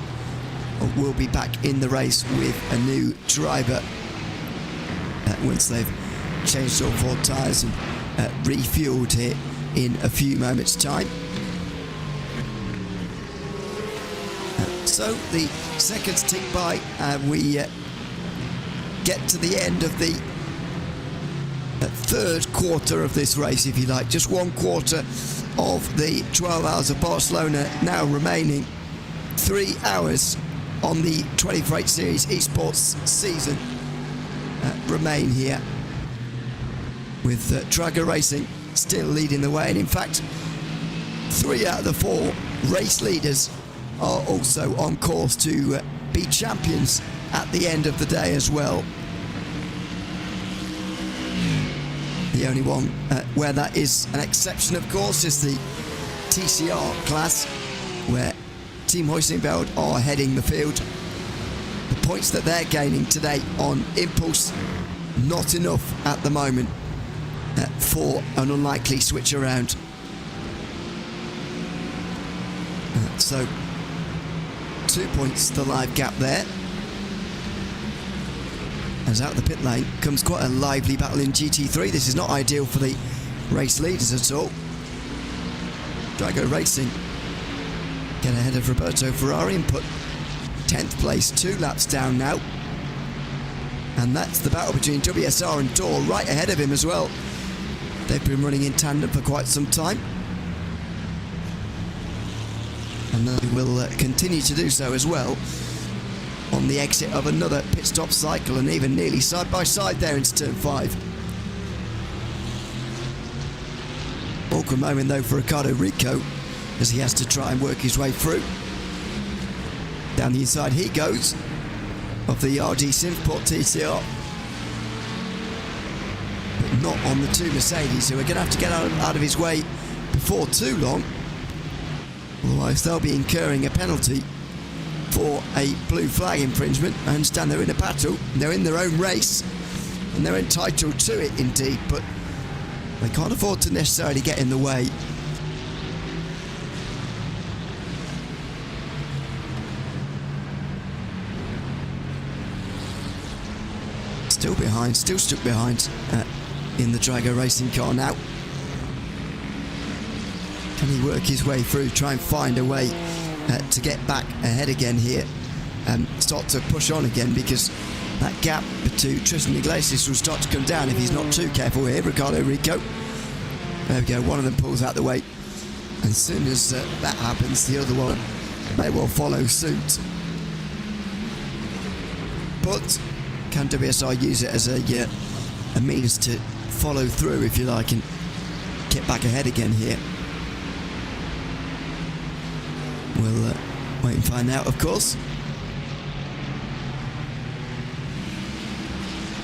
will be back in the race with a new driver once they've changed all 4 tyres and refueled here in a few moments' time. So the seconds tick by and we get to the end of the third quarter of this race, if you like. Just 1 quarter of the 12 hours of Barcelona now remaining. 3 hours on the 24/8 Series eSports season remain here, with Drago Racing still leading the way, and in fact 3 out of the 4 race leaders are also on course to be champions at the end of the day as well. The only one where that is an exception, of course, is the TCR class, where Team Huizenveld are heading the field. The points that they're gaining today on Impulse, not enough at the moment for an unlikely switch around. So 2 points the live gap there. As out the pit lane comes quite a lively battle in GT3. This is not ideal for the race leaders at all. Drago Racing get ahead of Roberto Ferrari and put 10th place, 2 laps down now. And that's the battle between WSR and Dor, right ahead of him as well. They've been running in tandem for quite some time, and they will continue to do so as well on the exit of another pit stop cycle, and even nearly side by side there into turn 5. Awkward moment though for Ricardo Rico, as he has to try and work his way through. Down the inside he goes of the RD Synthport TCR, but not on the 2 Mercedes, who are going to have to get out of his way before too long, otherwise they'll be incurring a penalty for a blue flag infringement. I understand they're in a battle, they're in their own race, and they're entitled to it indeed, but they can't afford to necessarily get in the way. Still behind, still stuck behind in the Drago Racing car now. Can he work his way through, try and find a way to get back ahead again here and start to push on again, because that gap to Tristan Iglesias will start to come down if he's not too careful here. Ricardo Rico, there we go, one of them pulls out the way, and as soon as that happens, the other one may well follow suit. But can WSR use it as a means to follow through, if you like, and get back ahead again here? We'll wait and find out, of course.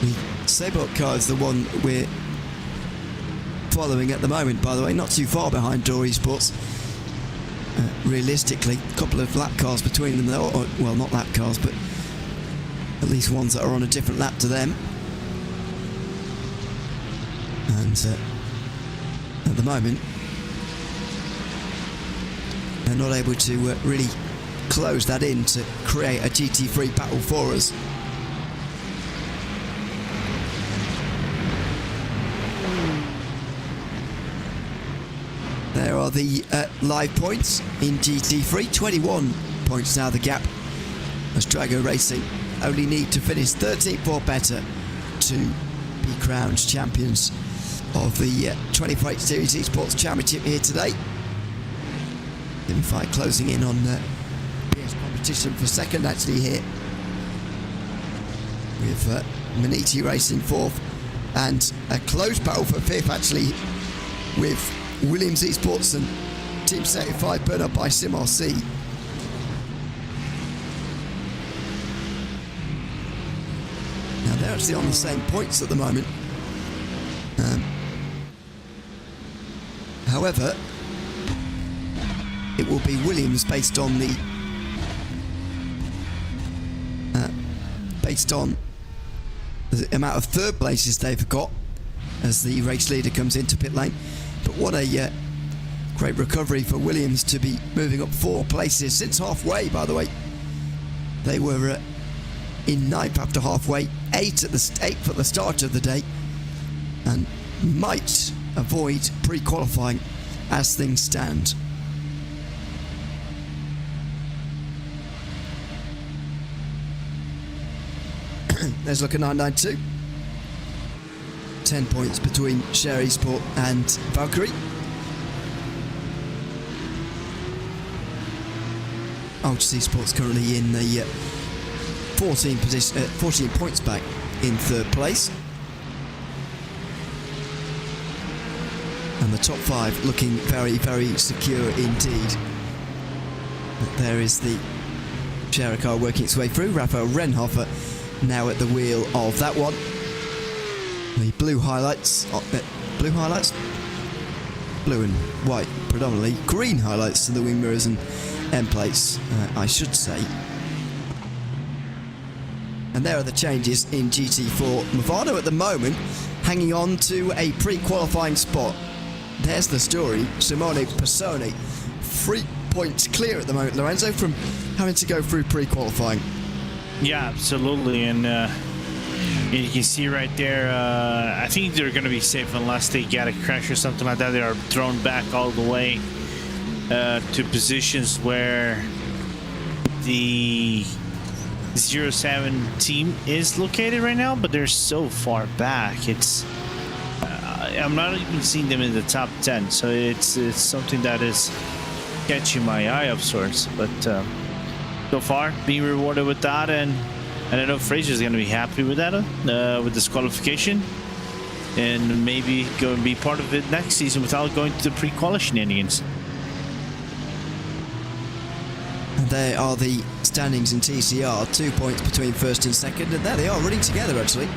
The Seibot car is the one we're following at the moment, by the way, not too far behind Dor eSports. Realistically, a couple of lap cars between them, though, or, well, not lap cars, but at least ones that are on a different lap to them. And at the moment, they're not able to really close that in to create a GT3 battle for us. There are the live points in GT3, 21 points now the gap, as Drago Racing only need to finish 13th or better to be crowned champions. of the 24 Series Esports Championship here today. Livery closing in on BS competition for second actually here, with Maniti racing fourth, and a close battle for fifth actually, with Williams Esports and Team 75 burnt up by SimRC. Now they're actually on the same points at the moment. However, it will be Williams based on the amount of third places they've got as the race leader comes into pit lane. But what a great recovery for Williams to be moving up 4 places since halfway, by the way. They were in 9th after halfway, 8th at the start of the day, and might avoid pre-qualifying as things stand. There's look at 992. 10 points between Share Esport and Valkyrie. Ultra Esports currently in the 14 points back in third place. And the top 5 looking very, very secure indeed. But there is the Share car working its way through. Raphael Renhofer now at the wheel of that one. The blue highlights, blue and white predominantly, green highlights to the wing mirrors and end plates, I should say. And there are the changes in GT4. Movado at the moment hanging on to a pre-qualifying spot. There's the story. Simone Persone 3 points clear at the moment, Lorenzo, from having to go through pre-qualifying. Yeah, absolutely. And you can see right there, I think they're going to be safe unless they get a crash or something like that. They are thrown back all the way to positions where the 07 team is located right now, but they're so far back. It's I'm not even seeing them in the top 10, so it's something that is catching my eye of sorts. But so far, being rewarded with that, and I know Fraser's going to be happy with that, with this qualification, and maybe go and be part of it next season without going to the pre-qual shenanigans. There are the standings in TCR, 2 points between first and second, and there they are running together actually.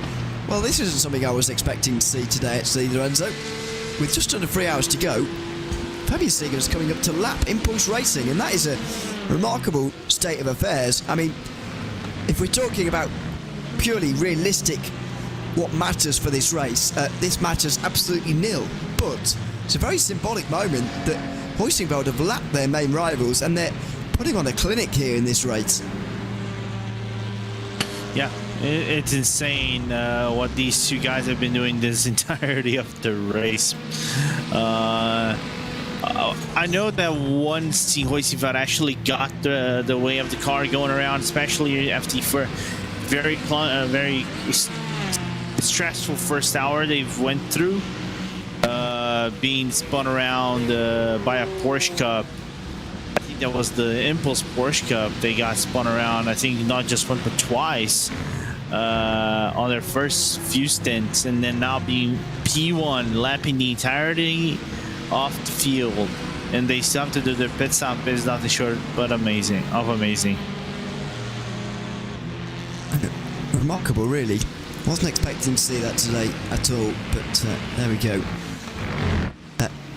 Well, this isn't something I was expecting to see today actually, Lorenzo. With just under 3 hours to go, Fabian Seeger is coming up to lap Impulse Racing, and that is a remarkable state of affairs. I mean, if we're talking about purely realistic what matters for this race, this matters absolutely nil. But it's a very symbolic moment that Hoisingveld have lapped their main rivals, and they're putting on a clinic here in this race. Yeah, it's insane what these two guys have been doing this entirety of the race. I know that once Team Hoisingveld actually got the way of the car going around, especially after for very stressful first hour they've went through, being spun around by a Porsche Cup. I think that was the Impulse Porsche Cup. They got spun around, I think not just once but twice on their first few stints, and then now being P1, lapping the entirety off the field, and they still have to do their pit stop is nothing short but amazing. Remarkable, really. Wasn't expecting to see that today at all, but there we go.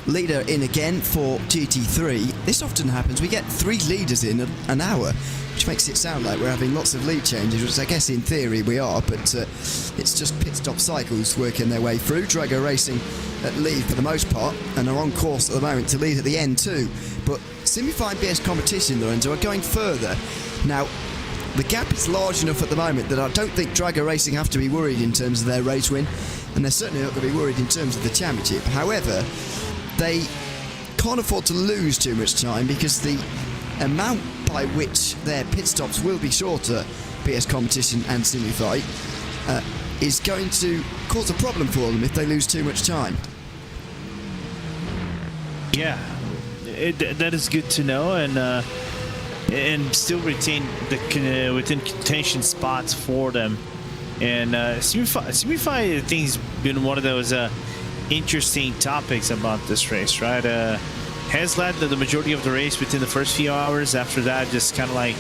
Leader in again for GT3. This often happens. We get 3 leaders in an hour, which makes it sound like we're having lots of lead changes, which I guess in theory we are, but it's just pit stop cycles working their way through. Drago Racing at lead for the most part, and are on course at the moment to lead at the end too. But semi-fine BS competition, Lorenzo, are going further. Now, the gap is large enough at the moment that I don't think Drago Racing have to be worried in terms of their race win, and they're certainly not going to be worried in terms of the championship. However, they can't afford to lose too much time, because the amount by which their pit stops will be shorter, BS competition and semi-fight, is going to cause a problem for them if they lose too much time. Yeah, that is good to know, and still retain within contention spots for them. And Simify, I think, has been one of those interesting topics about this race, right? Has led the majority of the race within the first few hours. After that, just kind of like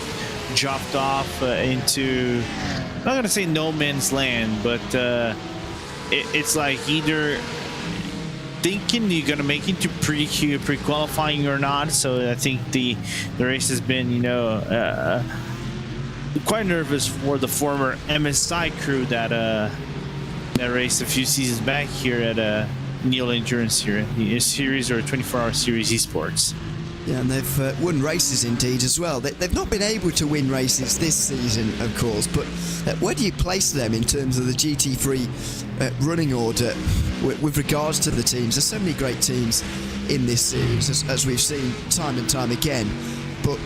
dropped off into, I'm not gonna say no man's land, but it's like either thinking you're gonna make it to pre-qualifying or not. So I think the race has been, you know, quite nervous for the former MSI crew that raced a few seasons back here at Neil Endurance here, the series or 24-hour series esports. Yeah, and they've won races indeed as well. They've not been able to win races this season, of course, but where do you place them in terms of the GT3 running order with regards to the teams? There's so many great teams in this series, as we've seen time and time again, but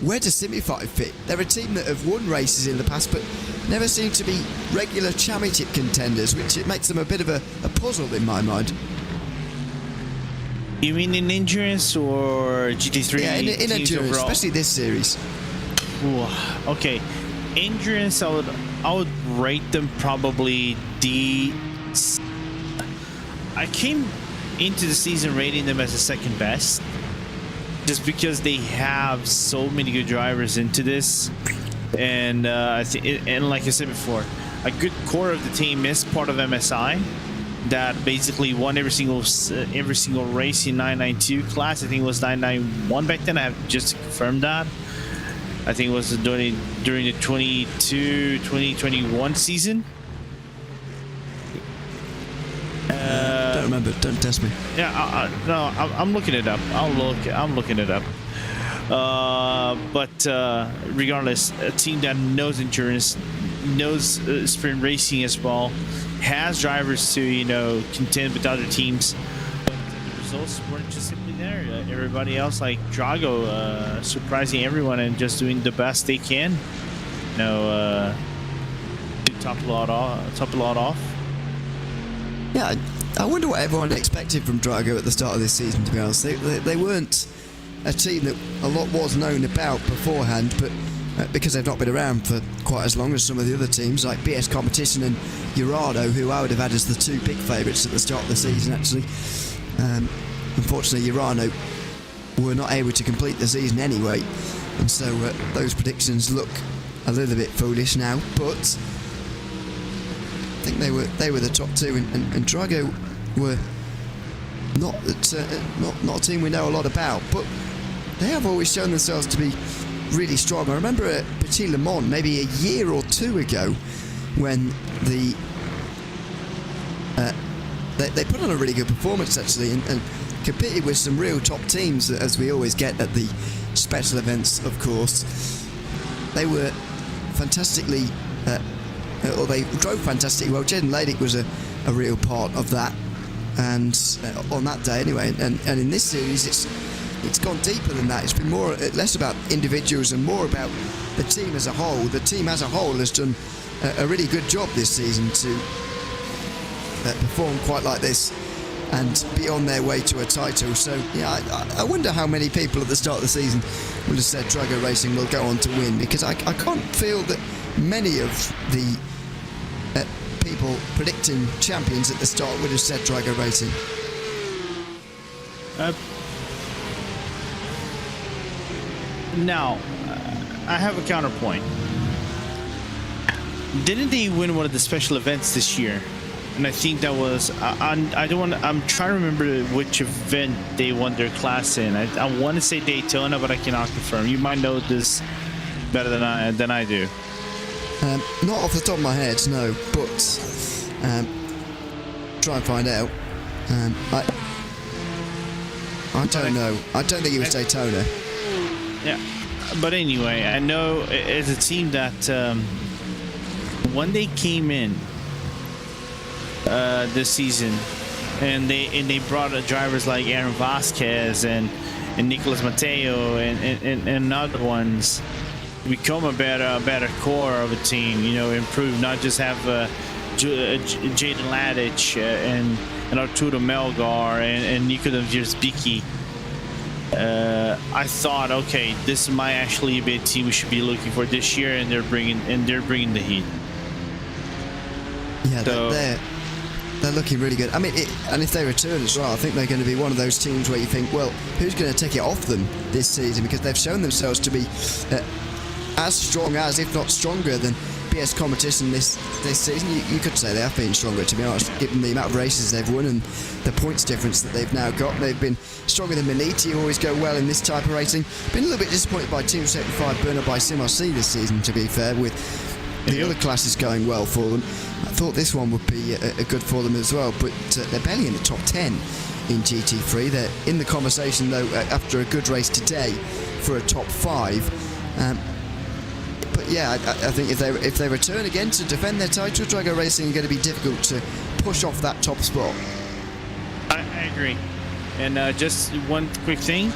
where does Simify fit? They're a team that have won races in the past, but never seem to be regular championship contenders, which it makes them a bit of a puzzle in my mind. You mean in endurance or GT3? Yeah, in endurance, overall? especially this series. Ooh, okay, endurance, I would rate them probably D. I came into the season rating them as the second best, just because they have so many good drivers into this, and I think, and like I said before, a good core of the team is part of MSI. That basically won every single race in 992 class. I think it was 991 back then. I have just confirmed that. I think it was during the 2021 season. Don't remember. Don't test me. Yeah, no, I'm looking it up. I'm looking it up. But regardless, a team that knows endurance, knows sprint racing as well, has drivers to, you know, contend with other teams, but the results weren't just simply there. Everybody else, like Drago, surprising everyone and just doing the best they can, you know, to top a lot off. Yeah, I wonder what everyone expected from Drago at the start of this season, to be honest. They weren't a team that a lot was known about beforehand, but because they've not been around for quite as long as some of the other teams like BS Competition and Urano, who I would have had as the two big favourites at the start of the season, actually. Unfortunately, Urano were not able to complete the season anyway, and so those predictions look a little bit foolish now, but I think they were the top two, and Drago were not a team we know a lot about, but they have always shown themselves to be really strong. I remember at Petit Le Mans maybe a year or two ago when they put on a really good performance actually, and competed with some real top teams, as we always get at the special events, of course. They were fantastically or they drove fantastically well. Jaden Ladick was a real part of that, and on that day anyway, and in this series it's gone deeper than that. It's been less about individuals and more about the team as a whole. The team as a whole has done a really good job this season to perform quite like this and be on their way to a title. So yeah, I wonder how many people at the start of the season would have said Drago Racing will go on to win, because I can't feel that many of the people predicting champions at the start would have said Drago Racing. Now, I have a counterpoint. Didn't they win one of the special events this year? And I think that was I'm trying to remember which event they won their class in. I want to say Daytona, but I cannot confirm. You might know this better than I do. Not off the top of my head, no. But try and find out. I don't know. I don't think it was Daytona. Yeah, but anyway, I know it's a team that when they came in this season, and they brought drivers like Aaron Vasquez and Nicolas Mateo and other ones, become a better core of a team. You know, improve, not just have Jaden Ladich and Arturo Melgar and Nikodem Wierzbicki, I thought, okay, this might actually be a team we should be looking for this year, and they're bringing the heat. Yeah, So, they're looking really good. I mean, and if they return as well, I think they're going to be one of those teams where you think, well, who's going to take it off them this season? Because they've shown themselves to be as strong as, if not stronger than, BS competition this season. You could say they have been stronger, to be honest, given the amount of races they've won and the points difference that they've now got. They've been stronger than Miniti, who always go well in this type of racing. Been a little bit disappointed by Team 75 Bernard by SimRC this season, to be fair, with the other classes going well for them. I thought this one would be a good for them as well, but they're barely in the top 10 in GT3. They're in the conversation, though, after a good race today for a top 5. But yeah, I think if they return again to defend their title, Drago Racing are going to be difficult to push off that top spot. I agree. And just one quick thing,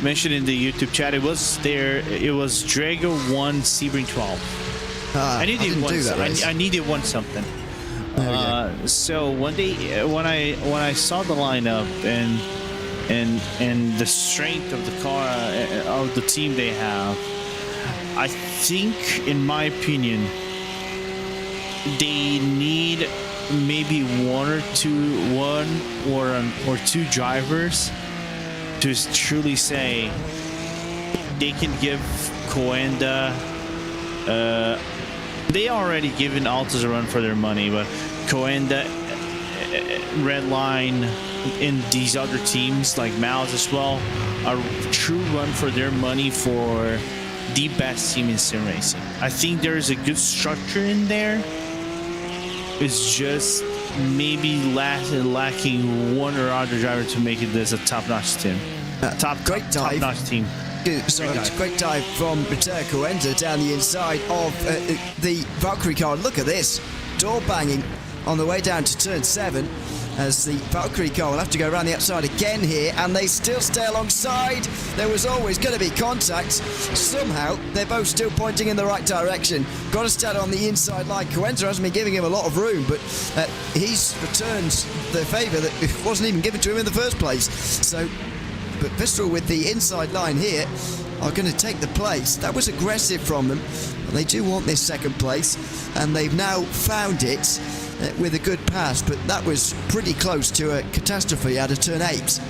mentioned in the YouTube chat, it was Drago 1, Sebring 12. I needed one something. So one day when I saw the lineup and the strength of the car of the team they have, I think, in my opinion, they need maybe one or two drivers to truly say they can give Coenda. They already given Altus a run for their money, but Coenda, Redline, and these other teams like Mouse as well, a true run for their money for the best team in sim racing. I think there is a good structure in there. It's just maybe lacking one or other driver to make it as a top-notch team. Top-notch team. Great dive from Matteo Coenda down the inside of the Valkyrie car. Look at this, door banging on the way down to turn 7. As the Valkyrie car will have to go around the outside again here, and they still stay alongside. There was always going to be contact. Somehow, they're both still pointing in the right direction. Got to stand on the inside line. Coenta hasn't been giving him a lot of room, but he's returned the favour that wasn't even given to him in the first place. So, but Visceral with the inside line here are going to take the place. That was aggressive from them. They do want this second place, and they've now found it with a good pass, but that was pretty close to a catastrophe out of turn 8.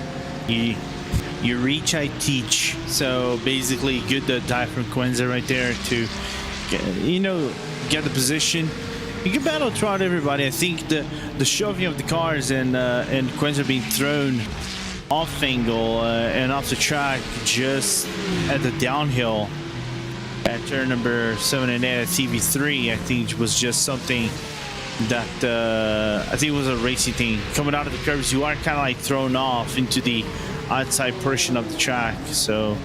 You reach, I teach. So basically, good dive from Quenza right there to get the position. You can battle throughout everybody. I think the shoving of the cars and Quenza being thrown off angle and off the track just at the downhill at turn number 7 and 8 at TV3, I think was just something that I think it was a racing thing. Coming out of the curves, you are kind of like thrown off into the outside portion of the track. So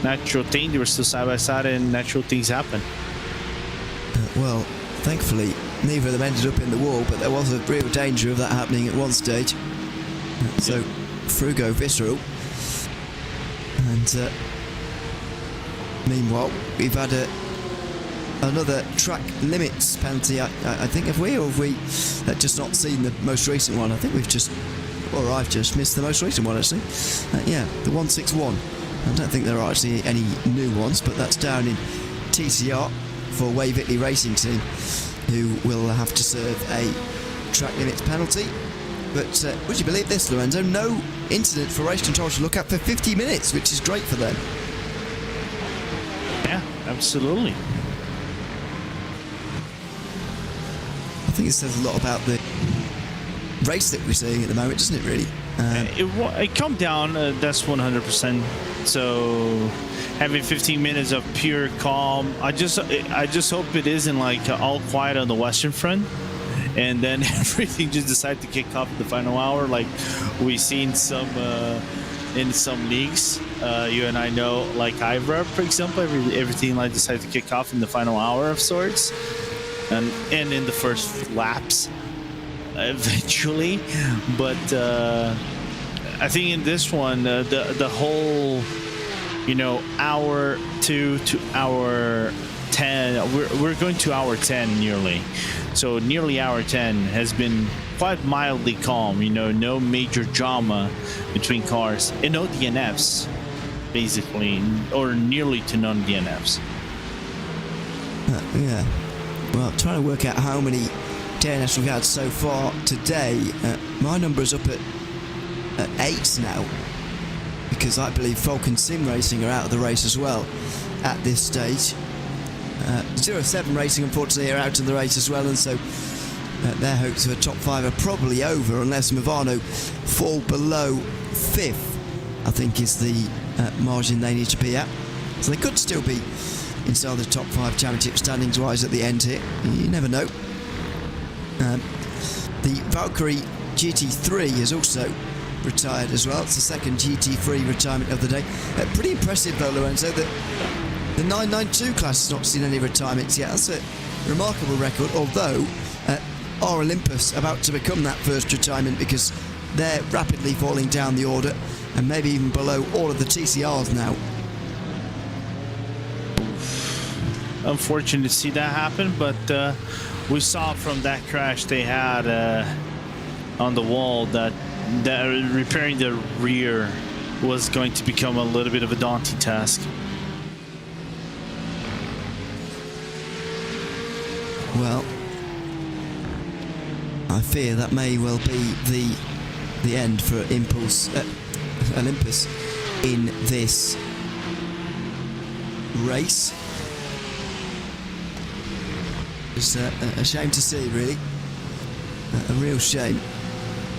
natural thing, they were still side by side, and natural things happen. Well, thankfully neither of them ended up in the wall, but there was a real danger of that happening at one stage. So Frugo Visceral, and meanwhile we've had another track limits penalty. I think, have we, or have we just not seen the most recent one? I think we've just, or I've just missed the most recent one actually. Yeah, the 161. I don't think there are actually any new ones, but that's down in TCR for Wave Italy Racing Team, who will have to serve a track limits penalty. But would you believe this, Lorenzo? No incident for race control to look at for 50 minutes, which is great for them. Yeah, absolutely. I think it says a lot about the race that we're seeing at the moment, doesn't it, really? It calmed down, that's 100%. So having 15 minutes of pure calm, I just hope it isn't like all quiet on the Western Front, and then everything just decided to kick off in the final hour, like we've seen some in some leagues. You and I know, like Ivra, for example, everything like decided to kick off in the final hour of sorts. And in the first laps eventually, but I think in this one the whole hour 2 to hour 10, we're going to hour 10 nearly, So nearly hour 10 has been quite mildly calm, no major drama between cars and no DNFs, basically, or nearly to none DNFs. Yeah. Well, trying to work out how many DNFs we've had so far today. My number is up at 8 now, because I believe Falcon Sim Racing are out of the race as well at this stage. 07 Racing unfortunately are out of the race as well, and so their hopes of a top 5 are probably over unless Movano fall below 5th, I think is the margin they need to be at. So they could still be inside the top 5 championship standings wise at the end here. You never know. The Valkyrie GT3 has also retired as well. It's the second GT3 retirement of the day. Pretty impressive though, Lorenzo, that the 992 class has not seen any retirements yet. That's a remarkable record, although our Olympus about to become that first retirement, because they're rapidly falling down the order and maybe even below all of the TCRs now. Unfortunate to see that happen, but we saw from that crash they had on the wall that repairing the rear was going to become a little bit of a daunting task. Well, I fear that may well be the end for Olympus in this race. It's a shame to see, really. A real shame.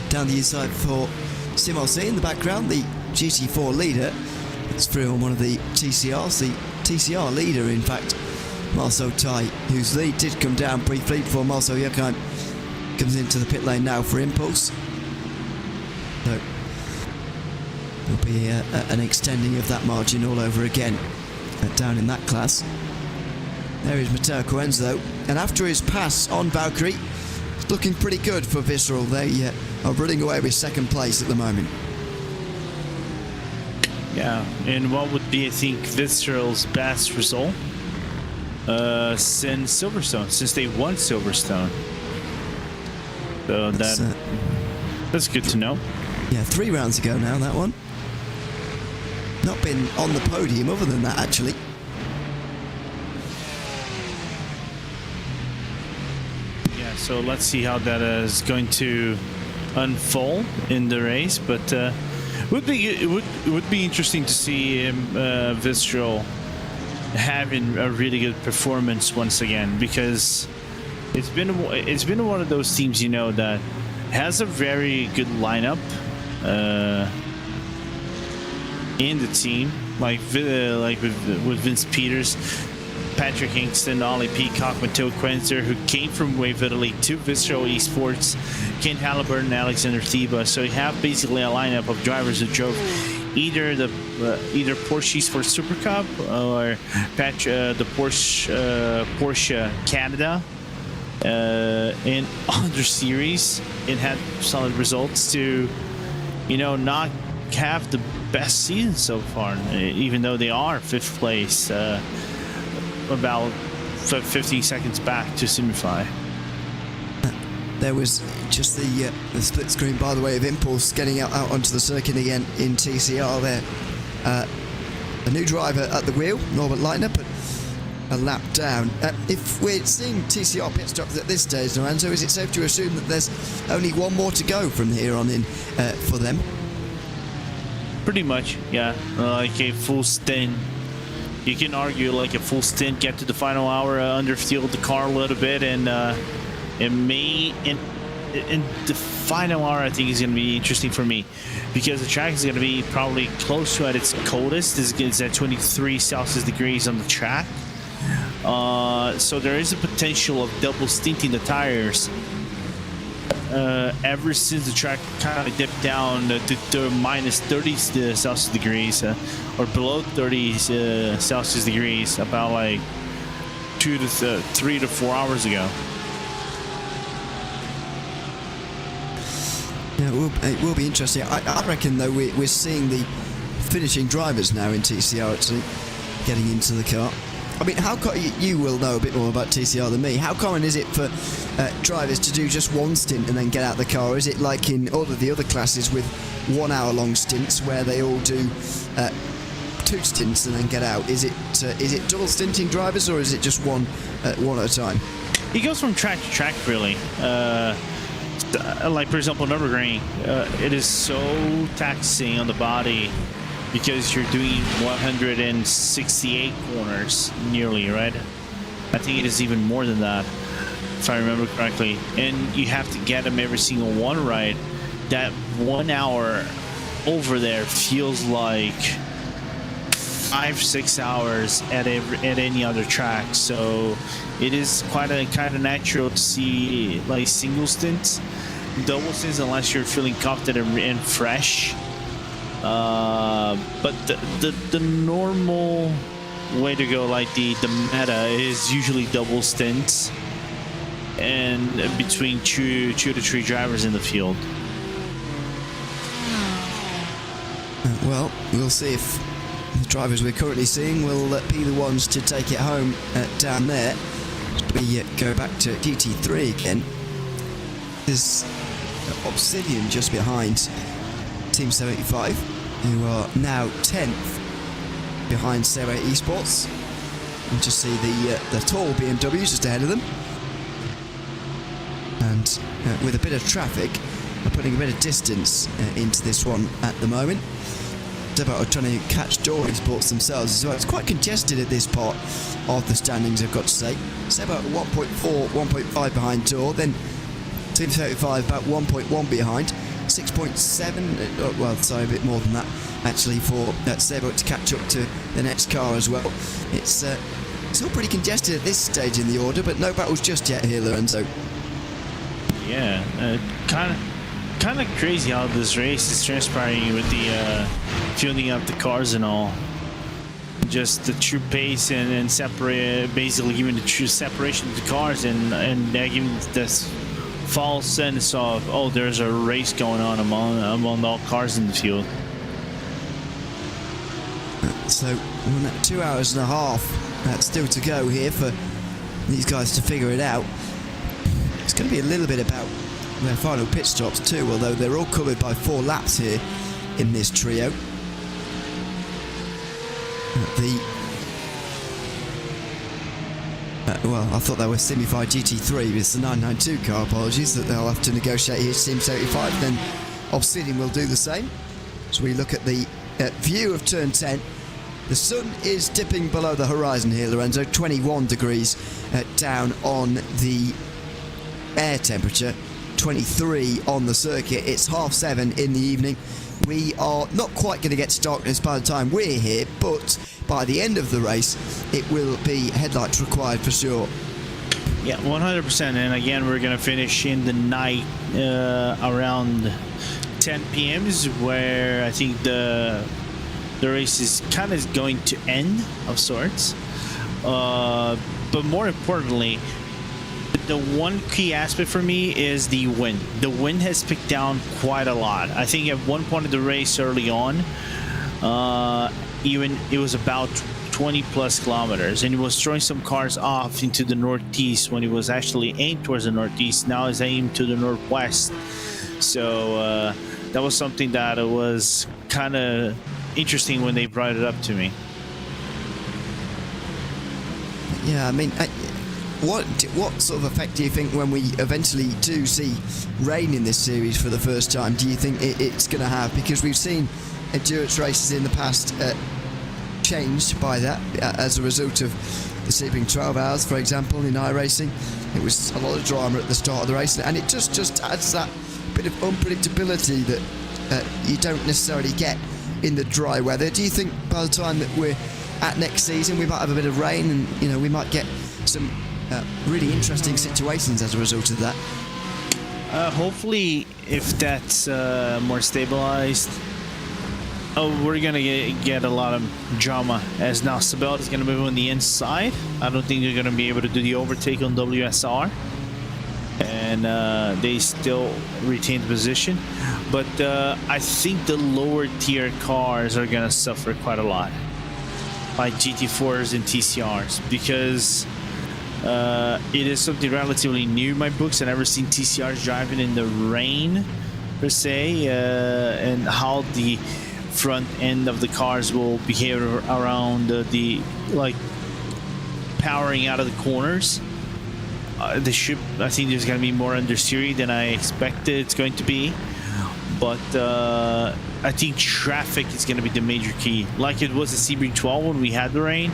Down the inside for Simolc in the background, the GT4 leader. It's through on one of the TCRs. The TCR leader, in fact, Marcel Tai, whose lead did come down briefly before Marcel Jürkheim comes into the pit lane now for Impulse. So there'll be an extending of that margin all over again down in that class. There is Matteo Coenzo, and after his pass on Valkyrie, it's looking pretty good for Visceral. They are running away with second place at the moment. Yeah, and what would be, I think, Visceral's best result since Silverstone, since they won Silverstone. So that's good to know. Yeah, 3 rounds ago now, that one. Not been on the podium other than that, actually. Yeah, so let's see how that is going to unfold in the race, but it would be interesting to see Visceral having a really good performance once again, because it's been one of those teams, that has a very good lineup in the team, like with Vince Peters, Patrick Hingston, Ollie Peacock, Matteo Quenzer, who came from Wave Italy to Visceral Esports, Ken Halliburton, and Alexander Thiba. So you have basically a lineup of drivers who drove either Porsche Esports Super Cup or the Porsche Canada in other series, and had solid results to, not have the best season so far, even though they are 5th place, about 15 seconds back to Simify. There was just the split screen, by the way, of Impulse getting out onto the circuit again in TCR there. A new driver at the wheel, Norbert Leitner, but a lap down. If we're seeing TCR pit stops at this stage, Lorenzo, is it safe to assume that there's only one more to go from here on in for them? Pretty much, yeah. Like a full stint. You can argue like a full stint, get to the final hour, underfield the car a little bit, and it may in the final hour, I think, is going to be interesting for me, because the track is going to be probably close to at its coldest. It's at 23 Celsius degrees on the track, so there is a potential of double stinting the tires. Ever since the track kind of dipped down to minus 30 Celsius degrees, or below 30 Celsius degrees, about like 3 to 4 hours ago. Yeah, it will be interesting. I reckon, though, we're seeing the finishing drivers now in TCR actually getting into the car. I mean, you will know a bit more about TCR than me. How common is it for drivers to do just one stint and then get out of the car? Or is it like in all of the other classes with 1 hour long stints where they all do 2 stints and then get out? Is it double stinting drivers, or is it just one at a time? It goes from track to track, really. Like, for example, Nürburgring, it is so taxing on the body because you're doing 168 corners nearly, right? I think it is even more than that, if I remember correctly. And you have to get them every single one right. That 1 hour over there feels like 5-6 hours at any other track. So it is quite a kind of natural to see like single stints, double stints, unless you're feeling confident and fresh. But the normal way to go, like the meta, is usually double stints and between two to three drivers in the field. Well, we'll see if the drivers we're currently seeing will be the ones to take it home down there. We go back to GT3 again. There's Obsidian just behind Team 75, who are now 10th behind Steward ESPORTS. And just see the tall BMW just ahead of them. And with a bit of traffic, we're putting a bit of distance into this one at the moment. Steward are trying to catch Dory Sports themselves as well. It's quite congested at this part of the standings, I've got to say. Steward 1.4, 1.5 behind Dor, then Team 35 about 1.1 behind, 6.7, well, sorry, a bit more than that actually for Steward to catch up to the next car as well. It's all pretty congested at this stage in the order, but no battles just yet here, Lorenzo. Yeah, kind of crazy how this race is transpiring with the fielding up the cars and all. Just the true pace and separate, basically giving the true separation of the cars, and they're giving this false sense of, oh, there's a race going on among all cars in the field. So 2 hours and a half still to go here for these guys to figure it out. It's going to be a little bit about their final pit stops too, although they're all covered by 4 laps here in this trio. Well, I thought they were Simify GT3, but it's the 992 car, apologies, that they'll have to negotiate here. Team 75, then Obsidian will do the same. So we look at the view of turn 10. The sun is dipping below the horizon here, Lorenzo, 21 degrees down on the air temperature, 23 on the circuit. It's 7:30 in the evening. We are not quite going to get to darkness by the time we're here, but by the end of the race, it will be headlights required for sure. Yeah, 100%. And again, we're going to finish in the night around 10 p.m. is where I think the race is kind of going to end of sorts. But more importantly, the one key aspect for me is the wind. The wind has picked down quite a lot. I think at one point of the race early on, even it was about 20 plus kilometers, and it was throwing some cars off into the northeast when it was actually aimed towards the northeast. Now it's aimed to the northwest. So that was something that was kind of interesting when they brought it up to me. Yeah, I mean, what sort of effect do you think when we eventually do see rain in this series for the first time, do you think it's going to have? Because we've seen endurance races in the past changed by that as a result of the sleeping 12 hours, for example, in iRacing. It was a lot of drama at the start of the race, and it just adds that bit of unpredictability that you don't necessarily get in the dry weather. Do you think by the time that we're at next season we might have a bit of rain, and we might get some really interesting situations as a result of that? Hopefully, if that's more stabilized, we're gonna get a lot of drama, as now Sabel is gonna move on the inside. I don't think they're gonna be able to do the overtake on WSR, and they still retain the position. But I think the lower tier cars are gonna suffer quite a lot. like GT4s and TCRs, because it is something relatively new in my books. I've never seen TCRs driving in the rain per se, and how the front end of the cars will behave around the like powering out of the corners. The ship, I think there's going to be more understeer than I expected it's going to be, but I think traffic is going to be the major key. Like it was at Sebring 12 when we had the rain,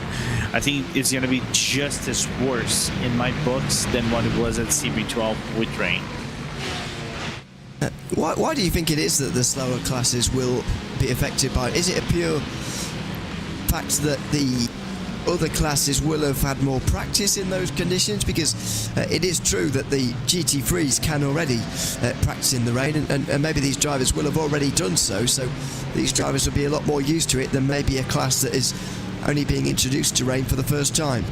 I think it's going to be just as worse in my books than what it was at Sebring 12 with rain. Why do you think it is that the slower classes will be affected by it? Is it a pure fact that the other classes will have had more practice in those conditions? Because it is true that the GT3s can already practice in the rain, and maybe these drivers will have already done so these drivers will be a lot more used to it than maybe a class that is only being introduced to rain for the first time.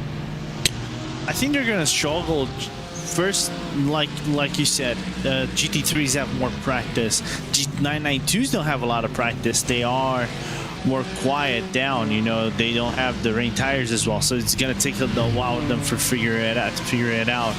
I think they're going to struggle first, like you said. GT3s have more practice. G992s don't have a lot of practice. They are more quiet down, you know, they don't have the rain tires as well, so it's gonna take a while for them to figure it out.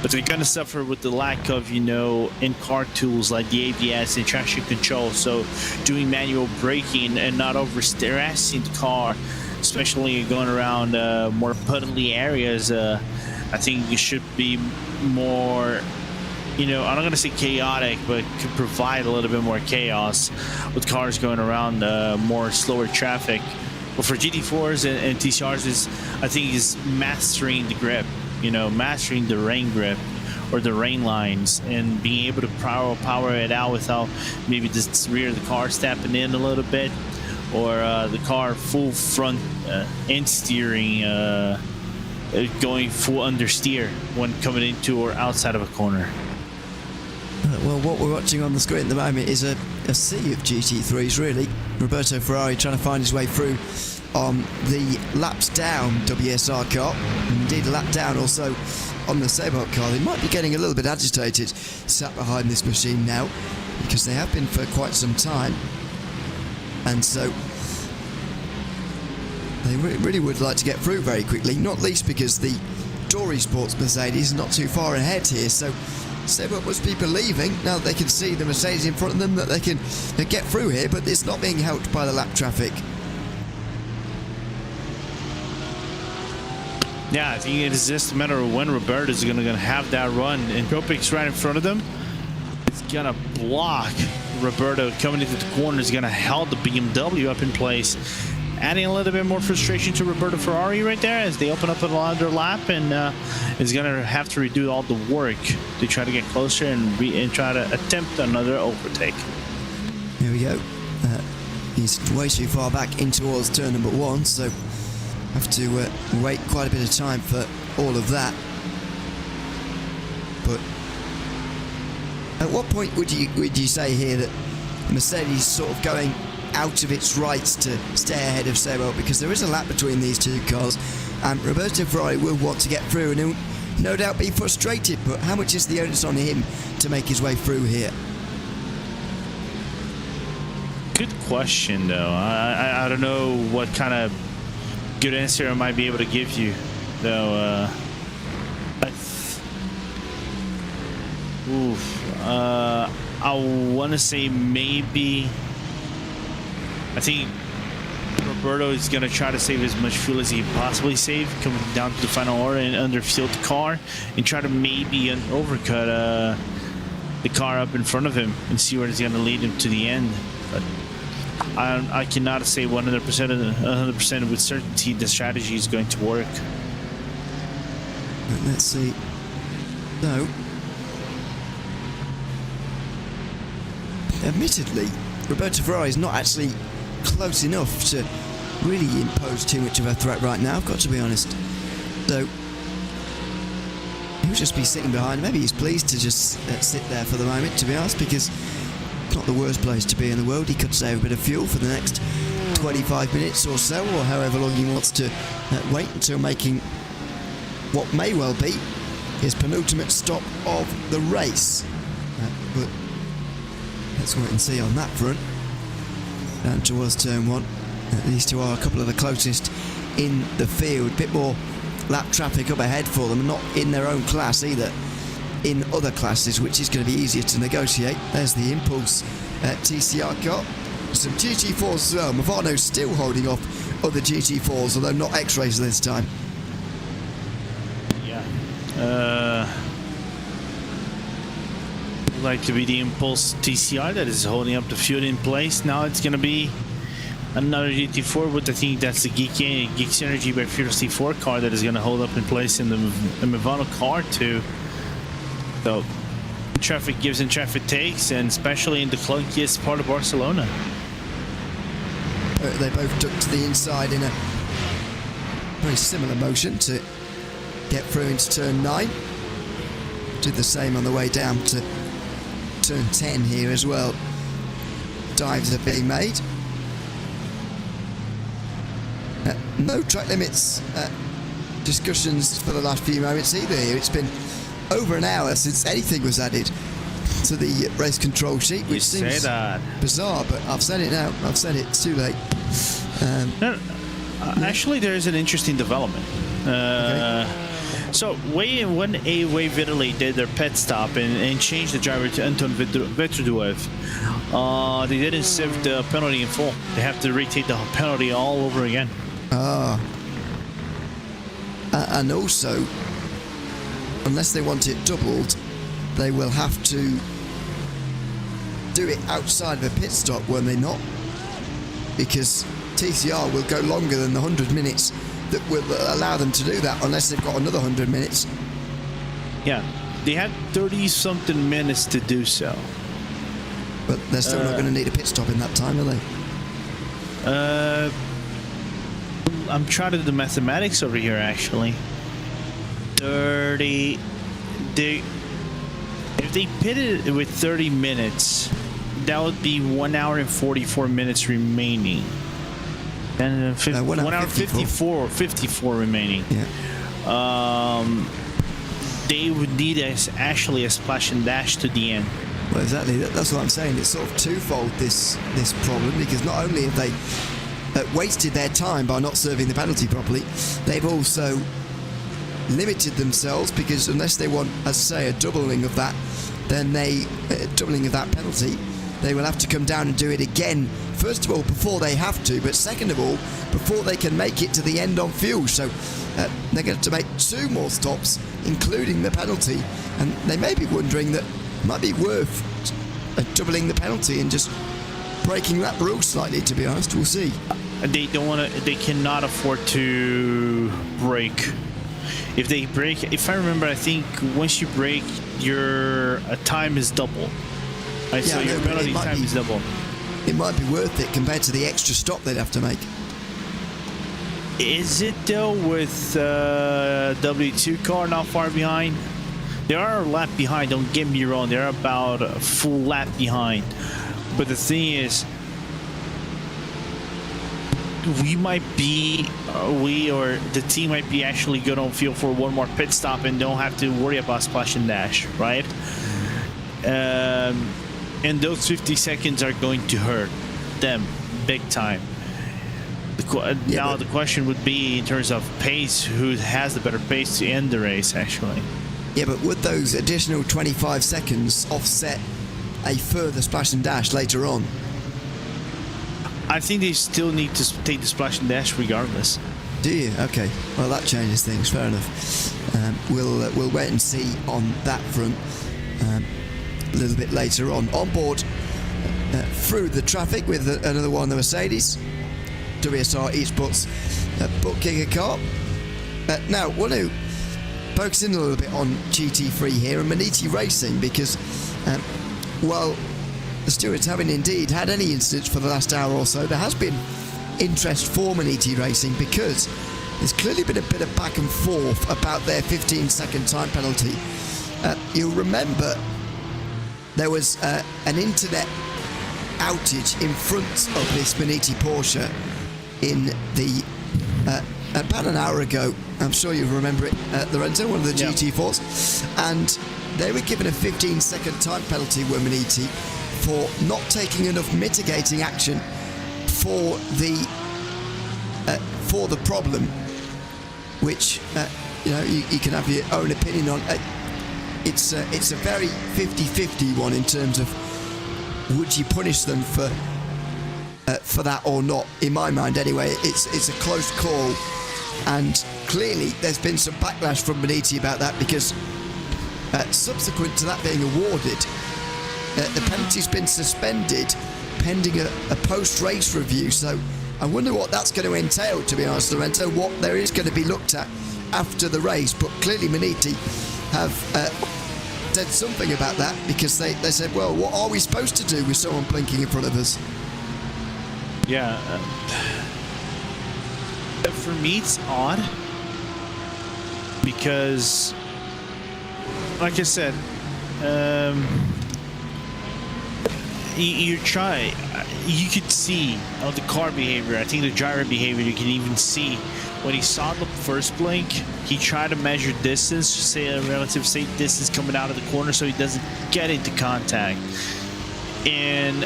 But they're gonna suffer with the lack of, you know, in-car tools like the ABS and traction control. So doing manual braking and not over-stressing the car, especially going around more puddly areas, I think it should be more, you know, I'm not going to say chaotic, but could provide a little bit more chaos with cars going around more slower traffic. But for GT4s and TCRs, I think is mastering the grip, you know, mastering the rain grip or the rain lines, and being able to power it out without maybe the rear of the car stepping in a little bit, or the car full front end steering, going full understeer when coming into or outside of a corner. Well, what we're watching on the screen at the moment is a sea of GT3s, really. Roberto Ferrari trying to find his way through on the laps down WSR car, indeed a lap down also on the Sebot car. They might be getting a little bit agitated sat behind this machine now, because they have been for quite some time, and so they really would like to get through very quickly, not least because the Dory Sports Mercedes is not too far ahead here, so Sebot must be believing, now that they can see the Mercedes in front of them, that they can get through here, but it's not being helped by the lap traffic. Yeah, I think it is just a matter of when Roberto is going to have that run, and Tropic's right in front of them. It's going to block Roberto coming into the corner. Is going to hold the BMW up in place, adding a little bit more frustration to Roberto Ferrari right there as they open up another lap, and is going to have to redo all the work to try to get closer and try to attempt another overtake. Here we go. He's way too far back in towards turn number one, so have to wait quite a bit of time for all of that. But at what point would you say here that Mercedes sort of going out of its rights to stay ahead of Sebot, because there is a lap between these two cars, and Roberto Ferrari will want to get through and he'll no doubt be frustrated, but how much is the onus on him to make his way through here? Good question, though. I don't know what kind of good answer I might be able to give you, though. I want to say maybe. I think Roberto is going to try to save as much fuel as he can possibly save, coming down to the final order and underfield the car, and try to maybe overcut the car up in front of him and see where it's going to lead him to the end. But I cannot say 100% with certainty the strategy is going to work. Let's see. No. Admittedly, Roberto Ferrari is not actually close enough to really impose too much of a threat right now, I've got to be honest. So he'll just be sitting behind. Maybe he's pleased to just sit there for the moment, to be honest, because it's not the worst place to be in the world. He could save a bit of fuel for the next 25 minutes or so, or however long he wants to wait until making what may well be his penultimate stop of the race. But let's wait and see on that front. Down towards turn one. These two are a couple of the closest in the field. A bit more lap traffic up ahead for them, not in their own class either, in other classes, which is going to be easier to negotiate. There's the Impulse TCR car. Some GT4s as well. Movano's still holding off other GT4s, although not X-Racer this time. Yeah. Like to be the Impulse TCR that is holding up the field in place. Now it's going to be another GT4, but I think that's the Geek Synergy by Furious T4 car that is going to hold up in place in the Movano car too. So traffic gives and traffic takes, and especially in the clunkiest part of Barcelona. They both duck to the inside in a very similar motion to get through into turn 9. Did the same on the way down to turn 10 here as well. Dives are being made. No track limits discussions for the last few moments either here. It's been over an hour since anything was added to the race control sheet, which seems bizarre, but I've said it now. I've said it. It's too late. Actually, there is an interesting development. Okay. So, when Wave Italy did their pit stop and changed the driver to Anton Vetroduev, they didn't save the penalty in full. They have to retake the penalty all over again. And also, unless they want it doubled, they will have to do it outside of a pit stop, won't they not? Because TCR will go longer than the 100 minutes that will allow them to do that, unless they've got another 100 minutes. Yeah, they had 30-something minutes to do so. But they're still not going to need a pit stop in that time, are they? I'm trying to do the mathematics over here, actually. 30... If they pitted it with 30 minutes, that would be 1 hour and 44 minutes remaining. And 1 hour 54 remaining. Yeah. They would need actually a splash and dash to the end. Well, exactly. That's what I'm saying. It's sort of twofold, this problem, because not only have they wasted their time by not serving the penalty properly, they've also limited themselves, because unless they want, as I say, a doubling of that, then doubling of that penalty, they will have to come down and do it again. First of all, before they have to, but second of all, before they can make it to the end on fuel. So they're going to make 2 more stops, including the penalty, and they may be wondering that it might be worth doubling the penalty and just breaking that rule slightly. To be honest, we'll see. They don't want to. They cannot afford to break. If they break, if I remember, I think once you break, your time is double. Right, Yeah, so your penalty time is double. It might be worth it compared to the extra stop they'd have to make. Is it though, with W2 car not far behind? They are a lap behind, don't get me wrong. They're about a full lap behind. But the thing is, we might be, we or the team might be actually good on field for 1 more pit stop and don't have to worry about splash and dash, right? And those 50 seconds are going to hurt them big time. Now the question would be, in terms of pace, who has the better pace to end the race, actually? Yeah, but would those additional 25 seconds offset a further splash and dash later on? I think they still need to take the splash and dash regardless. Do you? Okay. Well, that changes things. Fair enough. We'll wait and see on that front a little bit later on. On board through the traffic with another one of the Mercedes. WSR eSports Bookkinger car. Now, I want to focus in a little bit on GT3 here and Maniti Racing, because while the stewards haven't indeed had any incidents for the last hour or so, there has been interest for Maniti Racing, because there's clearly been a bit of back and forth about their 15-second time penalty. You'll remember there was an internet outage in front of this Maniti Porsche in the about an hour ago. I'm sure you remember it, Lorenzo, one of the GT4s, and they were given a 15-second time penalty, were Maniti, for not taking enough mitigating action for the for the problem, which you can have your own opinion on. It's a very 50-50 one in terms of would you punish them for that or not. In my mind, anyway, it's a close call, and clearly there's been some backlash from Beniti about that, because subsequent to that being awarded, the penalty's been suspended pending a post-race review. So I wonder what that's going to entail, to be honest, Lorenzo, what there is going to be looked at after the race. But clearly Beniti have said something about that, because they said, well, what are we supposed to do with someone blinking in front of us? Yeah. For me, it's odd, because, like I said, you could see on the car behavior, I think the driver behavior, you can even see when he saw the first blink, he tried to measure distance, say a relative safe distance coming out of the corner, so he doesn't get into contact. And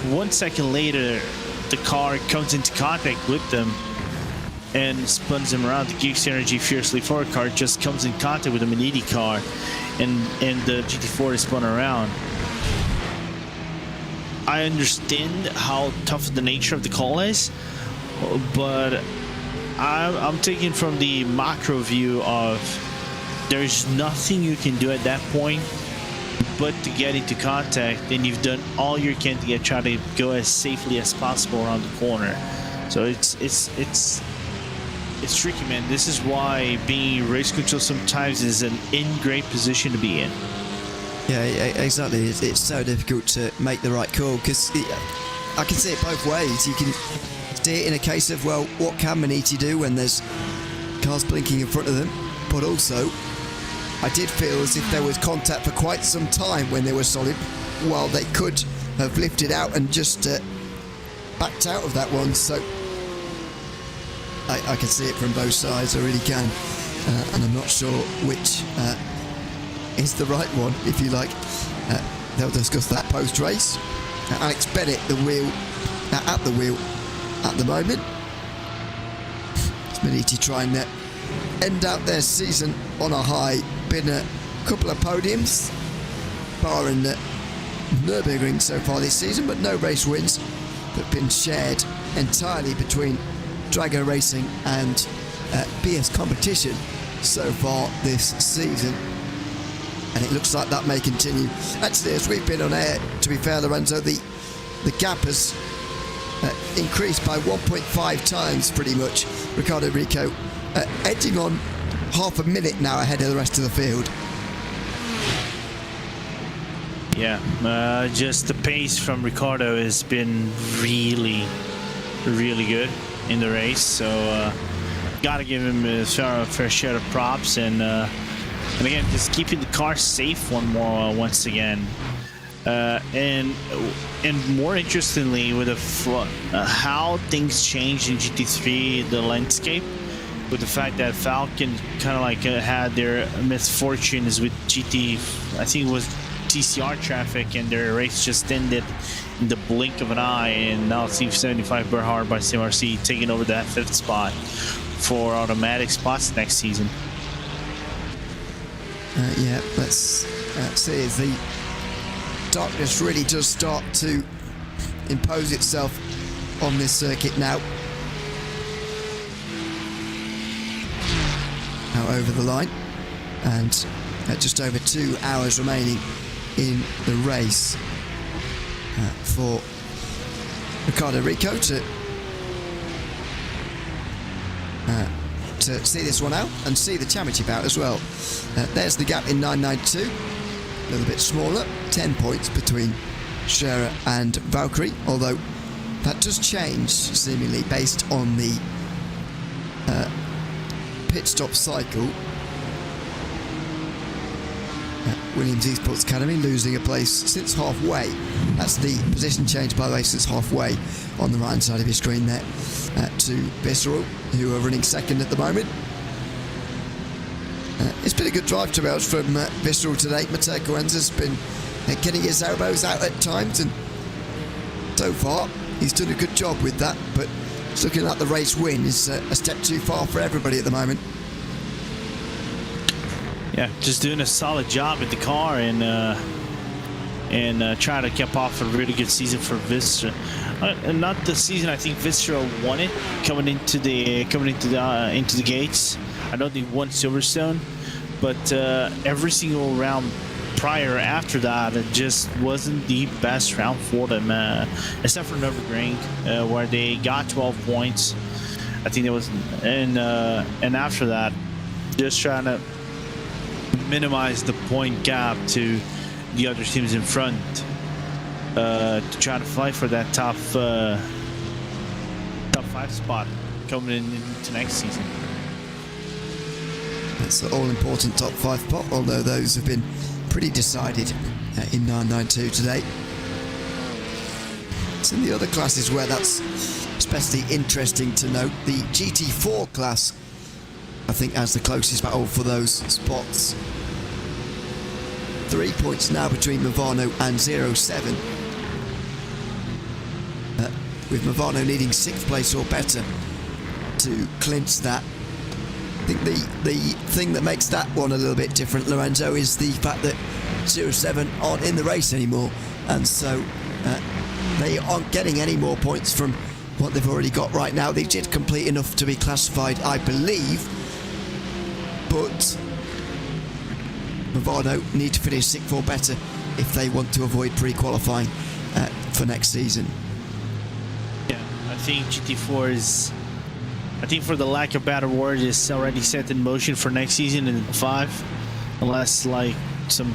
1 second later, the car comes into contact with them and spins him around. The Geeks Energy Fiercely Forward car just comes in contact with the Beniti car, and the GT4 is spun around. I understand how tough the nature of the call is, but I'm taking from the macro view of there's nothing you can do at that point but to get into contact, and you've done all you can to try to go as safely as possible around the corner. So it's tricky, man. This is why being race control sometimes is an great position to be in. Yeah, exactly. It's so difficult to make the right call, because I can see it both ways. You can see it in a case of, well, what can Beniti do when there's cars blinking in front of them? But also, I did feel as if there was contact for quite some time when they were solid, while they could have lifted out and just backed out of that one. So I can see it from both sides, I really can. And I'm not sure which is the right one, if you like. They'll discuss that post-race. Alex Bennett, at the wheel at the moment. Beniti trying to end out their season on a high. Been a couple of podiums, barring the Nürburgring so far this season, but no race wins that have been shared entirely between Drago Racing and BS Competition so far this season. And it looks like that may continue. Actually, as we've been on air, to be fair, Lorenzo, the gap has increased by 1.5 times pretty much. Ricardo Rico edging on half a minute now ahead of the rest of the field. Yeah, just the pace from Ricardo has been really good in the race, so gotta give him a fair share of props, and again, just keeping the car safe once again. And more interestingly, with how things changed in GT3, the landscape, with the fact that Falcon kind of had their misfortunes with I think it was TCR traffic, and their race just ended in the blink of an eye, and now Steve 75 Berhard by CMRC taking over that 5th spot for automatic spots next season. Yeah, let's see as the darkness really does start to impose itself on this circuit now. Now over the line, and just over 2 hours remaining in the race for Ricardo Rico to see this one out and see the championship out as well. There's the gap in 992, a little bit smaller, 10 points between Scherer and Valkyrie, although that does change seemingly based on the pit stop cycle. Williams Esports Academy losing a place since halfway. That's the position change, by the way, since halfway on the right hand side of your screen there, to Visceral, who are running second at the moment. It's been a good drive to Welsh from Visceral today. Mateo Coenza's been getting his elbows out at times, and so far he's done a good job with that, but It's looking like the race win is a step too far for everybody at the moment. Yeah, just doing a solid job with the car and trying to cap off a really good season for Vistra. Not the season I think Vistra won it coming into the gates. I know they won Silverstone, but every single round prior after that, it just wasn't the best round for them, except for Nürburgring, where they got 12 points. I think there was, and after that, just trying to minimize the point gap to the other teams in front, to try to fight for that top 5 spot coming into next season. That's the all-important top 5 spot, although those have been pretty decided in 992 today. It's in the other classes where that's especially interesting to note. The GT4 class, I think, has the closest battle for those spots. 3 points now between Movano and 07. With Movano needing 6th place or better to clinch that. I think the thing that makes that one a little bit different, Lorenzo, is the fact that 07 aren't in the race anymore, and so they aren't getting any more points from what they've already got right now. They did complete enough to be classified, I believe, but Movano need to finish 6th or better if they want to avoid pre-qualifying for next season. Yeah, I think GT4 is, I think for the lack of better word, is already set in motion for next season in 5, unless like some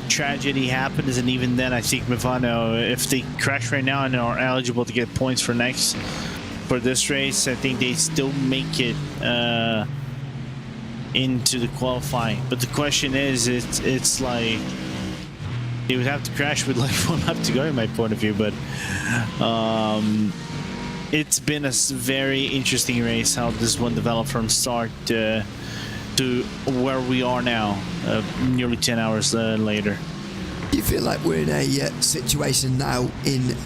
tragedy happens, and even then I think Movano, if they crash right now and are eligible to get points for this race, I think they still make it into the qualifying. But the question is, it's like they would have to crash with like 1 lap to go in my point of view, but it's been a very interesting race how this one developed from start to where we are now, nearly 10 hours later. You feel like we're in a situation now in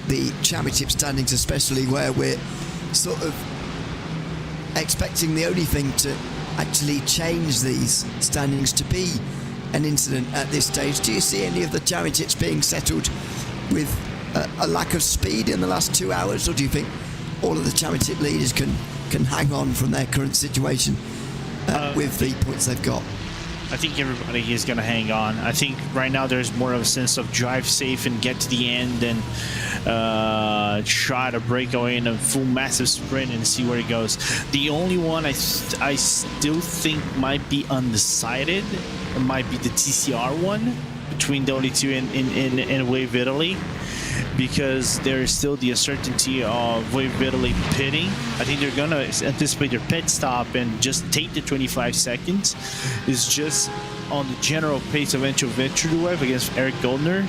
the championship standings, especially where we're sort of expecting the only thing to actually change these standings to be an incident at this stage. Do you see any of the championships being settled with a lack of speed in the last 2 hours, or do you think all of the championship leaders can hang on from their current situation with the points they've got? I think everybody is going to hang on. I think right now there's more of a sense of drive safe and get to the end and try to break away in a full massive sprint and see where it goes. The only one I still think might be undecided might be the TCR one between the only two in Wave Italy, because there is still the uncertainty of Wave Italy pitting. I think they're going to anticipate their pit stop and just take the 25 seconds. It's just on the general pace of Venture against Eric Goldner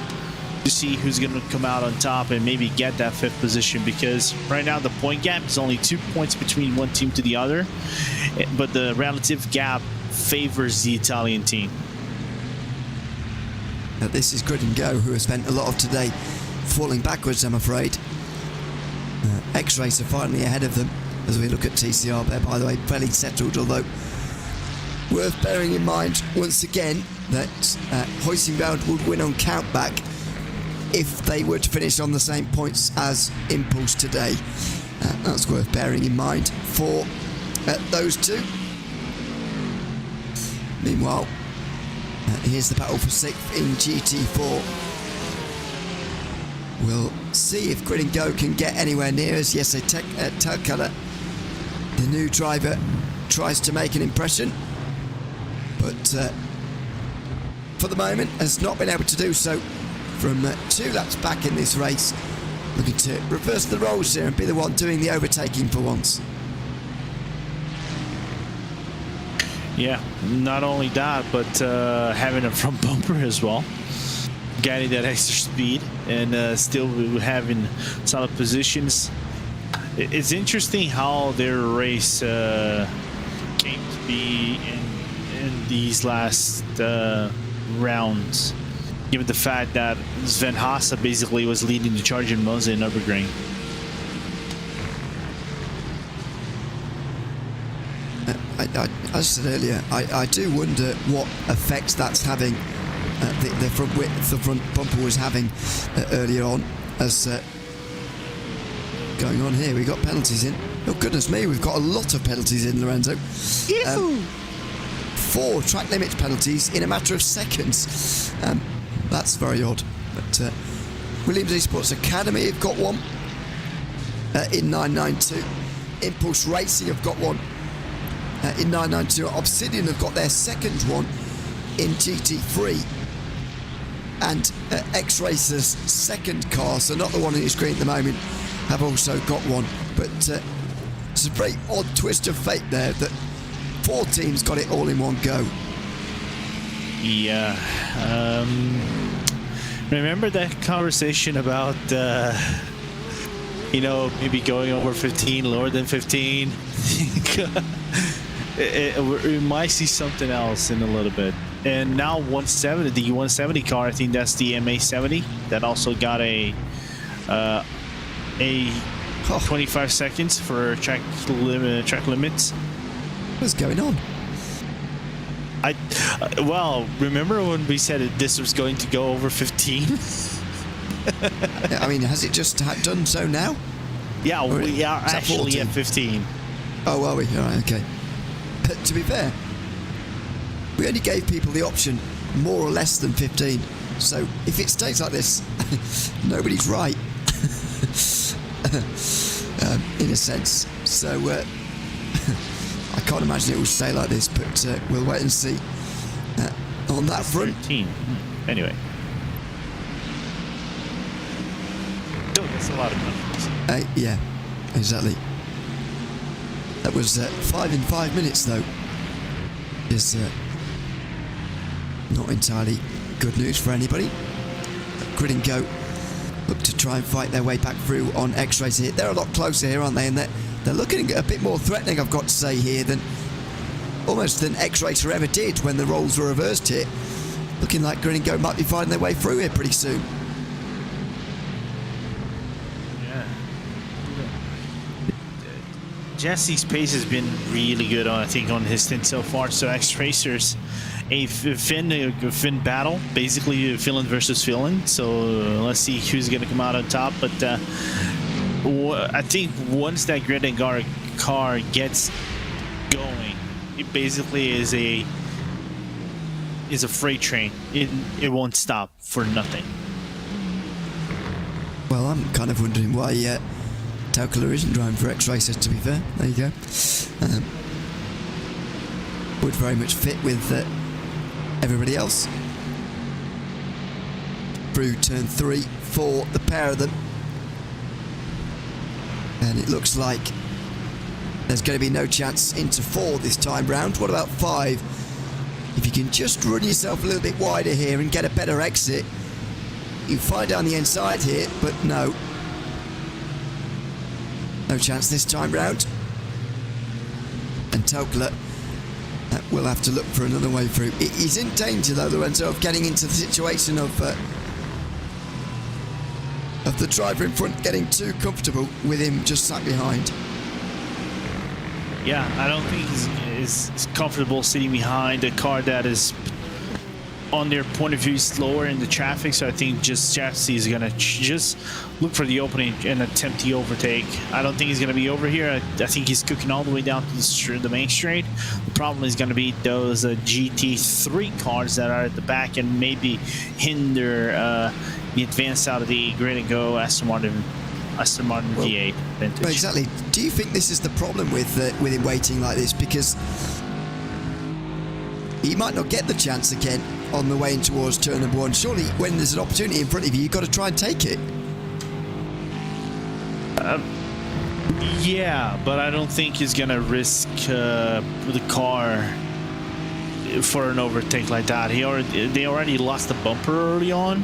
to see who's going to come out on top and maybe get that 5th position, because right now the point gap is only 2 points between one team to the other, but the relative gap favors the Italian team. Now, this is Grid and Go, who has spent a lot of today falling backwards, I'm afraid. X-Racer finally ahead of them as we look at TCR there, by the way, fairly settled, although worth bearing in mind once again that Hoisingbound would win on countback if they were to finish on the same points as Impulse today. That's worth bearing in mind for those two. Meanwhile, here's the battle for 6th in GT4. We'll see if Grid and Go can get anywhere near us. Yes, Telkala, the new driver, tries to make an impression, but for the moment has not been able to do so from 2 laps back in this race. Looking to reverse the roles here and be the one doing the overtaking for once. Yeah, not only that, but having a front bumper as well, getting that extra speed and still having solid positions. It's interesting how their race came to be in these last rounds, given the fact that Sven Haase basically was leading the charge in Monza and Nürburgring. I said earlier, I do wonder what effect that's having. The front width, the front bumper was having earlier on. As going on here, we got penalties in. Oh goodness me, we've got a lot of penalties in, Lorenzo. 4 track limit penalties in a matter of seconds. That's very odd. But Williams Esports Academy have got one in 992. Impulse Racing have got one in 992. Obsidian have got their second one in GT3. And X-Racer's second car, so not the one on your screen at the moment, have also got one. But it's a very odd twist of fate there that 4 teams got it all in one go. Yeah. Remember that conversation about, maybe going over 15, lower than 15? we might see something else in a little bit. And now 170, the 170 car, I think that's the MA70 that also got a 25 seconds for track limits. What's going on? Well, remember when we said this was going to go over 15? Yeah, I mean, has it just done so now? Yeah, we are actually at 15. Oh, are we? All right, okay. But to be fair, we only gave people the option more or less than 15. So if it stays like this, nobody's right. In a sense. So I can't imagine it will stay like this, but we'll wait and see. On that front. 13. Anyway. That's a lot of confidence. Yeah, exactly. That was 5 in 5 minutes, though. Is not entirely good news for anybody. Grid and Go look to try and fight their way back through on X-Rays here. They're a lot closer here, aren't they? And they're looking a bit more threatening, I've got to say here, than X-Racer ever did when the roles were reversed here. Looking like Grid and Go might be finding their way through here pretty soon. Jesse's pace has been really good I think on his stint so far. So X-Racers, a Finn battle, basically Finland versus Finland. So let's see who's going to come out on top. But I think once that Grid and Go car gets going, it basically is a freight train. It won't stop for nothing. Well, I'm kind of wondering why Taukula isn't driving for X-Racer, to be fair. There you go. Would very much fit with everybody else. Through turn 3 for the pair of them. And it looks like there's going to be no chance into 4 this time round. What about 5? If you can just run yourself a little bit wider here and get a better exit, you find down the inside here, but no. No chance this time round. And Taukula will have to look for another way through. He's in danger, though, Lorenzo, of getting into the situation of the driver in front getting too comfortable with him just sat behind. Yeah, I don't think he's comfortable sitting behind a car that is, on their point of view, slower in the traffic. So I think just Jesse is going to just look for the opening and attempt the overtake. I don't think he's going to be over here. I think he's cooking all the way down to the main straight. The problem is going to be those GT3 cars that are at the back and maybe hinder the advance out of the Grid and Go Aston Martin V8 vintage. Well, exactly. Do you think this is the problem with him waiting like this? Because he might not get the chance again on the way in towards turn number 1. Surely, when there's an opportunity in front of you, you've got to try and take it. Yeah, but I don't think he's gonna risk the car for an overtake like that. They already lost the bumper early on,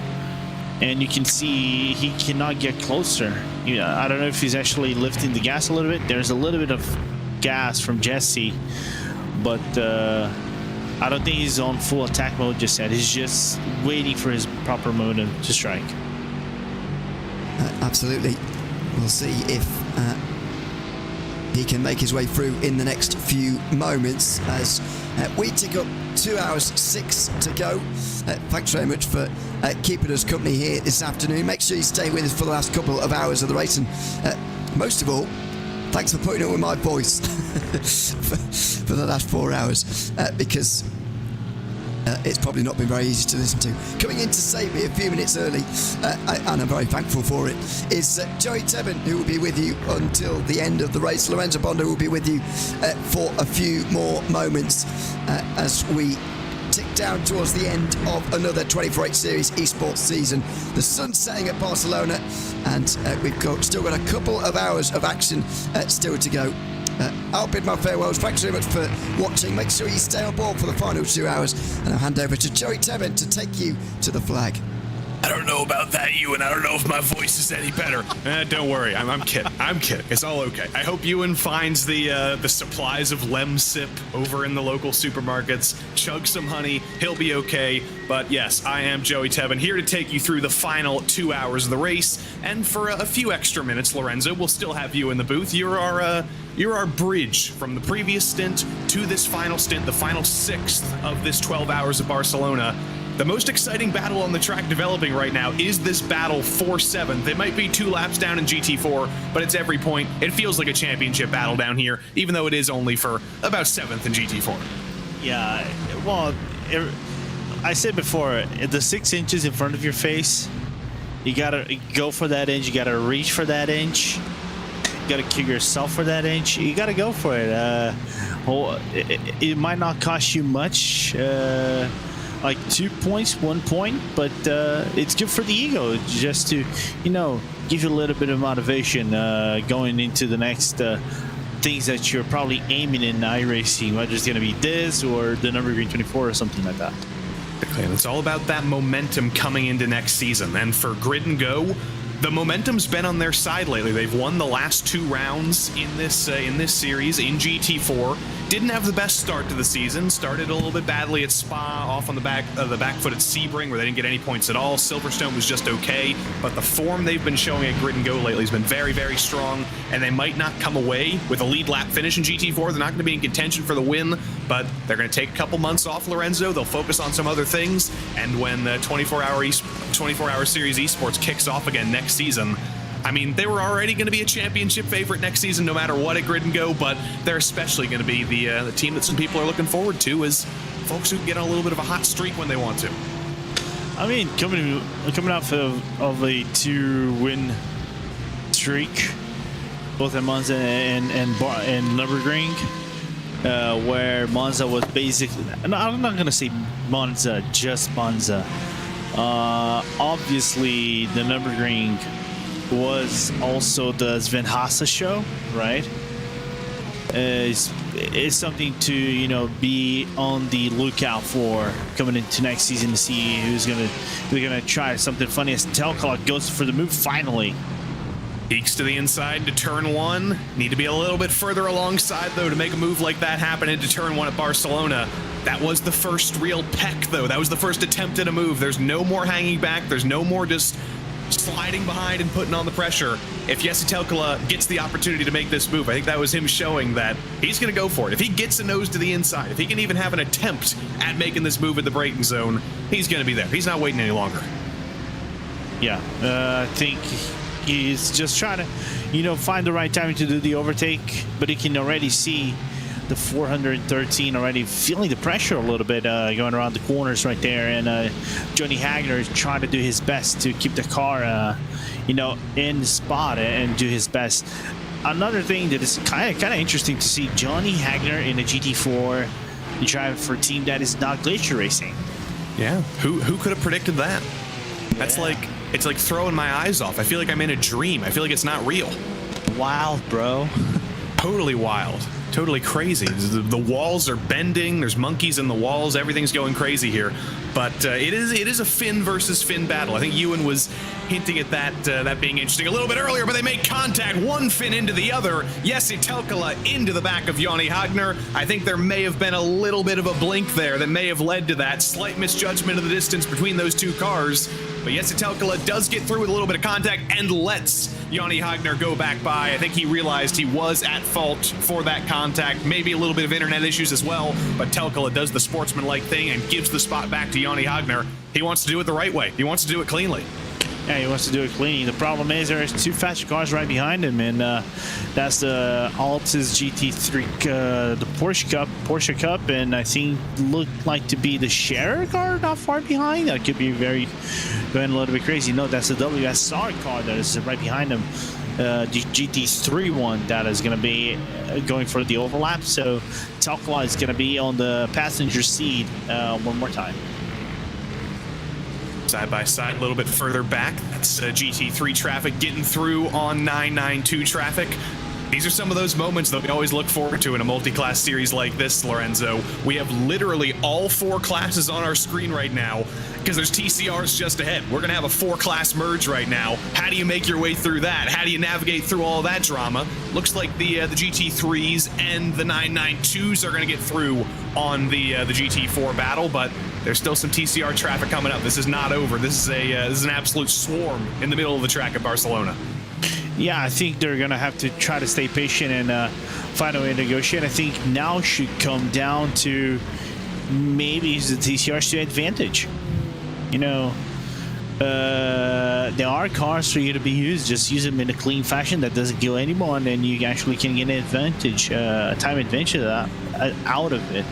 and you can see he cannot get closer. I don't know if he's actually lifting the gas a little bit. There's a little bit of gas from Jesse, but I don't think he's on full attack mode just yet. He's just waiting for his proper moment to strike. he can make his way through in the next few moments as we tick up 2 hours 6 to go. Thanks very much for keeping us company here this afternoon. Make sure you stay with us for the last couple of hours of the race, and most of all, thanks for putting up with my voice for the last 4 hours, because it's probably not been very easy to listen to. Coming in to save me a few minutes early, and I'm very thankful for it, is Joey Tebben, who will be with you until the end of the race. Lorenzo Bondo will be with you for a few more moments as we tick down towards the end of another 24/8 Series esports season. The sun's setting at Barcelona, and we've still got a couple of hours of action still to go. I'll bid my farewells. Thanks very much for watching. Make sure you stay on board for the final 2 hours, and I'll hand over to Joey Tebben to take you to the flag. I don't know about that, Ewan. I don't know if my voice is any better. Don't worry. I'm kidding. I'm kidding. It's all okay. I hope Ewan finds the supplies of Lemsip over in the local supermarkets. Chug some honey. He'll be okay. But yes, I am Joey Tebben, here to take you through the final 2 hours of the race. And for a few extra minutes, Lorenzo, we'll still have you in the booth. You're our bridge from the previous stint to this final stint, the final 6th of this 12 hours of Barcelona. The most exciting battle on the track developing right now is this battle for 7th. It might be 2 laps down in GT4, but it's every point. It feels like a championship battle down here, even though it is only for about 7th in GT4. Yeah, well, I said before, the 6 inches in front of your face, you gotta go for that inch. You gotta reach for that inch. You gotta kick yourself for that inch. You gotta go for it. It might not cost you much. Like 2 points, 1 point, but it's good for the ego just to, give you a little bit of motivation going into the next things that you're probably aiming in iRacing, whether it's going to be this or the Nürburgring 24 or something like that. It's all about that momentum coming into next season, and for Grid and Go, the momentum's been on their side lately. They've won the last 2 rounds in this series in GT4. Didn't have the best start to the season. Started a little bit badly at Spa, off on the back foot at Sebring, where they didn't get any points at all. Silverstone was just okay, but the form they've been showing at Grid and Go lately has been very, very strong, and they might not come away with a lead lap finish in GT4. They're not going to be in contention for the win, but they're going to take a couple months off, Lorenzo. They'll focus on some other things, and when the 24-hour Series esports kicks off again next season, I mean, they were already going to be a championship favorite next season, no matter what at Grid and Go, but they're especially going to be the team that some people are looking forward to, as folks who can get on a little bit of a hot streak when they want to. I mean, coming off of a 2-win streak, both at Monza and Nürburgring, where Monza was basically, no, I'm not going to say Monza, just Monza. Obviously, the Nürburgring was also the Sven Hasse show, right? It's something to be on the lookout for coming into next season, to see who's gonna try something funny as Telclock goes for the move finally. Peeks to the inside to turn 1. Need to be a little bit further alongside, though, to make a move like that happen into turn 1 at Barcelona. That was the first real peck, though. That was the first attempt at a move. There's no more hanging back. There's no more just sliding behind and putting on the pressure. If Jesse Telkala gets the opportunity to make this move, I think that was him showing that he's going to go for it. If he gets a nose to the inside, if he can even have an attempt at making this move in the braking zone, he's going to be there. He's not waiting any longer. Yeah, I think he's just trying to, find the right time to do the overtake, but he can already see the 413 already feeling the pressure a little bit going around the corners right there, and Johnny Hagner is trying to do his best to keep the car in the spot and do his best. Another thing that is kind of interesting to see, Johnny Hagner in a GT4 driving for a team that is not Glacier Racing. Yeah, who could have predicted that? That's it's like throwing my eyes off. I feel like I'm in a dream. I feel like it's not real. Wild, bro. Totally wild. Totally crazy. The walls are bending. There's monkeys in the walls. Everything's going crazy here. But it is a Finn versus Finn battle. I think Ewan was hinting at that being interesting a little bit earlier, but they make contact. One Finn into the other. Jesse Telkala into the back of Johnny Hagner. I think there may have been a little bit of a blink there that may have led to that slight misjudgment of the distance between those two cars. But Jesse Telkala does get through with a little bit of contact and lets Yanni Hagner go back by. I think he realized he was at fault for that contact, maybe a little bit of internet issues as well, but Telkala does the sportsmanlike thing and gives the spot back to Yanni Hagner. He wants to do it the right way. He wants to do it cleanly. Yeah, he wants to do it clean. The problem is there's 2 faster cars right behind him, and that's the Altus GT3, the Porsche Cup, and I think looked like to be the Scherer car not far behind. That could be going a little bit crazy. No, that's the WSR car that is right behind him. The GT3 one that is going to be going for the overlap. So Telkala is going to be on the passenger seat one more time. Side by side, a little bit further back. That's GT3 traffic getting through on 992 traffic. These are some of those moments that we always look forward to in a multi-class series like this, Lorenzo. We have literally all 4 classes on our screen right now because there's TCRs just ahead. We're going to have a 4-class merge right now. How do you make your way through that? How do you navigate through all that drama? Looks like the GT3s and the 992s are going to get through on the GT4 battle, but there's still some TCR traffic coming up. This is not over. This is an absolute swarm in the middle of the track at Barcelona. Yeah, I think they're going to have to try to stay patient and find a way to negotiate. I think now should come down to maybe use the TCRs to advantage. You know, there are cars for you to be used. Just use them in a clean fashion that doesn't kill anyone, and you actually can get an advantage, time advantage of that, out of it.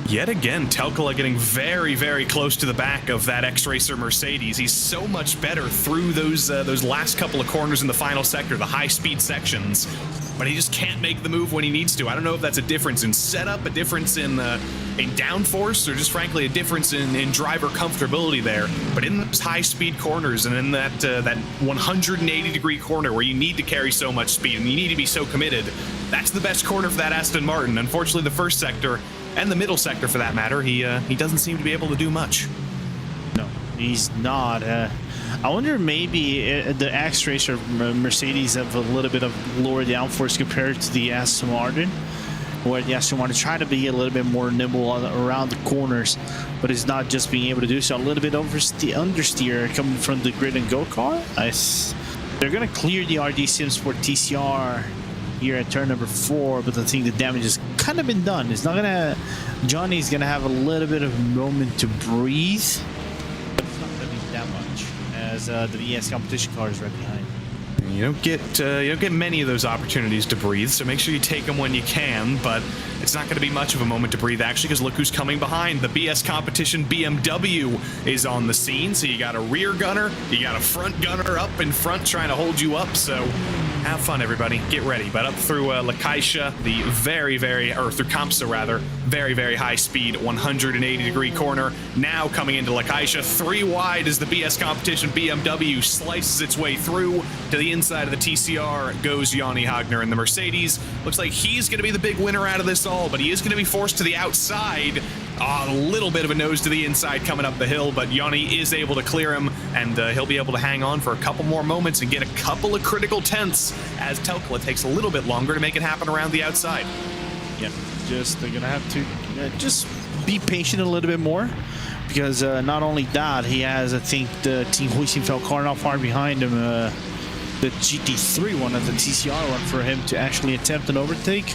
Yet again, Telkala getting very, very close to the back of that X-Racer Mercedes. He's so much better through those last couple of corners in the final sector, the high-speed sections, but he just can't make the move when he needs to. I don't know if that's a difference in setup, a difference in downforce, or just frankly a difference in driver comfortability there. But in those high-speed corners and in that 180-degree corner where you need to carry so much speed and you need to be so committed, that's the best corner for that Aston Martin. Unfortunately, the first sector and the middle sector, for that matter, he doesn't seem to be able to do much. No, he's not. I wonder maybe the X-Racer Mercedes have a little bit of lower downforce compared to the Aston Martin, where the Aston Martin try to be a little bit more nimble around the corners, but is not just being able to do so. A little bit understeer coming from the Grid and Go car. They're going to clear the RD Sim Sport TCR here at turn number 4, but I think the damage has kind of been done. It's not gonna. Johnny's gonna have a little bit of a moment to breathe, but it's not gonna be that much as the VS competition car is right behind. You don't get many of those opportunities to breathe, so make sure you take them when you can, but it's not going to be much of a moment to breathe, actually, because look who's coming behind. The BS competition BMW is on the scene, so you got a rear gunner, you got a front gunner up in front trying to hold you up, so have fun, everybody. Get ready. But up through La Caixa, the through Campsa, rather, very, very high speed, 180-degree corner. Now coming into La Caixa, 3 wide as the BS competition BMW slices its way through. To the inside of the TCR goes Yanni Hagner in the Mercedes. Looks like he's going to be the big winner out of this all, but he is going to be forced to the outside. A little bit of a nose to the inside coming up the hill, but Yanni is able to clear him, and he'll be able to hang on for a couple more moments and get a couple of critical tenths as Telkala takes a little bit longer to make it happen around the outside. Yep, they're going to have to just be patient a little bit more, because not only that, he has, I think, the Team Huizenfeld car not far behind him, the GT3 one and the TCR one for him to actually attempt an overtake.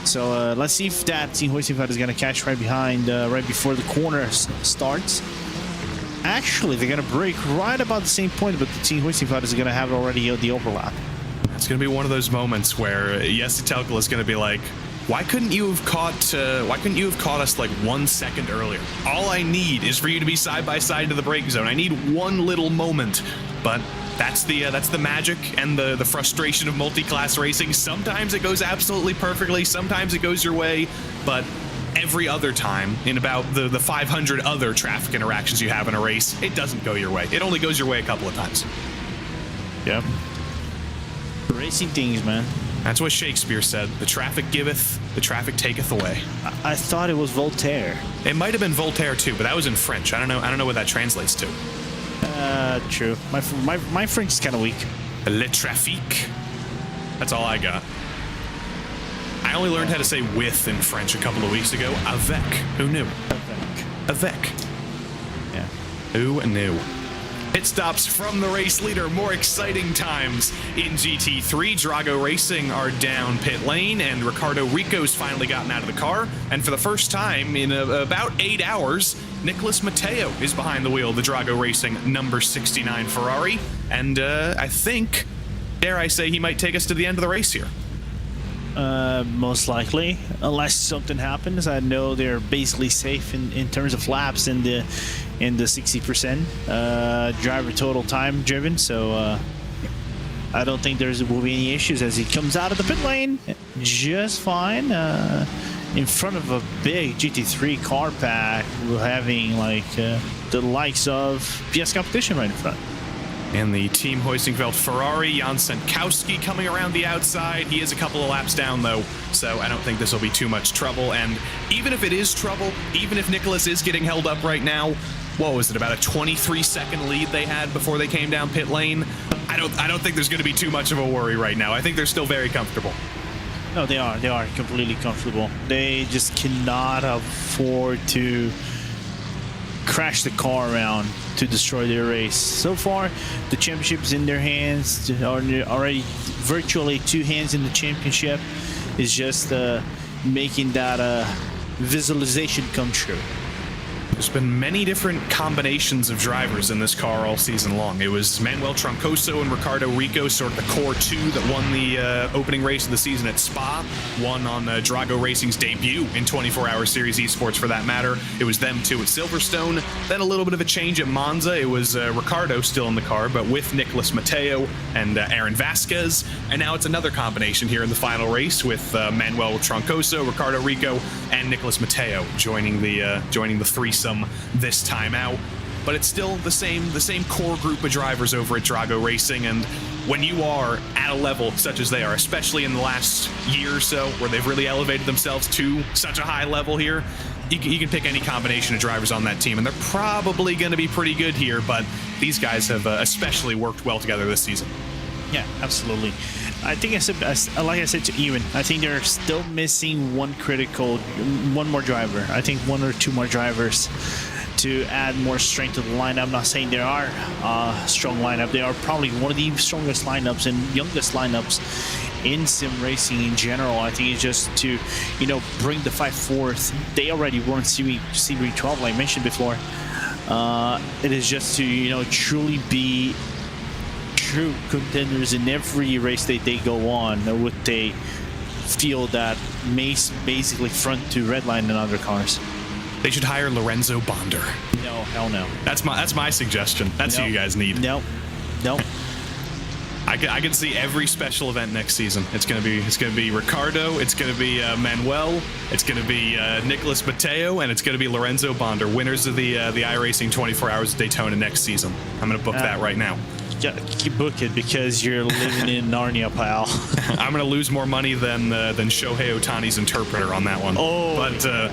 So let's see if that Team Huizenfeld is going to catch right behind, right before the corner starts. Actually, they're going to break right about the same point, but the Team Huizenfeld is going to have already the overlap. It's going to be one of those moments where Jesse Telkala is going to be like, why couldn't you have caught us like 1 second earlier? All I need is for you to be side by side to the break zone. I need one little moment, but that's the magic and the frustration of multi-class racing. Sometimes it goes absolutely perfectly, sometimes it goes your way, but every other time, in about the 500 other traffic interactions you have in a race, it doesn't go your way. It only goes your way a couple of times. Yeah. Racing things, man. That's what Shakespeare said. The traffic giveth, the traffic taketh away. I thought it was Voltaire. It might have been Voltaire too, but that was in French. I don't know what that translates to. True. My French is kind of weak. Le trafic. That's all I got. I only learned how to say with in French a couple of weeks ago. Avec. Who knew? Avec. Avec. Yeah. Who knew? Pit stops from the race leader, more exciting times in GT3. Drago Racing are down pit lane, and Ricardo Rico's finally gotten out of the car. And for the first time in about 8 hours, Nicholas Matteo is behind the wheel of the Drago Racing number 69 Ferrari. And I think, dare I say, he might take us to the end of the race here. Most likely, unless something happens. I know they're basically safe in terms of laps in the 60% driver total time driven, so I don't think will be any issues as he comes out of the pit lane just fine, in front of a big GT3 car pack, having like the likes of PS Competition right in front. And the Team Hoistingfeld Ferrari, Jan Senkowski coming around the outside. He is a couple of laps down, though, so I don't think this will be too much trouble. And even if it is trouble, even if Nicholas is getting held up right now, what was it, about a 23-second lead they had before they came down pit lane? I don't think there's going to be too much of a worry right now. I think they're still very comfortable. No, they are completely comfortable. They just cannot afford to crash the car around to destroy their race. So far, the championship is in their hands. Already virtually 2 hands in the championship. Is just making that visualization come true. There's been many different combinations of drivers in this car all season long. It was Manuel Troncoso and Ricardo Rico, sort of the core 2 that won the opening race of the season at Spa, won on Drago Racing's debut in 24-hour Series Esports for that matter. It was them 2 at Silverstone. Then a little bit of a change at Monza. It was Ricardo still in the car, but with Nicholas Matteo and Aaron Vasquez. And now it's another combination here in the final race with Manuel Troncoso, Ricardo Rico, and Nicholas Matteo joining the threesome this time out. But it's still the same core group of drivers over at Drago Racing, and when you are at a level such as they are, especially in the last year or so where they've really elevated themselves to such a high level here, you can pick any combination of drivers on that team, and they're probably going to be pretty good here, but these guys have especially worked well together this season. Yeah, absolutely. I think like I said to Ewan, I think they're still missing one more driver. I think 1 or 2 more drivers to add more strength to the lineup. I'm not saying they are a strong lineup. They are probably one of the strongest lineups and youngest lineups in sim racing in general. I think it's just to, bring the fight forth. They already won Series 12, like I mentioned before. It is just to, truly be true contenders in every race that they go on with a field that may basically front to redline than other cars. They should hire Lorenzo Bonder. No, hell no. That's my suggestion. That's who you guys need. Nope. I can see every special event next season. It's gonna be Ricardo. It's gonna be Manuel. It's gonna be Nicholas Matteo, and it's gonna be Lorenzo Bonder, winners of the iRacing 24 Hours of Daytona next season. I'm gonna book that right now. Yeah, keep book it because you're living in Narnia, pal. I'm gonna lose more money than Shohei Ohtani's interpreter on that one. Oh, but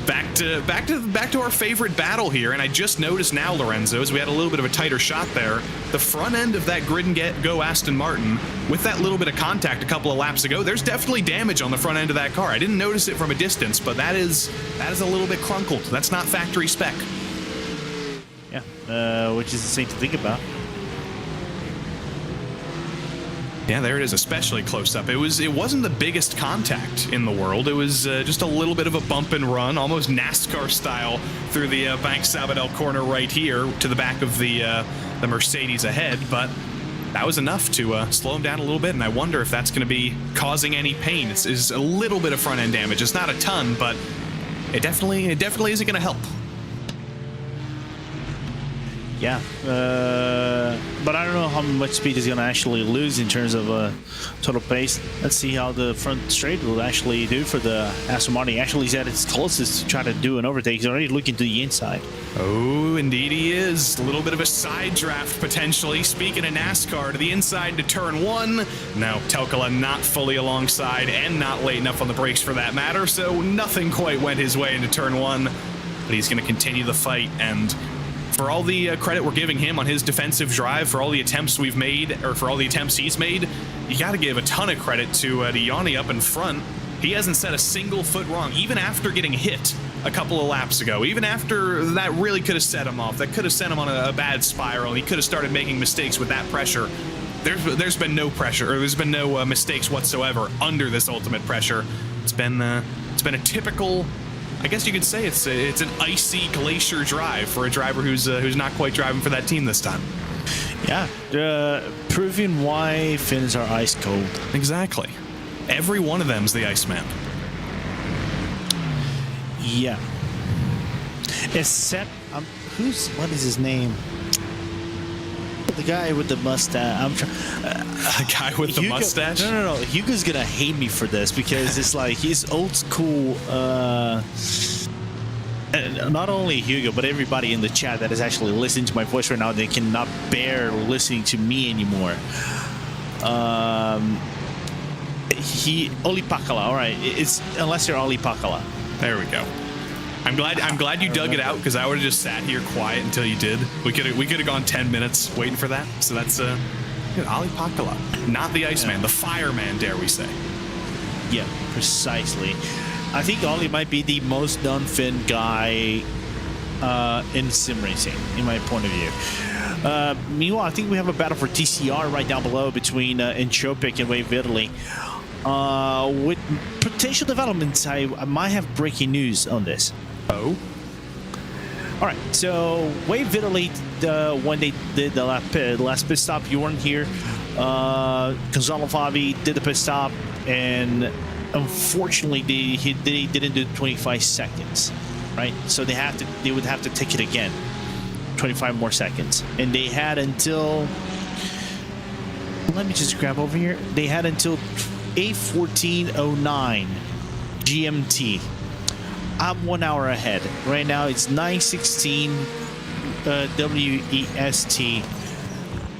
back to our favorite battle here, and I just noticed now, Lorenzo, as we had a little bit of a tighter shot there, the front end of that Grid and Go Aston Martin, with that little bit of contact a couple of laps ago, there's definitely damage on the front end of that car. I didn't notice it from a distance, but that is a little bit crunkled. That's not factory spec. Yeah, which is the thing to think about. Yeah, there it is, especially close up. It wasn't the biggest contact in the world. It was just a little bit of a bump and run, almost NASCAR style, through the Bank Sabadell corner right here to the back of the Mercedes ahead. But that was enough to slow him down a little bit, and I wonder if that's going to be causing any pain. It's a little bit of front end damage. It's not a ton, but it definitely isn't going to help. Yeah, but I don't know how much speed he's going to actually lose in terms of total pace. Let's see how the front straight will actually do for the Aston Martin. Actually, he's at its closest to try to do an overtake. He's already looking to the inside. Oh, indeed he is. A little bit of a side draft, potentially. Speaking of NASCAR, to the inside to turn 1. Now, Telkala not fully alongside and not late enough on the brakes for that matter, so nothing quite went his way into turn 1. But he's going to continue the fight, and for all the credit we're giving him on his defensive drive, for all the attempts we've made, or for all the attempts he's made, you got to give a ton of credit to Yanni up in front. He hasn't set a single foot wrong, even after getting hit a couple of laps ago. Even after that really could have set him off. That could have sent him on a bad spiral. He could have started making mistakes with that pressure. There's been no pressure, or there's been no mistakes whatsoever under this ultimate pressure. It's been a typical, I guess you could say it's an icy glacier drive for a driver who's not quite driving for that team this time. Yeah, proving why Finns are ice cold. Exactly. Every one of them's the Iceman. Yeah. Except, what is his name? The guy with the mustache. The guy with the mustache? No. Hugo's gonna hate me for this because it's like he's old school. And not only Hugo, but everybody in the chat that is actually listening to my voice right now, they cannot bear listening to me anymore. Oli Pakala. All right, it's unless you're Oli Pakala. There we go. I'm glad you dug it out, because I would have just sat here quiet until you did. We could have gone 10 minutes waiting for that. So that's Ali Pakala, not the Iceman, the Fireman, dare we say? Yeah, precisely. I think Oli might be the most known Finn guy in sim racing, in my point of view. Meanwhile, I think we have a battle for TCR right down below between Entropic and Wave Italy. With potential developments, I might have breaking news on this. Oh? All right, so Wave Italy, when they did the last pit stop, you weren't here. Gonzalo Favi did the pit stop, and unfortunately, they didn't do 25 seconds, right? So they would have to take it again, 25 more seconds, and they had until. Let me just grab over here. They had until 8:14:09 GMT. I'm 1 hour ahead. Right now it's 9:16 WEST.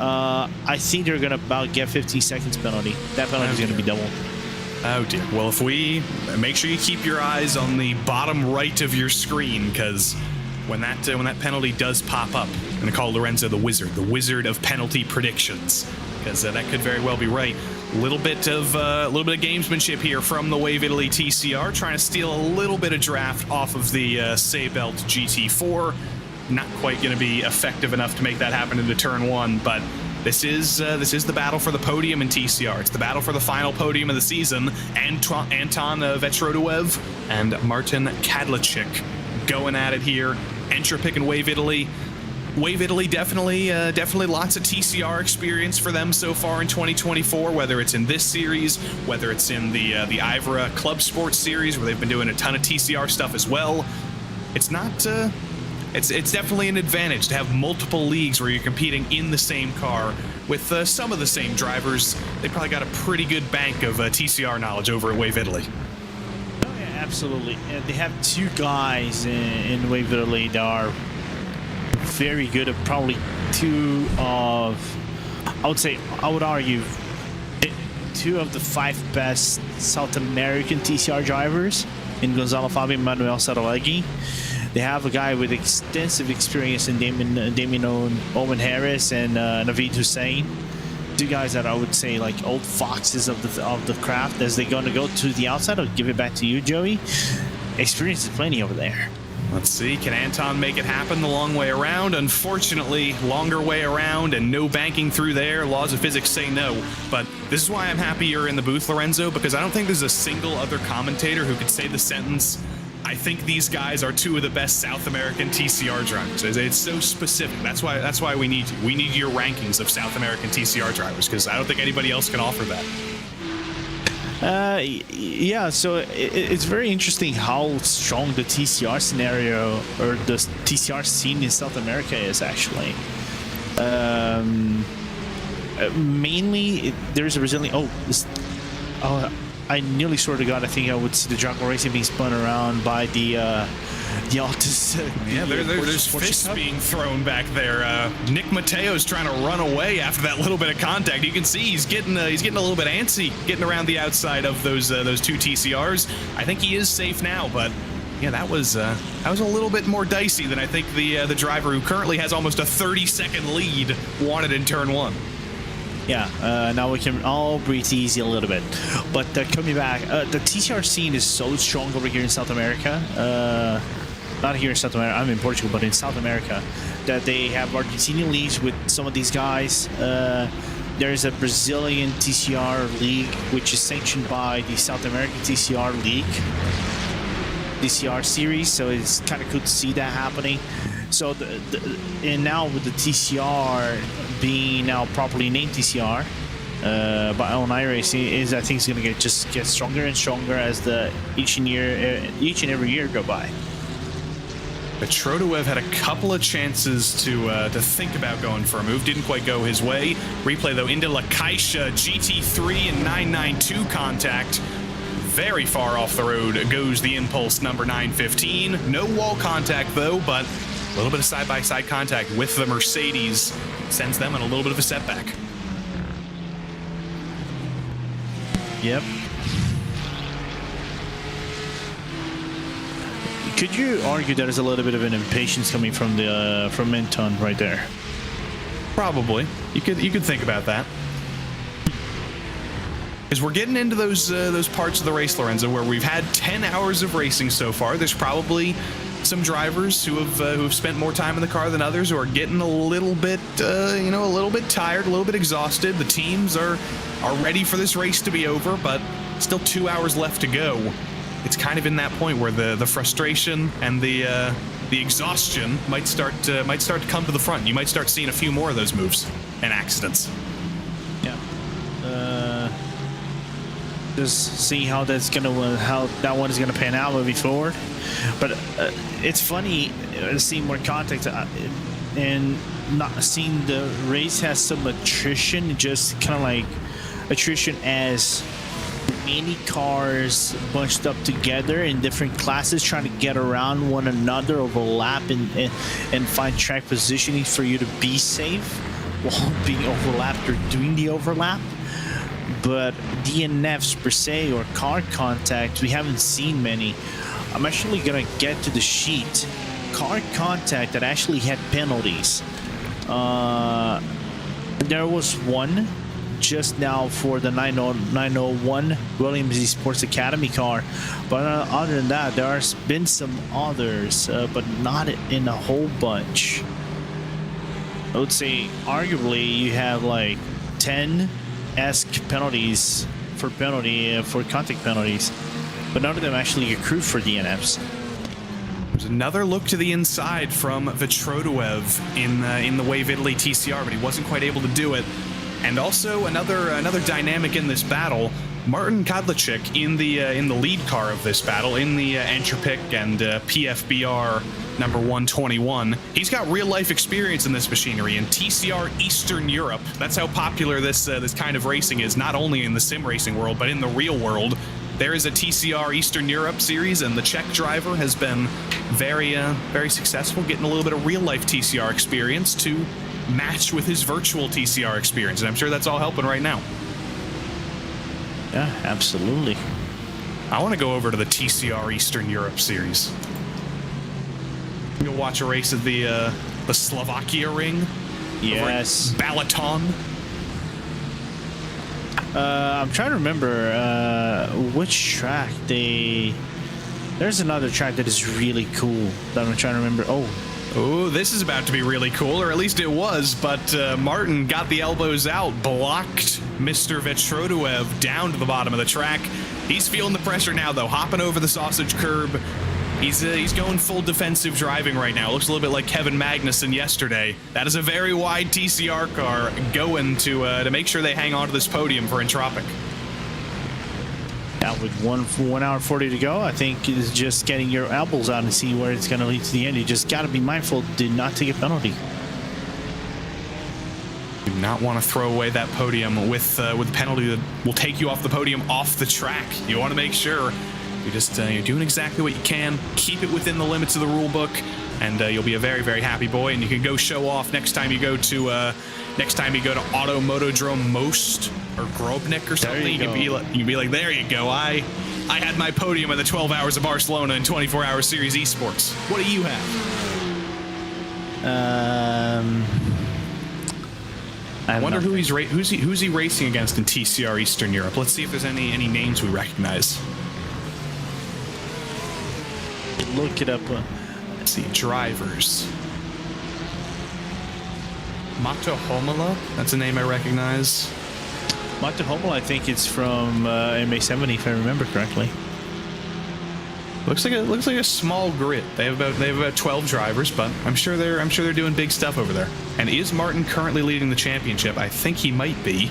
I think they're gonna about get 15 seconds penalty. That penalty is gonna be double. Oh dear. Well, if we make sure you keep your eyes on the bottom right of your screen, because when that penalty does pop up, I'm gonna call Lorenzo the wizard of penalty predictions, because that could very well be right. Little bit of gamesmanship here from the Wave Italy TCR, trying to steal a little bit of draft off of the Seibelt GT4. Not quite going to be effective enough to make that happen into turn one, but this is the battle for the podium in TCR. It's the battle for the final podium of the season. Anton Vetrodoev and Martin Kadlachik going at it here. Entropic and Wave Italy. Wave Italy definitely lots of TCR experience for them so far in 2024, whether it's in this series, whether it's in the Ivra Club Sports series, where they've been doing a ton of TCR stuff as well. It's not it's definitely an advantage to have multiple leagues where you're competing in the same car with some of the same drivers. They probably got a pretty good bank of TCR knowledge over at Wave Italy. Oh yeah, absolutely. And they have two guys in Wave Italy that are very good at probably two of, I would argue, two of the 5 best South American TCR drivers in Gonzalo Fabi and Manuel Saralegui. They have a guy with extensive experience in Damien Owen Harris and Naveed Hussein. Two guys that I would say like old foxes of the craft. As they're going to go to the outside, I'll give it back to you, Joey. Experience is plenty over there. Let's see, can Anton make it happen the long way around? Unfortunately, longer way around and no banking through there. Laws of physics say no. But this is why I'm happy you're in the booth, Lorenzo, because I don't think there's a single other commentator who could say the sentence, I think these guys are two of the best South American TCR drivers. It's so specific. That's why we need you. We need your rankings of South American TCR drivers, because I don't think anybody else can offer that. Yeah, so it's very interesting how strong the TCR scenario or the TCR scene in South America is actually. Mainly, there's a Brazilian. I nearly swear to God, I think I would see the Dragon Racing being spun around by the Altus. Yeah, there's fists being thrown back there. Nick Mateo's trying to run away after that little bit of contact. You can see he's getting a little bit antsy, getting around the outside of those two TCRs. I think he is safe now, but yeah, that was a little bit more dicey than I think the driver who currently has almost a 30-second lead wanted in turn one. Yeah, now we can all breathe easy a little bit. But coming back, the TCR scene is so strong over here in South America. not here in South America, I'm in Portugal, but in South America, that they have Argentinian leagues with some of these guys. There's a Brazilian TCR league, which is sanctioned by the South American TCR league, TCR series, so it's kind of cool to see that happening. So, and now with the TCR being now properly named TCR, by on iRacing, I think it's going to get stronger and stronger as each and every year go by. Petrodoev had a couple of chances to think about going for a move. Didn't quite go his way. Replay, though, into La Caixa, GT3 and 992 contact. Very far off the road goes the Impulse number 915. No wall contact, though, but a little bit of side-by-side contact with the Mercedes sends them in a little bit of a setback. Yep. Could you argue there's a little bit of an impatience coming from Minton right there? Probably. You could think about that. Because we're getting into those parts of the race, Lorenzo, where we've had 10 hours of racing so far. There's probably some drivers who have spent more time in the car than others, who are getting a little bit a little bit tired, a little bit exhausted. The teams are ready for this race to be over, but still 2 hours left to go. It's kind of in that point where the frustration and the exhaustion might start to come to the front. You might start seeing a few more of those moves and accidents. Yeah. Just see how that one is gonna pan out moving forward. But it's funny seeing more contact and not seeing the race has some attrition, just kind of like attrition as many cars bunched up together in different classes trying to get around one another, overlap and find track positioning for you to be safe while being overlapped or doing the overlap. But DNFs per se or car contact, we haven't seen many. I'm actually gonna get to the sheet. Car contact that actually had penalties. There was one just now for the 901 Williams Esports Academy car, but other than that, there has been some others, but not in a whole bunch. I would say arguably you have like 10-esque penalties for contact penalties, but none of them actually accrued for DNFs. There's another look to the inside from Petrodoev in the Wave Italy TCR, but he wasn't quite able to do it. And also another dynamic in this battle, Martin Kadlicek in the lead car of this battle, in the Entropic and PFBR number 121. He's got real life experience in this machinery in TCR Eastern Europe. That's how popular this kind of racing is, not only in the sim racing world, but in the real world. There is a TCR Eastern Europe series, and the Czech driver has been very successful, getting a little bit of real life TCR experience to match with his virtual TCR experience, and I'm sure that's all helping right now. Yeah, absolutely. I want to go over to the TCR Eastern Europe series. You'll watch a race at the Slovakia ring. Yes. Balaton. I'm trying to remember which track there's another track that is really cool that I'm trying to remember. Oh, this is about to be really cool, or at least it was, but Martin got the elbows out, blocked Mr. Petrodoev down to the bottom of the track. He's feeling the pressure now, though, hopping over the sausage curb. He's going full defensive driving right now. Looks a little bit like Kevin Magnussen yesterday. That is a very wide TCR car going to make sure they hang on to this podium for Entropic. Now with 1 hour 40 to go, I think it's just getting your elbows out and see where it's going to lead to the end. You just got to be mindful to not take a penalty. Do not want to throw away that podium with a penalty that will take you off the podium, off the track. You want to make sure you're doing exactly what you can. Keep it within the limits of the rule book, and you'll be a very, very happy boy. And you can go show off next time you go to Auto Motodrome Most or Grobnik or something. You can be like, there you go. I had my podium at the 12 Hours of Barcelona and 24 Hour Series Esports. What do you have? I wonder who's he racing against in TCR Eastern Europe. Let's see if there's any names we recognize. Look it up. Let's see, drivers. Mato Homola, that's a name I recognize. Mato Homola, I think it's from MA70, if I remember correctly. Looks like a small grid. They have about 12 drivers, but I'm sure they're doing big stuff over there. And is Martin currently leading the championship? I think he might be.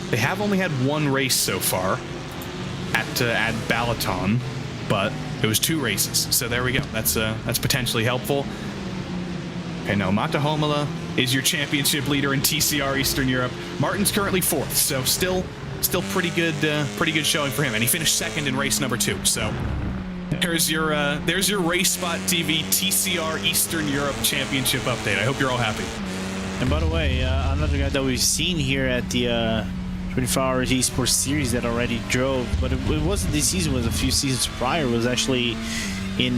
They have only had one race so far at Balaton, but it was 2 races. So there we go. That's potentially helpful. Okay, no, Mato Homola is your championship leader in TCR Eastern Europe. Martin's currently 4th, so still pretty good showing for him, and he finished 2nd in race number 2. So there's your RaceSpotTV TCR Eastern Europe Championship update. I hope you're all happy. And by the way, another guy that we've seen here at the 24 Hours Esports Series that already drove, but it wasn't this season. It was a few seasons prior. It was actually in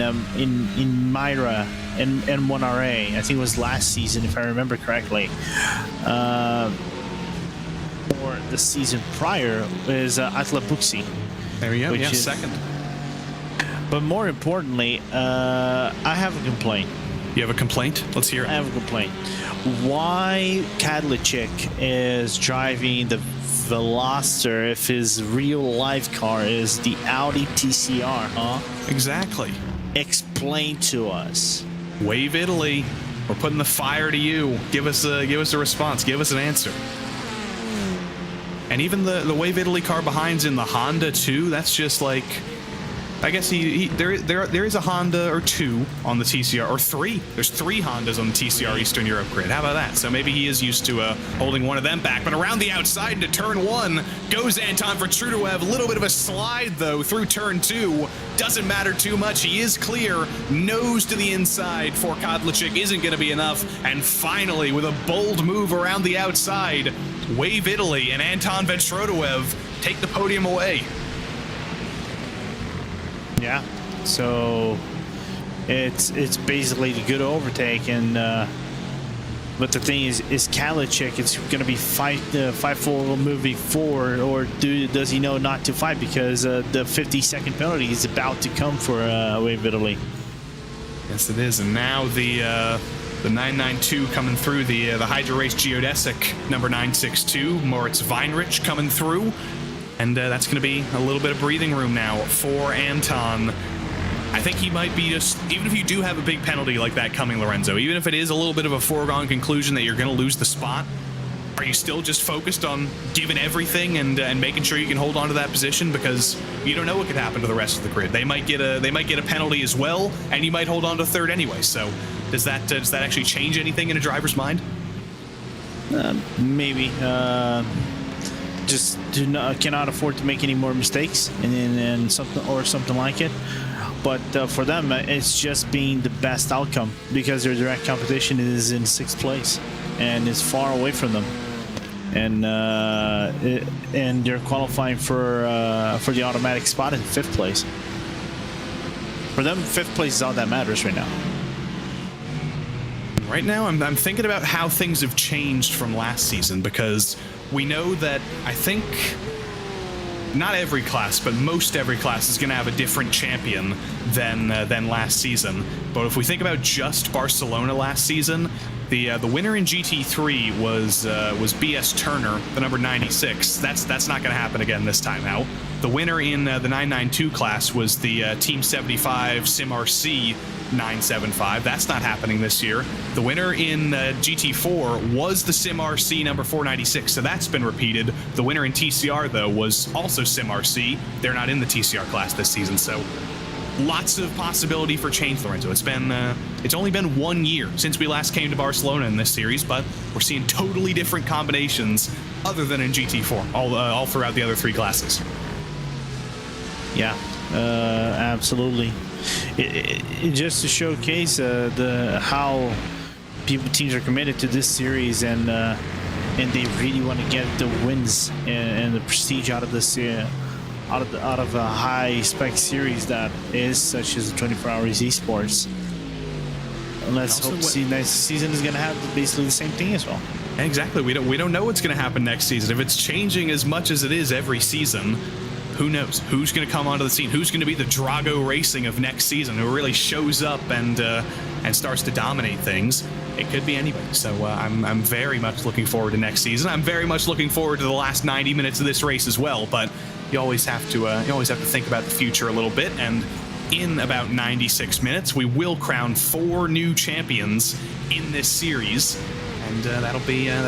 Myra and N1RA. I think it was last season, if I remember correctly. Or the season prior is Atla Buxi. There we go. Which Yeah, is 2nd. But more importantly, I have a complaint. You have a complaint? Let's hear it. I have a complaint. Why Kadlicek is driving the Veloster if his real life car is the Audi TCR, huh? Exactly. Explain to us. Wave Italy. We're putting the fire to you. Give us a response. Give us an answer. And even the Wave Italy car behind's in the Honda too. That's just like, I guess there is a Honda or 2 on the TCR, or 3. There's 3 Hondas on the TCR Eastern Europe grid. How about that? So maybe he is used to holding one of them back. But around the outside into turn 1 goes Anton Vertrudewev. A little bit of a slide though through turn 2. Doesn't matter too much. He is clear. Nose to the inside for Kadlicek isn't going to be enough. And finally, with a bold move around the outside, Wave Italy and Anton Vertrudewev take the podium away. Yeah, so it's basically the good overtake, and but the thing is Kadlicek, it's going to be fight for moving forward, or does he know not to fight because the 50-second penalty is about to come for Wave Italy? Yes, it is, and now the 992 coming through, the Hydra Race Geodesic number 962, Moritz Weinrich coming through. And that's going to be a little bit of breathing room now for Anton. I think he might be just, even if you do have a big penalty like that coming, Lorenzo, even if it is a little bit of a foregone conclusion that you're going to lose the spot, are you still just focused on giving everything and making sure you can hold on to that position? Because you don't know what could happen to the rest of the grid. They might get a penalty as well, and you might hold on to 3rd anyway. So does that actually change anything in a driver's mind? Maybe. Just cannot afford to make any more mistakes and something like it. But for them, it's just being the best outcome because their direct competition is in 6th place and is far away from them, and they're qualifying for the automatic spot in 5th place. For them, 5th place is all that matters right now. Right now, I'm thinking about how things have changed from last season, because we know that I think not every class, but most every class is going to have a different champion than last season. But if we think about just Barcelona last season, the winner in GT3 was BS Turner, the number 96. That's not going to happen again this time out. The winner in the 992 class was the Team 75 Sim RC 975. That's not happening this year. The winner in GT4 was the Sim RC number 496, so that's been repeated. The winner in TCR, though, was also Sim RC. They're not in the TCR class this season, so lots of possibility for change, Lorenzo. It's only been 1 year since we last came to Barcelona in this series, but we're seeing totally different combinations other than in GT4, all throughout the other 3 classes. Yeah, absolutely. It just to showcase how teams are committed to this series, and they really want to get the wins and the prestige out of this out of a high spec series that is such as the 24 Hours Esports. Let's hope to see next season is going to have basically the same thing as well. Exactly. We don't know what's going to happen next season. If it's changing as much as it is every season, who knows? Who's going to come onto the scene? Who's going to be the Drago Racing of next season, who really shows up and starts to dominate things? It could be anybody. So I'm very much looking forward to next season. I'm very much looking forward to the last 90 minutes of this race as well. But you always have to think about the future a little bit. And in about 96 minutes, we will crown 4 new champions in this series. And that'll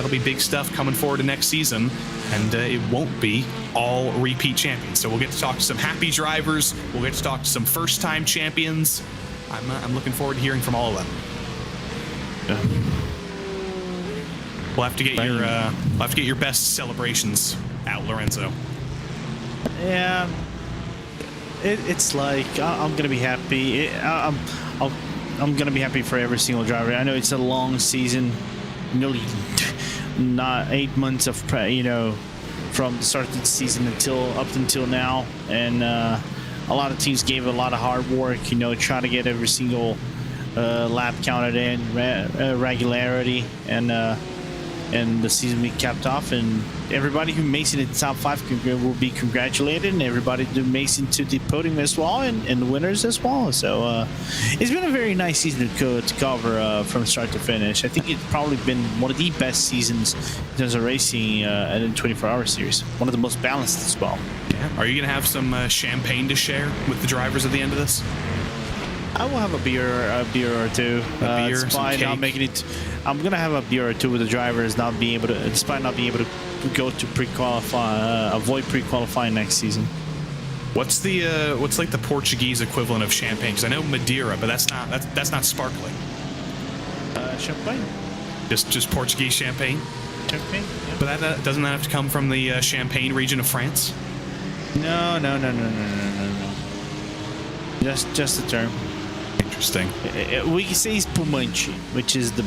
be big stuff coming forward to next season, and it won't be all repeat champions. So we'll get to talk to some happy drivers. We'll get to talk to some first-time champions. I'm looking forward to hearing from all of them. We'll have to get your best celebrations out, Lorenzo. Yeah, it's like I'm gonna be happy. I'm gonna be happy for every single driver. I know it's a long season. Nearly not 8 months of from the start of the season up until now, and a lot of teams gave a lot of hard work, trying to get every single lap counted in, regularity, and the season we capped off, and everybody who makes it in the top 5 will be congratulated, and everybody who makes it to the podium as well, and the winners as well. So it's been a very nice season to cover from start to finish. I think it's probably been one of the best seasons in terms of racing in the 24-hour series. One of the most balanced as well. Yeah. Are you going to have some champagne to share with the drivers at the end of this? I will have a beer or two. Despite not making it, I'm gonna have a beer or two with the drivers despite not being able to go to pre-qualify, avoid pre-qualifying next season. What's like the Portuguese equivalent of champagne? Because I know Madeira, but that's not sparkling. Champagne. Just Portuguese champagne. Champagne. Yeah. But doesn't that have to come from the Champagne region of France? No. Just a term. Interesting. We can say spumante, which is the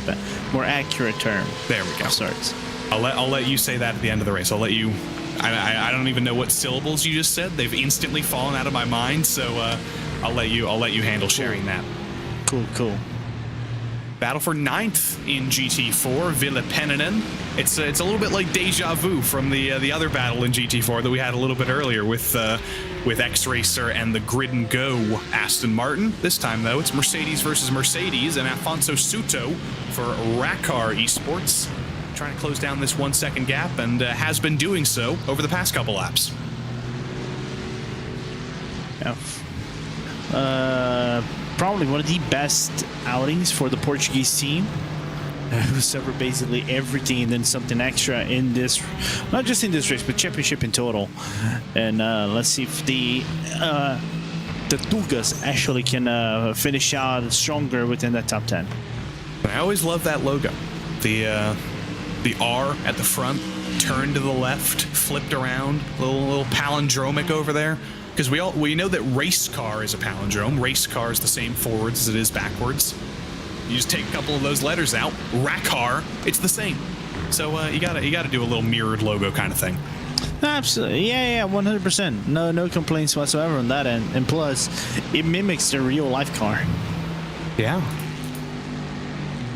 more accurate term. There we go. Starts. I'll let you say that at the end of the race. I'll let you. I don't even know what syllables you just said. They've instantly fallen out of my mind. So I'll let you handle sharing that. Cool. Battle for 9th in GT4, Villepeninen. It's a little bit like deja vu from the other battle in GT4 that we had a little bit earlier with X-Racer and the Grid and Go Aston Martin. This time, though, it's Mercedes versus Mercedes and Afonso Souto for Racar Esports, trying to close down this 1-second gap, and has been doing so over the past couple laps. Yeah. Probably one of the best outings for the Portuguese team, who suffered basically everything and then something extra in this, not just in this race, but championship in total. And let's see if the Tugas actually can finish out stronger within that top 10. I always love that logo. The R at the front, turned to the left, flipped around, little palindromic over there. Because we know that race car is a palindrome. Race car is the same forwards as it is backwards. You just take a couple of those letters out. Racar, it's the same. So you gotta do a little mirrored logo kind of thing. Absolutely, yeah, 100%. No complaints whatsoever on that end. And plus, it mimics the real life car. Yeah.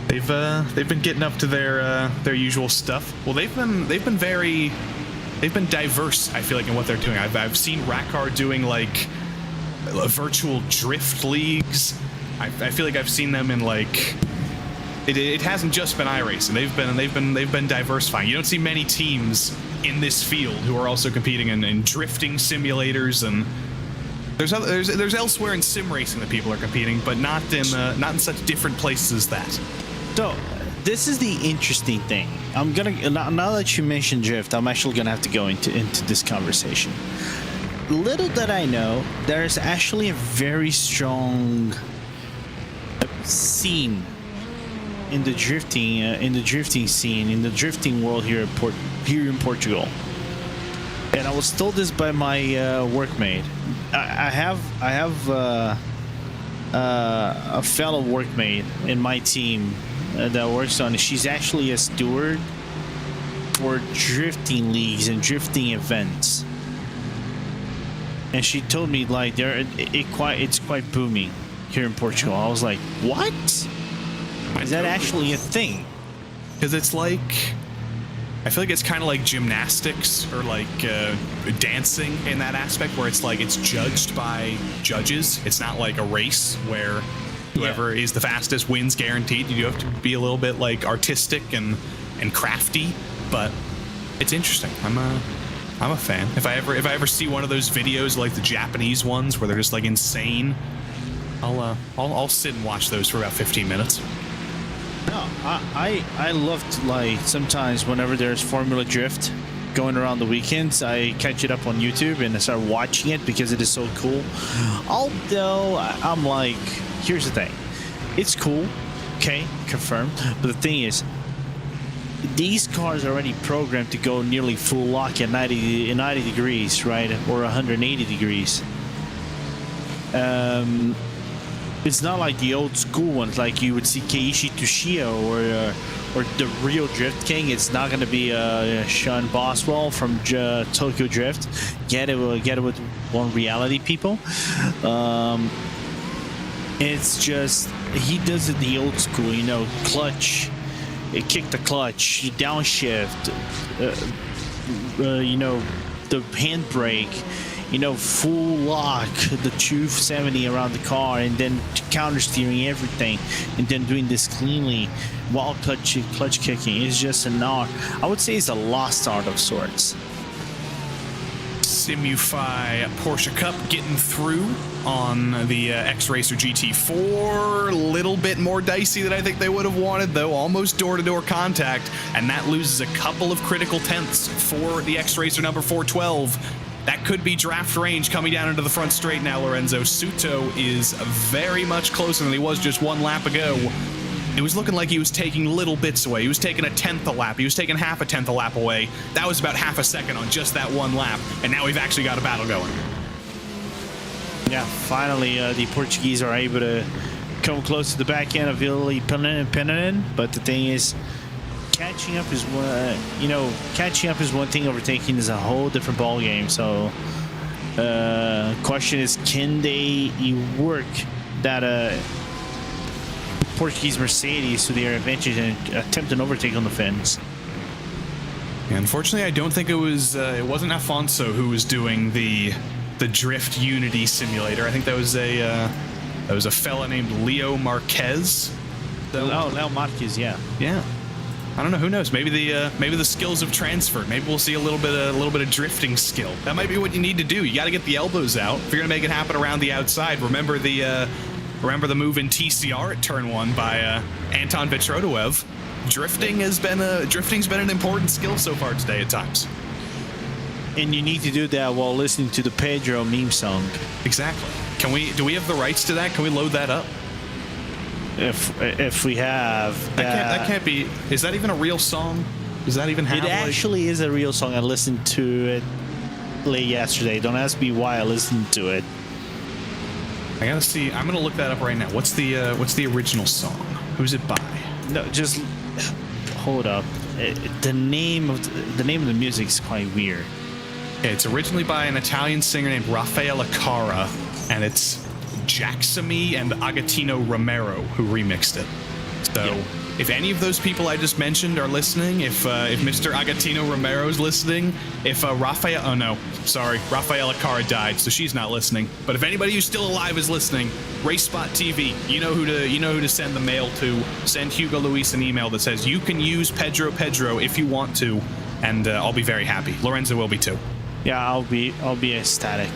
They've been getting up to their usual stuff. Well, they've been diverse, I feel like, in what they're doing. I've seen Racar doing like virtual drift leagues. I feel like I've seen them in like it hasn't just been iRacing. They've been diversifying. You don't see many teams in this field who are also competing in drifting simulators, and there's elsewhere in sim racing that people are competing, but not in such different places as that. So this is the interesting thing. I'm gonna, now that you mentioned drift, I'm actually gonna have to go into this conversation. Little that I know, there's actually a very strong scene in the drifting scene, in the drifting world here in Portugal. And I was told this by my workmate. I have a fellow workmate in my team that works on it. She's actually a steward for drifting leagues and drifting events, and she told me like it's quite booming here in Portugal. I was like, what? Is that actually a thing? Because it's like I feel like it's kind of like gymnastics or like dancing in that aspect, where it's like it's judged by judges. It's not like a race where whoever is the fastest wins guaranteed. You have to be a little bit like artistic and crafty, but it's interesting. I'm a fan. If I ever see one of those videos like the Japanese ones where they're just like insane, I'll sit and watch those for about 15 minutes. No, I love to, like, sometimes whenever there's Formula Drift going around the weekends, I catch it up on YouTube and I start watching it because it is so cool. Although I'm like, here's the thing, it's cool, okay, confirmed, but the thing is, these cars are already programmed to go nearly full lock at 90 degrees, right, or 180 degrees. It's not like the old school ones, like you would see Keiichi Toshio or the real Drift King. It's not going to be Sean Boswell from Tokyo Drift. Get it with one reality, people. It's just, he does it the old school, you know, clutch, kick the clutch, downshift, you know, the handbrake, you know, full lock, the 270 around the car, and then counter steering everything, and then doing this cleanly while clutch kicking. Is just an art. I would say it's a lost art of sorts. Simufy Porsche Cup getting through on the X-Racer GT4. A little bit more dicey than I think they would have wanted, though. Almost door-to-door contact, and that loses a couple of critical tenths for the X-Racer number 412. That could be draft range coming down into the front straight now, Lorenzo. Suto is very much closer than he was just one lap ago. It was looking like he was taking little bits away. He was taking a tenth a lap. He was taking half a tenth a lap away. That was about half a second on just that one lap, and now we've actually got a battle going. Yeah, finally the Portuguese are able to come close to the back end of Vili Peninen, but the thing is, catching up is one thing. Overtaking is a whole different ball game. So, question is, can they work that Portuguese Mercedes to their advantage and attempt an overtake on the fence? Yeah, unfortunately, I don't think it wasn't Afonso who was doing the Drift Unity simulator. I think that was a fella named Leo Marquez. Leo Marquez, yeah. Yeah. I don't know. Who knows? Maybe the skills have transferred. Maybe we'll see a little bit of drifting skill. That might be what you need to do. You got to get the elbows out if you're gonna make it happen around the outside. Remember the move in TCR at turn 1 by Anton Vetrodoev. Drifting's been an important skill so far today at times. And you need to do that while listening to the Pedro meme song. Exactly. Do we have the rights to that? Can we load that up? If we have that can't be. Is that even a real song? Does that even have? It actually is a real song. I listened to it late yesterday. Don't ask me why I listened to it. I gotta see. I'm gonna look that up right now. What's the original song? Who's it by? No, just hold up. The name of the music is quite weird. Okay, it's originally by an Italian singer named Raffaele Cara, and it's Jacksamy and Agatino Romero who remixed it. So if any of those people I just mentioned are listening, if Mr. Agatino Romero's listening, if Raffaele Cara died, so she's not listening. But if anybody who's still alive is listening, RaceSpotTV, you know who to send the mail to. Send Hugo Luis an email that says you can use Pedro if you want to, and I'll be very happy. Lorenzo will be too. Yeah, I'll be ecstatic.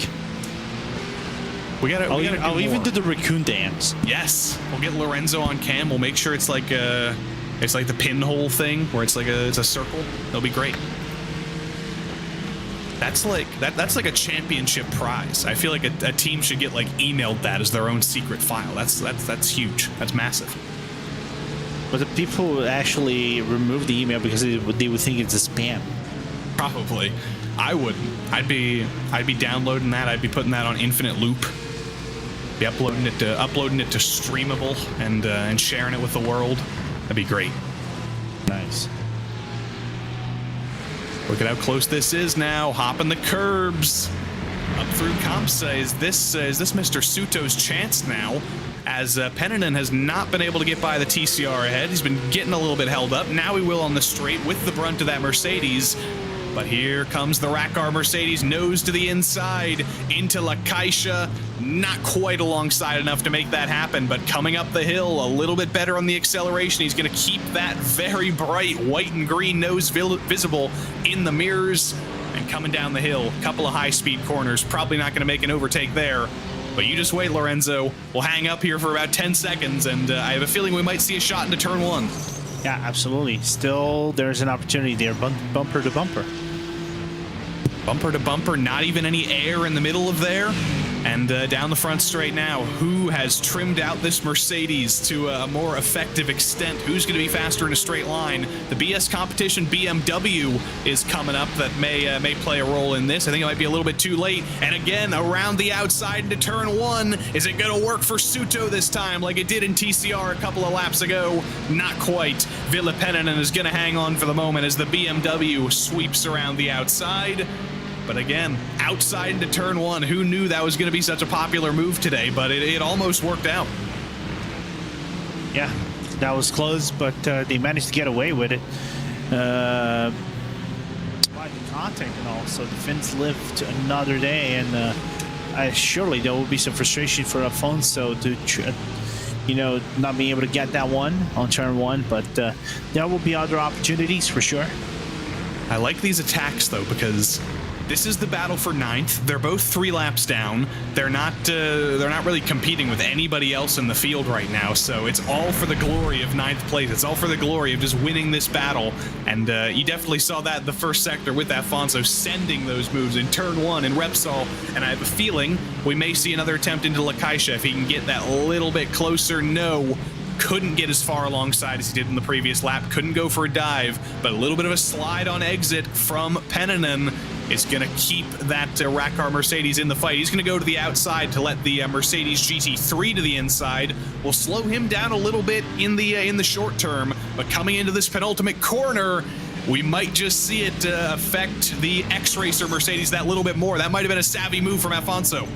I'll even do the raccoon dance. Yes, we'll get Lorenzo on cam. We'll make sure it's like the pinhole thing where it's a circle. That'll be great. That's like a championship prize. I feel like a team should get emailed that as their own secret file. That's huge. That's massive. But the people actually remove the email because they would think it's a spam. Probably. I wouldn't. I'd be downloading that. I'd be putting that on infinite loop. Be uploading it to Streamable and sharing it with the world. That'd be great. Nice. Look at how close this is now. Hopping the curbs up through Kamsa. Is this Mr. Suto's chance now as Pennanen has not been able to get by the TCR ahead. He's been getting a little bit held up. Now he will on the straight with the brunt of that Mercedes. But here comes the Rackar Mercedes, nose to the inside, into La Caixa. Not quite alongside enough to make that happen, but coming up the hill, a little bit better on the acceleration. He's going to keep that very bright white and green nose visible in the mirrors. And coming down the hill, a couple of high-speed corners. Probably not going to make an overtake there. But you just wait, Lorenzo. We'll hang up here for about 10 seconds, and I have a feeling we might see a shot into turn 1. Yeah, absolutely. Still, there's an opportunity there, bumper to bumper. Bumper to bumper, not even any air in the middle of there. And down the front straight now, who has trimmed out this Mercedes to a more effective extent? Who's going to be faster in a straight line? The BS competition BMW is coming up that may play a role in this. I think it might be a little bit too late. And again, around the outside into turn 1. Is it going to work for Suto this time like it did in TCR a couple of laps ago? Not quite. Ville Pennanen is going to hang on for the moment as the BMW sweeps around the outside. But again, outside into turn 1. Who knew that was going to be such a popular move today? But it almost worked out. Yeah, that was close, but they managed to get away with it. By the contact and all, so the Finns lived another day, and surely there will be some frustration for Afonso to, not being able to get that one on turn 1. But there will be other opportunities for sure. I like these attacks though, because this is the battle for 9th. They're both 3 laps down. They're not really competing with anybody else in the field right now, so it's all for the glory of 9th place. It's all for the glory of just winning this battle. And you definitely saw that in the first sector with Afonso sending those moves in turn 1 in Repsol. And I have a feeling we may see another attempt into La Caixa if he can get that little bit closer. No. Couldn't get as far alongside as he did in the previous lap. Couldn't go for a dive, but a little bit of a slide on exit from Pennanen is going to keep that Rackar Mercedes in the fight. He's going to go to the outside to let the Mercedes GT3 to the inside. Will slow him down a little bit in the short term, but coming into this penultimate corner, we might just see it affect the X-Racer Mercedes that little bit more. That might have been a savvy move from Afonso.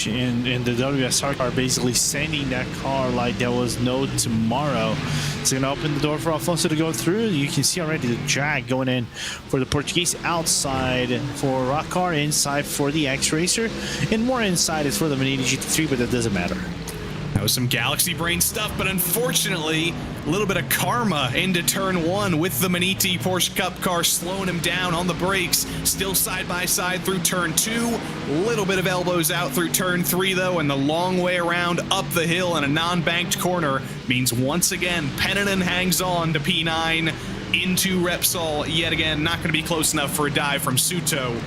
And the WSR car basically sending that car like there was no tomorrow. It's going to open the door for Afonso to go through. You can see already the drag going in for the Portuguese, outside for Rackar, inside for the X-Racer, and more inside is for the Manini GT3, but that doesn't matter. That was some Galaxy Brain stuff, but unfortunately, a little bit of karma into turn 1 with the Maniti Porsche Cup car slowing him down on the brakes. Still side by side through turn 2. A little bit of elbows out through turn 3, though, and the long way around up the hill in a non-banked corner means once again Pennanen hangs on to P9 into Repsol. Yet again, not going to be close enough for a dive from Suto.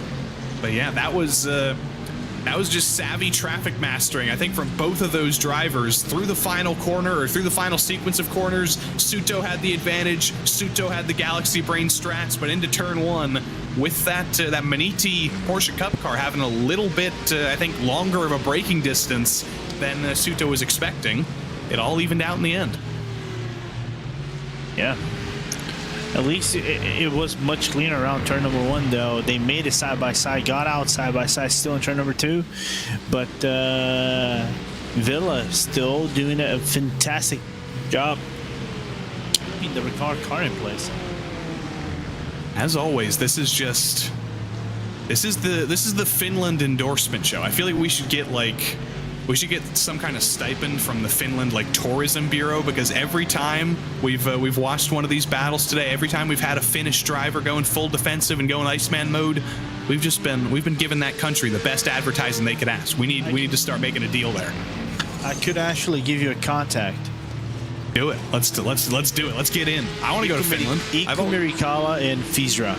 But yeah, that was just savvy traffic mastering, I think, from both of those drivers. Through the final corner, or through the final sequence of corners, Suto had the advantage. Suto had the Galaxy Brain strats, but into turn 1, with that Maniti Porsche Cup car having a little bit, I think, longer of a braking distance than Suto was expecting, it all evened out in the end. Yeah. At least it was much cleaner around turn number 1, though. They made it side by side, got out side by side, still in turn number 2. But Villa still doing a fantastic job keeping the Ricard car in place. As always, this is the Finland endorsement show. I feel like we should get some kind of stipend from the Finland tourism bureau, because every time we've watched one of these battles today, every time we've had a Finnish driver going full defensive and going Iceman mode, we've been given that country the best advertising they could ask. We need to start making a deal there. I could actually give you a contact. Do it. Let's do it. Let's get in. I want to go to Finland. Iku Mirikala and Fizra.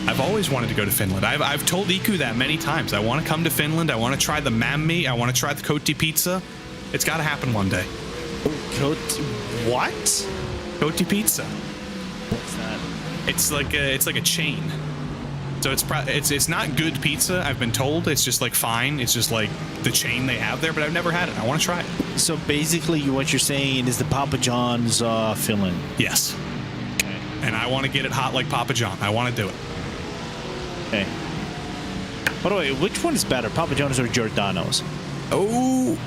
I've always wanted to go to Finland. I've told Iku that many times. I want to come to Finland. I want to try the mammi. I want to try the koti pizza. It's got to happen one day. What? Koti pizza. What's that? It's like a chain. So it's not good pizza, I've been told. It's just fine. It's just the chain they have there, but I've never had it. I want to try it. So basically what you're saying is the Papa John's Finland. Yes. Okay. And I want to get it hot like Papa John. I want to do it. Okay. By the way, which one is better, Papa John's or Giordano's? Oh,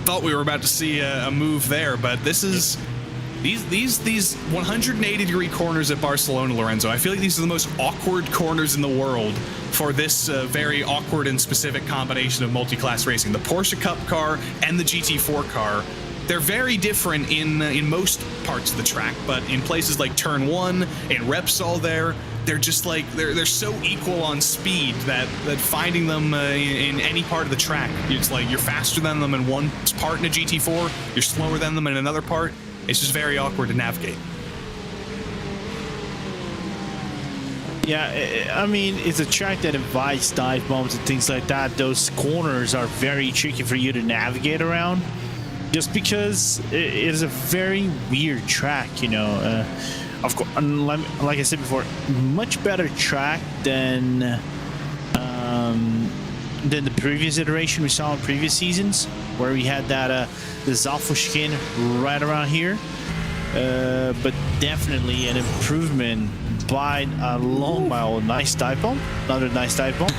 thought we were about to see a move there, but this is these 180-degree corners at Barcelona, Lorenzo. I feel like these are the most awkward corners in the world for this very awkward and specific combination of multi-class racing. The Porsche Cup car and the GT4 car. They're very different in most parts of the track, but in places like Turn 1 and Repsol they're just like they're so equal on speed that finding them in any part of the track, it's like you're faster than them in one part in a GT4, you're slower than them in another part. It's just very awkward to navigate. Yeah, I mean, it's a track that invites dive bombs and things like that. Those corners are very tricky for you to navigate around, just because it is a very weird track, you know. Of course, like I said before, much better track than the previous iteration we saw in previous seasons, where we had that the Zalfo chicane right around here. But definitely an improvement by a long mile. Nice dive bomb, another nice dive bomb.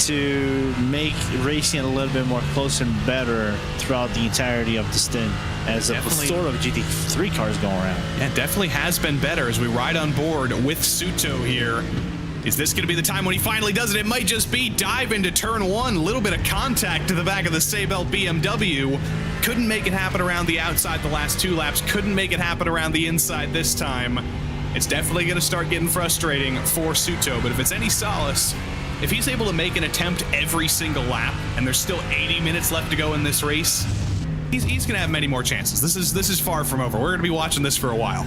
To make racing a little bit more close and better throughout the entirety of the stint, as a sort of GT3 cars going around. Yeah, it definitely has been better as we ride on board with Suto here. Is this going to be the time when he finally does it? It might just be dive into turn 1, a little bit of contact to the back of the Seibelt BMW. Couldn't make it happen around the outside the last 2 laps, couldn't make it happen around the inside this time. It's definitely going to start getting frustrating for Suto, but if it's any solace, if he's able to make an attempt every single lap, and there's still 80 minutes left to go in this race, he's going to have many more chances. This is far from over. We're going to be watching this for a while.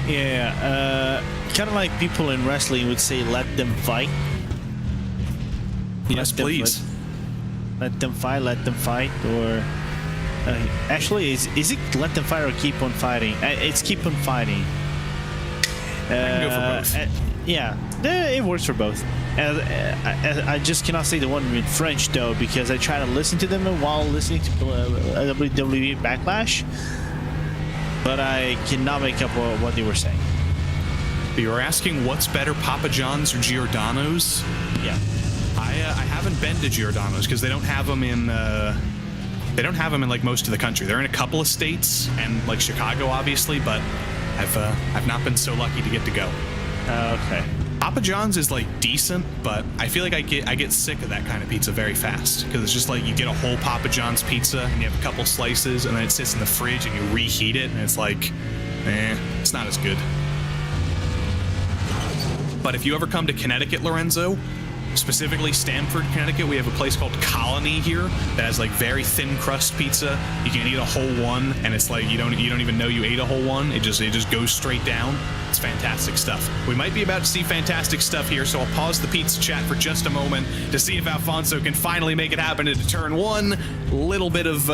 Yeah, kind of like people in wrestling would say, let them fight. Yes, please. Let them fight, or... actually, is it let them fight or keep on fighting? It's keep on fighting. I can go for both. Yeah, it works for both. I just cannot say the one in French, though, because I try to listen to them while listening to WWE Backlash, but I cannot make up what they were saying. You were asking what's better, Papa John's or Giordano's? Yeah. I haven't been to Giordano's because they don't have them in like most of the country. They're in a couple of states and like Chicago, obviously, but I've not been so lucky to get to go. Okay. Papa John's is like decent, but I feel like I get sick of that kind of pizza very fast because it's just like you get a whole Papa John's pizza and you have a couple slices and then it sits in the fridge and you reheat it and it's like, it's not as good. But if you ever come to Connecticut, Lorenzo, specifically Stamford, Connecticut, we have a place called Colony here that has like very thin crust pizza. You can eat a whole one and it's like you don't even know you ate a whole one. It just goes straight down. It's fantastic stuff. We might be about to see fantastic stuff here, so I'll pause the pizza chat for just a moment to see if Alfonso can finally make it happen into turn 1. Little bit of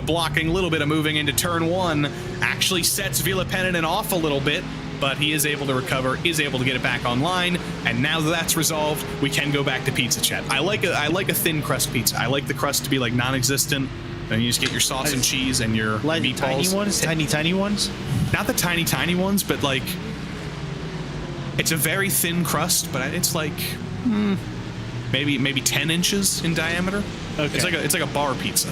blocking, little bit of moving into turn 1. Actually sets Villapeninen off a little bit, but he is able to recover, is able to get it back online, and now that that's resolved, we can go back to pizza chat. I like a thin crust pizza. I like the crust to be like non-existent, and you just get your sauce and cheese and your like meatballs. Tiny ones? Not the tiny ones, but like it's a very thin crust, but it's like maybe 10 inches in diameter. Okay. It's like a bar pizza.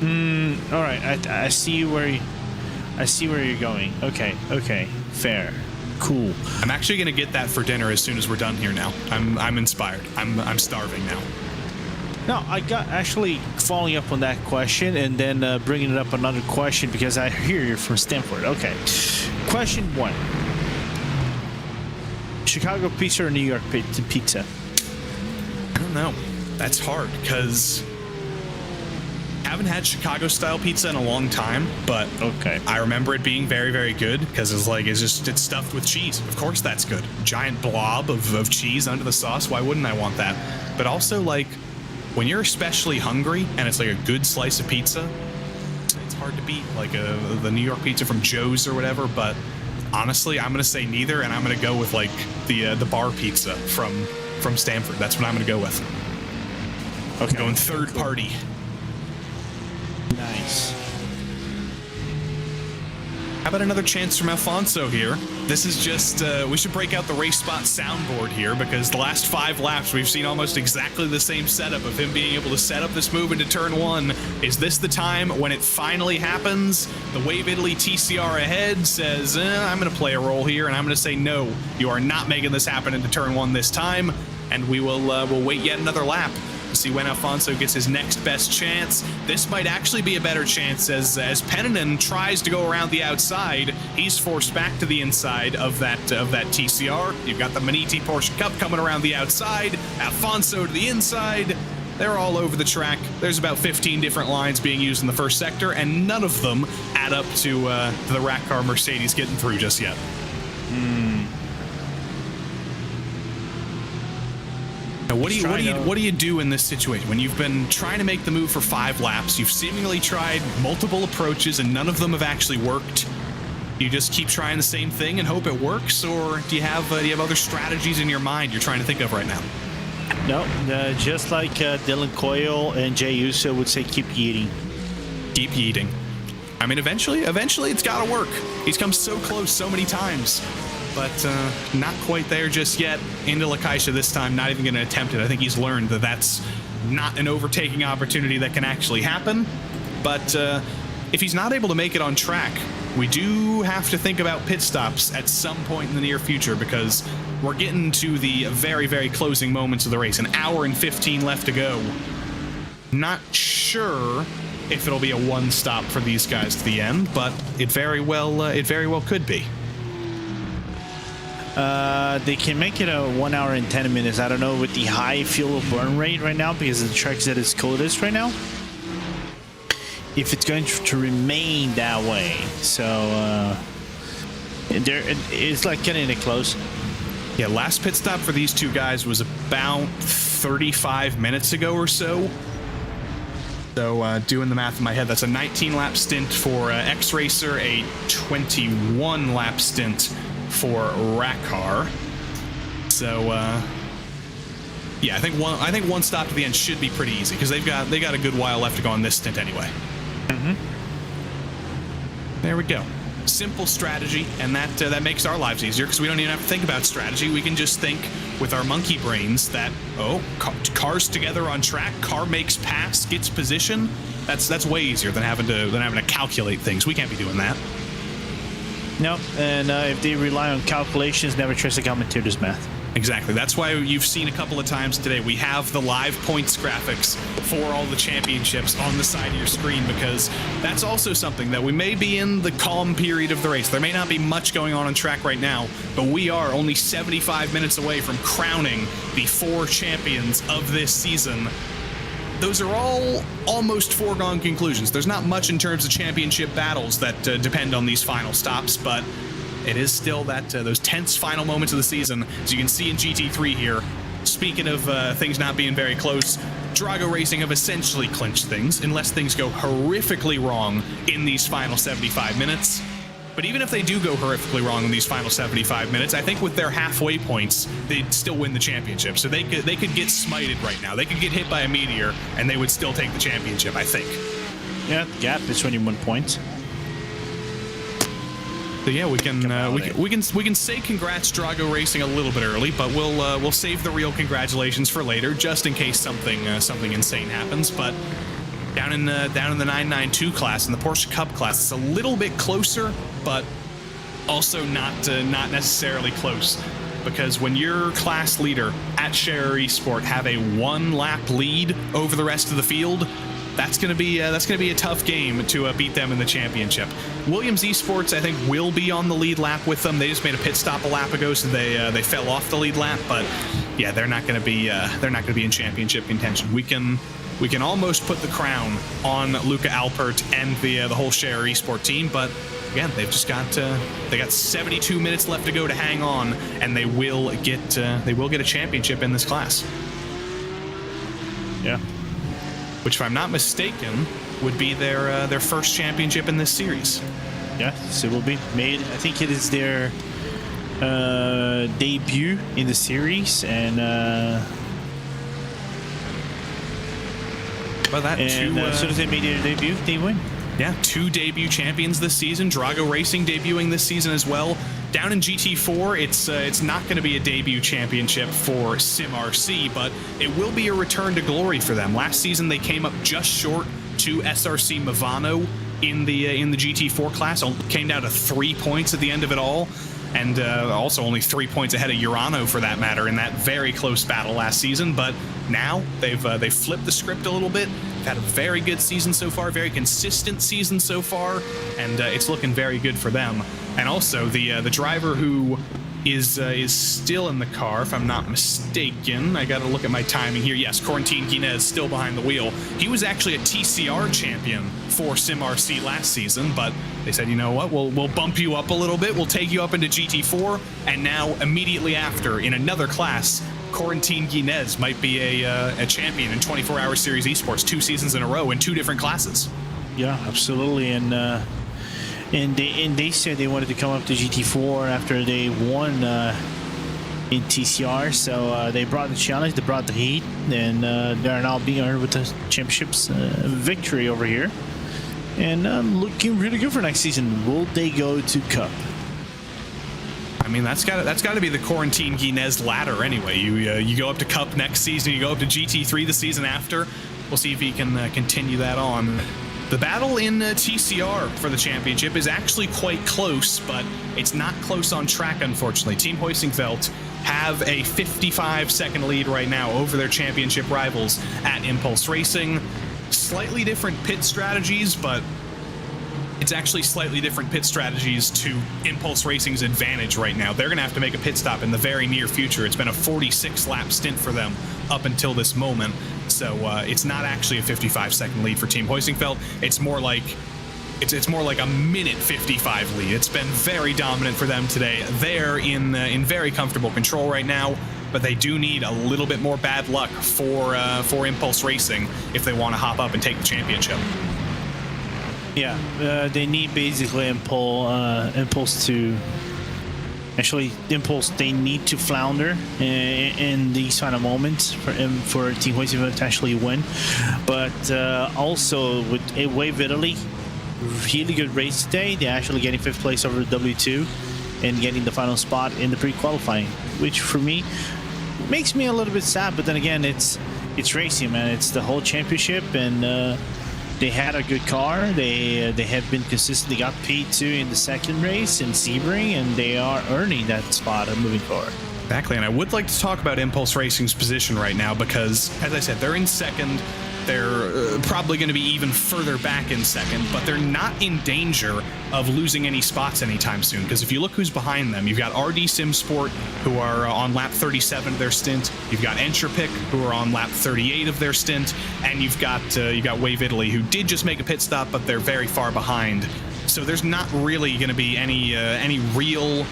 All right. I see where you're going. Okay. Fair. Cool. I'm actually gonna get that for dinner as soon as we're done here. Now I'm inspired. I'm starving now. No, I got actually following up on that question and then bringing it up another question because I hear you're from Stanford. Okay. Question 1. Chicago pizza or New York pizza? I don't know. That's hard because I haven't had Chicago style pizza in a long time, but okay. I remember it being very, very good because it's stuffed with cheese. Of course that's good. Giant blob of cheese under the sauce. Why wouldn't I want that? But also like when you're especially hungry and it's like a good slice of pizza, it's hard to beat like the New York pizza from Joe's or whatever, but honestly, I'm going to say neither, and I'm going to go with like the bar pizza from Stanford. That's what I'm going to go with. Okay. Going third party. Nice. How about another chance from Alfonso here? This is just, we should break out the RaceSpot soundboard here, because the last 5 laps we've seen almost exactly the same setup of him being able to set up this move into turn 1. Is this the time when it finally happens? The Wave Italy TCR ahead says, I'm going to play a role here, and I'm going to say, no, you are not making this happen into turn 1 this time, and we will we'll wait yet another lap to see when Alfonso gets his next best chance. This might actually be a better chance as Pennanen tries to go around the outside. He's forced back to the inside of that TCR. You've got the Maniti Porsche Cup coming around the outside. Alfonso to the inside. They're all over the track. There's about 15 different lines being used in the first sector, and none of them add up to the rack car Mercedes getting through just yet. Now, what do you do in this situation when you've been trying to make the move for 5 laps? You've seemingly tried multiple approaches and none of them have actually worked. You just keep trying the same thing and hope it works, or do you have other strategies in your mind you're trying to think of right now? No, just like Dylan Coyle and Jay Uso would say, keep yeeting. Keep yeeting. I mean, eventually it's got to work. He's come so close so many times, but not quite there just yet. Into La Caixa this time, not even going to attempt it. I think he's learned that that's not an overtaking opportunity that can actually happen. But if he's not able to make it on track, we do have to think about pit stops at some point in the near future, because we're getting to the very, very closing moments of the race. 1 hour and 15 left to go. Not sure if it'll be a one stop for these guys to the end, but it very well could be. They can make it a 1 hour and 10 minutes. I don't know with the high fuel burn rate right now, because the track's at its coldest right now, if it's going to remain that way. So it's like getting it close. Yeah, last pit stop for these two guys was about 35 minutes ago or so. So doing the math in my head, that's a 19-lap stint for X-Racer, a 21-lap stint for Rackar. So yeah, I think one stop to the end should be pretty easy, because they got a good while left to go on this stint anyway. There we go. Simple strategy, and that makes our lives easier, because we don't even have to think about strategy. We can just think with our monkey brains that, cars together on track, car makes pass, gets position. That's way easier than having to calculate things. We can't be doing that. Nope, and if they rely on calculations, never trust a commentator's math. Exactly. That's why you've seen a couple of times today we have the live points graphics for all the championships on the side of your screen, because that's also something that we may be in the calm period of the race. There may not be much going on track right now, but we are only 75 minutes away from crowning the 4 champions of this season. Those are all almost foregone conclusions. There's not much in terms of championship battles that depend on these final stops, but it is still that those tense final moments of the season, as you can see in GT3 here. Speaking of things not being very close, Drago Racing have essentially clinched things, unless things go horrifically wrong in these final 75 minutes. But even if they do go horrifically wrong in these final 75 minutes, I think with their halfway points, they'd still win the championship. So they could get smited right now. They could get hit by a meteor, and they would still take the championship, I think. Yeah, the gap is 21 points. So yeah, we can say congrats Drago Racing a little bit early, but we'll save the real congratulations for later, just in case something insane happens. But down in the 992 class, in the Porsche Cup class, it's a little bit closer, but also not necessarily close, because when your class leader at Scherer Esport have a 1-lap lead over the rest of the field, that's gonna be a tough game to beat them in the championship. Williams Esports, I think, will be on the lead lap with them. They just made a pit stop a lap ago, so they fell off the lead lap. But yeah, they're not gonna be in championship contention. We can almost put the crown on Luca Alpert and the whole Scherer Esport team, but again, they've just got 72 minutes left to go to hang on, and they will get a championship in this class. Yeah. Which, if I'm not mistaken, would be their first championship in this series. Yeah, so it will be made. I think it is their debut in the series, and well, that as soon as they made their debut, they win. Yeah, 2 debut champions this season. Drago Racing debuting this season as well. Down in GT4, it's not going to be a debut championship for SimRC, but it will be a return to glory for them. Last season, they came up just short to SRC Movano in the GT4 class. Came down to 3 points at the end of it all, and also only 3 points ahead of Urano for that matter in that very close battle last season. But now they've flipped the script a little bit. They've had a very good season so far, very consistent season so far, and it's looking very good for them. And also the driver who is still in the car, if I'm not mistaken. I got to look at my timing here. Yes, Corentin Guinez still behind the wheel. He was actually a TCR champion for SimRC last season, but they said, you know what, we'll bump you up a little bit. We'll take you up into GT4, and now immediately after, in another class, Corentin Guinez might be a champion in 24-hour series esports 2 seasons in a row in 2 different classes. Yeah, absolutely, and they said they wanted to come up to GT4 after they won in TCR, so they brought the challenge, they brought the heat, and they're now being earned with the championships victory over here, and looking really good for next season. Will they go to Cup? I mean, that's got to be the Corentin Guinez ladder anyway. You go up to Cup next season, you go up to GT3 the season after. We'll see if he can continue that on. The battle in TCR for the championship is actually quite close, but it's not close on track, unfortunately. Team Hoisingveld have a 55-second lead right now over their championship rivals at Impulse Racing. Slightly different pit strategies, but it's actually slightly different pit strategies to Impulse Racing's advantage right now. They're going to have to make a pit stop in the very near future. It's been a 46-lap stint for them up until this moment. So it's not actually a 55-second lead for Team Hoisingveld. It's more like a minute 55 lead. It's been very dominant for them today. They're in very comfortable control right now, but they do need a little bit more bad luck for Impulse Racing if they want to hop up and take the championship. Yeah, they need basically Impulse to... Actually, Impulse, they need to flounder in these final moments for Team Hoisingveld to actually win. But also with Wave Italy, really good race today. They're actually getting 5th place over W2 and getting the final spot in the pre-qualifying, which for me makes me a little bit sad. But then again, it's racing, man. It's the whole championship, and they had a good car. They have been consistent. They got P2 in the second race in Sebring, and they are earning that spot moving forward. Exactly, and I would like to talk about Impulse Racing's position right now because, as I said, they're in second. They're probably going to be even further back in second, but they're not in danger of losing any spots anytime soon, because if you look who's behind them, you've got RD Sim Sport, who are on lap 37 of their stint, you've got Entropic, who are on lap 38 of their stint, and you've got Wave Italy, who did just make a pit stop, but they're very far behind. So there's not really going to be any real...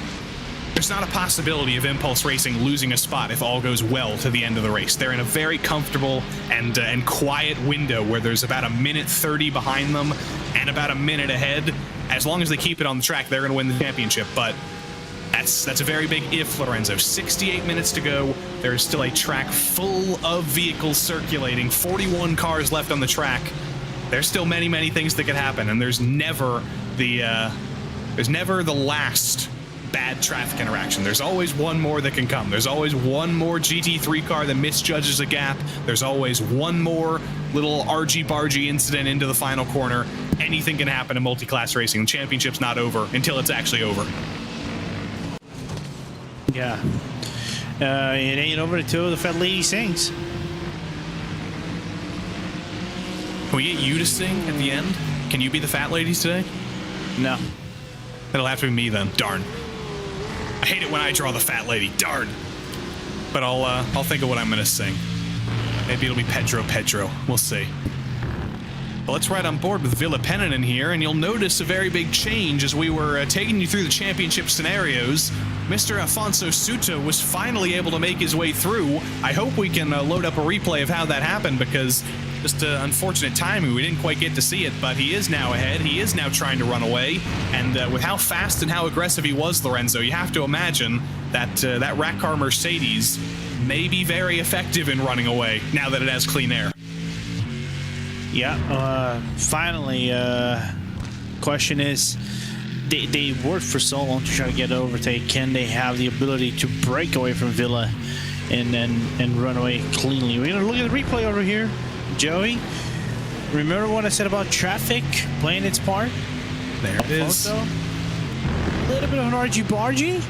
There's not a possibility of Impulse Racing losing a spot if all goes well to the end of the race. They're in a very comfortable and quiet window where there's about a minute 30 behind them and about a minute ahead. As long as they keep it on the track, they're going to win the championship. But that's a very big if, Lorenzo. 68 minutes to go. There's still a track full of vehicles circulating. 41 cars left on the track. There's still many, many things that could happen, and there's never the last bad traffic interaction. There's always one more that can come. There's always one more GT3 car that misjudges a gap. There's always one more little argy-bargy incident into the final corner. Anything can happen in multi-class racing. The championship's not over until it's actually over. Yeah. It ain't over until the fat lady sings. Can we get you to sing at the end? Can you be the fat ladies today? No. It'll have to be me then. Darn. I hate it when I draw the fat lady. Darn. But I'll think of what I'm gonna sing. Maybe it'll be Pedro. We'll see. Well, let's ride on board with Villa Peninen here, and you'll notice a very big change as we were taking you through the championship scenarios. Mr. Afonso Suto was finally able to make his way through. I hope we can load up a replay of how that happened, because just unfortunate timing. We didn't quite get to see it, but he is now ahead. He is now trying to run away, and with how fast and how aggressive he was, Lorenzo, you have to imagine that that rat car Mercedes may be very effective in running away now that it has clean air. Yeah, finally, question is, they worked for so long to try to get an overtake. Can they have the ability to break away from Villa and run away cleanly? We're gonna look at the replay over here, Joey. Remember what I said about traffic playing its part? There it is. A little bit of an argy-bargy.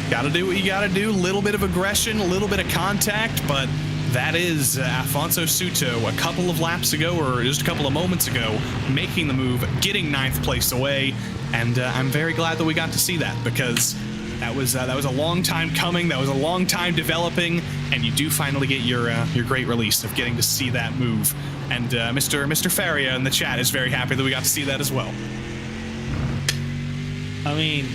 Gotta do what you gotta do. A little bit of aggression, a little bit of contact, but that is Afonso Souto a couple of laps ago, or just a couple of moments ago, making the move, getting 9th place away, and I'm very glad that we got to see that, because that was a long time coming, that was a long time developing, and you do finally get your great release of getting to see that move. And Mr. Faria in the chat is very happy that we got to see that as well. I mean,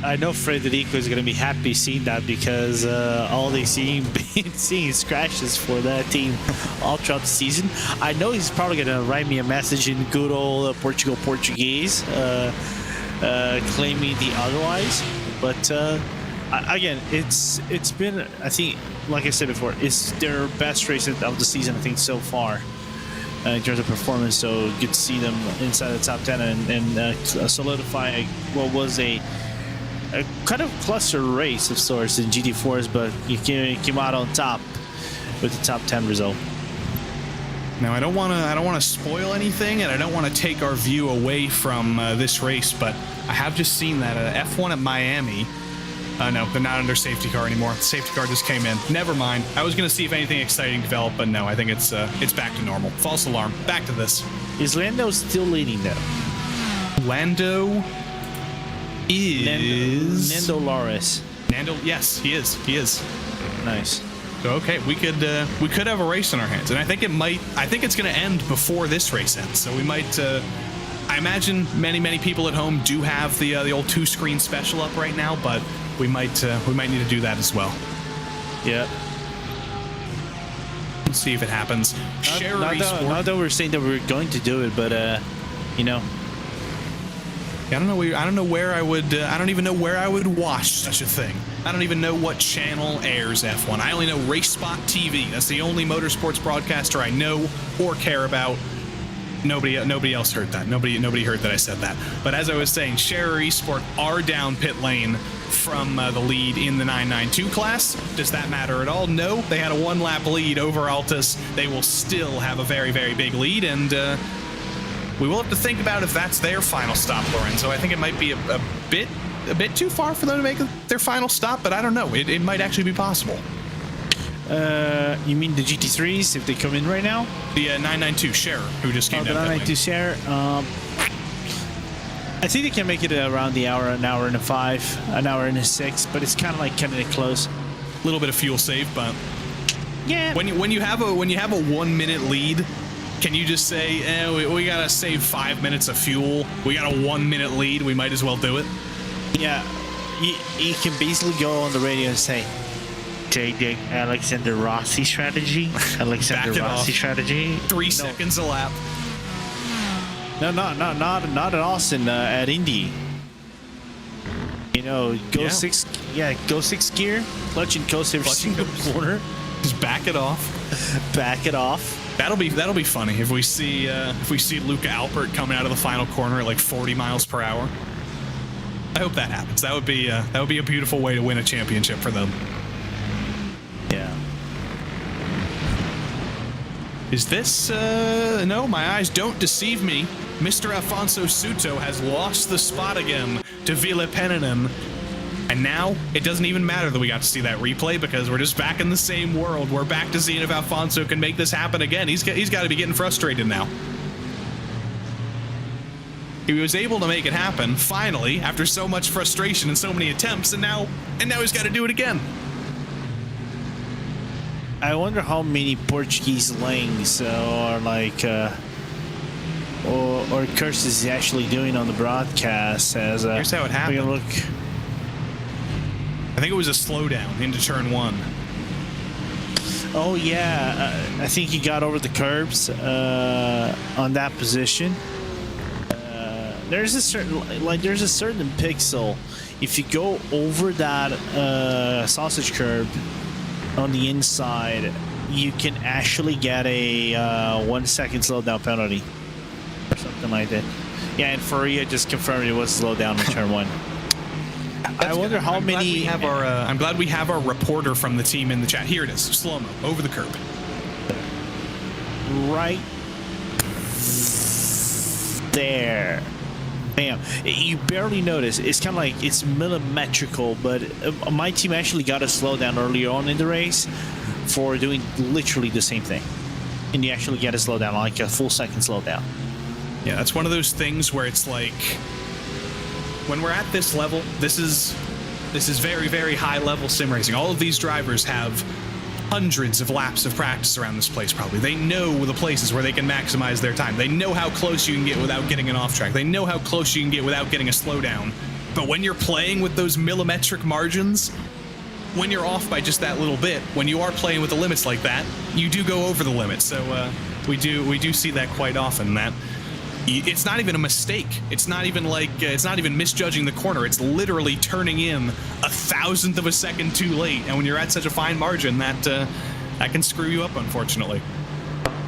I know Federico is going to be happy seeing that, because all they seeing is crashes for that team all throughout the season. I know he's probably going to write me a message in good old Portuguese, claiming the otherwise. But again, it's been, I think, like I said before, it's their best race of the season, I think, so far. In terms of performance, so good to see them inside the top 10 and solidify what was a kind of cluster race of sorts in GT4s, but you came out on top with the top 10 result. Now, I don't want to spoil anything, and I don't want to take our view away from this race, but I have just seen that F1 at Miami. No, they're not under safety car anymore. The safety car just came in. Never mind. I was going to see if anything exciting developed, but no, I think it's back to normal. False alarm. Back to this. Is Lando still leading though? Lando is Nando Loris. Nando, yes, he is. He is. Nice. So okay, we could have a race in our hands, and I think it's going to end before this race ends. So we might. I imagine many people at home do have the old 2-screen special up right now, but we might need to do that as well. Yeah. Let's see if it happens. Not that we're saying that we're going to do it, but you know. I don't know where I would. I don't even know where I would watch such a thing. I don't even know what channel airs F1. I only know RaceSpotTV. That's the only motorsports broadcaster I know or care about. Nobody else heard that. Nobody heard that I said that. But as I was saying, Scherer Esport are down pit lane from the lead in the 992 class. Does that matter at all? No. They had a 1-lap lead over Altus. They will still have a very big lead, and we will have to think about if that's their final stop, Lorenzo. I think it might be a bit too far for them to make their final stop, but I don't know. It might actually be possible. You mean the GT3s if they come in right now? The 992 Scherer, who just came down. The 992 Scherer. I think they can make it around the hour, an hour and a 5, an hour and a 6, but it's kind of like cutting it close. A little bit of fuel save, but yeah. When you have a 1-minute lead, can you just say, we gotta save 5 minutes of fuel? We got a 1-minute lead. We might as well do it. Yeah, you can basically go on the radio and say, JJ Alexander Rossi strategy. Alexander Rossi strategy. 3 seconds a lap. No, not at Austin. At Indy. You know, go 6 gear, clutch and coast every single corner. Just back it off. Back it off. That'll be funny if we see Luca Alpert coming out of the final corner at like 40 miles per hour. I hope that happens. That would be a beautiful way to win a championship for them. Yeah. Is this no, my eyes don't deceive me. Mr. Afonso Souto has lost the spot again to Ville Peninen. And now, it doesn't even matter that we got to see that replay, because we're just back in the same world. We're back to seeing if Alfonso can make this happen again. He's got to be getting frustrated now. He was able to make it happen, finally, after so much frustration and so many attempts, and now he's got to do it again. I wonder how many Portuguese lanes are like, or Kurz is actually doing on the broadcast. As here's how it happened. Look. I think it was a slowdown into turn 1. Oh yeah, I think he got over the curbs on that position. There's a certain pixel. If you go over that sausage curb on the inside, you can actually get a 1 second slowdown penalty. something like that. Yeah, and Faria just confirmed it was slowed down in turn 1. I wonder how many. I'm glad we have our reporter from the team in the chat. Here it is, slow-mo, over the curb. Right there. Bam. You barely notice. It's kind of like it's millimetrical, but my team actually got a slowdown earlier on in the race for doing literally the same thing. And you actually get a slowdown, like a full second slowdown. Yeah, that's one of those things where it's like, when we're at this level, this is very, very high level sim racing. All of these drivers have hundreds of laps of practice around this place probably. They know the places where they can maximize their time. They know how close you can get without getting an off track. They know how close you can get without getting a slowdown. But when you're playing with those millimetric margins, when you're off by just that little bit, when you are playing with the limits like that, you do go over the limit. So we do see that quite often. That it's not even a mistake. It's not even like it's not even misjudging the corner. It's literally turning in 1,000th of a second too late. And when you're at such a fine margin, that can screw you up, unfortunately.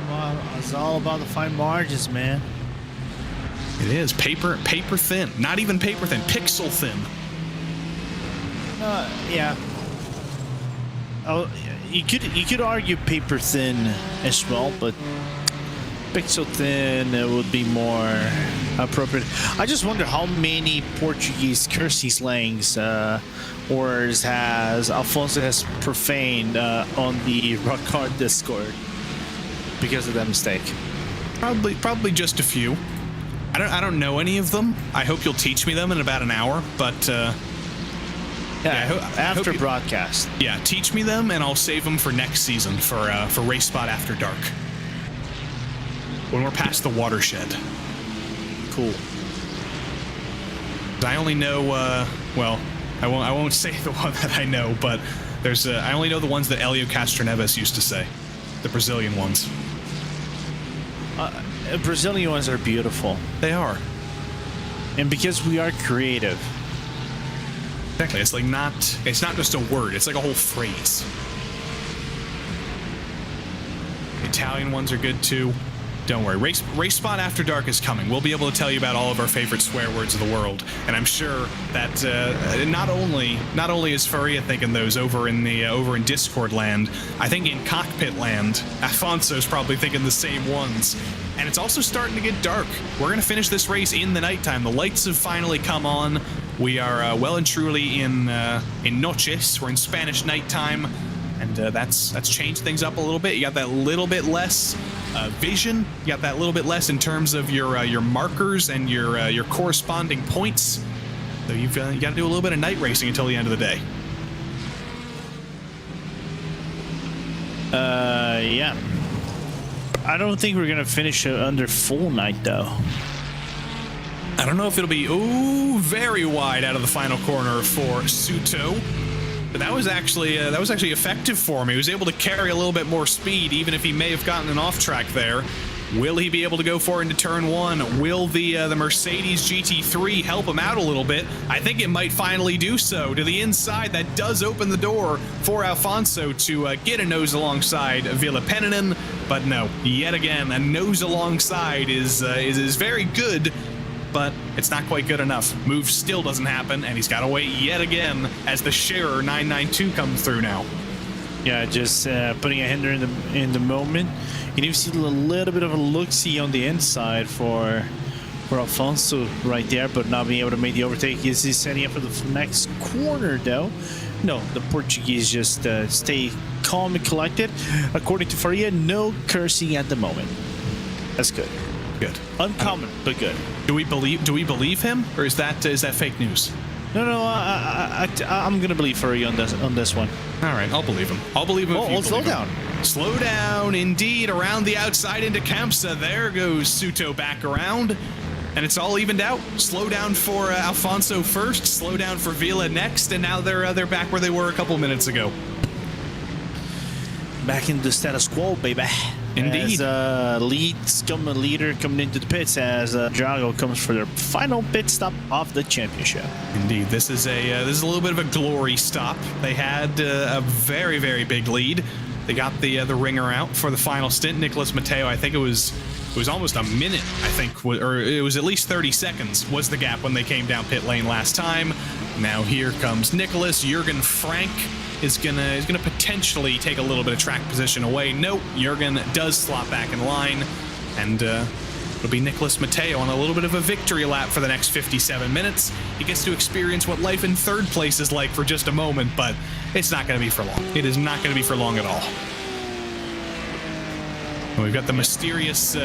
Well, it's all about the fine margins, man. It is paper thin. Not even paper thin, pixel thin. Yeah. Oh, you could argue paper thin as well, but pixel thin would be more appropriate. I just wonder how many Portuguese curse slangs words has Alfonso has profaned on the Rock Hard Discord because of that mistake. Probably just a few. I don't know any of them. I hope you'll teach me them in about an hour, but after broadcast. Yeah, teach me them and I'll save them for next season for RaceSpot After Dark. When we're past the watershed. Cool. I only know, well, I won't say the one that I know, but there's I only know the ones that Elio Castroneves used to say, the Brazilian ones. Brazilian ones are beautiful. They are. And because we are creative. Exactly. It's not just a word, it's like a whole phrase. Italian ones are good too. Don't worry, RaceSpot After Dark is coming. We'll be able to tell you about all of our favorite swear words of the world, and I'm sure that not only is Faria thinking those over in Discord land, I think in Cockpit land, Alfonso's probably thinking the same ones. And it's also starting to get dark. We're gonna finish this race in the nighttime. The lights have finally come on. We are well and truly in noches. We're in Spanish nighttime. And that's changed things up a little bit. You got that little bit less vision. You got that little bit less in terms of your markers and your corresponding points. So you got to do a little bit of night racing until the end of the day. Yeah. I don't think we're gonna finish under full night though. I don't know if it'll be very wide out of the final corner for Suto. But that was actually effective for him. He was able to carry a little bit more speed, even if he may have gotten an off track there. Will he be able to go for into turn 1? Will the Mercedes GT3 help him out a little bit? I think it might finally do so. To the inside, that does open the door for Alfonso to get a nose alongside Villa Peninen. But no, yet again, a nose alongside is very good. But it's not quite good enough. Move still doesn't happen, and he's got to wait yet again as the Scherer 992 comes through now. Yeah, just putting a hinder in the moment. You need to see a little bit of a look-see on the inside for Alfonso right there, but not being able to make the overtake. Is he setting up for the next corner, though? No, the Portuguese just stay calm and collected. According to Faria, no cursing at the moment. That's good. Good. Uncommon, but good. Do we believe him, or is that fake news? No, I'm gonna believe Faria on this one. All right, I'll believe him. I'll believe him. Oh, slow down. Slow down, indeed. Around the outside into Kamsa. There goes Suto back around, and it's all evened out. Slow down for Alfonso first. Slow down for Villa next, and now they're back where they were a couple minutes ago. Back in the status quo, baby. Indeed. As leader coming into the pits as Drago comes for their final pit stop of the championship. Indeed, this is a little bit of a glory stop. They had a very, very big lead. They got the ringer out for the final stint. Nicolas Matteo, I think it was It was almost a minute, I think, or it was at least 30 seconds was the gap when they came down pit lane last time. Now here comes Nicholas. Jürgen Frank is gonna potentially take a little bit of track position away. Nope, Jürgen does slot back in line, and it'll be Nicholas Matteo on a little bit of a victory lap for the next 57 minutes. He gets to experience what life in third place is like for just a moment, but it's not going to be for long. It is not going to be for long at all. And we've got the mysterious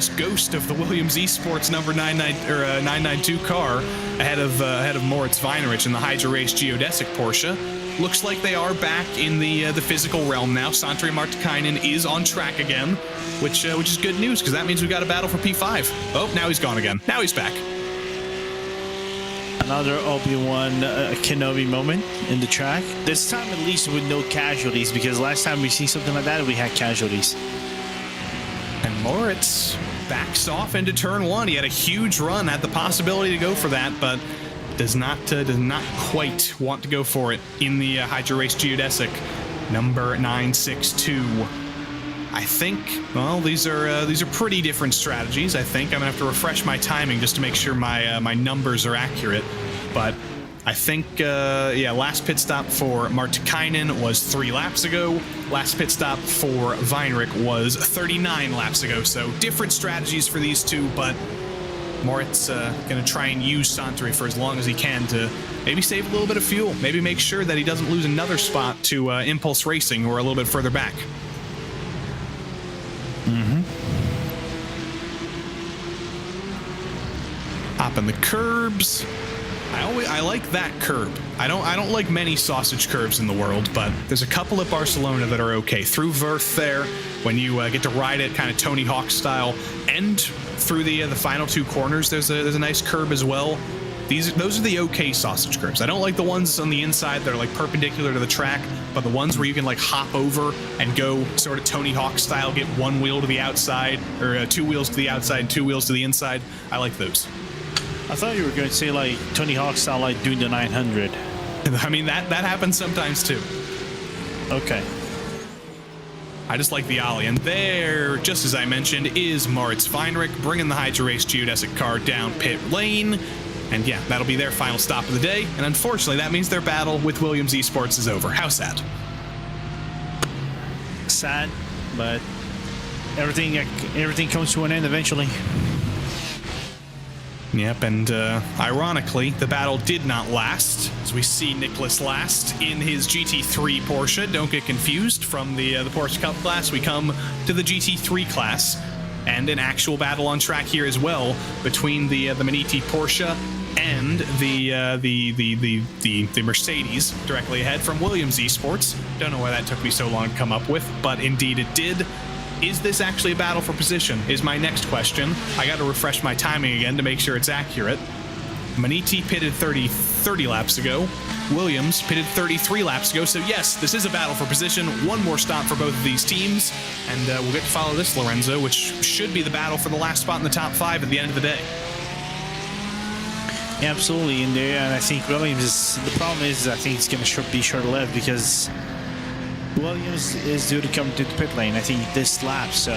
ghost of the Williams Esports number 992 car ahead of Moritz Weinrich in the Hydra Race Geodesic Porsche. Looks like they are back in the physical realm now. Santeri Martikainen is on track again, which is good news, because that means we've got a battle for P5. Oh, now he's gone again. Now he's back. Another Obi-Wan Kenobi moment in the track. This time at least with no casualties, because last time we see something like that, we had casualties. And Moritz backs off into turn one. He had a huge run, had the possibility to go for that, but does not quite want to go for it in the Hydra Race Geodesic number 962. I think, well, these are pretty different strategies. I think I'm gonna have to refresh my timing just to make sure my numbers are accurate. But I think, last pit stop for Martikainen was 3 laps ago. Last pit stop for Weinrich was 39 laps ago. So different strategies for these two, but Moritz gonna try and use Santeri for as long as he can to maybe save a little bit of fuel, maybe make sure that he doesn't lose another spot to Impulse Racing, or a little bit further back. Hopping the curbs. I like that curb. I don't like many sausage curbs in the world, but there's a couple at Barcelona that are okay. Through Verth there, when you get to ride it kind of Tony Hawk style, and through the final 2 corners, there's a nice curb as well. Those are the okay sausage curbs. I don't like the ones on the inside that are like perpendicular to the track, but the ones where you can like hop over and go sort of Tony Hawk style, get 1 wheel to the outside, or 2 wheels to the outside and 2 wheels to the inside. I like those. I thought you were going to say like Tony Hawk style, like doing the 900. I mean, that happens sometimes too. Okay. I just like the ollie. And there, just as I mentioned, is Moritz Weinrich bringing the Hydra Race Geodesic car down pit lane. And yeah, that'll be their final stop of the day. And unfortunately, that means their battle with Williams Esports is over. How sad. Sad, but everything comes to an end eventually. Yep, and ironically, the battle did not last, as we see Nicholas last in his GT3 Porsche. Don't get confused. From the Porsche Cup class, we come to the GT3 class, and an actual battle on track here as well between the Maniti Porsche and the Mercedes directly ahead from Williams Esports. Don't know why that took me so long to come up with, but indeed it did. Is this actually a battle for position, is my next question. I got to refresh my timing again to make sure it's accurate. Maniti pitted 30 laps ago. Williams pitted 33 laps ago. So yes, this is a battle for position. 1 more stop for both of these teams. And we'll get to follow this, Lorenzo, which should be the battle for the last spot in the top 5 at the end of the day. Yeah, absolutely. And I think Williams the problem is, I think it's going to be short-lived, because Williams is due to come to the pit lane, I think, this lap. So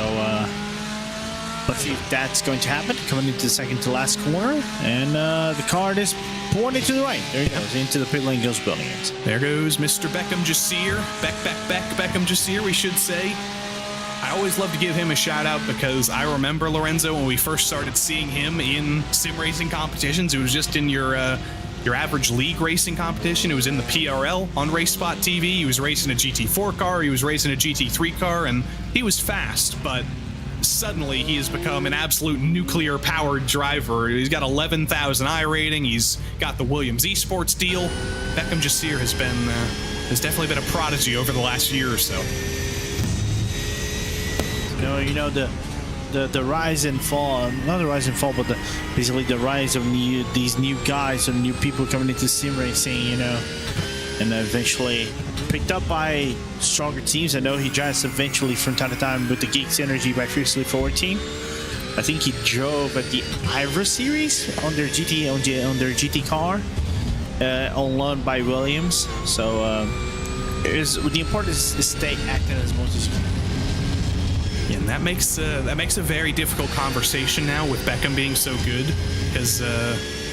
let's see if that's going to happen. Coming into the second to last corner, and the car is pointed to the right. There he goes. Into the pit lane goes Williams. There goes Mr. Beckham Jasir. Beckham Jasir, we should say. I always love to give him a shout out, because I remember, Lorenzo, when we first started seeing him in sim racing competitions, it was just in your average league racing competition. It was in the PRL on RaceSpotTV. He was racing a GT4 car, he was racing a GT3 car, and he was fast, but suddenly he has become an absolute nuclear-powered driver. He's got 11,000 I rating, he's got the Williams Esports deal. Beckham Jasir has definitely been a prodigy over the last year or so. You know the rise and fall, not the rise and fall, but basically the rise of these new guys and new people coming into sim racing, you know, and eventually picked up by stronger teams. I know he drives eventually from time to time with the Geeks Energy by Fiercely Forward team. I think he drove at the Ivra series on their GT car, on loan by Williams. So the importance is stay active as much as you can. Yeah, and that makes a very difficult conversation now with Beckham being so good, because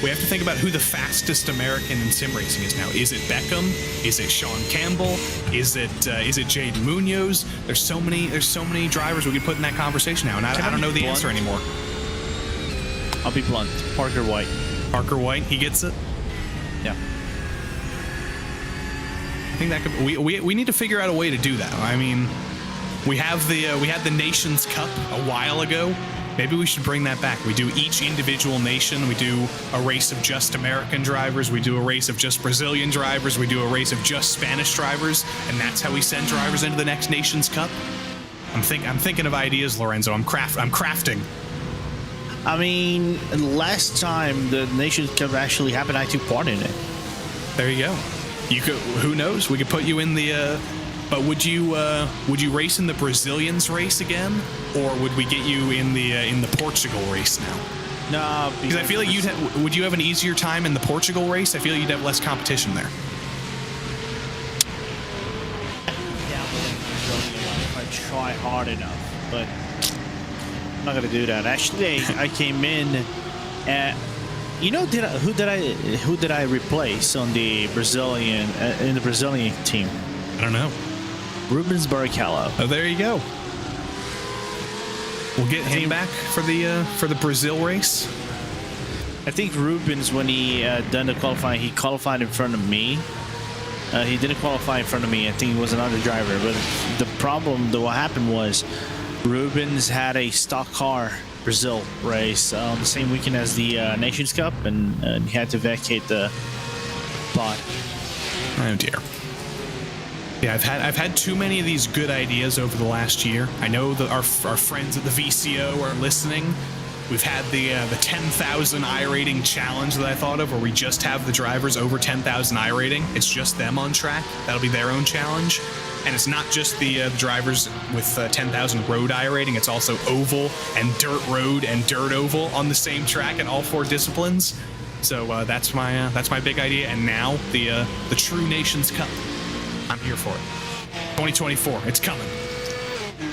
we have to think about who the fastest American in sim racing is now. Is it Beckham? Is it Sean Campbell? Is it Jade Munoz? There's so many drivers we could put in that conversation now, and I don't know the answer anymore. I'll be blunt. Parker White. Parker White, he gets it. Yeah. I think that could, we need to figure out a way to do that. I mean, we had the Nations Cup a while ago. Maybe we should bring that back. We do each individual nation. We do a race of just American drivers. We do a race of just Brazilian drivers. We do a race of just Spanish drivers, and that's how we send drivers into the next Nations Cup. I'm thinking of ideas, Lorenzo. I'm crafting. I mean, last time the Nations Cup actually happened, I took part in it. There you go. You could. Who knows? We could put you in the. But would you race in the Brazilians race again, or would we get you in the Portugal race now? No, because I feel like would you have an easier time in the Portugal race? I feel like you'd have less competition there. I try hard enough, but I'm not gonna do that. Actually, I came in at. You know, who did I replace on the Brazilian in the Brazilian team? I don't know. Rubens Barrichello. Oh, there you go. We'll get him back for the Brazil race. I think Rubens, when he done the qualifying, he qualified in front of me. He didn't qualify in front of me. I think it was another driver. But the problem, though, what happened was Rubens had a stock car Brazil race on the same weekend as the Nations Cup, and he had to vacate the pod. Oh dear. Yeah, I've had too many of these good ideas over the last year. I know that our friends at the VCO are listening. We've had the 10,000 iRating challenge that I thought of, where we just have the drivers over 10,000 iRating. It's just them on track. That'll be their own challenge. And it's not just the drivers with 10,000 road iRating. It's also oval and dirt road and dirt oval on the same track in all 4 disciplines. So that's my big idea. And now the True Nations Cup. I'm here for it. 2024. It's coming.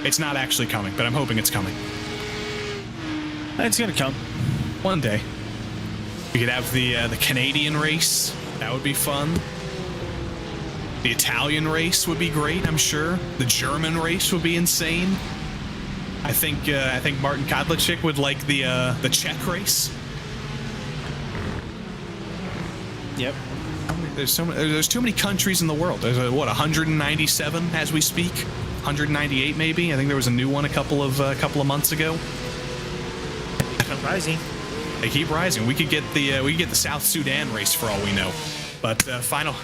It's not actually coming, but I'm hoping it's coming. It's gonna come one day. We could have the Canadian race. That would be fun. The Italian race would be great, I'm sure. The German race would be insane. I think Martin Kadlicik would like the Czech race. Yep. There's too many countries in the world. There's 197 as we speak. 198 maybe. I think there was a new one a couple of months ago. Rising. They keep rising. We could get the South Sudan race for all we know. But final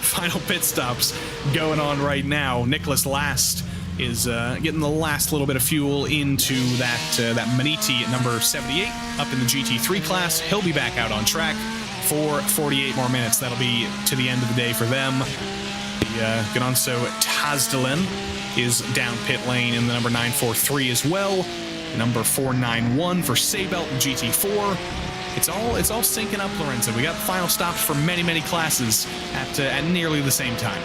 pit stops going on right now. Nicholas Last is getting the last little bit of fuel into that Maniti at number 78 up in the GT3 class. He'll be back out on track for 48 more minutes. That'll be to the end of the day for them. The Ganonso Tazdelen is down pit lane in the number 943 as well. Number 491 for Sabelt and GT4. It's all syncing up, Lorenzo. We got final stops for many classes at nearly the same time.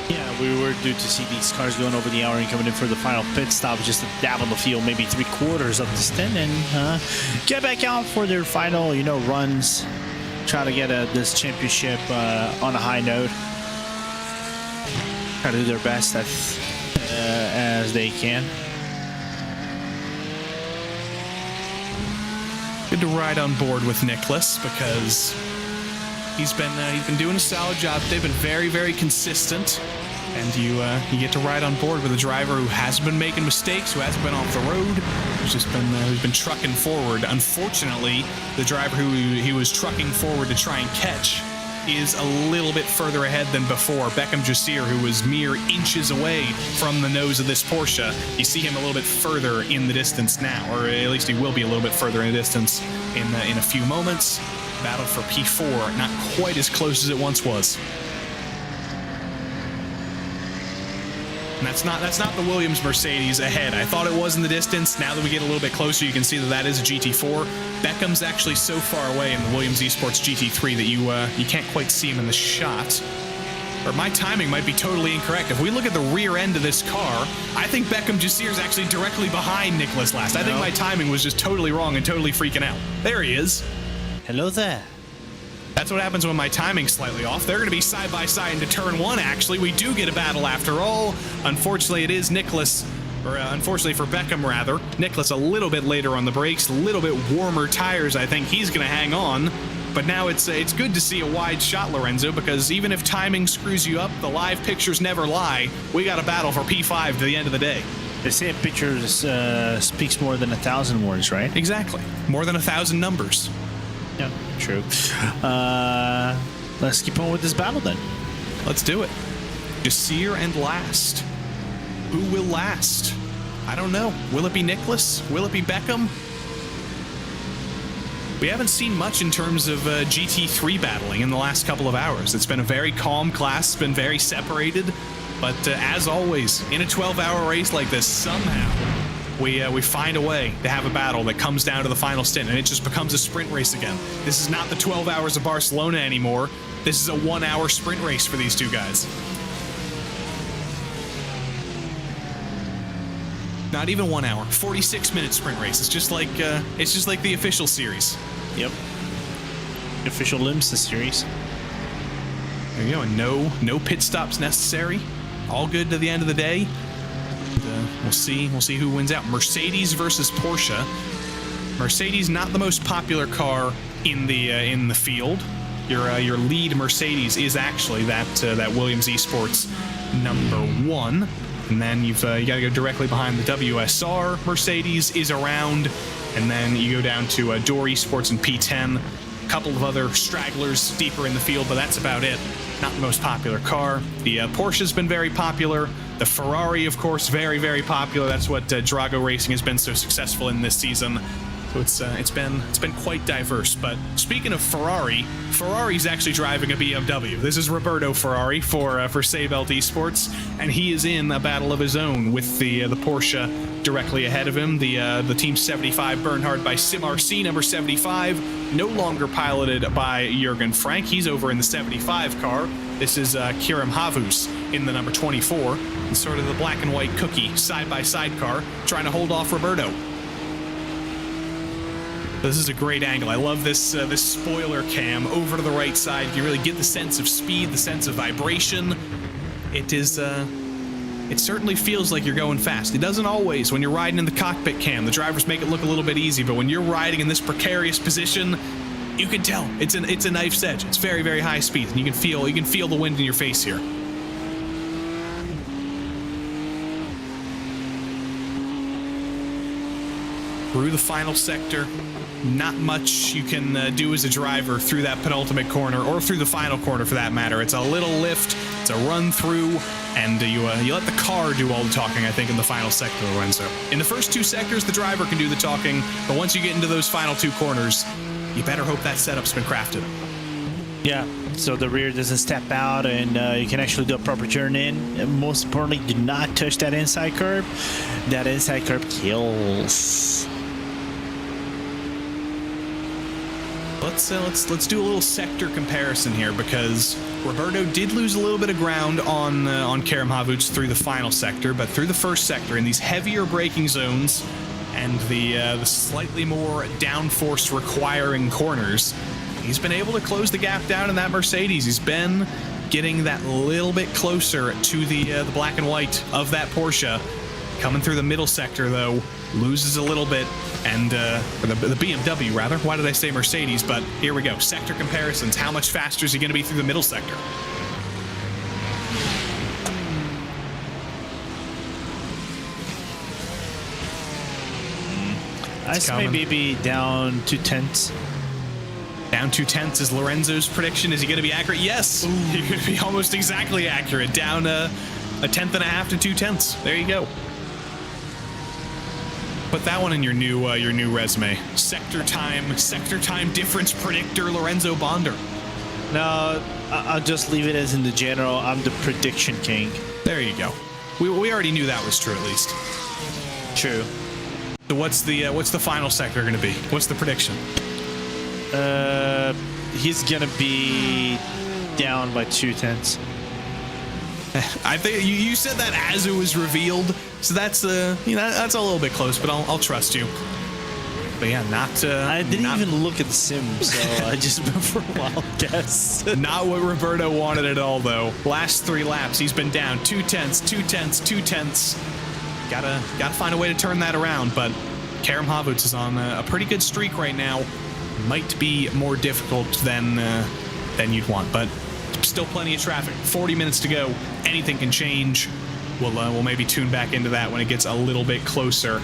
Yeah, we were due to see these cars going over the hour and coming in for the final pit stop, just to dab on the field, maybe 3/4 of the stint, and get back out for their final, runs. Try to get this championship on a high note. Try to do their best as they can. Good to ride on board with Nicholas, because he's been doing a solid job. They've been very consistent, and you get to ride on board with a driver who hasn't been making mistakes, who hasn't been off the road, who's been trucking forward. Unfortunately, the driver who he was trucking forward to try and catch is a little bit further ahead than before. Beckham Jasir, who was mere inches away from the nose of this Porsche. You see him a little bit further in the distance now, or at least he will be a little bit further in the distance in a few moments. Battle for P4, not quite as close as it once was. And that's not the Williams Mercedes ahead. I thought it was in the distance. Now that we get a little bit closer, you can see that is a GT4. Beckham's actually so far away in the Williams Esports GT3 that you can't quite see him in the shot. or my timing might be totally incorrect. If we look at the rear end of this car, I think Beckham Jasir is actually directly behind Nicholas last. I think my timing was just totally wrong and totally freaking out. There he is. Hello there. That's what happens when my timing's slightly off. They're going to be side by side into turn 1, actually. We do get a battle after all. Unfortunately, it is Nicholas, or unfortunately for Beckham, rather. Nicholas a little bit later on the brakes, a little bit warmer tires. I think he's going to hang on. But now it's good to see a wide shot, Lorenzo, because even if timing screws you up, the live pictures never lie. We got a battle for P5 to the end of the day. They say a picture speaks more than 1,000 words, right? Exactly. More than 1,000 numbers. Yeah, true. Let's keep on with this battle then. Let's do it. Jasir and last. Who will last? I don't know. Will it be Nicholas? Will it be Beckham? We haven't seen much in terms of GT3 battling in the last couple of hours. It's been a very calm class, it's been very separated, but as always, in a 12-hour race like this, somehow we find a way to have a battle that comes down to the final stint, and it just becomes a sprint race again. This is not the 12 hours of Barcelona anymore. This is a 1-hour sprint race for these two guys. Not even 1 hour, 46-minute sprint race. It's just like the official series. Yep. The official Olympus series. There you go, and no pit stops necessary. All good to the end of the day. We'll see who wins out. Mercedes versus Porsche. Mercedes not the most popular car in the field. Your lead Mercedes is actually that Williams Esports #1. And then you got to go directly behind the WSR. Mercedes is around, and then you go down to Door Esports and P10. A couple of other stragglers deeper in the field, but that's about it. Not the most popular car. The Porsche's been very popular. The Ferrari, of course, very, very popular. That's what Drago Racing has been so successful in this season. So it's been quite diverse. But speaking of Ferrari, Ferrari's actually driving a BMW. This is Roberto Ferrari for Seibelt Esports, and he is in a battle of his own with the Porsche directly ahead of him. The Team 75 Bernhard by SimRC number 75, no longer piloted by Jürgen Frank. He's over in the 75 car. This is Kirim Havus in the number 24. It's sort of the black and white cookie side-by-side car trying to hold off Roberto. This is a great angle. I love this spoiler cam over to the right side. You really get the sense of speed, the sense of vibration. It is. It certainly feels like you're going fast. It doesn't always. When you're riding in the cockpit cam, the drivers make it look a little bit easy. But when you're riding in this precarious position, you can tell it's a knife's edge. It's very, very high speed, and you can feel the wind in your face here. Through the final sector. Not much you can do as a driver through that penultimate corner, or through the final corner for that matter. It's a little lift, it's a run through, and you let the car do all the talking, I think, in the final sector, Lorenzo. In the first two sectors, the driver can do the talking, but once you get into those final two corners, you better hope that setup's been crafted. Yeah, so the rear doesn't step out, and you can actually do a proper turn in. And most importantly, do not touch that inside curb. That inside curb kills. Let's do a little sector comparison here, because Roberto did lose a little bit of ground on Kirim Havus through the final sector, but through the first sector in these heavier braking zones and the slightly more downforce requiring corners, he's been able to close the gap down in that Mercedes. He's been getting that little bit closer to the black and white of that Porsche. Coming through the middle sector, though, loses a little bit, and or the BMW, rather. Why did I say Mercedes? But here we go. Sector comparisons. How much faster is he going to be through the middle sector? I say maybe down 2/10. Down 2/10 is Lorenzo's prediction. Is he going to be accurate? Yes! He's going to be almost exactly accurate. Down a 1/10.5 to 2/10. There you go. Put that one in your new resume. Sector time difference predictor, Lorenzo Bonder. No, I'll just leave it as in the general. I'm the prediction king. There you go. We already knew that was true, at least. True. So what's the final sector going to be? What's the prediction? He's gonna be down by 2/10. I think you said that as it was revealed, so that's that's a little bit close, but I'll trust you. But yeah, I didn't even look at the sim, so I just went for a wild guess. Not what Roberto wanted at all, though. Last 3 laps, he's been down 2 tenths, 2 tenths, 2 tenths. Gotta find a way to turn that around, but Kerem Havuts is on a pretty good streak right now. Might be more difficult than you'd want, but still plenty of traffic. 40 minutes to go. Anything can change. We'll maybe tune back into that when it gets a little bit closer.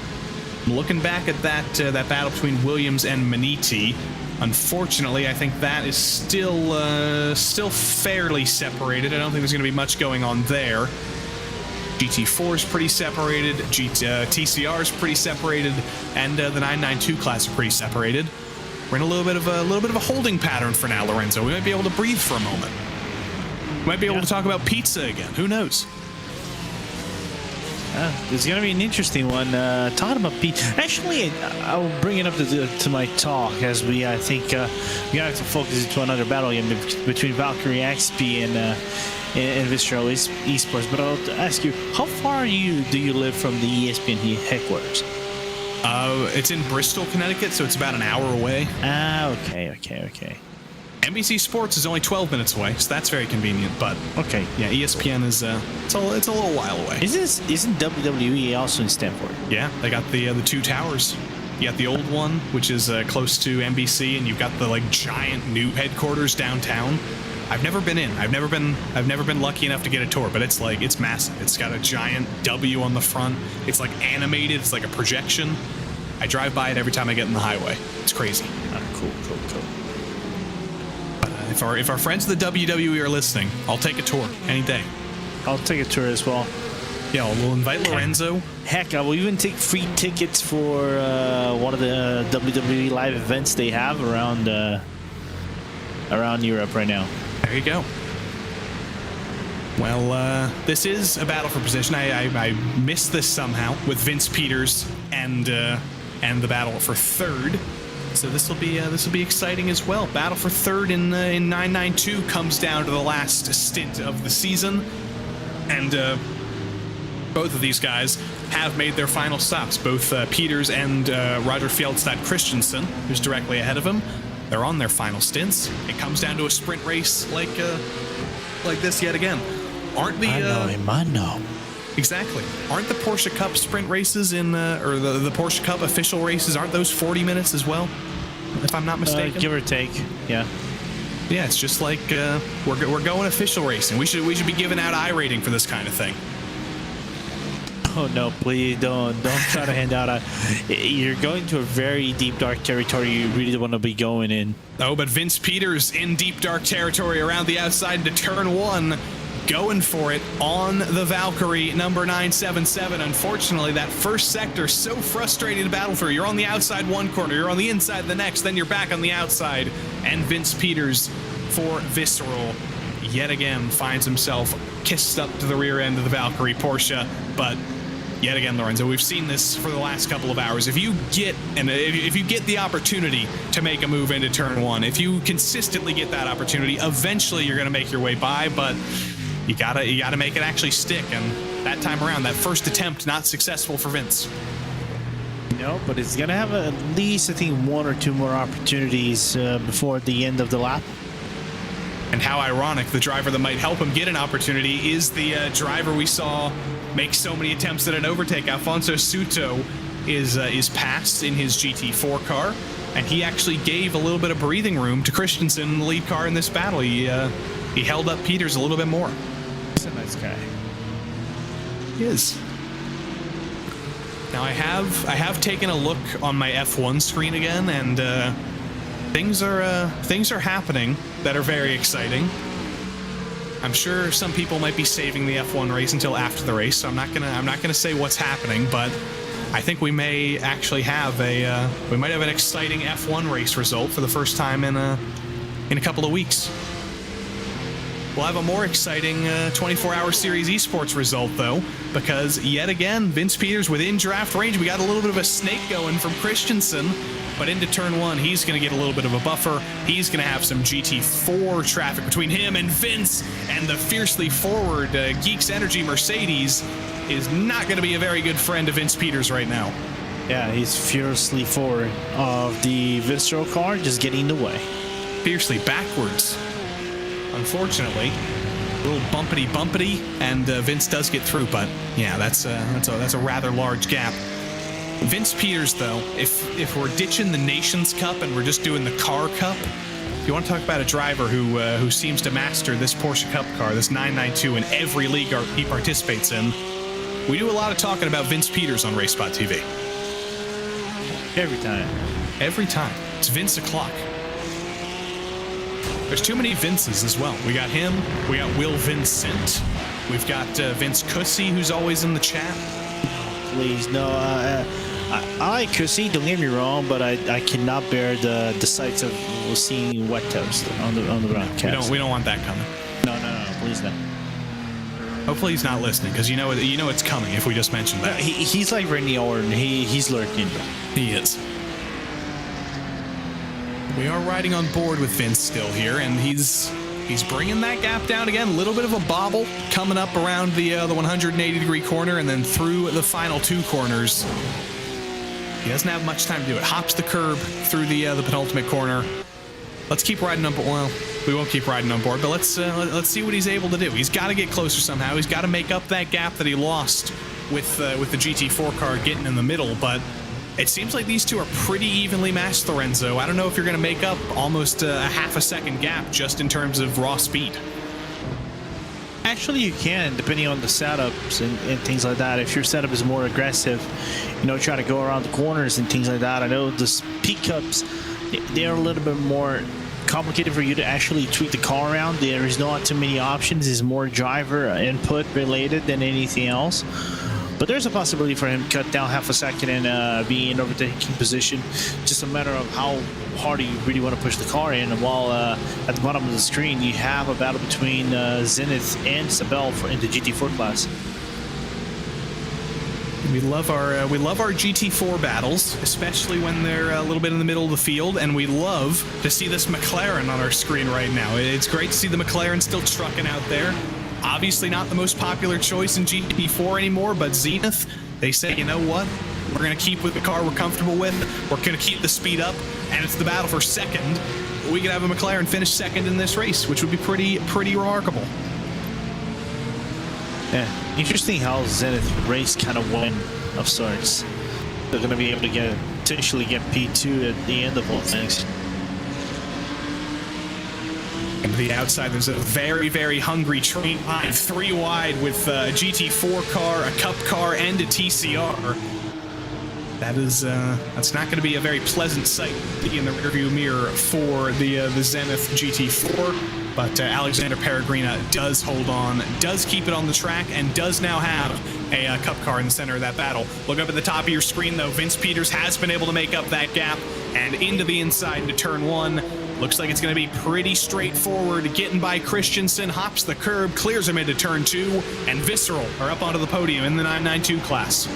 Looking back at that battle between Williams and Maniti, unfortunately, I think that is still fairly separated. I don't think there's going to be much going on there. GT4 is pretty separated. TCR is pretty separated, and the 992 class are pretty separated. We're in a little bit of a holding pattern for now, Lorenzo. We might be able to breathe for a moment. We might be able to talk about pizza again. Who knows? It's going to be an interesting one. Talking about pizza. Actually, I'll bring it up to my talk as I think we have to focus into another battle again between Valkyrie XP and Visceral Esports. But I'll ask you, how far do you live from the ESPN headquarters? It's in Bristol, Connecticut, so it's about an hour away. Okay. NBC Sports is only 12 minutes away, so that's very convenient. But okay, yeah, ESPN is it's a little while away. Isn't WWE also in Stanford? Yeah, they got the 2 towers. You got the old one, which is close to NBC, and you've got the giant new headquarters downtown. I've never been in. I've never been lucky enough to get a tour, but it's massive. It's got a giant W on the front. It's animated. It's like a projection. I drive by it every time I get in the highway. It's crazy. Cool. But if our friends at the WWE are listening, I'll take a tour any day. I'll take a tour as well. Yeah, we'll invite Lorenzo. Heck, I will even take free tickets for one of the WWE live events they have around Europe right now. There you go. Well, this is a battle for position. I missed this somehow with Vince Peters and the battle for third. So this will be exciting as well. Battle for third in 992 comes down to the last stint of the season, and both of these guys have made their final stops. Both Peters and Roger Fjellstad Christensen, who's directly ahead of him, they're on their final stints. It comes down to a sprint race like this yet again. Aren't the I know. Exactly. Aren't the Porsche Cup sprint races or the Porsche Cup official races, aren't those 40 minutes as well? If I'm not mistaken. Give or take, yeah. Yeah, it's just like we're going official racing. We should be giving out iRating for this kind of thing. Oh no, please don't try to hand out you're going to a very deep dark territory you really don't want to be going in. Oh, but Vince Peters in deep dark territory around the outside into turn 1. Going for it on the Valkyrie number 977. Unfortunately, that first sector so frustrating to battle through. You're on the outside one corner, you're on the inside the next, then you're back on the outside. And Vince Peters for Visceral yet again finds himself kissed up to the rear end of the Valkyrie Porsche. But yet again, Lorenzo, we've seen this for the last couple of hours. If you get the opportunity to make a move into turn 1, if you consistently get that opportunity, eventually you're going to make your way by. But you gotta make it actually stick, and that time around, that first attempt not successful for Vince. No, but it's gonna have at least, I think, 1 or 2 more opportunities before the end of the lap. And how ironic, the driver that might help him get an opportunity is the driver we saw make so many attempts at an overtake. Alfonso Suto is passed in his GT4 car, and he actually gave a little bit of breathing room to Christensen in the lead car in this battle. He held up Peters a little bit more. He's a nice guy. He is. Now I have taken a look on my F1 screen again, and things are happening that are very exciting. I'm sure some people might be saving the F1 race until after the race, so I'm not gonna say what's happening, but I think we may actually have an exciting F1 race result for the first time in a couple of weeks. We'll have a more exciting 24-hour series esports result, though, because yet again, Vince Peters within draft range. We got a little bit of a snake going from Christensen, but into turn one, he's going to get a little bit of a buffer. He's going to have some GT4 traffic between him and Vince, and the fiercely forward Geeks Energy Mercedes is not going to be a very good friend of Vince Peters right now. Yeah, he's fiercely forward of the Visceral car, just getting in the way. Fiercely backwards. Unfortunately, a little bumpity, and Vince does get through. But yeah, that's a rather large gap. Vince Peters, though, if we're ditching the Nations Cup and we're just doing the Car Cup, if you want to talk about a driver who seems to master this Porsche Cup car, this 992, in every league he participates in, we do a lot of talking about Vince Peters on RaceSpotTV. Every time. Every time. It's Vince o'clock. There's too many Vinces as well. We got him. We got Will Vincent. We've got Vince Cussy, who's always in the chat. Please, no. I like Cussy, don't get me wrong, but I cannot bear the sights of seeing wet toast on the broadcast. We don't want that coming. No, please no. Hopefully he's not listening, because you know it's coming if we just mentioned that. He's like Randy Orton. He's lurking. He is. We are riding on board with Vince still here, and he's bringing that gap down again. A little bit of a bobble coming up around the 180-degree corner, and then through the final two corners. He doesn't have much time to do it. Hops the curb through the penultimate corner. Let's keep riding on board. Well, we won't keep riding on board, but let's see what he's able to do. He's got to get closer somehow. He's got to make up that gap that he lost with the GT4 car getting in the middle, but it seems like these two are pretty evenly matched, Lorenzo. I don't know if you're going to make up almost a half a second gap just in terms of raw speed. Actually, you can, depending on the setups and things like that. If your setup is more aggressive, try to go around the corners and things like that. I know the speed cups, they're a little bit more complicated for you to actually tweak the car around. There is not too many options. It's more driver input related than anything else. But there's a possibility for him to cut down half a second and be in overtaking position. Just a matter of how hard you really want to push the car in. While at the bottom of the screen, you have a battle between Zenith and Sabel in the GT4 class. We love our GT4 battles, especially when they're a little bit in the middle of the field, and we love to see this McLaren on our screen right now. It's great to see the McLaren still trucking out there. Obviously not the most popular choice in GT4 anymore, but Zenith, they say, you know what? We're going to keep with the car we're comfortable with. We're going to keep the speed up, and it's the battle for second. We could have a McLaren finish second in this race, which would be pretty remarkable. Yeah, interesting how Zenith race kind of won of sorts. They're going to be able to potentially get P2 at the end of all things. And to the outside, there's a very, very hungry train line, 3 wide with a GT4 car, a Cup car, and a TCR. That's not going to be a very pleasant sight in the rearview mirror for the Zenith GT4. But Alexander Peregrina does hold on, does keep it on the track, and does now have a Cup car in the center of that battle. Look up at the top of your screen, though. Vince Peters has been able to make up that gap, and into the inside into turn 1. Looks like it's going to be pretty straightforward. Getting by Christensen, hops the curb, clears him into turn 2, and Visceral are up onto the podium in the 992 class.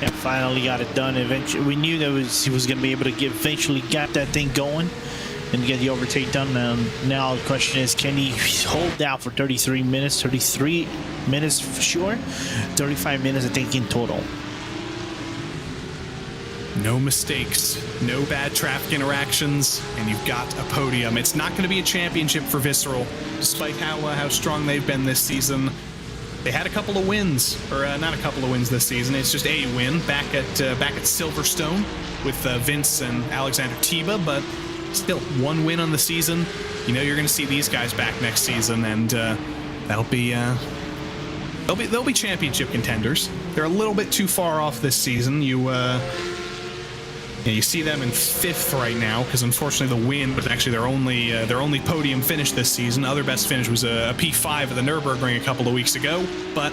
Yeah, finally got it done. Eventually, we knew that he was going to be able to eventually get that thing going and get the overtake done. Now the question is, can he hold down for 33 minutes? 33 minutes for sure. 35 minutes, I think, in total. No mistakes, no bad traffic interactions, and you've got a podium. It's not going to be a championship for Visceral, despite how strong they've been this season. They had a couple of wins, or not a couple of wins this season. It's just a win back at Silverstone with Vince and Alexander Tiba, but still 1 win on the season. You know you're going to see these guys back next season, and they'll be championship contenders. They're a little bit too far off this season. You see them in 5th right now, because unfortunately the win was actually their only podium finish this season. Other best finish was a P5 at the Nürburgring a couple of weeks ago, but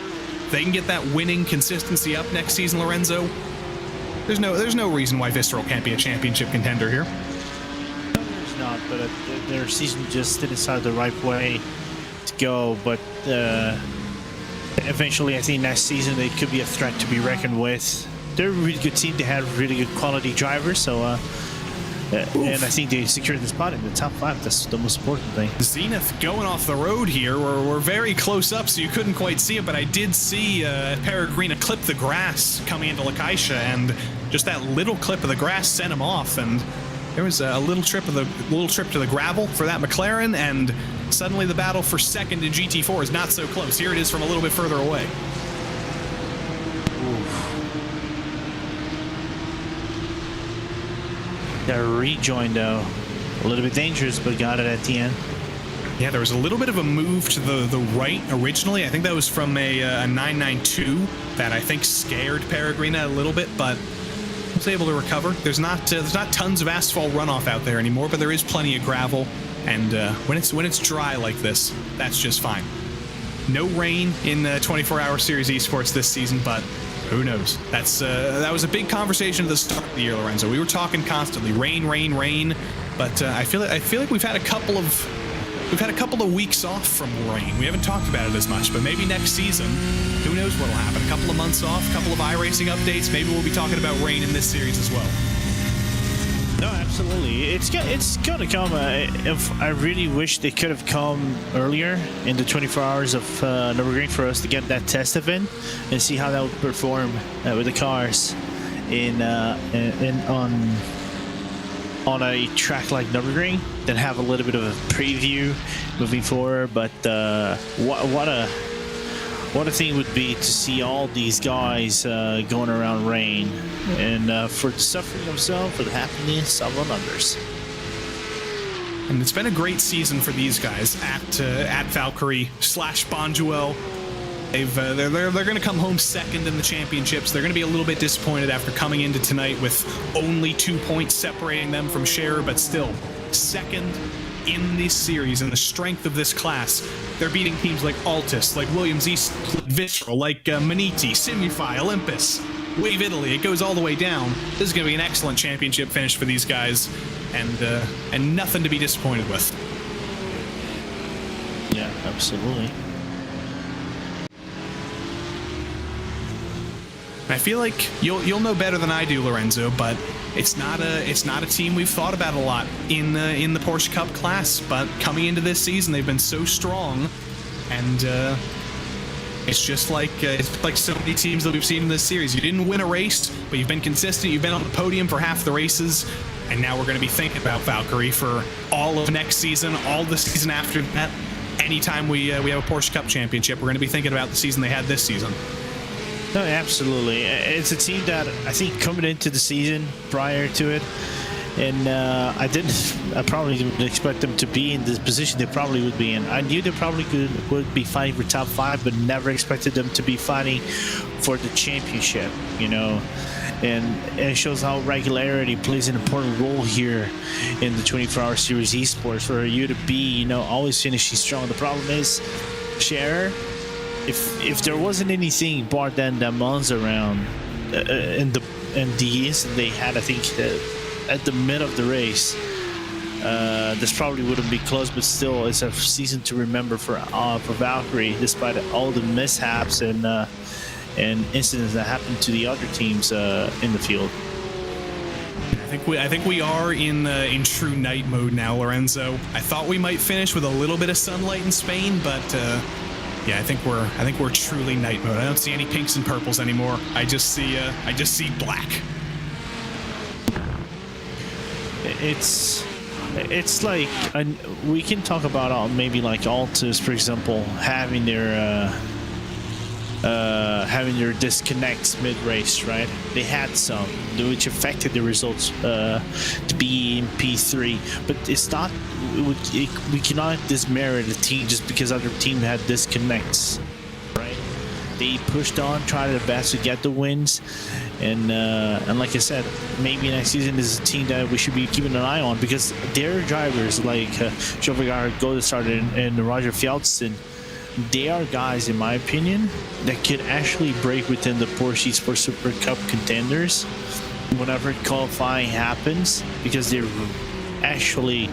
they can get that winning consistency up next season, Lorenzo. There's no reason why Visceral can't be a championship contender here. There's not, but their season just didn't start the right way to go, but eventually I think next season they could be a threat to be reckoned with. They're a really good team. They have really good quality drivers, so and I think they secured the spot in the top 5. That's the most important thing. Zenith going off the road here. We're very close up, so you couldn't quite see it, but I did see Peregrina clip the grass coming into La Caixa, and just that little clip of the grass sent him off, and there was a little trip to the gravel for that McLaren, and suddenly the battle for second in GT4 is not so close. Here it is from a little bit further away. That rejoin, though, a little bit dangerous, but got it at the end. Yeah, there was a little bit of a move to the right originally. I think that was from a 992 that I think scared Peregrina a little bit, but was able to recover. There's not tons of asphalt runoff out there anymore, but there is plenty of gravel, and when it's dry like this, that's just fine. No rain in the 24-hour Series Esports this season, but who knows? That was a big conversation at the start of the year, Lorenzo. We were talking constantly, rain, rain, rain. But I feel like we've had a couple of weeks off from rain. We haven't talked about it as much, but maybe next season, who knows what'll happen? A couple of months off, a couple of iRacing updates. Maybe we'll be talking about rain in this series as well. No, absolutely. It's gonna come. I really wish they could have come earlier in the 24 hours of Nürburgring for us to get that test event and see how that would perform with the cars on a track like Nürburgring. Then have a little bit of a preview moving forward. But what a thing would be to see all these guys going around rain, and for the suffering of some, for the happiness of others. And it's been a great season for these guys at Valkyrie / Bonduel. They're going to come home second in the championships. They're going to be a little bit disappointed after coming into tonight with only 2 points separating them from Scherer, but still second in this series, and the strength of this class. They're beating teams like Altus, like Williams East, Visceral, like Maniti, Simufy, Olympus, Wave Italy. It goes all the way down. This is going to be an excellent championship finish for these guys, and nothing to be disappointed with. Yeah, absolutely. I feel like you'll know better than I do, Lorenzo, but it's not a team we've thought about a lot in the Porsche Cup class. But coming into this season, they've been so strong, and it's just like so many teams that we've seen in this series. You didn't win a race, but you've been consistent. You've been on the podium for half the races, and now we're going to be thinking about Valkyrie for all of next season, all the season after that. Anytime we have a Porsche Cup championship, we're going to be thinking about the season they had this season. No, absolutely. It's a team that I think coming into the season prior to it, and I probably didn't expect them to be in this position they probably would be in. I knew they probably would be fighting for top 5, but never expected them to be fighting for the championship, you know. And it shows how regularity plays an important role here in the 24-hour Series Esports, for you to be, you know, always finishing strong. The problem is, Scherer, if there wasn't anything bar than the Monza round and the incident they had, I think at the mid of the race, this probably wouldn't be close. But still, it's a season to remember for Valkyrie, despite all the mishaps and incidents that happened to the other teams in the field. I think we are in true night mode now, Lorenzo. I thought we might finish with a little bit of sunlight in Spain, but yeah, I think we're truly night mode. I don't see any pinks and purples anymore. I just see black. It's like we can talk about maybe like Altus, for example, having their disconnects mid-race, right? They had some, which affected the results to be in P3, but it's not. We cannot dismerit a team just because other team had disconnects, right? They pushed on, tried their best to get the wins, and like I said, maybe next season is a team that we should be keeping an eye on, because their drivers like Jovigar, Goldestad, and Roger Fjellston, they are guys, in my opinion, that could actually break within the Porsche Esports Super Cup contenders whenever qualifying happens, because they're actually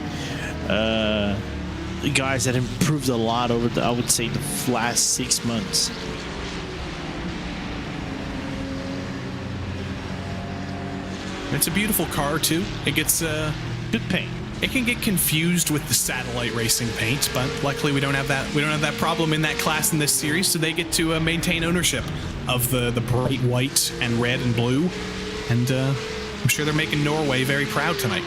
guys that improved a lot over the, I would say, the last 6 months. It's a beautiful car too. It gets Good paint. it can get confused with the satellite racing paint, but luckily we don't have that. We don't have that problem in that class in this series, so they get to maintain ownership of the bright white and red and blue, and I'm sure they're making Norway very proud tonight.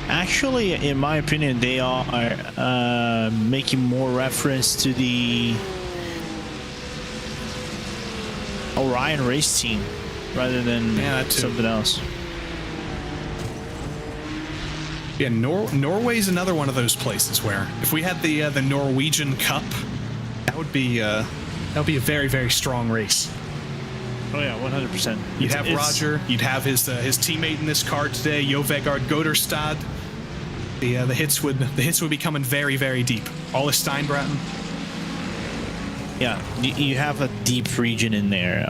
Actually, in my opinion, they are making more reference to the Orion race team rather than something else. Yeah, Norway's another one of those places where if we had the Norwegian Cup, that would be a very, very strong race. Oh yeah, 100%. You'd have Roger. You'd have his teammate in this car today, Jo Vegard Goderstad. The hits would be coming very, very deep. Ole Steinbraten. Yeah, you have a deep region in there.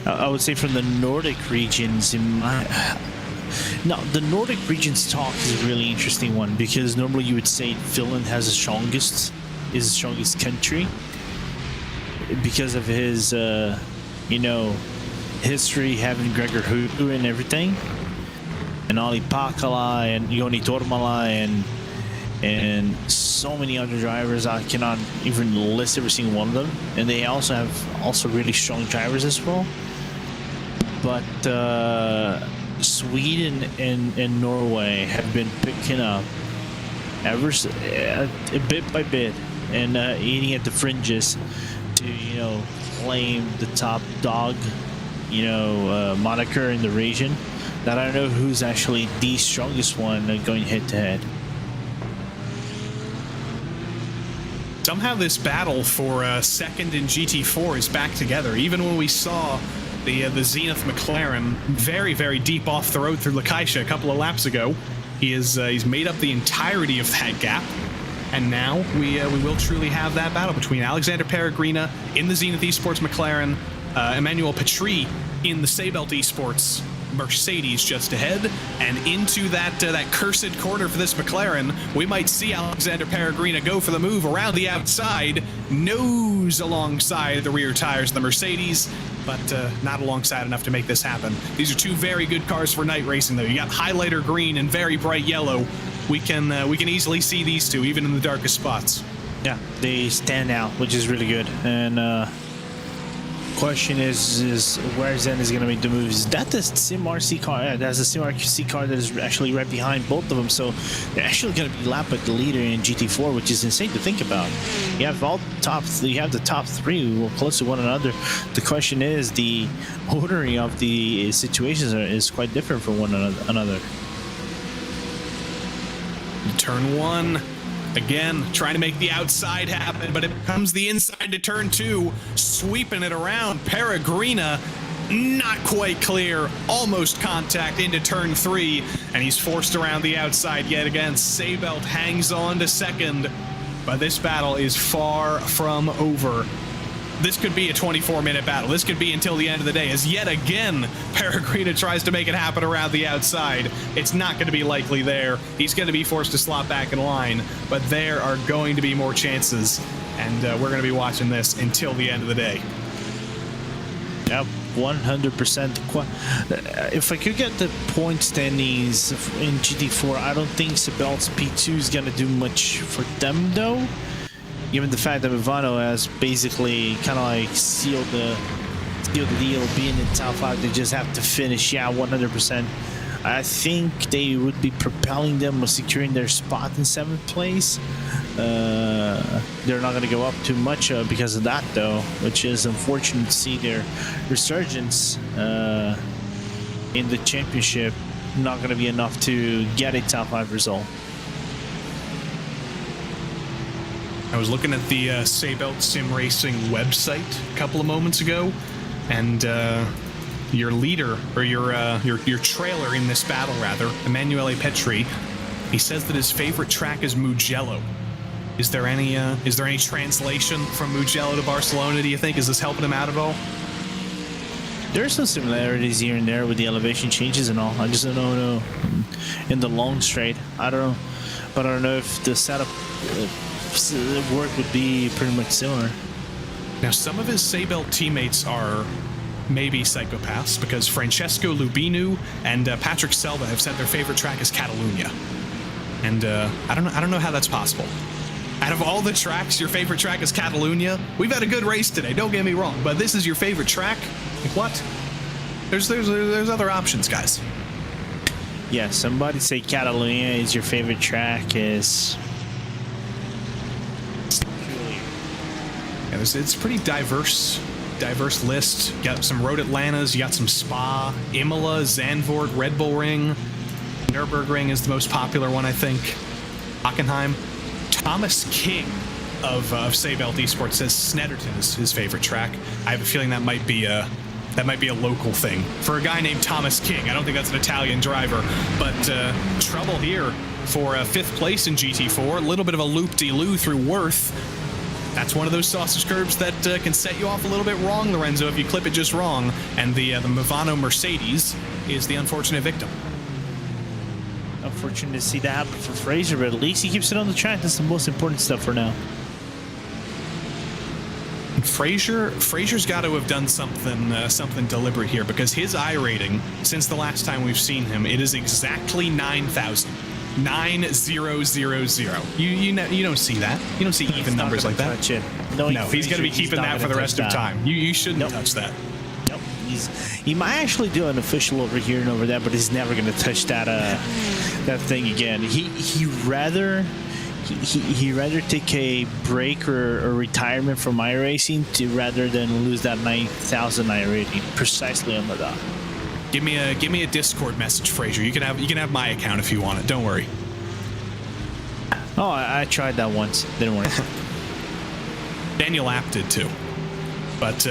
I would say from the Nordic regions Now, the Nordic region's talk is a really interesting one because normally you would say Finland is the strongest country because of his, history, having Gregor Hu and everything, and Ali Pakala and Joni Tormala and so many other drivers. I cannot even list every single one of them, and they also have really strong drivers as well. But Sweden and Norway have been picking up bit by bit and eating at the fringes to claim the top dog moniker in the region. That I don't know who's actually the strongest one going head to head. Somehow this battle for second in GT4 is back together. Even when we saw the Zenith McLaren very, very deep off the road through Lakaisha a couple of laps ago, he's made up the entirety of that gap, and now we will truly have that battle between Alexander Peregrina in the Zenith Esports McLaren, Emmanuel Petrie in the Seibelt Esports Mercedes just ahead, and into that cursed corner for this McLaren, we might see Alexander Peregrina go for the move around the outside, nose alongside the rear tires of the Mercedes, but not alongside enough to make this happen. These are two very good cars for night racing, though. You got highlighter green and very bright yellow. We can easily see these two, even in the darkest spots. Yeah, they stand out, which is really good. And question is where Zen is going to make the moves. Is that the Sim RC car? Yeah, that's the Sim RC car that is actually right behind both of them. So they're actually going to be lapped at the leader in GT4, which is insane to think about. You have the top three close to one another. The question is the ordering of the situations is quite different from one another. Turn one. Again, trying to make the outside happen, but it comes the inside to turn two, sweeping it around. Peregrina, not quite clear, almost contact into turn three, and he's forced around the outside yet again. Seibelt hangs on to second, but this battle is far from over. This could be a 24-minute battle. This could be until the end of the day, as yet again, Peregrina tries to make it happen around the outside. It's not going to be likely there. He's going to be forced to slot back in line, but there are going to be more chances, and we're going to be watching this until the end of the day. Yep, 100%. If I could get the point standings in GT4, I don't think Seibelt's P2 is going to do much for them, though. Given the fact that Ivano has basically kind of like sealed the deal, being in top 5, they just have to finish. Yeah, 100%. I think they would be propelling them or securing their spot in 7th place. They're not going to go up too much because of that, though, which is unfortunate to see their resurgence in the championship not going to be enough to get a top 5 result. I was looking at the Seibelt Sim Racing website a couple of moments ago, and your leader, or your trailer in this battle, rather, Emanuele Petrie, he says that his favorite track is Mugello. Is there any translation from Mugello to Barcelona, do you think? Is this helping him out at all? There's some similarities here and there with the elevation changes and all. I just don't know in the long straight. I don't know. but I don't know if the setup work would be pretty much similar. Now, some of his Seatbelt teammates are maybe psychopaths, because Francesco Lubinu and Patrick Selva have said their favorite track is Catalunya, and I don't know how that's possible. Out of all the tracks, your favorite track is Catalunya. We've had a good race today, don't get me wrong, but this is your favorite track? Like, what? There's other options, guys. Yeah, somebody say Catalunya is your favorite track is. Yeah, it's pretty diverse list. You got some Road Atlantas, you got some Spa, Imola, Zandvoort, Red Bull Ring, Nürburgring is the most popular one, I think. Hockenheim. Thomas King of Seatbelt Esports says Snetterton is his favorite track. I have a feeling that might be a local thing for a guy named Thomas King. I don't think that's an Italian driver, but trouble here for 5th place in GT4. A little bit of a loop-de-loo through Worth. That's one of those sausage curbs that can set you off a little bit wrong, Lorenzo, if you clip it just wrong. And the Movano Mercedes is the unfortunate victim. Unfortunate to see that happen for Fraser, but at least he keeps it on the track. That's the most important stuff for now. Fraser's got to have done something deliberate here, because his I rating since the last time we've seen him, it is exactly 9,000. 9,000. You don't see that. You don't see even numbers like that. No, he's going to be keeping that for the rest of time. You shouldn't touch that. Nope. He might actually do an official over here and over there, but he's never going to touch that that thing again. He rather take a break or retirement from iRacing rather than lose that 9,000 I rating precisely on the dot. Give me a Discord message, Fraser. You can have my account if you want it. Don't worry. Oh, I tried that once. Didn't work. Daniel App did too, but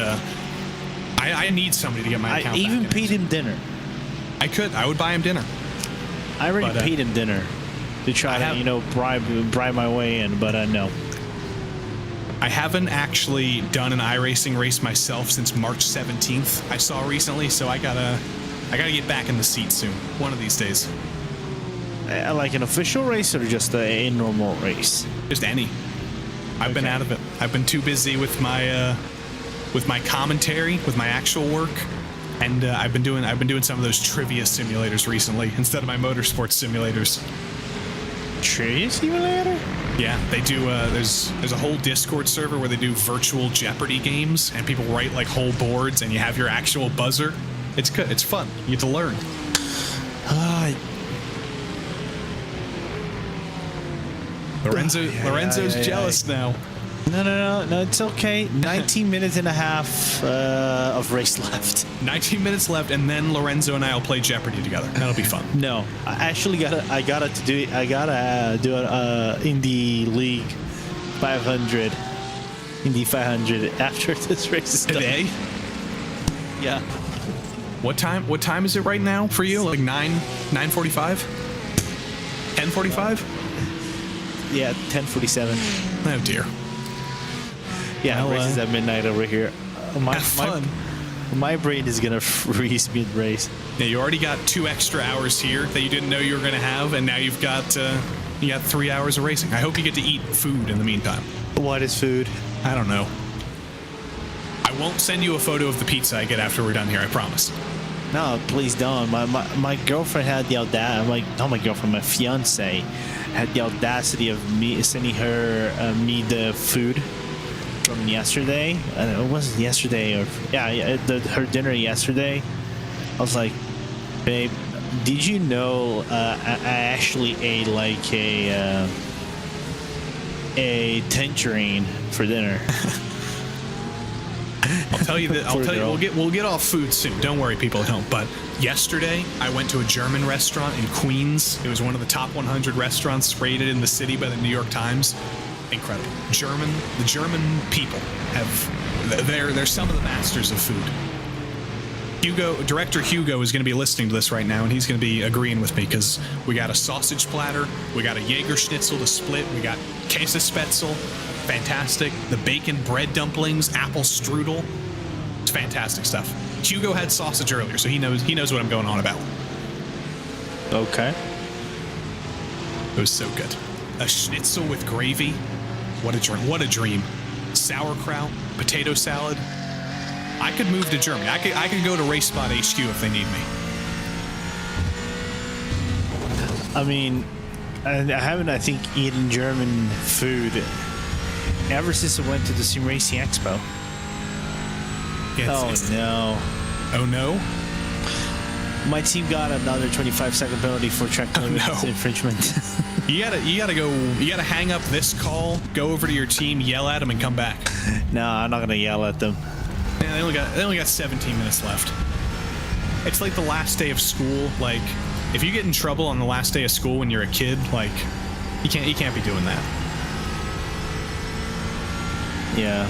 I need somebody to get my account. I even back paid him dinner. I would buy him dinner. I already paid him dinner to try to bribe my way in, but no. I haven't actually done an iRacing race myself since March 17th. I saw recently, so I gotta get back in the seat soon. One of these days. Like an official race or just a normal race? Just any. I've been out of it. I've been too busy with my commentary, with my actual work, and I've been doing some of those trivia simulators recently instead of my motorsports simulators. Trivia simulator? Yeah, they do. There's a whole Discord server where they do virtual Jeopardy games, and people write like whole boards, and you have your actual buzzer. It's good. It's fun. You get to learn. Lorenzo's jealous now. No, it's okay. 19 minutes and a half of race left. 19 minutes left, and then Lorenzo and I will play Jeopardy together. That'll be fun. No, I actually gotta do it in the League 500, Indy 500 after this race is done. Today? Yeah. What time is it right now for you? Like 9:45? 10:45? Yeah, 10:47. Oh dear. Yeah, races at midnight over here. Have fun. My brain is gonna freeze mid-race. Yeah, you already got 2 extra hours here that you didn't know you were gonna have, and now you've got 3 hours of racing. I hope you get to eat food in the meantime. What is food? I don't know. I won't send you a photo of the pizza I get after we're done here. I promise. No, please don't. My girlfriend had the audacity. Not my girlfriend, my fiance had the audacity of me sending her me the food from yesterday. It wasn't yesterday, or her dinner yesterday. I was like, babe, did you know I actually ate like a tangerine for dinner? I'll tell you that. We'll get off food soon. Don't worry, people at home. But yesterday, I went to a German restaurant in Queens. It was one of the top 100 restaurants rated in the city by the New York Times. Incredible. The German people they're some of the masters of food. Director Hugo is going to be listening to this right now, and he's going to be agreeing with me, because we got a sausage platter, we got a Jaeger schnitzel to split, we got Käsespätzle, fantastic, the bacon bread dumplings, apple strudel. It's fantastic stuff. Hugo had sausage earlier, so he knows what I'm going on about. Okay. It was so good. a schnitzel with gravy. What a dream. What a dream. Sauerkraut, potato salad. I could move to Germany. I could go to RaceSpot HQ if they need me. I mean, I haven't, I think, eaten German food ever since I went to the Sim Racing Expo. No. Oh no? My team got another 25-second penalty for track limit infringement. You gotta hang up this call, go over to your team, yell at them, and come back. No, I'm not gonna yell at them. Yeah, they only got 17 minutes left. It's like the last day of school. Like, if you get in trouble on the last day of school when you're a kid, like, you can't be doing that. Yeah.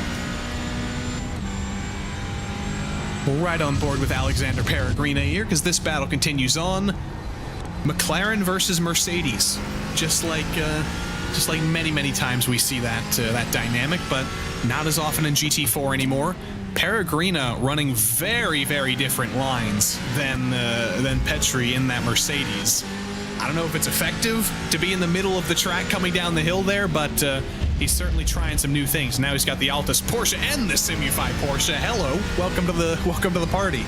We're right on board with Alexander Peregrina here, because this battle continues on. McLaren versus Mercedes. Just like many times we see that dynamic, but not as often in GT4 anymore. Peregrina running very, very different lines than Petri in that Mercedes. I don't know if it's effective to be in the middle of the track coming down the hill there, but he's certainly trying some new things. Now he's got the Altus Porsche and the Simufy Porsche. Hello, welcome to the party.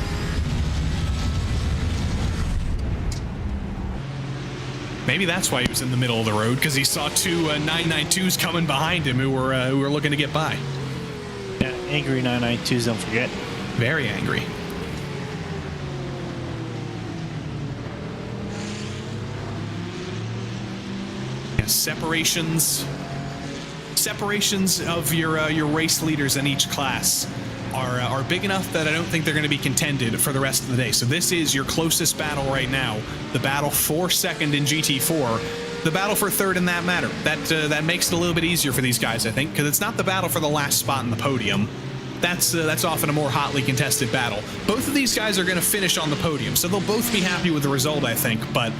Maybe that's why he was in the middle of the road, because he saw two 992s coming behind him who were looking to get by. Yeah, angry 992s, don't forget. Very angry. Yeah, separations of your race leaders in each class are big enough that I don't think they're going to be contended for the rest of the day. So this is your closest battle right now. The battle for second in GT4. The battle for third in that matter. That makes it a little bit easier for these guys, I think, because it's not the battle for the last spot in the podium. That's often a more hotly contested battle. Both of these guys are going to finish on the podium, so they'll both be happy with the result, I think. But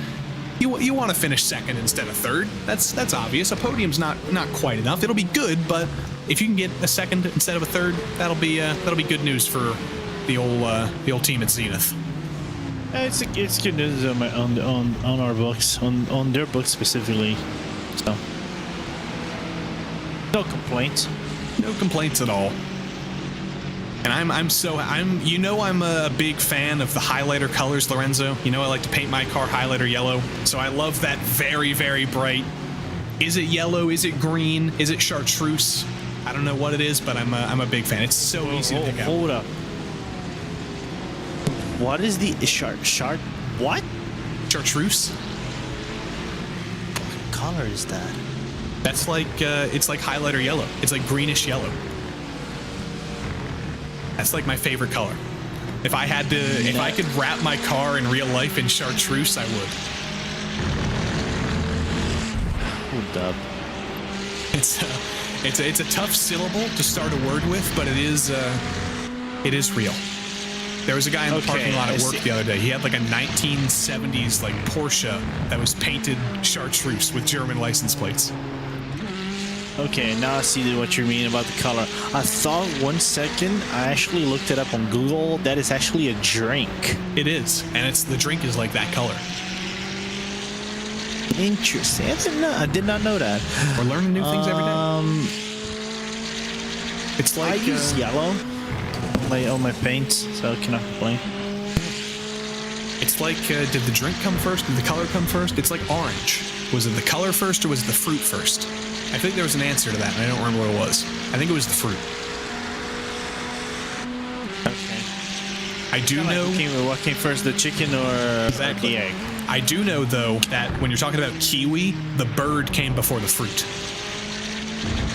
you want to finish second instead of third. That's obvious. A podium's not quite enough. It'll be good, but if you can get a second instead of a third, that'll be good news for the old team at Zenith. It's good news on our books, on their books specifically. So no complaints. No complaints at all. And I'm a big fan of the highlighter colors, Lorenzo. You know, I like to paint my car highlighter yellow. So I love that very, very bright. Is it yellow? Is it green? Is it chartreuse? I don't know what it is, but I'm a big fan. It's so easy to pick out. Hold up. What is the what? Chartreuse? What color is that? That's like it's like highlighter yellow. It's like greenish yellow. That's like my favorite color. If I could wrap my car in real life in chartreuse, I would. Hold up. It's a tough syllable to start a word with, but it is real. There was a guy in the parking lot at work the other day. He had like a 1970s like Porsche that was painted chartreuse with German license plates. Okay, now I see what you mean about the color. I thought 1 second, I actually looked it up on Google. That is actually a drink. It is, and the drink is like that color. Interesting. I did not know that. We're learning new things every day. It's like I use yellow on my paints, so I cannot complain. It's like, did the drink come first? Did the color come first? It's like orange. Was it the color first or was it the fruit first? I think there was an answer to that, and I don't remember what it was. I think it was the fruit. Okay. I do know... What came first, the chicken or the egg? I do know, though, that when you're talking about kiwi, the bird came before the fruit.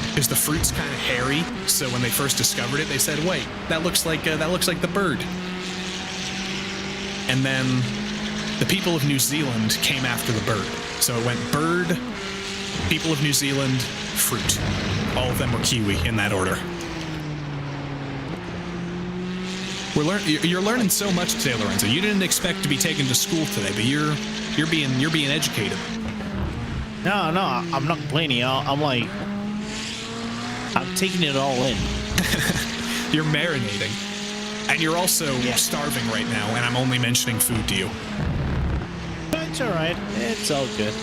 Because the fruit's kind of hairy, so when they first discovered it, they said, wait, that looks like the bird. And then the people of New Zealand came after the bird. So it went bird, people of New Zealand, fruit. All of them were kiwi in that order. You're learning so much today, Lorenzo. You didn't expect to be taken to school today, but you're being educated. No, I'm not complaining. I'm taking it all in. You're marinating. And you're also starving right now, and I'm only mentioning food to you. It's all right. It's all good.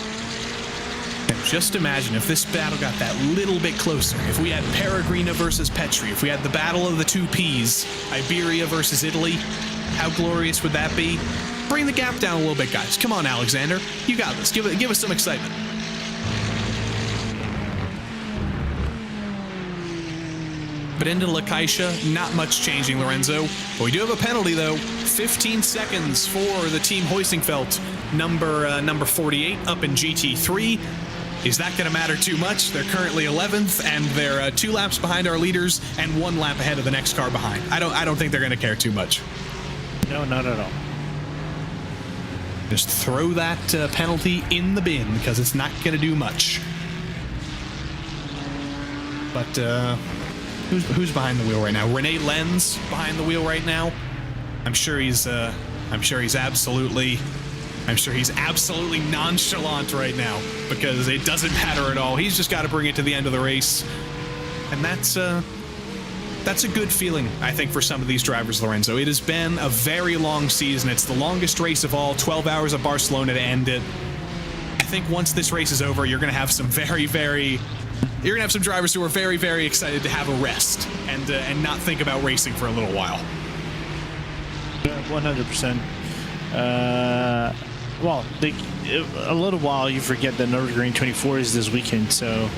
just imagine if this battle got that little bit closer. If we had Peregrina versus Petri, if we had the battle of the two Ps, Iberia versus Italy, how glorious would that be? Bring the gap down a little bit, guys. Come on, Alexander. You got this. Give us some excitement. But into La Caixa, not much changing, Lorenzo. But we do have a penalty, though. 15 seconds for the team Hoisingfeld, number 48, up in GT3. Is that going to matter too much? They're currently 11th, and they're 2 laps behind our leaders and 1 lap ahead of the next car behind. I don't think they're going to care too much. No, not at all. Just throw that penalty in the bin, because it's not going to do much. But who's behind the wheel right now? Rene Lenz behind the wheel right now. I'm sure he's absolutely nonchalant right now, because it doesn't matter at all. He's just got to bring it to the end of the race, and that's a good feeling, I think, for some of these drivers, Lorenzo. It has been a very long season. It's the longest race of all, 12 hours of Barcelona to end it. I think once this race is over, you're going to have some you're going to have some drivers who are very, very excited to have a rest and not think about racing for a little while. 100%. Well, a little while, you forget that Nürburgring 24 is this weekend, so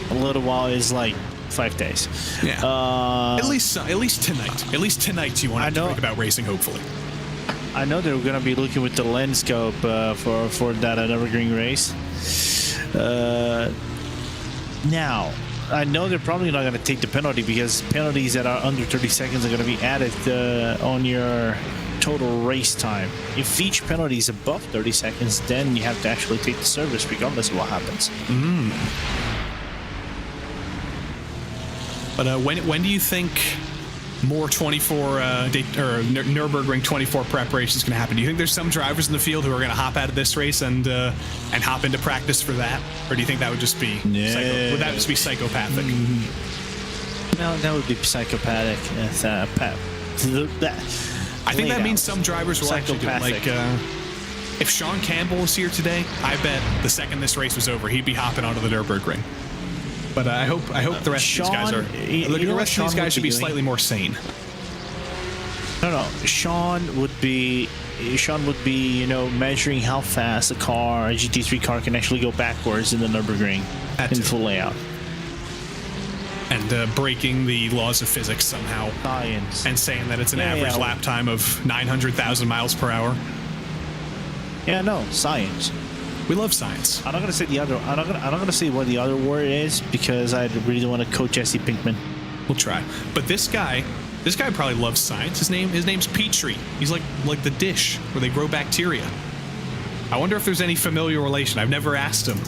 a little while is like 5 days. Yeah. At least tonight. At least tonight you want to think about racing, hopefully. I know they're going to be looking with the lens scope for that Nürburgring race. Now, I know they're probably not going to take the penalty, because penalties that are under 30 seconds are going to be added on your total race time. If each penalty is above 30 seconds, then you have to actually take the service regardless of what happens. But when do you think more 24 Nürburgring 24 preparation is going to happen? Do you think there's some drivers in the field who are going to hop out of this race and hop into practice for that, or do you think that would just be would that just be psychopathic? No, that would be psychopathic. I think that means some drivers will actually do it. Like if Sean Campbell was here today, I bet the second this race was over, he'd be hopping onto the Nürburgring. But I hope the rest of these guys are. The rest of these guys should be slightly more sane. No. Sean would be, measuring how fast a GT3 car can actually go backwards in the Nürburgring in full layout. And breaking the laws of physics somehow. Science. And saying that it's an average lap time of 900,000 miles per hour. Yeah, no, science. We love science. I'm not gonna say the other. I'm not gonna say what the other word is, because I really don't want to coach Jesse Pinkman. We'll try. But this guy probably loves science. His name's Petri. He's like the dish where they grow bacteria. I wonder if there's any familial relation. I've never asked him.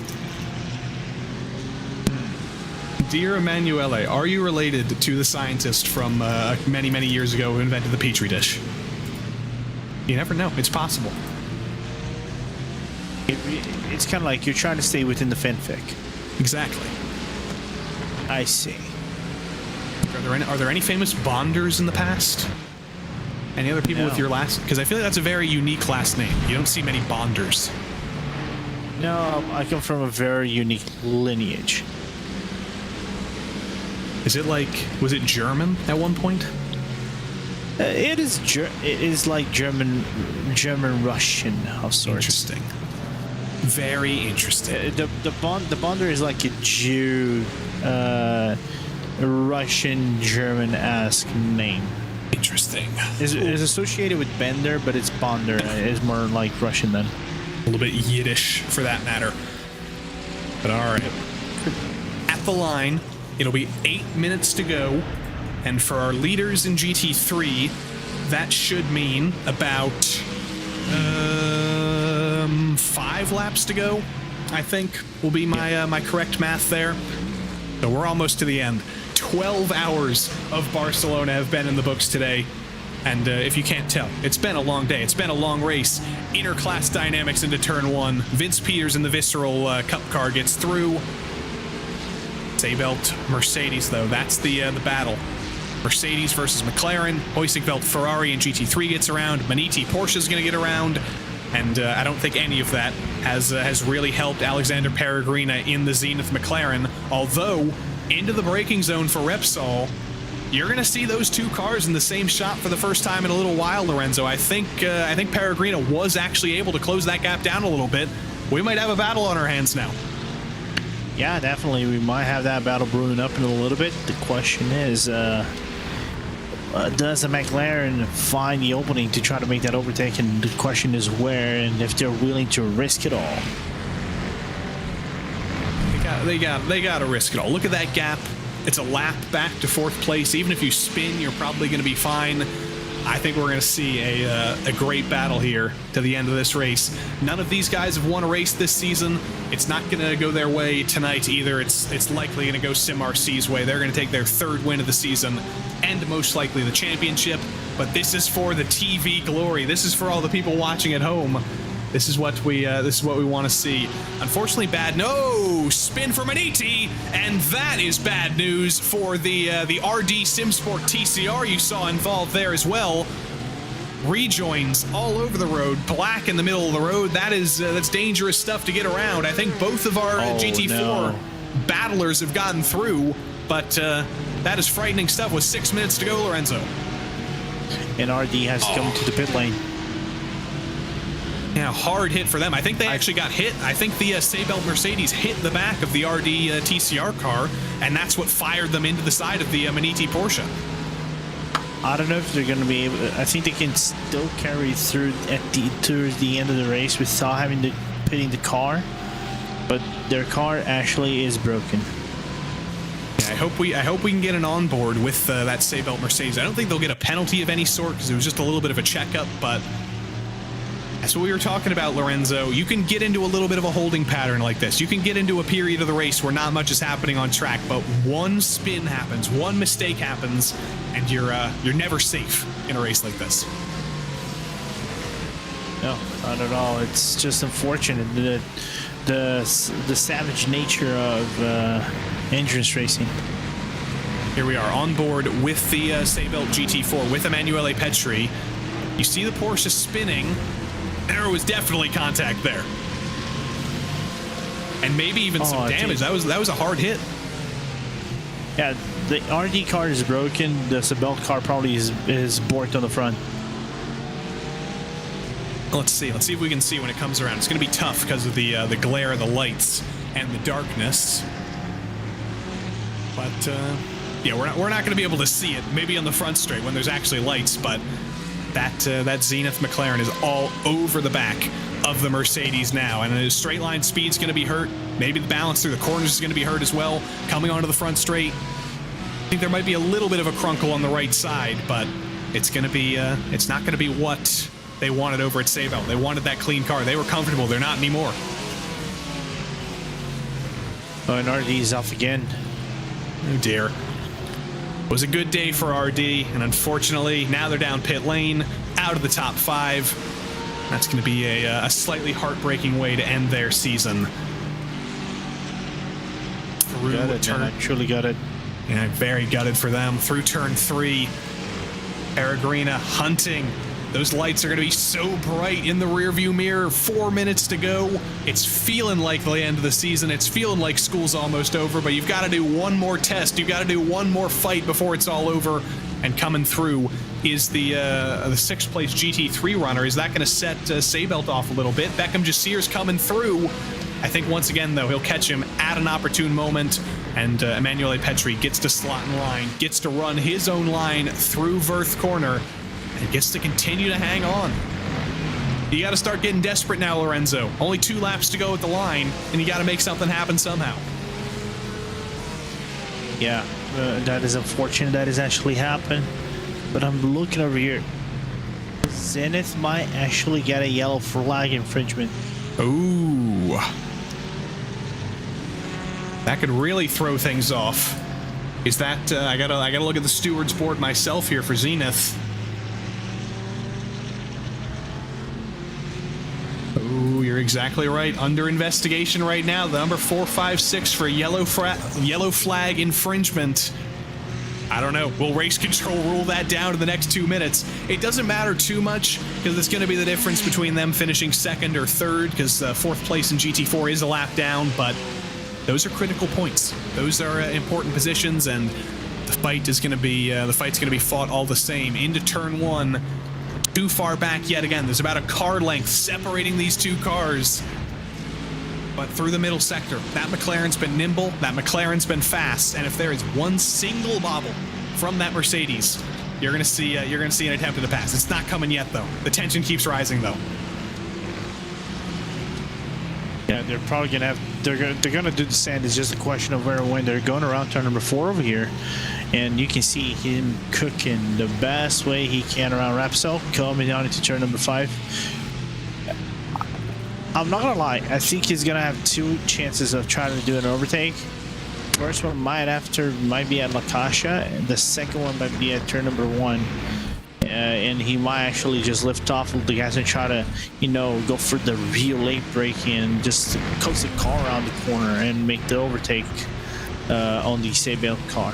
Dear Emanuele, are you related to the scientist from many, many years ago who invented the Petri dish? You never know. It's possible. It's kind of like you're trying to stay within the fanfic. Exactly. I see. Are there any famous Bonders in the past? Any other people with your last? Because I feel like that's a very unique last name. You don't see many Bonders. No, I come from a very unique lineage. Was it German at one point? It is like German Russian of sorts. Interesting. Very interesting. The Bonder is like a Jew, Russian German-esque name. Interesting. It's associated with Bender, but it's Bonder. It's more like Russian then. A little bit Yiddish, for that matter. But all right. At the line, it'll be 8 minutes to go, and for our leaders in GT3, that should mean about 5 laps to go, I think, will be my correct math there. So we're almost to the end. 12 hours of Barcelona have been in the books today. And if you can't tell, it's been a long day. It's been a long race. Interclass dynamics into turn 1. Vince Peters in the Visceral Cup car gets through. Seybelt, Mercedes, though. That's the battle. Mercedes versus McLaren. Hoisingfeld, Ferrari, and GT3 gets around. Maniti, Porsche's going to get around. And I don't think any of that has really helped Alexander Peregrina in the Zenith McLaren. Although, into the braking zone for Repsol, you're going to see those two cars in the same shot for the first time in a little while, Lorenzo. I think Peregrina was actually able to close that gap down a little bit. We might have a battle on our hands now. Yeah, definitely. We might have that battle brewing up in a little bit. The question is, does the McLaren find the opening to try to make that overtake? And the question is where, and if they're willing to risk it all. They got to risk it all. Look at that gap. It's a lap back to 4th place. Even if you spin, you're probably going to be fine. I think we're going to see a great battle here to the end of this race. None of these guys have won a race this season. It's not going to go their way tonight either. It's likely going to go Sim RC's way. They're going to take their 3rd win of the season and most likely the championship. But this is for the TV glory. This is for all the people watching at home. This is what we want to see. Unfortunately, no spin for Maniti, and that is bad news for the RD SimSport TCR you saw involved there as well. Rejoins all over the road, black in the middle of the road. That's dangerous stuff to get around. I think both of our GT4 battlers have gotten through, but that is frightening stuff with 6 minutes to go, Lorenzo. And RD has come to the pit lane. Yeah, hard hit for them. I think they actually got hit. I think the Sebelt Mercedes hit the back of the RD TCR car, and that's what fired them into the side of the Maniti Porsche. I don't know if they're going to be able to, I think they can still carry through towards the end of the race without having to pitting the car, but their car actually is broken. Yeah, I hope we can get an onboard with that Sebelt Mercedes. I don't think they'll get a penalty of any sort because it was just a little bit of a checkup, but that's what we were talking about, Lorenzo. You can get into a little bit of a holding pattern like this. You can get into a period of the race where not much is happening on track, but one spin happens, one mistake happens, and you're never safe in a race like this. No, not at all. It's just unfortunate the savage nature of endurance racing. Here we are on board with the Sebelt GT4 with Emanuele Petri. You see the Porsche spinning. There was definitely contact there, and maybe even some damage. That was a hard hit. Yeah, the RD car is broken. The Sebelt car probably is borked on the front. Let's see if we can see when it comes around. It's going to be tough because of the glare of the lights and the darkness. But yeah, we're not going to be able to see it. Maybe on the front straight when there's actually lights, but. That Zenith McLaren is all over the back of the Mercedes now, and the straight line speed's going to be hurt. Maybe the balance through the corners is going to be hurt as well. Coming onto the front straight, I think there might be a little bit of a crunkle on the right side, but it's going to be it's not going to be what they wanted over at Sebelt. They wanted that clean car. They were comfortable. They're not anymore. Oh, and RD's off again. Oh dear. It was a good day for RD, and unfortunately, now they're down pit lane, out of the top 5. That's going to be a slightly heartbreaking way to end their season. Got it, man. I truly got it. Yeah, very gutted for them. Through turn 3, Peregrina hunting. Those lights are going to be so bright in the rearview mirror. 4 minutes to go. It's feeling like the end of the season. It's feeling like school's almost over, but you've got to do one more test. You've got to do one more fight before it's all over. And coming through is the 6th place GT3 runner. Is that going to set Sebelt off a little bit? Beckham Jasir's coming through. I think once again, though, he'll catch him at an opportune moment. And Emanuele Petri gets to slot in line, gets to run his own line through Verth Corner, and gets to continue to hang on. You got to start getting desperate now, Lorenzo. Only 2 laps to go at the line, and you got to make something happen somehow. Yeah, that is unfortunate that has actually happened. But I'm looking over here. Zenith might actually get a yellow flag infringement. Ooh. That could really throw things off. Is that, I gotta look at the stewards board myself here for Zenith. Ooh, you're exactly right. Under investigation right now. The number 456 for yellow flag infringement. I don't know. Will race control rule that down in the next 2 minutes? It doesn't matter too much because it's going to be the difference between them finishing second or third, because fourth place in GT4 is a lap down, but those are critical points. Those are important positions, and the fight is going to be fought all the same. Into turn one, too far back yet again. There's about a car length separating these two cars. But through the middle sector, that McLaren's been nimble, that McLaren's been fast, and if there is one single bobble from that Mercedes, you're gonna see an attempt at the pass. It's not coming yet, though. The tension keeps rising, though. Yeah, they're probably gonna have. They're gonna do the sand. It's just a question of where and when. They're going around turn number 4 over here, and you can see him cooking the best way he can around Rapsol, coming down into turn number 5. I'm not gonna lie, I think he's gonna have 2 chances of trying to do an overtake. First one might be at La Casha, and the second one might be at turn number 1. And he might actually just lift off of the gas and try to, go for the real late brake and just coast the car around the corner and make the overtake on the Sebel car.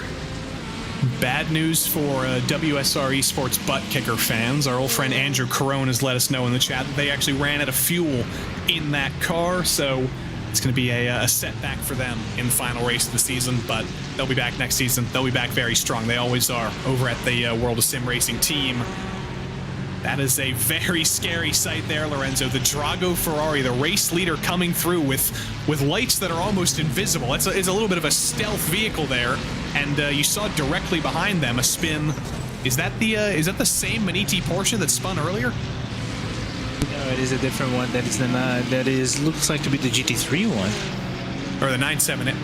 Bad news for WSR Esports butt kicker fans. Our old friend Andrew Carone has let us know in the chat that they actually ran out of fuel in that car, so it's going to be a setback for them in the final race of the season, but they'll be back next season. They'll be back very strong. They always are over at the World of Sim Racing team. That is a very scary sight there, Lorenzo. The Drago Ferrari, the race leader, coming through with lights that are almost invisible. It's a little bit of a stealth vehicle there, and you saw directly behind them a spin. Is that the same Maniti Porsche that spun earlier? No, it is a different one. Looks like to be the GT3 one, or the 978.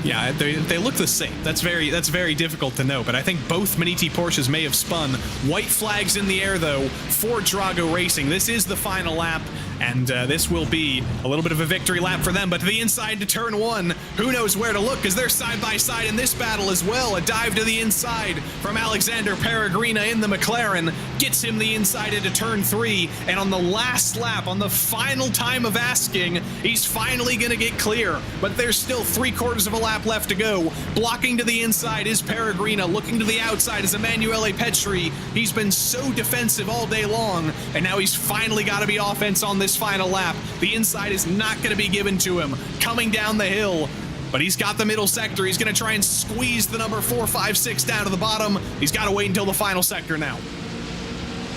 Yeah, they look the same. That's very difficult to know, but I think both Maniti Porsches may have spun. White flags in the air, though, for Drago Racing. This is the final lap, and this will be a little bit of a victory lap for them, but to the inside to turn 1, who knows where to look, because they're side by side in this battle as well. A dive to the inside from Alexander Peregrina in the McLaren gets him the inside into turn 3, and on the last lap, on the final time of asking, he's finally going to get clear, but there's still 3/4 of a lap left to go. Blocking to the inside is Peregrina. Looking to the outside is Emanuele Petri. He's been so defensive all day long, and now he's finally got to be offense on this final lap. The inside is not going to be given to him. Coming down the hill, but he's got the middle sector. He's going to try and squeeze the number 4, 5, 6 down to the bottom. He's got to wait until the final sector now.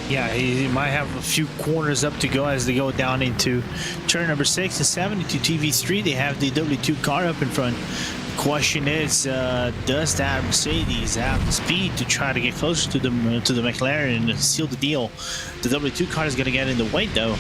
Yeah, he might have a few corners up to go as they go down into turn number 6 and 7 into TV3. They have the W2 car up in front. The question is, does that Mercedes have the speed to try to get closer to the McLaren and seal the deal? The W2 car is going to get in the way, though.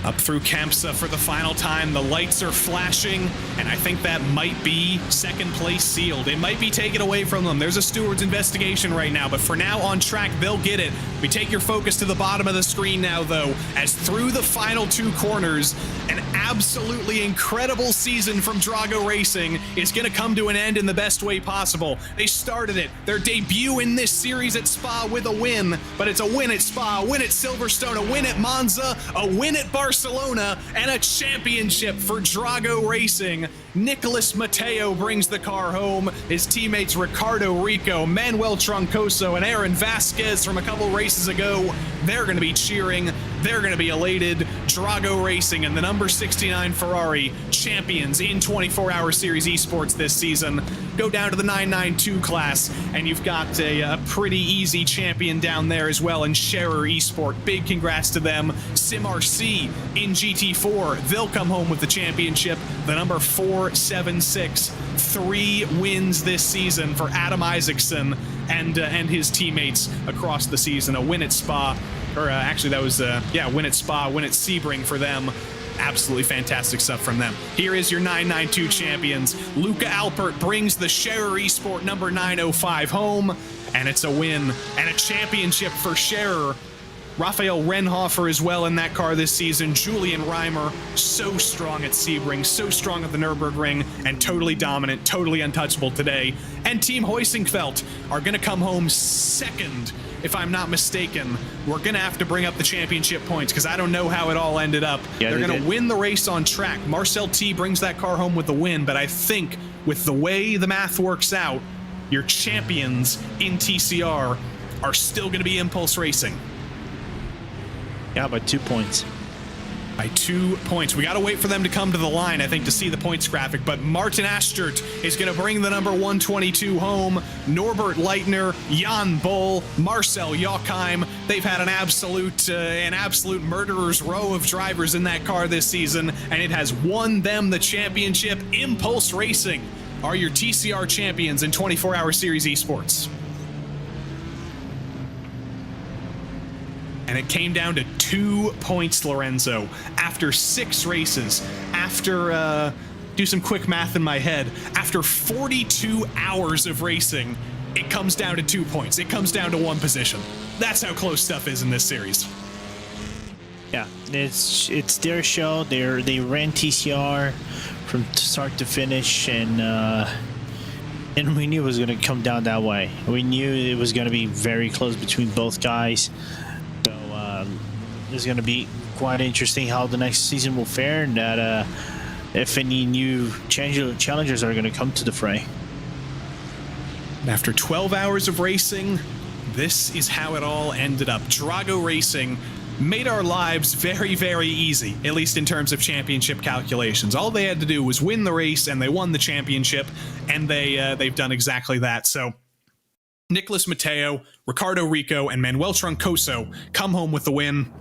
Up through Kempsa for the final time. The lights are flashing, and I think that might be second place sealed. It might be taken away from them. There's a steward's investigation right now, but for now on track, they'll get it. We take your focus to the bottom of the screen now, though, as through the final 2 corners, an absolutely incredible season from Drago Racing is going to come to an end in the best way possible. They started it, their debut in this series at Spa with a win, but it's a win at Spa, a win at Silverstone, a win at Monza, a win at Barcelona, and a championship for Drago Racing. Nicholas Mateo brings the car home. His teammates Ricardo Rico, Manuel Troncoso, and Aaron Vasquez from a couple races ago, they're going to be cheering. They're going to be elated. Drago Racing and the number 69 Ferrari, champions in 24-hour series esports this season. Go down to the 992 class, and you've got a pretty easy champion down there as well in Scherer Esport. Big congrats to them. SimRC in GT4, they'll come home with the championship. The number 476, 3 wins this season for Adam Isaacson and his teammates across the season. A win at Spa, or actually that was win at Spa, win at Sebring for them. Absolutely fantastic stuff from them. Here is your 992 champions. Luca Alpert brings the Scherer Esport number 905 home, and it's a win and a championship for Scherer. Raphael Renhofer as well in that car this season. Julian Reimer, so strong at Sebring, so strong at the Nürburgring, and totally dominant, totally untouchable today. And Team Heusinkveld are going to come home second, if I'm not mistaken. We're going to have to bring up the championship points because I don't know how it all ended up. Yeah, They're going to win the race on track. Marcel T brings that car home with the win, but I think with the way the math works out, your champions in TCR are still going to be Impulse Racing. Yeah, by 2 points. By 2 points. We got to wait for them to come to the line, I think, to see the points graphic. But Martin Astert is going to bring the number 122 home. Norbert Leitner, Jan Bull, Marcel Jochheim. They've had an absolute murderer's row of drivers in that car this season, and it has won them the championship. Impulse Racing are your TCR champions in 24-hour series esports. And it came down to 2 points, Lorenzo, after 6 races, after, do some quick math in my head, after 42 hours of racing, it comes down to 2 points. It comes down to 1 position. That's how close stuff is in this series. Yeah, it's their show. They ran TCR from start to finish, and we knew it was going to come down that way. We knew it was going to be very close between both guys. It's going to be quite interesting how the next season will fare, and that if any new challengers are going to come to the fray. After 12 hours of racing, this is how it all ended up. Drago Racing made our lives very, very easy, at least in terms of championship calculations. All they had to do was win the race, and they won the championship, and they've done exactly that. So Nicholas Mateo, Ricardo Rico, and Manuel Troncoso come home with the win.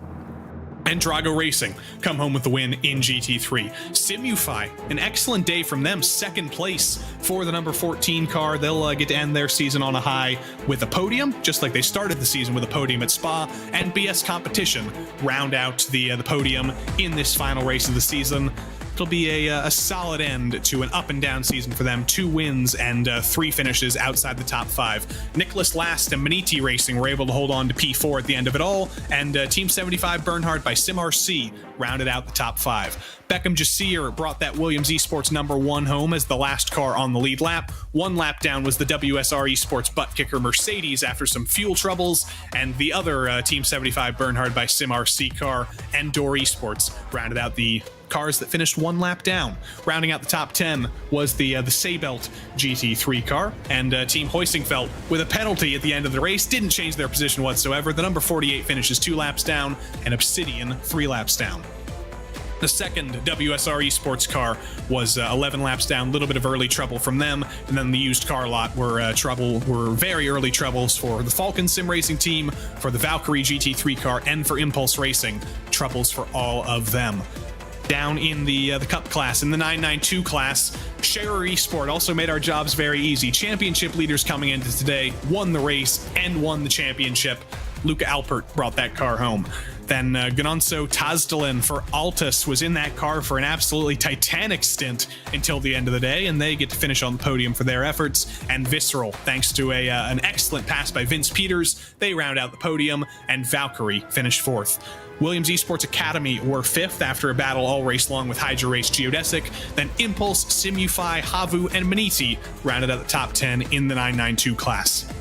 And Drago Racing come home with the win in GT3. Simufy, an excellent day from them. 2nd place for the number 14 car. They'll get to end their season on a high with a podium, just like they started the season with a podium at Spa. And BS Competition round out the podium in this final race of the season. It'll be a solid end to an up-and-down season for them. 2 wins and 3 finishes outside the top 5. Nicholas Last and Maniti Racing were able to hold on to P4 at the end of it all, and Team 75 Bernhard by SimRC rounded out the top 5. Beckham Jasir brought that Williams Esports number 1 home as the last car on the lead lap. 1 lap down was the WSR Esports butt kicker Mercedes after some fuel troubles, and the other Team 75 Bernhard by SimRC car, Endor Esports, rounded out the cars that finished 1 lap down. Rounding out the top 10 was the Seibelt GT3 car, and Team Hoisingfeld, with a penalty at the end of the race, didn't change their position whatsoever. The number 48 finishes 2 laps down, and Obsidian 3 laps down. The second WSR Esports car was 11 laps down, a little bit of early trouble from them, and then the used car lot were very early troubles for the Falcon Sim Racing team, for the Valkyrie GT3 car, and for Impulse Racing. Troubles for all of them. Down in the Cup class, in the 992 class, Scherer Esport also made our jobs very easy. Championship leaders coming into today won the race and won the championship. Luca Alpert brought that car home. Then Gononso Tazdalin for Altus was in that car for an absolutely titanic stint until the end of the day, and they get to finish on the podium for their efforts. And Visceral, thanks to an excellent pass by Vince Peters, they round out the podium, and Valkyrie finished 4th. Williams Esports Academy were 5th after a battle all race long with Hydra Race Geodesic. Then Impulse, Simufy, Havu, and Maniti rounded out the top 10 in the 992 class.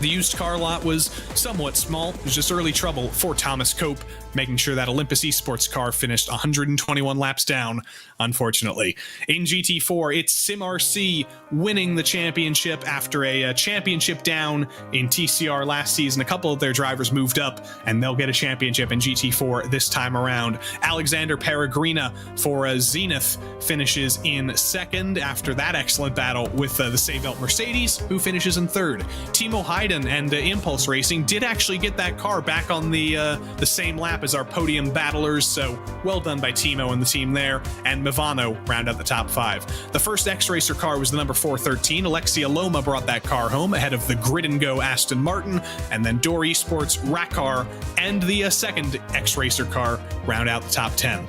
The used car lot was somewhat small. It was just early trouble for Thomas Cope, making sure that Olympus Esports car finished 121 laps down, unfortunately. In GT4, it's SimRC winning the championship after a championship down in TCR last season. A couple of their drivers moved up, and they'll get a championship in GT4 this time around. Alexander Peregrina for Zenith finishes in 2nd after that excellent battle with the Seibelt Mercedes, who finishes in 3rd. Timo Hayden and Impulse Racing did actually get that car back on the same lap as our podium battlers, so well done by Timo and the team there. And Mivano round out the top 5. The first X-Racer car was the number 413. Alexia Loma brought that car home ahead of the Grid and Go Aston Martin, and then Door Esports, Rakkar, and the second X-Racer car round out the top 10.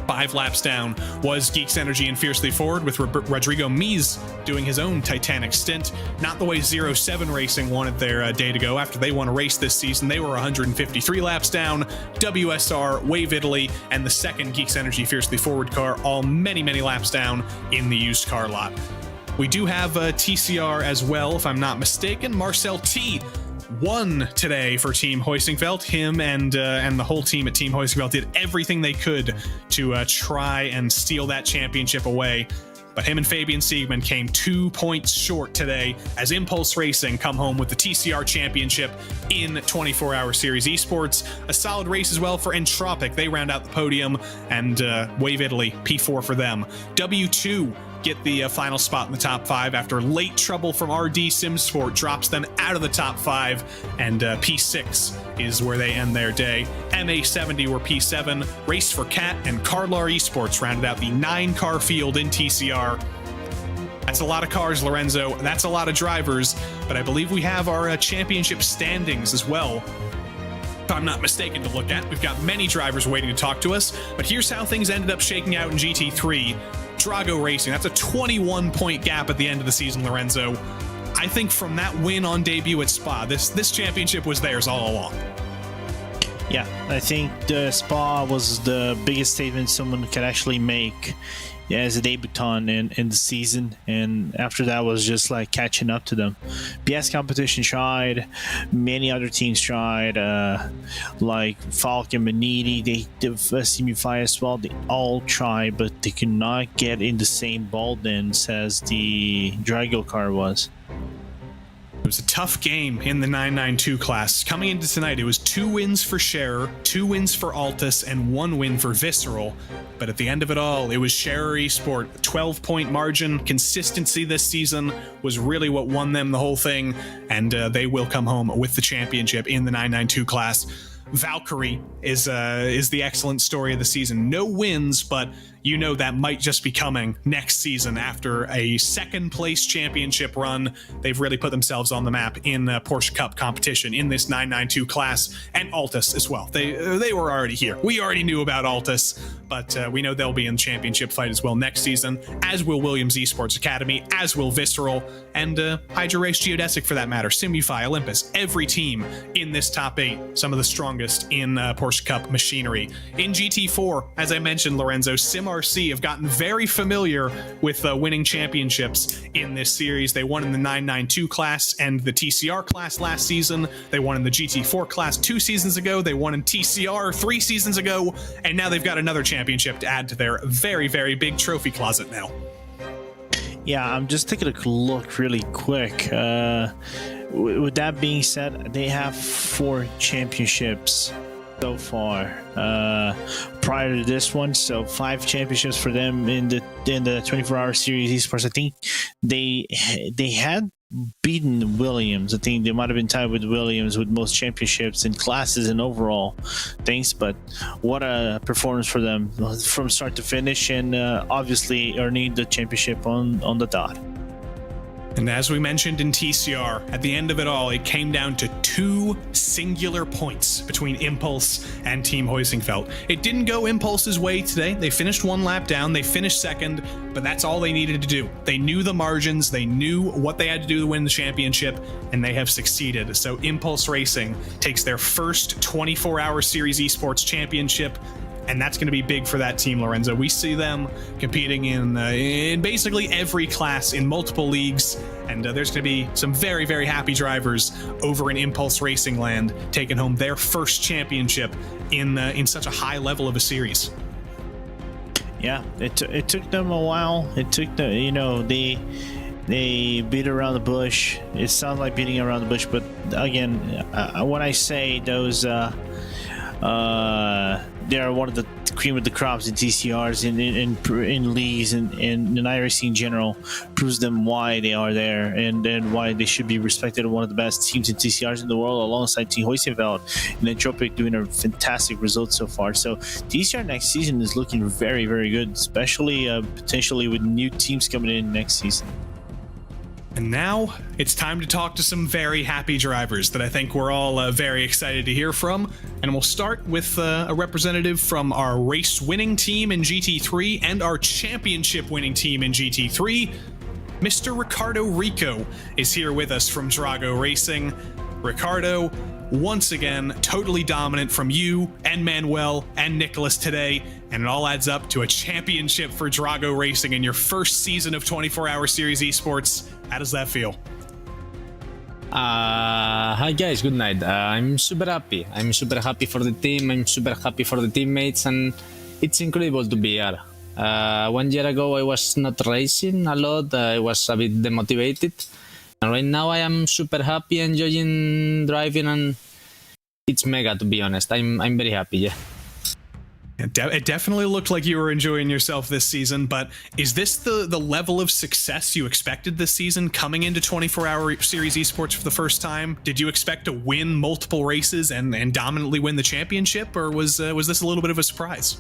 5 laps down was Geeks Energy and Fiercely Forward, with Rodrigo Mies doing his own titanic stint. Not the way 07 Racing wanted their day to go after they won a race this season. They were 153 laps down. WSR, Wave Italy, and the second Geeks Energy Fiercely Forward car all many, many laps down in the used car lot. We do have TCR as well, if I'm not mistaken. Marcel T won today for Team Hoisingfeld. Him and the whole team at Team Hoisingfeld did everything they could to try and steal that championship away. but him and Fabian Siegman came 2 points short today as Impulse Racing come home with the TCR Championship in 24-hour series esports. A solid race as well for Entropic. They round out the podium, and Wave Italy, P4 for them. W2 get the final spot in the top 5 after late trouble from RD Simsport drops them out of the top 5, and P6 is where they end their day. MA70 were P7. Race for Cat and Carlar Esports rounded out the 9-car field in TCR. That's a lot of cars, Lorenzo. That's a lot of drivers, but I believe we have our championship standings as well, if I'm not mistaken, to look at. We've got many drivers waiting to talk to us, but here's how things ended up shaking out in GT3. Drago Racing, that's a 21-point gap at the end of the season, Lorenzo. I think from that win on debut at Spa, this championship was theirs all along. Yeah, I think the Spa was the biggest statement someone could actually make as a debutant in the season, and after that was just like catching up to them. PS competition tried, many other teams tried, like Falcon, Maniti, they Simify as well. They all tried, but they could not get in the same ball dance as the Drago car was. It was a tough game in the 992 class. Coming into tonight, it was 2 wins for Scherer, 2 wins for Altus, and 1 win for Visceral. But at the end of it all, it was Scherer Esport. 12-point margin. Consistency this season was really what won them the whole thing, and they will come home with the championship in the 992 class. Valkyrie is the excellent story of the season. No wins, but you know that might just be coming next season after a second-place championship run. They've really put themselves on the map in Porsche Cup competition in this 992 class, and Altus as well. They were already here. We already knew about Altus, but we know they'll be in the championship fight as well next season, as will Williams Esports Academy, as will Visceral, and Hydra Race Geodesic for that matter, Simufy, Olympus, every team in this top 8, some of the strongest in Porsche Cup machinery. In GT4, as I mentioned, Lorenzo, SimRC have gotten very familiar with winning championships in this series. They won in the 992 class and the TCR class last season. They won in the GT4 class 2 seasons ago. They won in TCR 3 seasons ago, and now they've got another championship to add to their very, very big trophy closet now. Yeah, I'm just taking a look really quick. With that being said, they have 4 championships so far prior to this one, so 5 championships for them in the 24-hour series esports. I think they had beaten Williams. I think they might have been tied with Williams with most championships in classes and overall things, but what a performance for them from start to finish, and obviously earning the championship on the dot. And as we mentioned in TCR, at the end of it all, it came down to 2 singular points between Impulse and Team Heusingfeld. It didn't go Impulse's way today. They finished 1 lap down, they finished second, but that's all they needed to do. They knew the margins, they knew what they had to do to win the championship, and they have succeeded. So Impulse Racing takes their first 24-hour series esports championship, and that's going to be big for that team, Lorenzo. We see them competing in basically every class in multiple leagues, and there's going to be some very, very happy drivers over in Impulse Racing Land taking home their first championship in such a high level of a series. Yeah, it took them a while. It took they beat around the bush. It sounds like beating around the bush, but again, when I say those they are one of the cream of the crops in TCRs, in leagues, and in iRacing in general, proves them why they are there, and why they should be respected as one of the best teams in TCRs in the world, alongside Team Heusingfeld and Entropic doing a fantastic result so far. So TCR next season is looking very, very good, especially potentially with new teams coming in next season. And now it's time to talk to some very happy drivers that I think we're all very excited to hear from. And we'll start with a representative from our race winning team in GT3 and our championship winning team in GT3. Mr. Ricardo Rico is here with us from Drago Racing. Ricardo, once again, totally dominant from you and Manuel and Nicholas today, and it all adds up to a championship for Drago Racing in your first season of 24-hour series esports. How does that feel? Hi guys, good night. I'm super happy. I'm super happy for the team. I'm super happy for the teammates, and it's incredible to be here. 1 year ago, I was not racing a lot. I was a bit demotivated. And right now, I am super happy, enjoying driving, and it's mega, to be honest. I'm very happy, yeah. It definitely looked like you were enjoying yourself this season, but is this the level of success you expected this season coming into 24-hour series esports for the first time? Did you expect to win multiple races and dominantly win the championship, or was this a little bit of a surprise?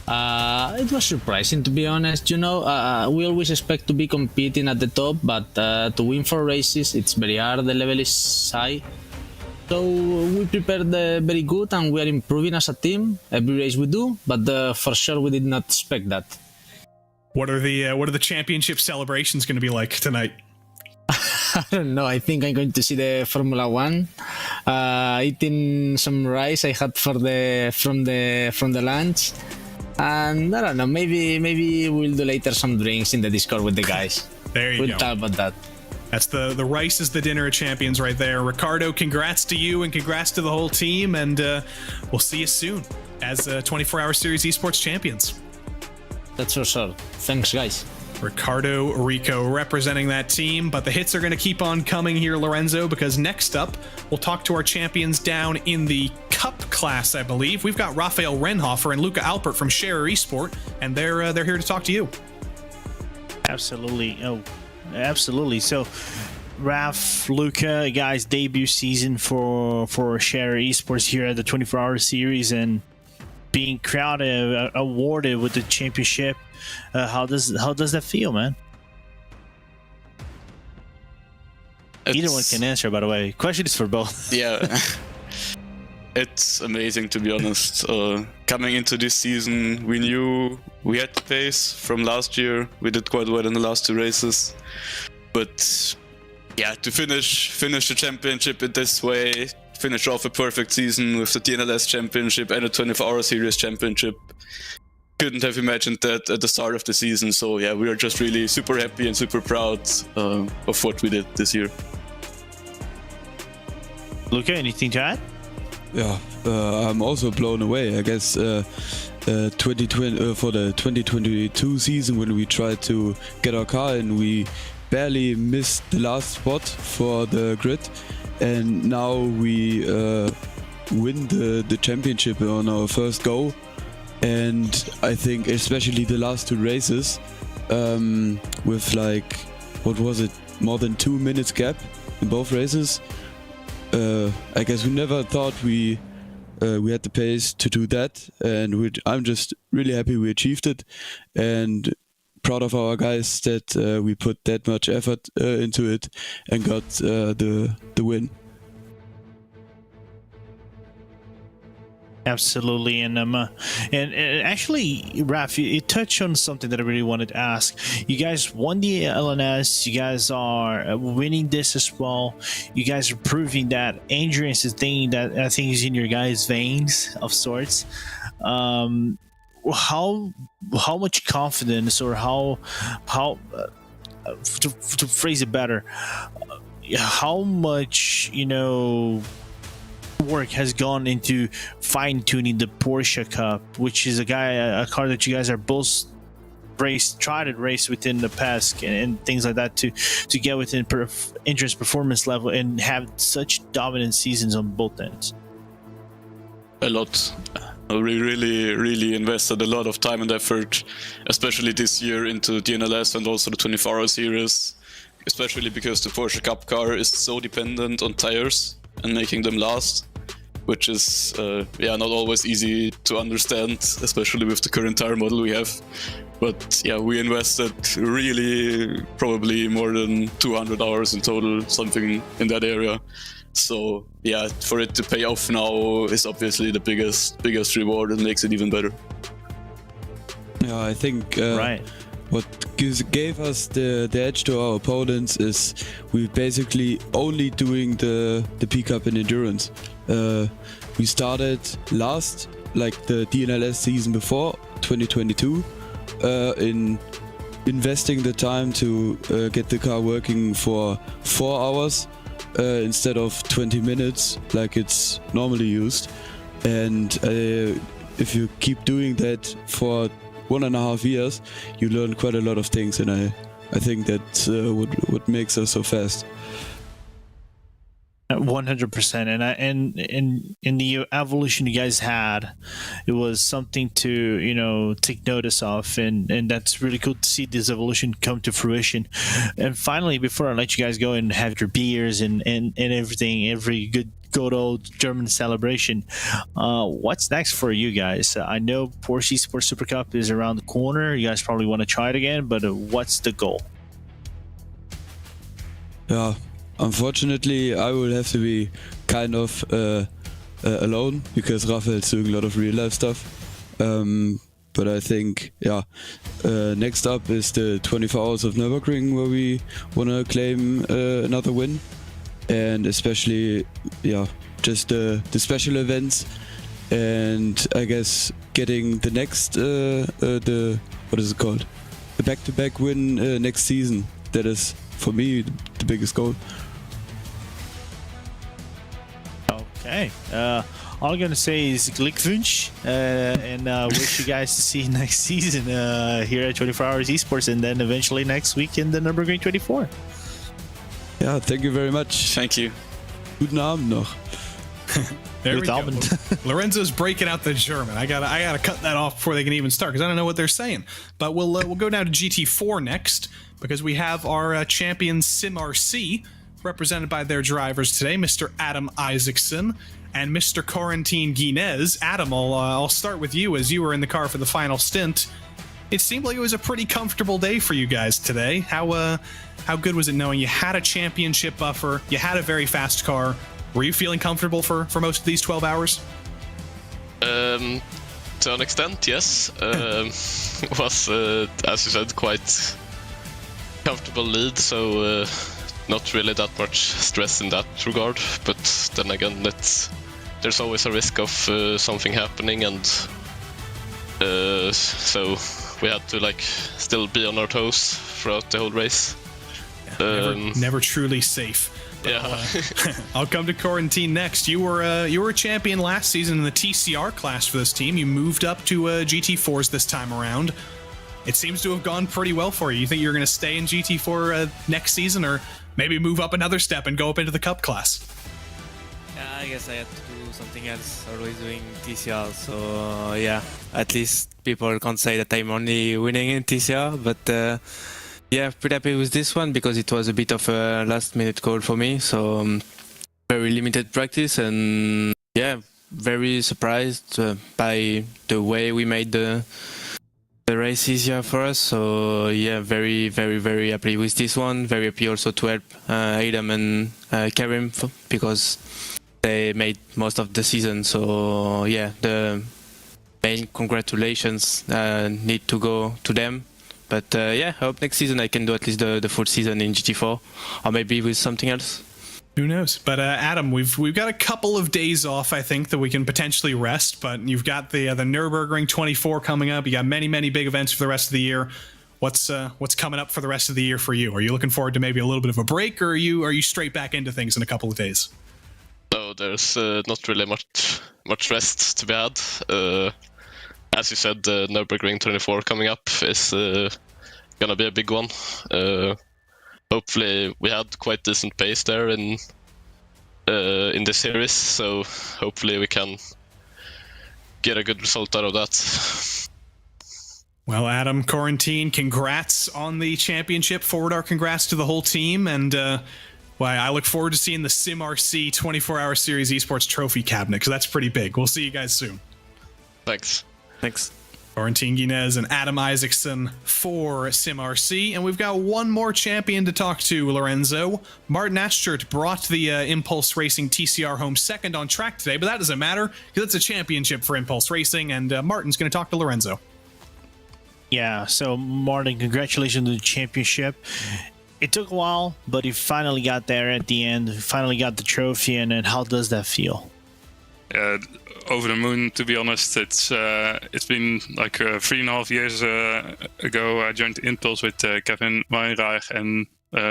It was surprising, to be honest. You know, we always expect to be competing at the top, but to win 4 races, it's very hard. The level is high. So we prepared very good, and we are improving as a team every race we do. But for sure, we did not expect that. What are the championship celebrations going to be like tonight? I don't know. I think I'm going to see the Formula One, eating some rice I had from the lunch, and I don't know. Maybe we'll do later some drinks in the Discord with the guys. There you go. We'll talk about that. That's the rice is the dinner of champions right there. Ricardo, congrats to you and congrats to the whole team, and we'll see you soon as 24-hour series esports champions. That's for sure. Thanks, guys. Ricardo Rico representing that team, but the hits are going to keep on coming here, Lorenzo, because next up we'll talk to our champions down in the Cup class, I believe. We've got Rafael Renhofer and Luca Alpert from Scherer Esport, and they're here to talk to you. Absolutely. Oh, absolutely. So, Raf, Luca, guys, debut season for Scherer Esports here at the 24-hour series, and being awarded with the championship. How does that feel, man? Either one can answer, by the way. Question is for both. Yeah. It's amazing, to be honest. Coming into this season, we knew we had the pace from last year. We did quite well in the last 2 races. But yeah, to finish the championship in this way, finish off a perfect season with the DNLS championship and a 24-hour series championship, couldn't have imagined that at the start of the season. So yeah, we are just really super happy and super proud of what we did this year. Luca, anything to add? Yeah, I'm also blown away. I guess 2020 for the 2022 season, when we tried to get our car in, we barely missed the last spot for the grid, and now we win the championship on our first go. And I think especially the last 2 races, with like, what was it, more than 2 minutes gap in both races. I guess we never thought we had the pace to do that, and I'm just really happy we achieved it, and proud of our guys that we put that much effort into it and got the win. Absolutely, and actually, Raf, you touched on something that I really wanted to ask. You guys won the LNS. You guys are winning this as well. You guys are proving that endurance is a thing that I think is in your guys' veins of sorts. How much confidence, or how to phrase it better, how much work has gone into fine-tuning the Porsche Cup, which is a car that you guys are both tried to race within the past and things like that to get within interest performance level and have such dominant seasons on both ends? A lot. We really invested a lot of time and effort, especially this year, into DNLS and also the 24-hour series, especially because the Porsche Cup car is so dependent on tires and making them last, which is not always easy to understand, especially with the current tire model we have. But yeah, we invested really probably more than 200 hours in total, something in that area. So yeah, for it to pay off now is obviously the biggest reward, and makes it even better. Yeah, I think right. What gave us the edge to our opponents is we basically only doing the P-Cup in endurance. We started last, like the DNLS season before, 2022, in investing the time to get the car working for 4 hours instead of 20 minutes like it's normally used. And if you keep doing that for 1.5 years, you learn quite a lot of things, and I think that's what makes us so fast. 100%, and in the evolution you guys had, it was something to take notice of, and that's really cool to see this evolution come to fruition. And finally, before I let you guys go and have your beers and everything, every good old German celebration, what's next for you guys? I know Porsche Esports Super Cup is around the corner. You guys probably want to try it again, but what's the goal? Yeah. Unfortunately, I will have to be kind of alone because Raphael's doing a lot of real life stuff. But I think, next up is the 24 Hours of Nürburgring, where we want to claim another win. And especially, just the special events. And I guess getting the next, what is it called? The back-to-back win next season. That is, for me, the biggest goal. Okay. All I'm going to say is Glückwunsch, and wish you guys to see next season here at 24 Hours Esports, and then eventually next week in the Nürburgring 24. Yeah, thank you very much. Thank you. Guten Abend noch. There we Good go. Abend. Lorenzo's breaking out the German. I gotta cut that off before they can even start, because I don't know what they're saying. But we'll go down to GT4 next, because we have our champion Sim RC, represented by their drivers today, Mr. Adam Isaacson and Mr. Corentin Guinez. Adam, I'll start with you, as you were in the car for the final stint. It seemed like it was a pretty comfortable day for you guys today. How good was it knowing you had a championship buffer, you had a very fast car? Were you feeling comfortable for most of these 12 hours? To an extent, yes. Was, as you said, quite comfortable lead, so not really that much stress in that regard. But then again, there's always a risk of something happening, and so we had to still be on our toes throughout the whole race. Never truly safe. Yeah. I'll come to Corentin next. You were a champion last season in the TCR class for this team. You moved up to GT4s this time around. It seems to have gone pretty well for you. You think you're going to stay in GT4 next season, or maybe move up another step and go up into the Cup class? Yeah, I guess I had to do something else, always doing TCR. So yeah, at least people can't say that I'm only winning in TCR, but yeah, pretty happy with this one because it was a bit of a last-minute call for me. So very limited practice, and yeah, very surprised by the way we made the race easier for us. So yeah, very, very, very happy with this one. Very happy also to help Adam and Karim because they made most of the season. So yeah, the main congratulations need to go to them. But yeah, I hope next season I can do at least the full season in GT4, or maybe with something else. Who knows? But Adam, we've got a couple of days off, I think, that we can potentially rest. But you've got the Nürburgring 24 coming up. You got many big events for the rest of the year. What's coming up for the rest of the year for you? Are you looking forward to maybe a little bit of a break, or are you straight back into things in a couple of days? No, there's not really much rest to be had. As you said, the Nürburgring 24 coming up is gonna be a big one. Hopefully, we had quite decent pace there in the series, so hopefully we can get a good result out of that. Well, Adam, Corentin, congrats on the championship. Forward our congrats to the whole team, and I look forward to seeing the Sim RC 24-hour series esports trophy cabinet, because that's pretty big. We'll see you guys soon. Thanks. Corentin Guinez and Adam Isaacson for Sim RC. And we've got one more champion to talk to, Lorenzo. Martin Aschert brought the Impulse Racing TCR home second on track today, but that doesn't matter because it's a championship for Impulse Racing, and Martin's going to talk to Lorenzo. Yeah, so Martin, congratulations on the championship. It took a while, but you finally got there at the end. Finally got the trophy, and how does that feel? Over the moon, to be honest. It's been like 3.5 years ago I joined Impulse with Kevin Weinreich, and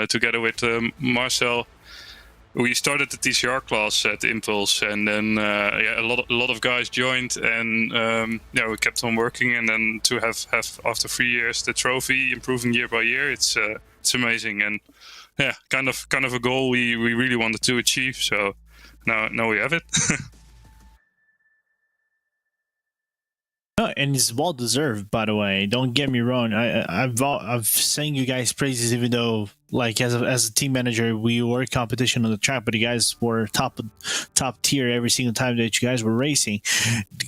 together with Marcel we started the TCR class at Impulse, and then a lot of guys joined, and we kept on working. And then to have after 3 years the trophy, improving year by year, it's amazing. And kind of a goal we really wanted to achieve. So now we have it. And it's well deserved, by the way. Don't get me wrong. I've sang you guys praises, even though, like, as a team manager, we were competition on the track, but you guys were top tier every single time that you guys were racing.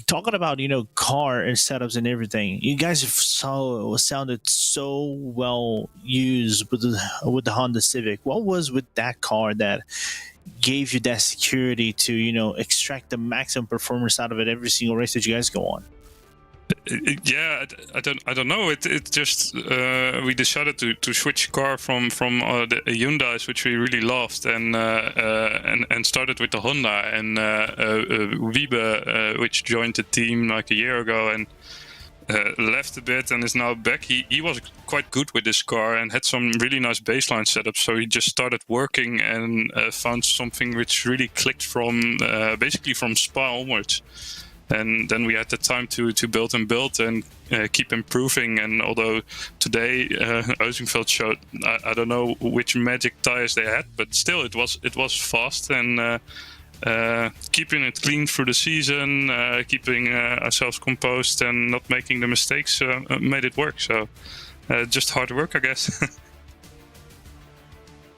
Talking about car and setups and everything, you guys sounded so well used with the Honda Civic. What was with that car that gave you that security to extract the maximum performance out of it every single race that you guys go on? I don't know. It just we decided to switch car from the Hyundais, which we really loved, and started with the Honda, and Wiebe, which joined the team like a year ago and left a bit and is now back. He was quite good with this car and had some really nice baseline setups, so he just started working and found something which really clicked from basically from Spa onwards. And then we had the time to build and keep improving. And although today Ozenfeld showed, I don't know which magic tires they had, but still it was fast, and keeping it clean through the season, keeping ourselves composed and not making the mistakes made it work. So just hard work, I guess.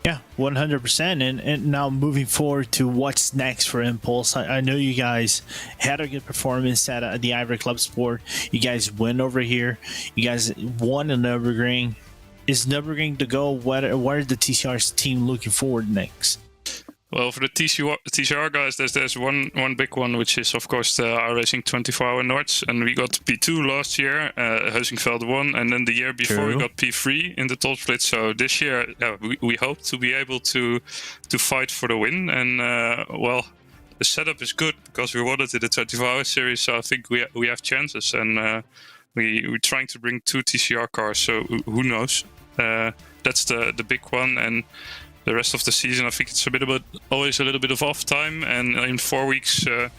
Yeah, 100%. And now moving forward to what's next for Impulse. I know you guys had a good performance at the Ivory Club Sport. You guys went over here. You guys won in Nürburgring. Is Nürburgring to go? What are the TCR's team looking forward next? Well, for the TCR guys, there's one big one, which is, of course, the iRacing 24-hour Nords. And we got P2 last year, Huizingveld won, and then the year before we got P3 in the top split. So this year, we hope to be able to fight for the win. And, the setup is good because we won it in the 24-hour series, so I think we have chances. And we're trying to bring 2 TCR cars, so who knows? That's the big one. And the rest of the season, I think it's always a little bit of off time, and in 4 weeks, a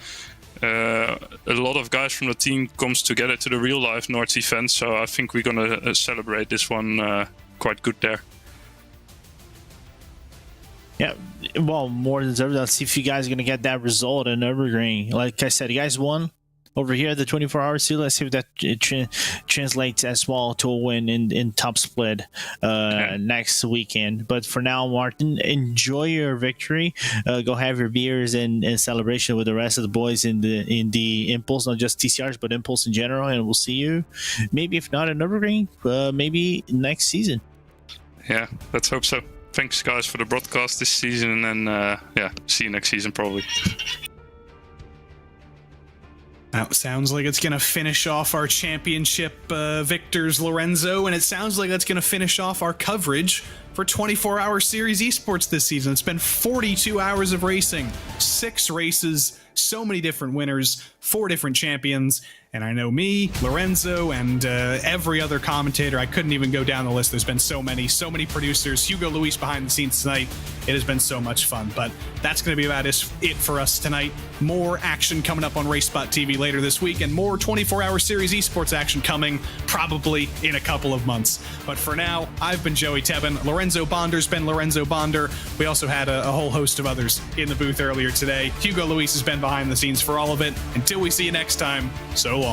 lot of guys from the team comes together to the real life Nords event. So I think we're gonna celebrate this one quite good there. Yeah, well, more than deserved. Let's see if you guys are gonna get that result in Nürburgring. Like I said, you guys won over here at the 24-hour series. Let's see if that translates as well to a win in top split next weekend. But for now, Martin, enjoy your victory. Go have your beers and celebration with the rest of the boys in the Impulse, not just TCRs, but Impulse in general. And we'll see you, maybe if not at Nürburgring, maybe next season. Yeah, let's hope so. Thanks, guys, for the broadcast this season, and see you next season probably. That sounds like it's going to finish off our championship victors, Lorenzo, and it sounds like that's going to finish off our coverage for 24-hour series esports this season. It's been 42 hours of racing, 6 races, so many different winners, 4 different champions, and I know me, Lorenzo, and every other commentator. I couldn't even go down the list. There's been so many producers. Hugo Luis behind the scenes tonight. It has been so much fun, but that's going to be about it for us tonight. More action coming up on RaceSpotTV later this week, and more 24-hour series esports action coming probably in a couple of months. But for now, I've been Joey Tebben. Lorenzo Bonder's been Lorenzo Bonder. We also had a whole host of others in the booth earlier today. Hugo Luis has been behind the scenes for all of it. Until we see you next time, so long.